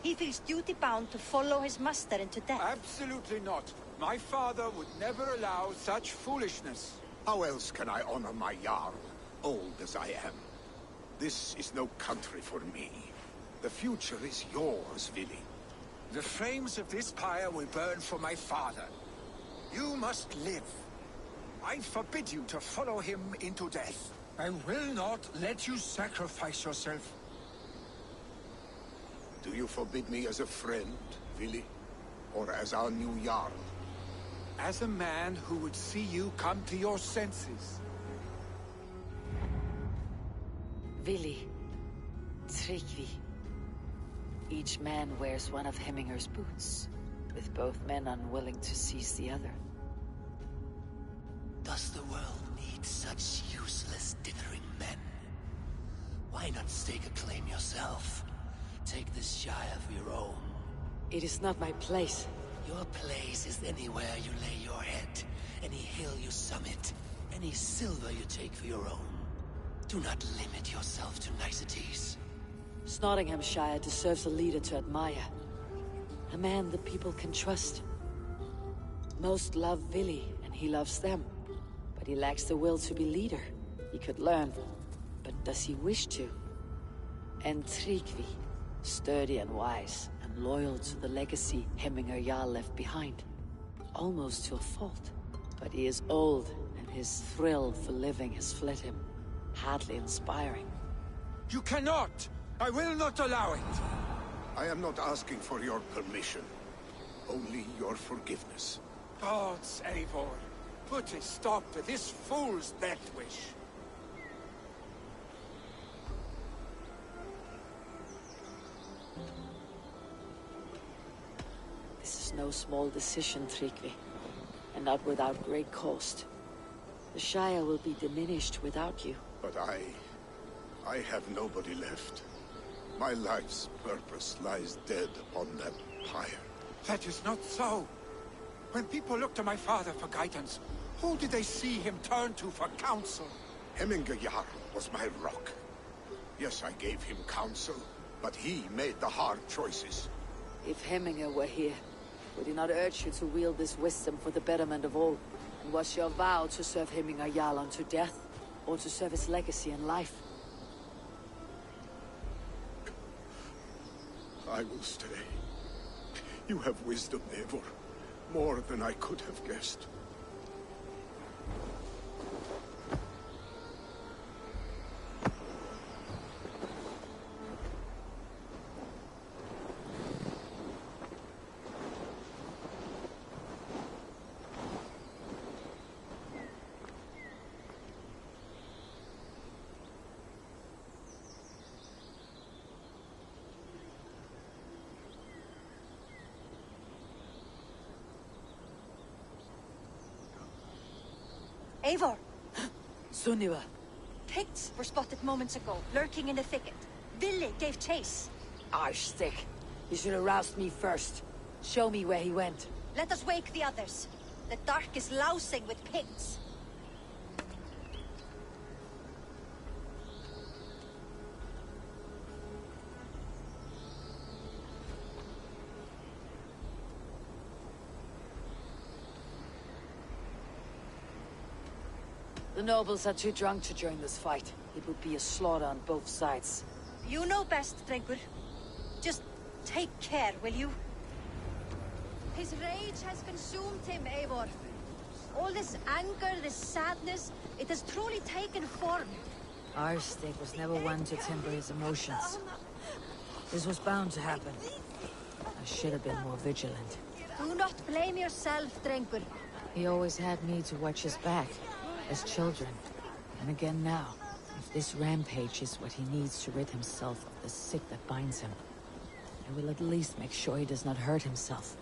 He feels duty-bound to follow his master into death. Absolutely not. My father would never allow such foolishness. How else can I honor my Jarl, old as I am? This is no country for me. The future is yours, Vili. The flames of this pyre will burn for my father. You must live. I forbid you to follow him into death. I will not let you sacrifice yourself. Do you forbid me as a friend, Vili? Or as our new Jarl? As a man who would see you come to your senses. Vili, Tryggvi. Each man wears one of Hemminger's boots, with both men unwilling to seize the other. Does the world need such useless, dithering men? Why not stake a claim yourself? Take this Shire for your own. It is not my place. Your place is anywhere you lay your head, any hill you summit, any silver you take for your own. Do not limit yourself to niceties. Nottinghamshire deserves a leader to admire. A man the people can trust. Most love Vili, and he loves them. But he lacks the will to be leader. He could learn, but does he wish to? And Tryggvi, sturdy and wise, and loyal to the legacy Hemminger Jarl left behind. almost to a fault. But he is old, and his thrill for living has fled him. Hardly inspiring. You cannot! I will not allow it! I am not asking for your permission. Only your forgiveness. Gods, Eivor, put a stop to this fool's death wish. This is no small decision, Tryggvi, and not without great cost. The Shire will be diminished without you. But I have nobody left. My life's purpose lies dead upon that pyre. That is not so. When people look to my father for guidance, who did they see him turn to for counsel? Hemminger Jarl was my rock. Yes, I gave him counsel, but he made the hard choices. If Hemminger were here, would he not urge you to wield this wisdom for the betterment of all? And was your vow to serve Hemminger Jarl unto death, or to serve his legacy in life? I will stay. You have wisdom, Eivor. More than I could have guessed. Eivor! Sunniva! Picts were spotted moments ago, lurking in the thicket. Ville gave chase. Arstick! You should have roused me first. Show me where he went. Let us wake the others. The dark is lousing with Picts. The nobles are too drunk to join this fight. It would be a slaughter on both sides. You know best, Drengur. Just take care, will you? His rage has consumed him, Eivor. All this anger, this sadness, it has truly taken form. Arstick was never one to temper his emotions. This was bound to happen. I should have been more vigilant. Do not blame yourself, Drengur. He always had me to watch his back, as children. And again now, if this rampage is what he needs to rid himself of the sick that binds him, I will at least make sure he does not hurt himself.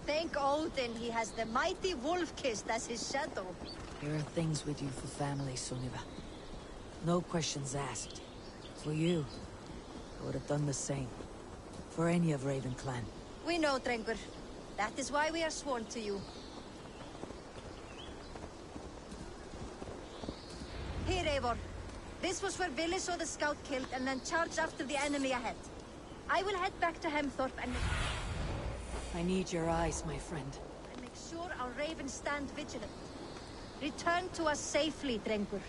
Thank Odin he has the mighty Wolf-Kissed as his shadow. There are things we do for family, Sunniva. No questions asked. For you, I would have done the same. For any of Raven clan. We know, Drengur. That is why we are sworn to you. Here, Eivor. This was where Ville saw the scout killed and then charged after the enemy ahead. I will head back to Hemthorpe and... I need your eyes, my friend. And make sure our ravens stand vigilant. Return to us safely, Drengur.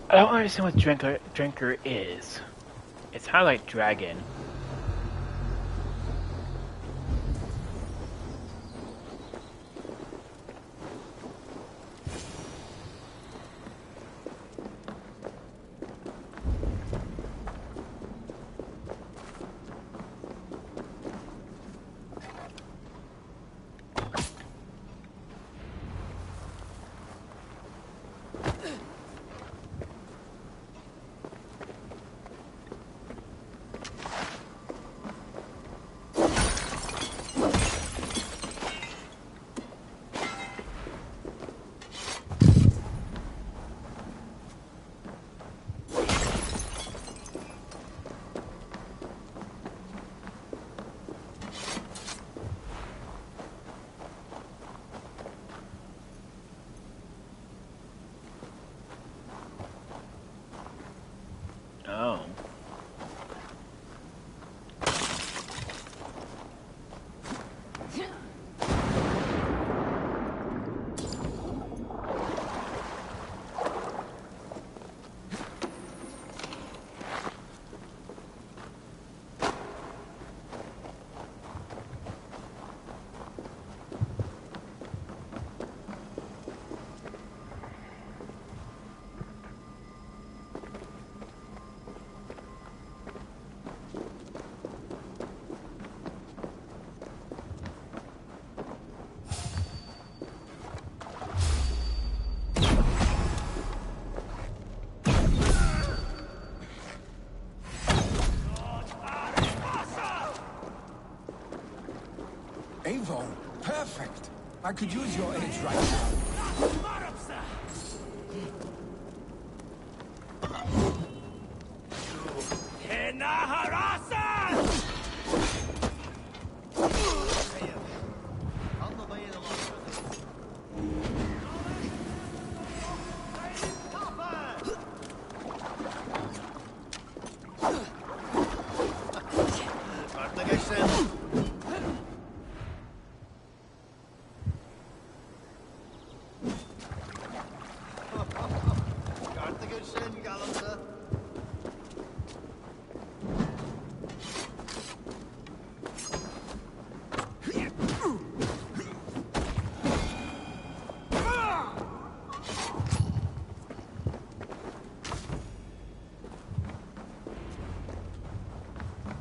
I don't understand what Drinker is. It's kind of like dragon. I could use your aid right now.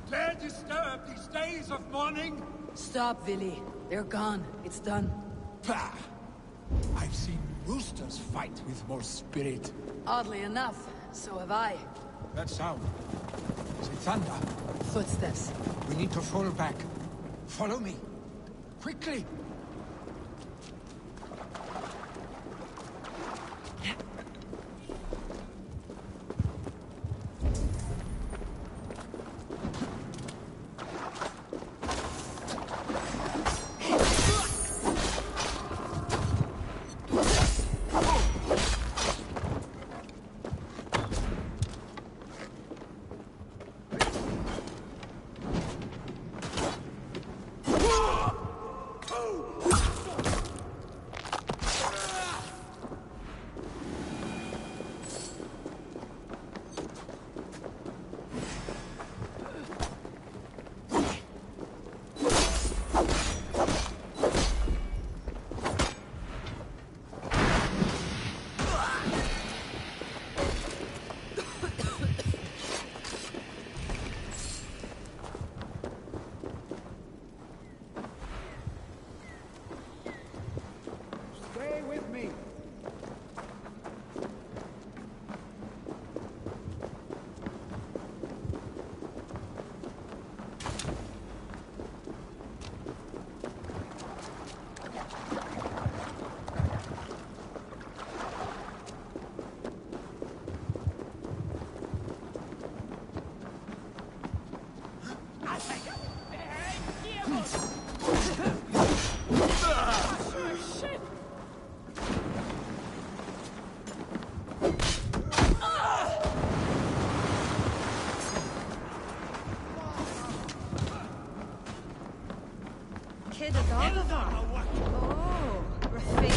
Dare disturb these days of mourning? Stop, Villy. They're gone. It's done. Pah! I've seen roosters fight with more spirit. Oddly enough, so have I. That sound. Is it thunder? Footsteps. We need to fall back. Follow me. Quickly! Stay with me. Kid Adolfo. Oh, Rafik.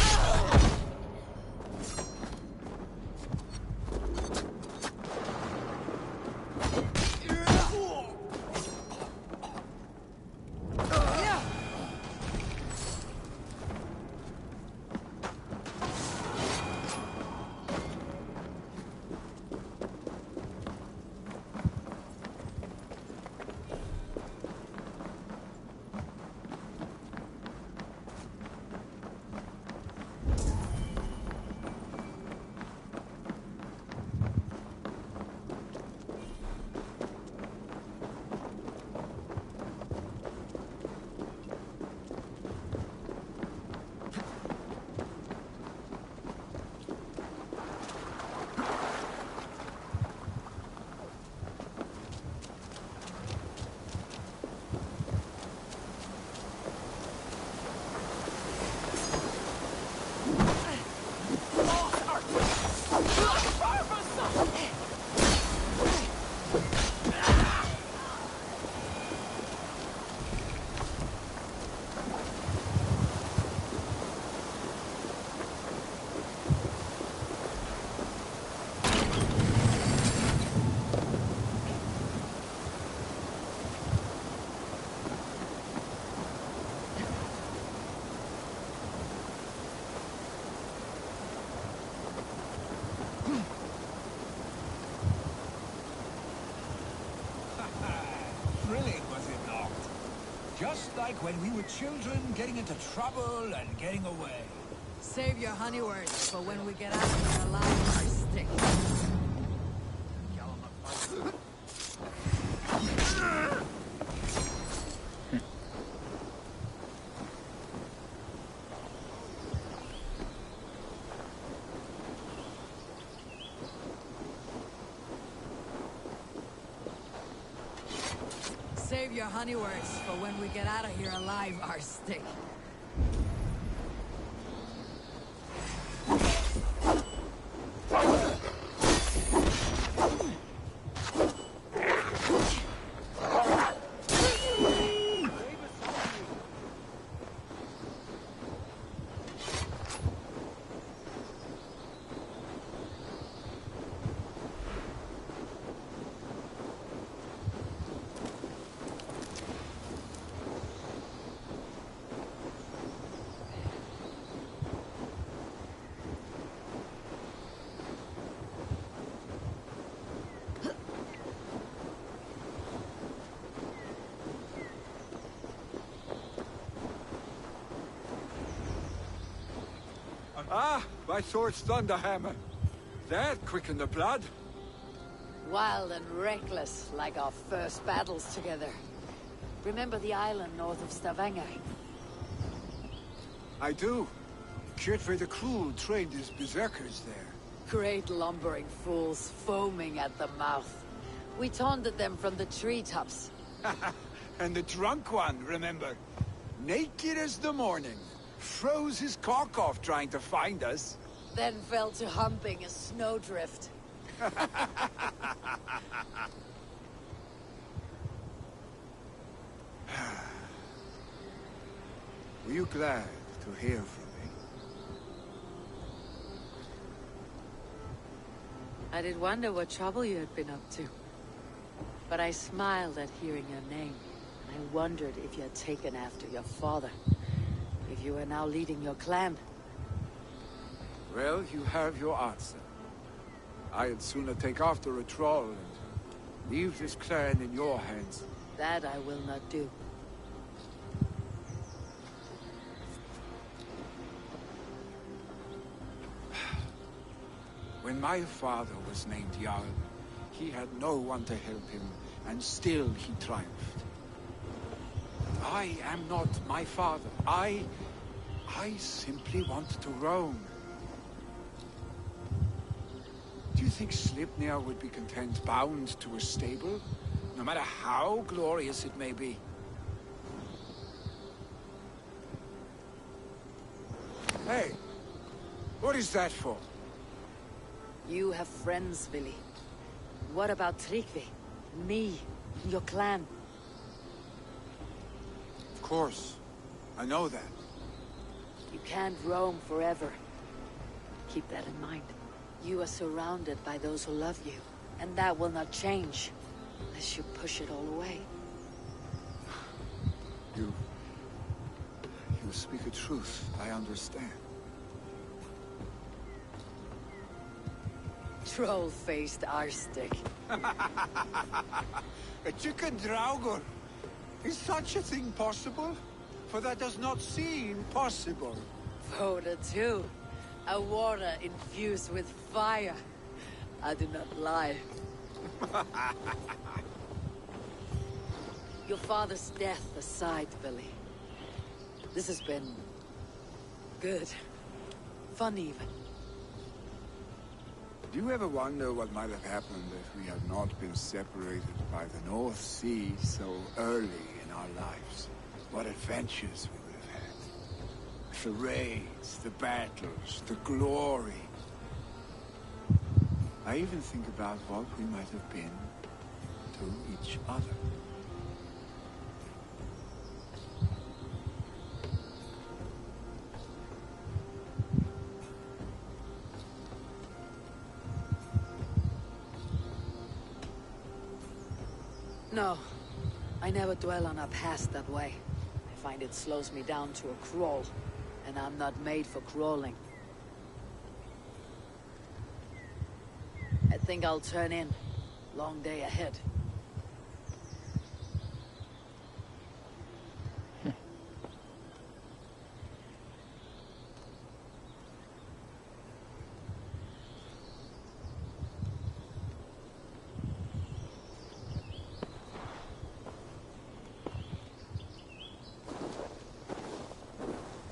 Thrilling, was it not? Just like when we were children, getting into trouble and getting away. Save your honey words for when we get out of our lives are stick. save your honey words for when we get out of here alive, Arstic. Ah, my sword's Thunderhammer. That quickened the blood. Wild and reckless, like our first battles together. Remember the island north of Stavanger? I do. Kjotve the Cruel trained his berserkers there. Great lumbering fools, foaming at the mouth. We taunted them from the treetops. And the drunk one, remember? Naked as the morning. Froze his cock off trying to find us. Then fell to humping a snowdrift. Were you glad to hear from me? I did wonder what trouble you had been up to. But I smiled at hearing your name. And I wondered if you had taken after your father. If you are now leading your clan. Well, you have your answer. I'd sooner take after a troll and leave this clan in your hands. That I will not do. When my father was named Jarl, he had no one to help him, and still he triumphed. I am not my father. I simply want to roam. Do you think Sleipnir would be content bound to a stable, no matter how glorious it may be? Hey, what is that for? You have friends, Vili. What about Tryggvi? Me? Your clan? Of course. I know that. You can't roam forever. Keep that in mind. You are surrounded by those who love you, and that will not change unless you push it all away. You speak a truth. I understand. Troll-faced Arstic. A chicken Draugr. Is such a thing possible? For that does not seem possible. Voda too. A water infused with fire. I do not lie. Your father's death aside, Billy. This has been... good. Fun even. Do you ever wonder what might have happened if we had not been separated by the North Sea so early in our lives? What adventures we would have had. The raids, the battles, the glory. I even think about what we might have been to each other. No, I never dwell on our past that way. I find it slows me down to a crawl, and I'm not made for crawling. I think I'll turn in. Long day ahead.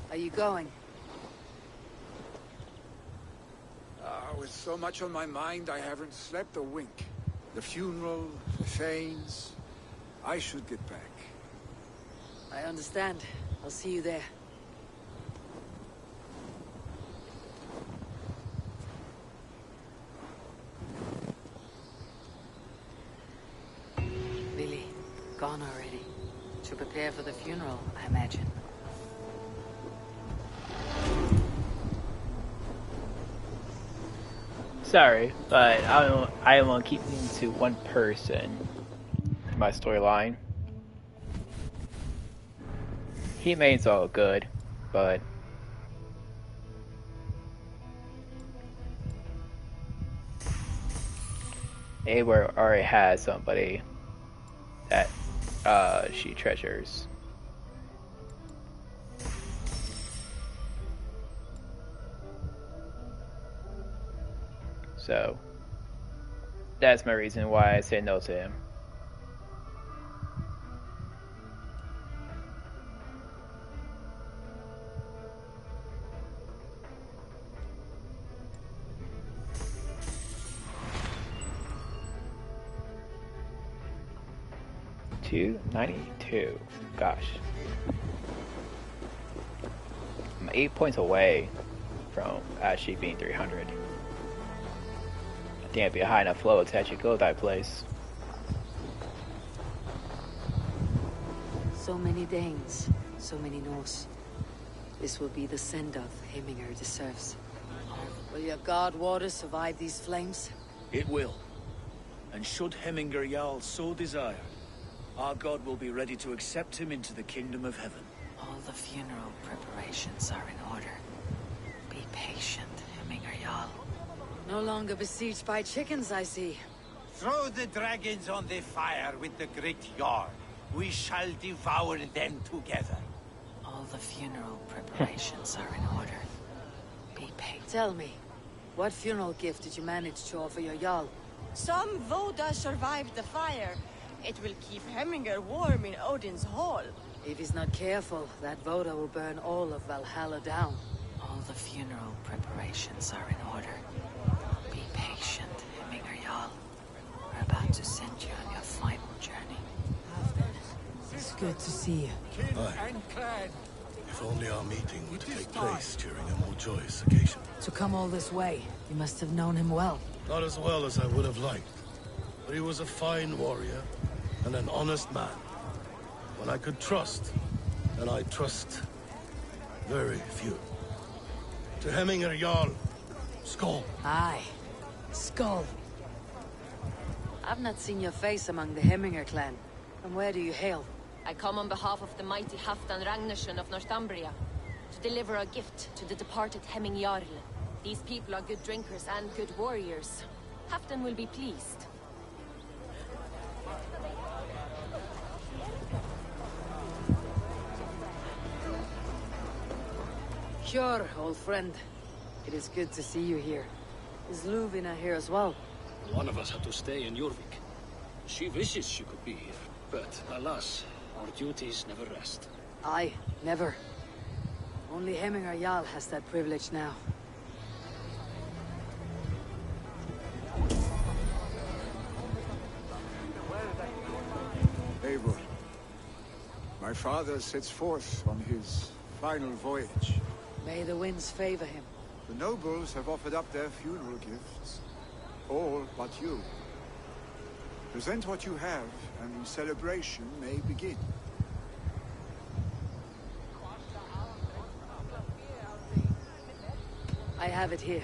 Are you going? With so much on my mind, I haven't slept a wink. The funeral, the Thanes. I should get back. I understand. I'll see you there. Lily, gone already. To prepare for the funeral, I imagine. Sorry, but I want to keep it to one person in my storyline. He remains all good, but Eivor already has somebody that she treasures. So that's my reason why I say no to him. $292. Gosh. I'm 8 points away from actually being 300. I think I'd be a high enough flow to actually go to that place. So many Danes, so many Norse. This will be the send-off Heminger deserves. Will your god water survive these flames? It will. And should Heminger Jarl so desire, our god will be ready to accept him into the kingdom of heaven. All the funeral preparations are in order. Be patient, Heminger Jarl. No longer besieged by chickens, I see. Throw the dragons on the fire with the great Jarl. We shall devour them together. All the funeral preparations are in order. Be patient. Tell me, what funeral gift did you manage to offer your Jarl? Some Voda survived the fire. It will keep Heminger warm in Odin's hall. If he's not careful, that Voda will burn all of Valhalla down. All the funeral preparations are in order. Be patient, Heminger Jarl. We're about to send you on your final journey. It's good to see you. Aye. If only our meeting were to take place during a more joyous occasion. To come all this way, you must have known him well. Not as well as I would have liked, but he was a fine warrior and an honest man. One I could trust, and I trust very few. To Heminger Jarl, Skull. Aye, Skull. I've not seen your face among the Heminger clan. From where do you hail? I come on behalf of the mighty Halfdan Ragnarsson of Northumbria to deliver a gift to the departed Hemming Jarl. These people are good drinkers and good warriors. Halfdan will be pleased. Sure, old friend. It is good to see you here. Is Luvina here as well? One of us had to stay in Jorvik. She wishes she could be here, but alas, our duties never rest. Aye, never. Only Heminger Jarl has that privilege now. Eivor, my father sets forth on his final voyage. May the winds favor him. The nobles have offered up their funeral gifts. All but you. Present what you have, and the celebration may begin. I have it here.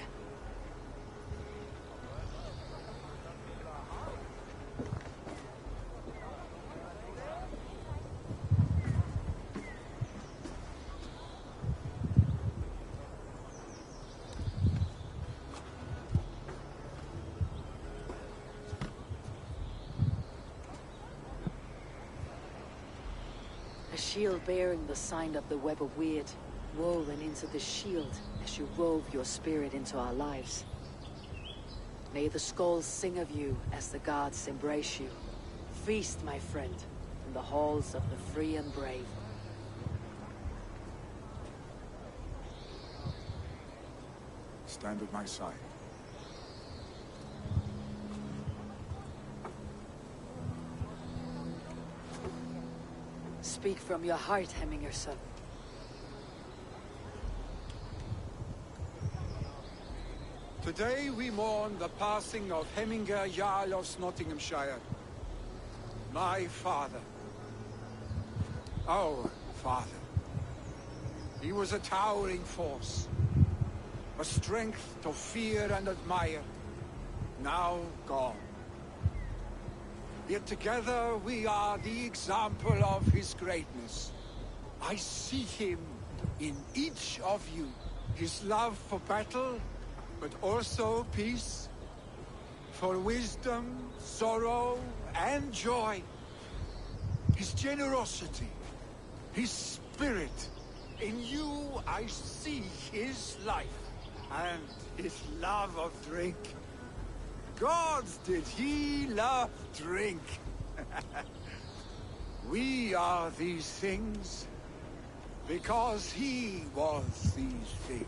A shield bearing the sign of the Web of Weird, woven into the shield as you wove your spirit into our lives. May the skulls sing of you as the gods embrace you. Feast, my friend, in the halls of the free and brave. Stand at my side. Speak from your heart, Hemmingerson. Today we mourn the passing of Hemminger Jarl of Nottinghamshire. My father. Our father. He was a towering force. A strength to fear and admire. Now gone. Yet together we are the example of his greatness. I see him in each of you. His love for battle, but also peace. For wisdom, sorrow, and joy. His generosity, his spirit. In you I see his life, and his love of drink. Gods, did he love drink! We are these things, because he was these things.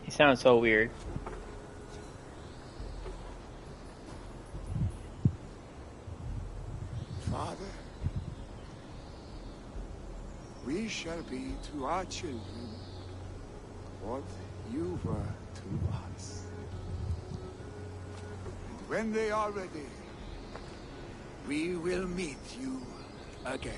He sounds so weird. Father, we shall be to our children what you were to us. And when they are ready, we will meet you again.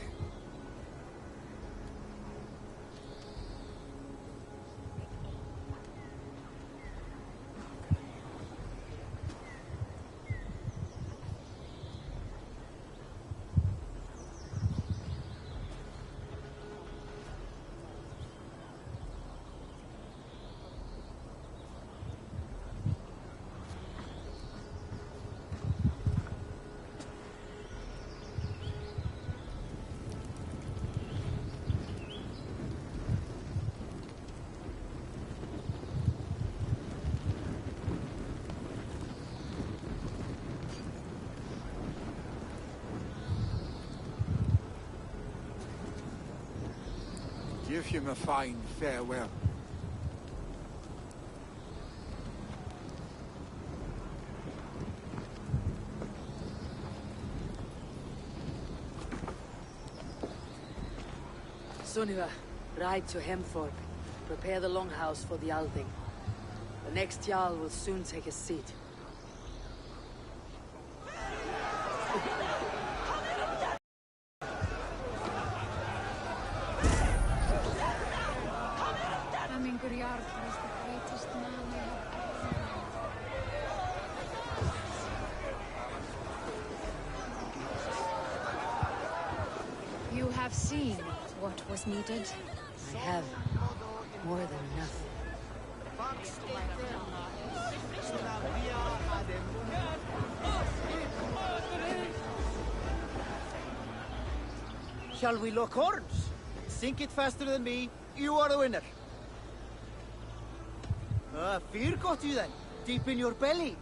Give him a fine farewell. Sunniva, ride to Hemthorpe. Prepare the longhouse for the Alding. The next Jarl will soon take his seat. You have seen what was needed. I have. More than enough. Shall we lock horns? Sink it faster than me. You are the winner. Fear got you then. Deep in your belly.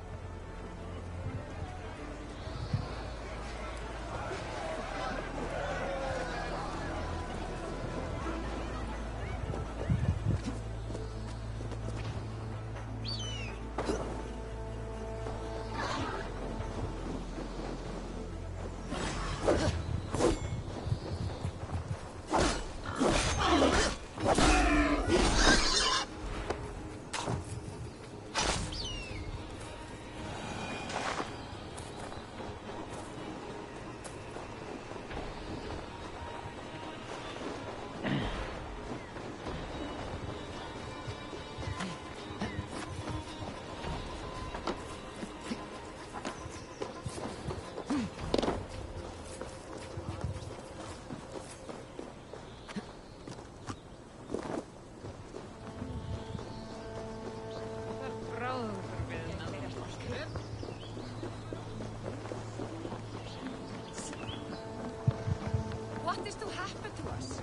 What is to happen to us?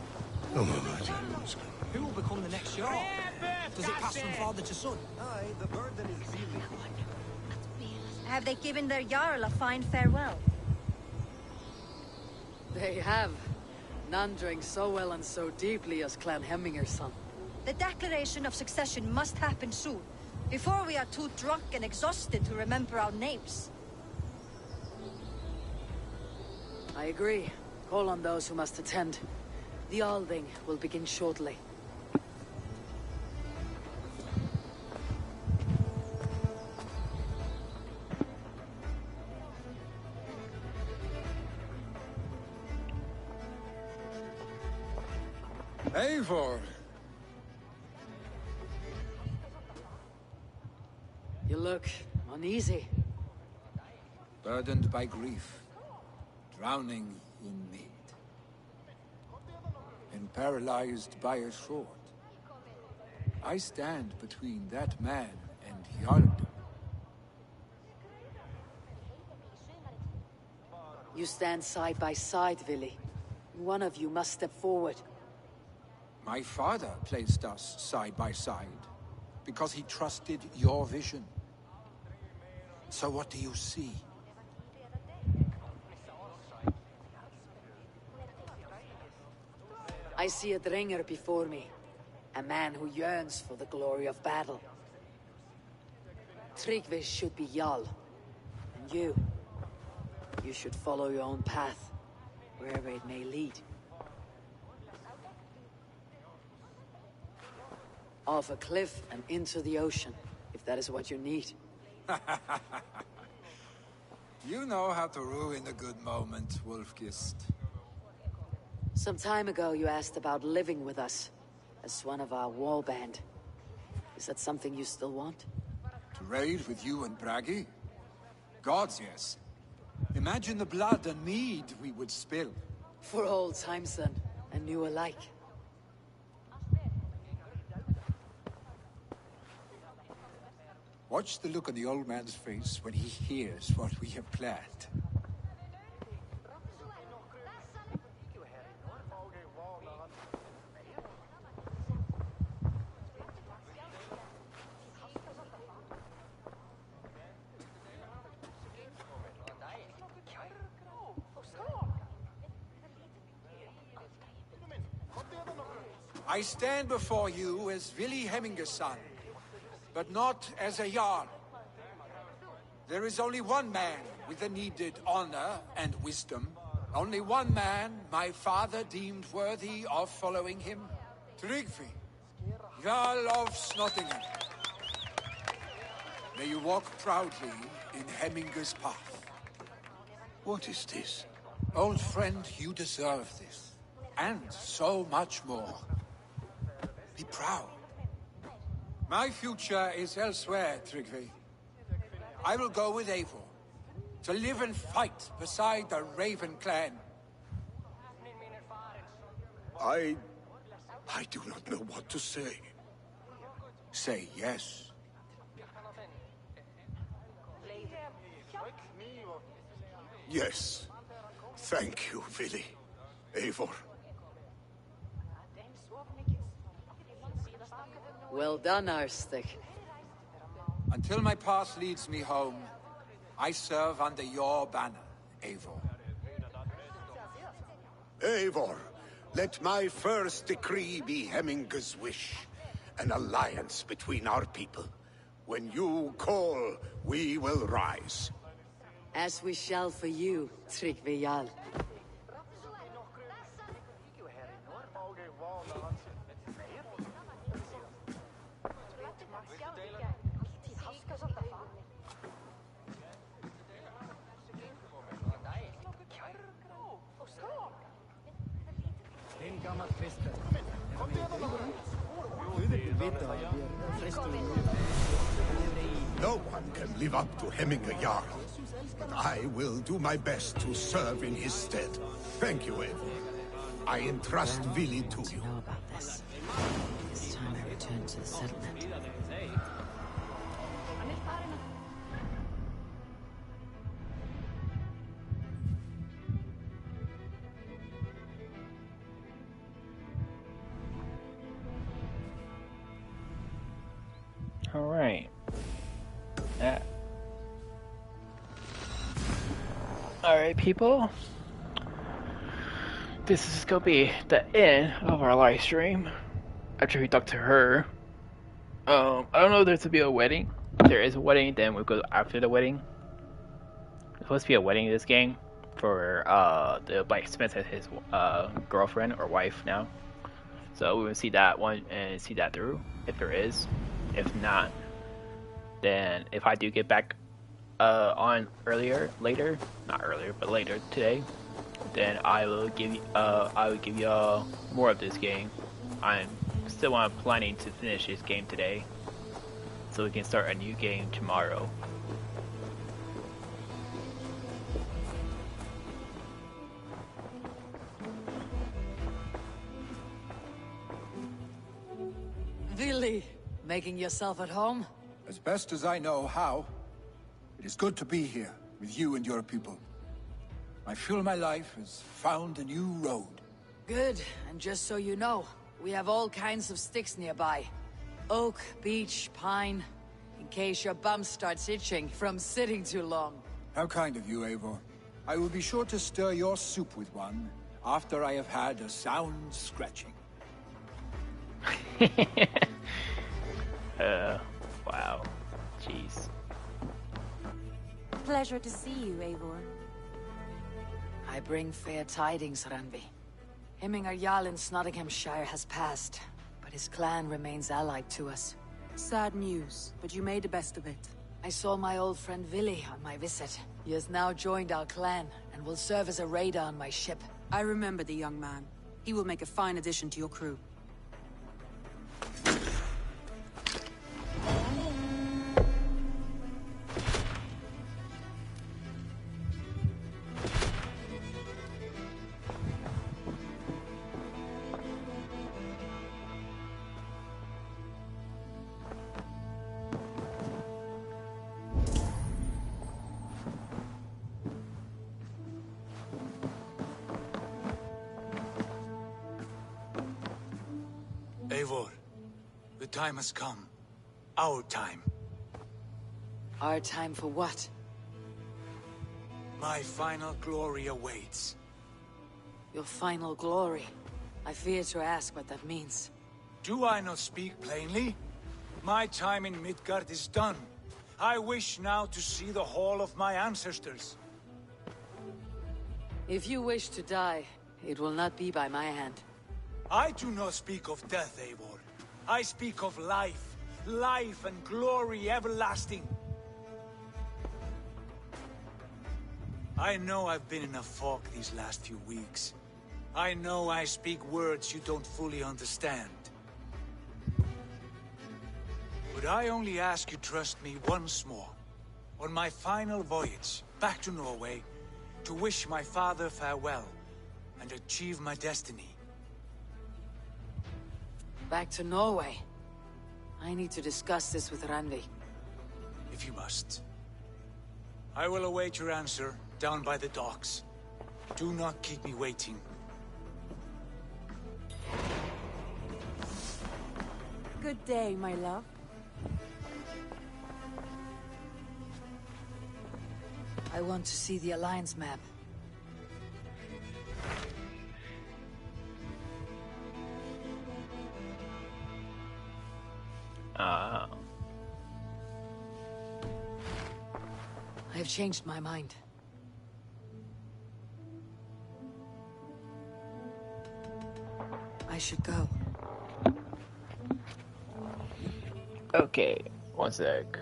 Who will become the next Jarl? Does it pass from father to son? Aye, the burden is zealous. Have they given their Jarl a fine farewell? They have. None drank so well and so deeply as Clan Hemmingerson. The declaration of succession must happen soon, before we are too drunk and exhausted to remember our names. I agree. Call on those who must attend. The Althing will begin shortly. Eivor! You look uneasy. Burdened by grief. Drowning in need. And paralyzed by a sword. I stand between that man and Jarl. You stand side by side, Vili. One of you must step forward. My father placed us side by side, because he trusted your vision. So what do you see? I see a Dringer before me. A man who yearns for the glory of battle. Tryggvi should be Jarl. And you should follow your own path, wherever it may lead. Off a cliff and into the ocean, if that is what you need. You know how to ruin a good moment, Wolfgist. Some time ago you asked about living with us, as one of our wall band. Is that something you still want? To raid with you and Bragi? Gods, yes. Imagine the blood and mead we would spill. For old times then, and new alike. Watch the look on the old man's face when he hears what we have planned. I stand before you as Vili Hemminger's son, but not as a Jarl. There is only one man with the needed honor and wisdom. Only one man my father deemed worthy of following him. Tryggvi, Jarl of Snottingham. May you walk proudly in Hemminger's path. What is this? Old friend, you deserve this. And so much more. Be proud. My future is elsewhere, Tryggvi. I will go with Eivor, to live and fight beside the Raven clan. I do not know what to say. Say yes. Yes. Thank you, Vili. Eivor. Well done, Arstic. Until my path leads me home, I serve under your banner, Eivor. Eivor, let my first decree be Hemminger's wish. An alliance between our people. When you call, we will rise. As we shall for you, Tryggvi Jarl. No one can live up to Hemminger Jarl, but I will do my best to serve in his stead. Thank you, Eivor. I entrust Vili to you. Know about this. This time I return to the settlement. Alright. Alright, people. This is gonna be the end of our live stream. After we talk to her. I don't know if there's to be a wedding. If there is a wedding, then we'll go after the wedding. There's supposed to be a wedding in this game. for the Black Smith as his girlfriend or wife now. So we will see that one and see that through if there is. If not, then if I do get back on later, not earlier, but later today, then I will give y'all more of this game. I'm still planning to finish this game today, so we can start a new game tomorrow. Really? Making yourself at home? As best as I know how. It is good to be here with you and your people. I feel my life has found a new road. Good, and just so you know, we have all kinds of sticks nearby. Oak, beech, pine, in case your bum starts itching from sitting too long. How kind of you, Eivor. I will be sure to stir your soup with one after I have had a sound scratching. Wow. Jeez. Pleasure to see you, Eivor. I bring fair tidings, Randvi. Hemminger Jarl in Nottinghamshire has passed, but his clan remains allied to us. Sad news, but you made the best of it. I saw my old friend Willi on my visit. He has now joined our clan, and will serve as a raider on my ship. I remember the young man. He will make a fine addition to your crew. Eivor, the time has come. Our time. Our time for what? My final glory awaits. Your final glory. I fear to ask what that means. Do I not speak plainly? My time in Midgard is done. I wish now to see the hall of my ancestors. If you wish to die, it will not be by my hand. I do not speak of death, Eivor. I speak of life. Life and glory everlasting. I know I've been in a fog these last few weeks. I know I speak words you don't fully understand. But I only ask you trust me once more. On my final voyage, back to Norway, to wish my father farewell, and achieve my destiny. Back to Norway. I need to discuss this with Randvi. If you must. I will await your answer down by the docks. Do not keep me waiting. Good day, my love. I want to see the Alliance map. I have changed my mind. I should go. Okay, one sec.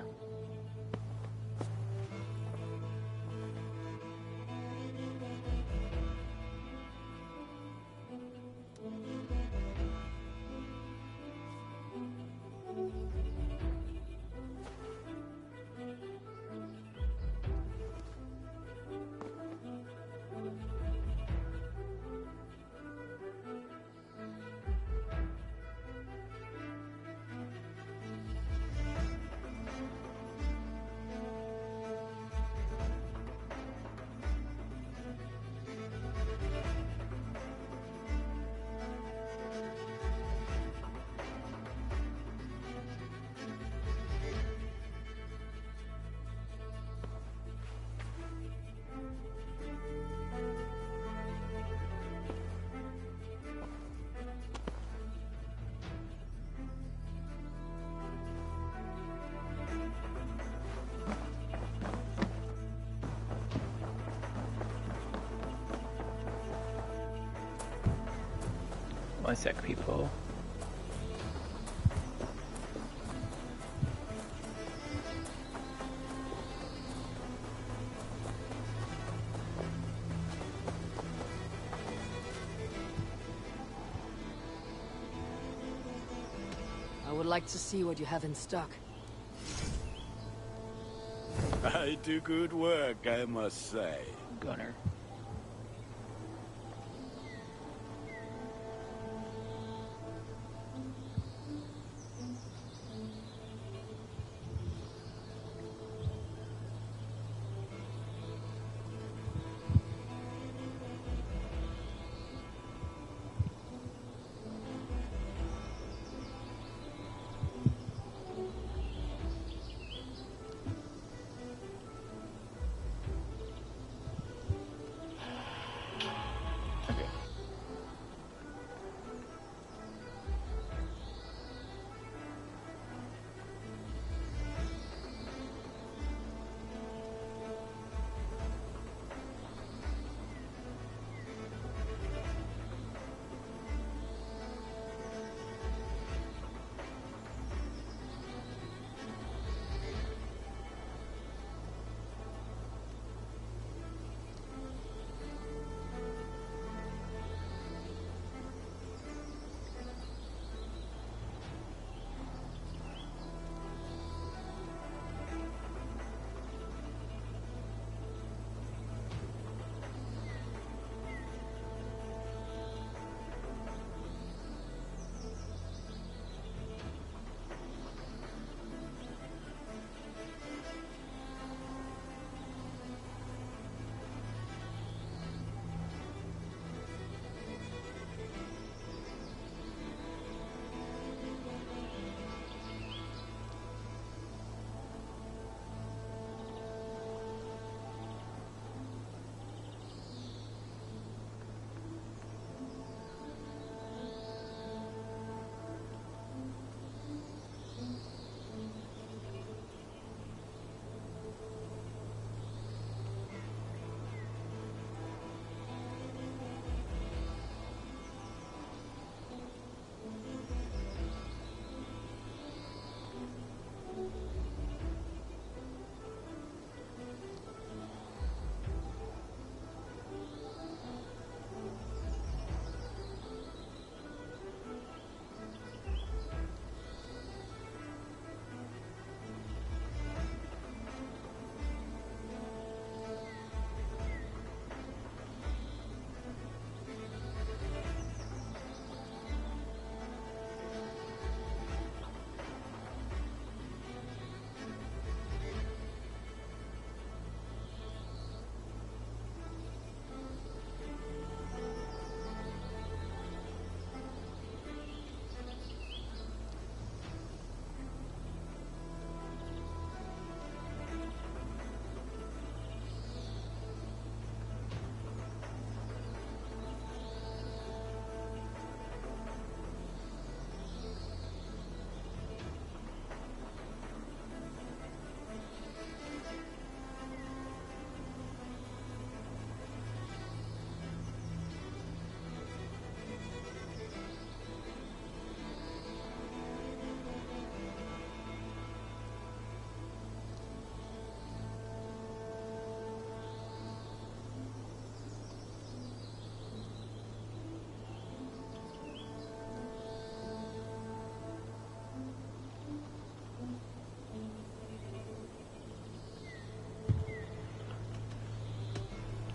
One sec, people. I would like to see what you have in stock. I do good work, I must say. Gunner.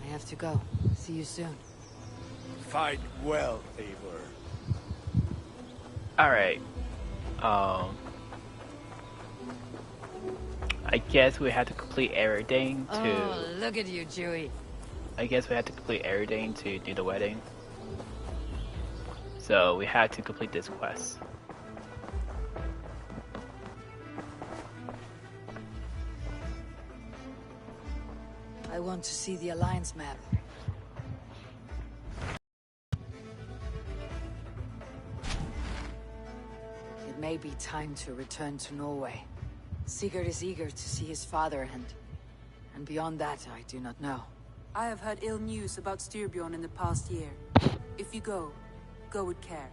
I have to go. See you soon. Fight well, Eivor. Alright. I guess we have to complete everything to... Oh, look at you, Chewie. I guess we have to complete everything to do the wedding. So we had to complete this quest. I want to see the Alliance map. It may be time to return to Norway. Sigurd is eager to see his father, and beyond that, I do not know. I have heard ill news about Styrbjorn in the past year. If you go, go with care.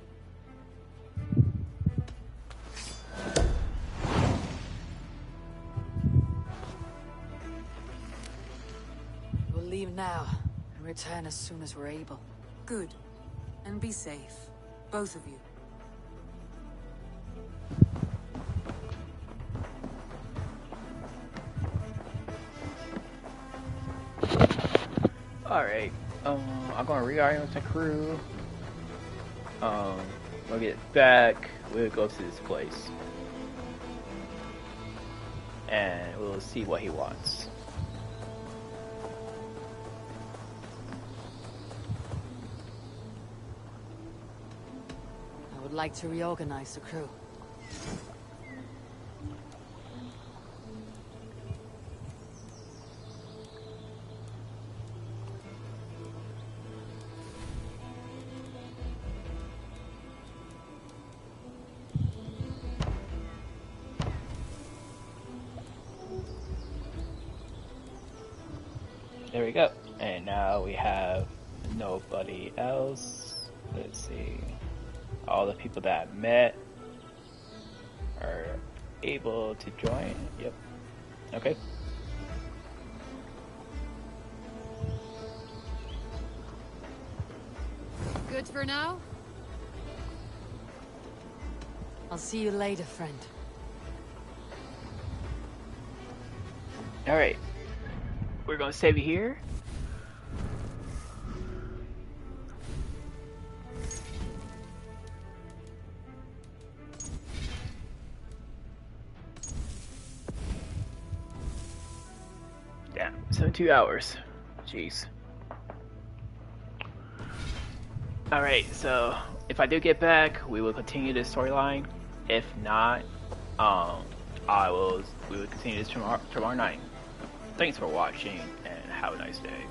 leave now, and return as soon as we're able. Good. And be safe. Both of you. Alright, I'm gonna reorient the crew. We'll get back, we'll go to this place. And we'll see what he wants. I would like to reorganize the crew. There we go. And now we have nobody else. Let's see. All the people that I met are able to join. Yep. Okay. Good for now? I'll see you later, friend. Alright. We're gonna save it here. Damn, 72 hours. Jeez. Alright, so if I do get back, we will continue this storyline. If not, we will continue this tomorrow night. Thanks for watching and have a nice day.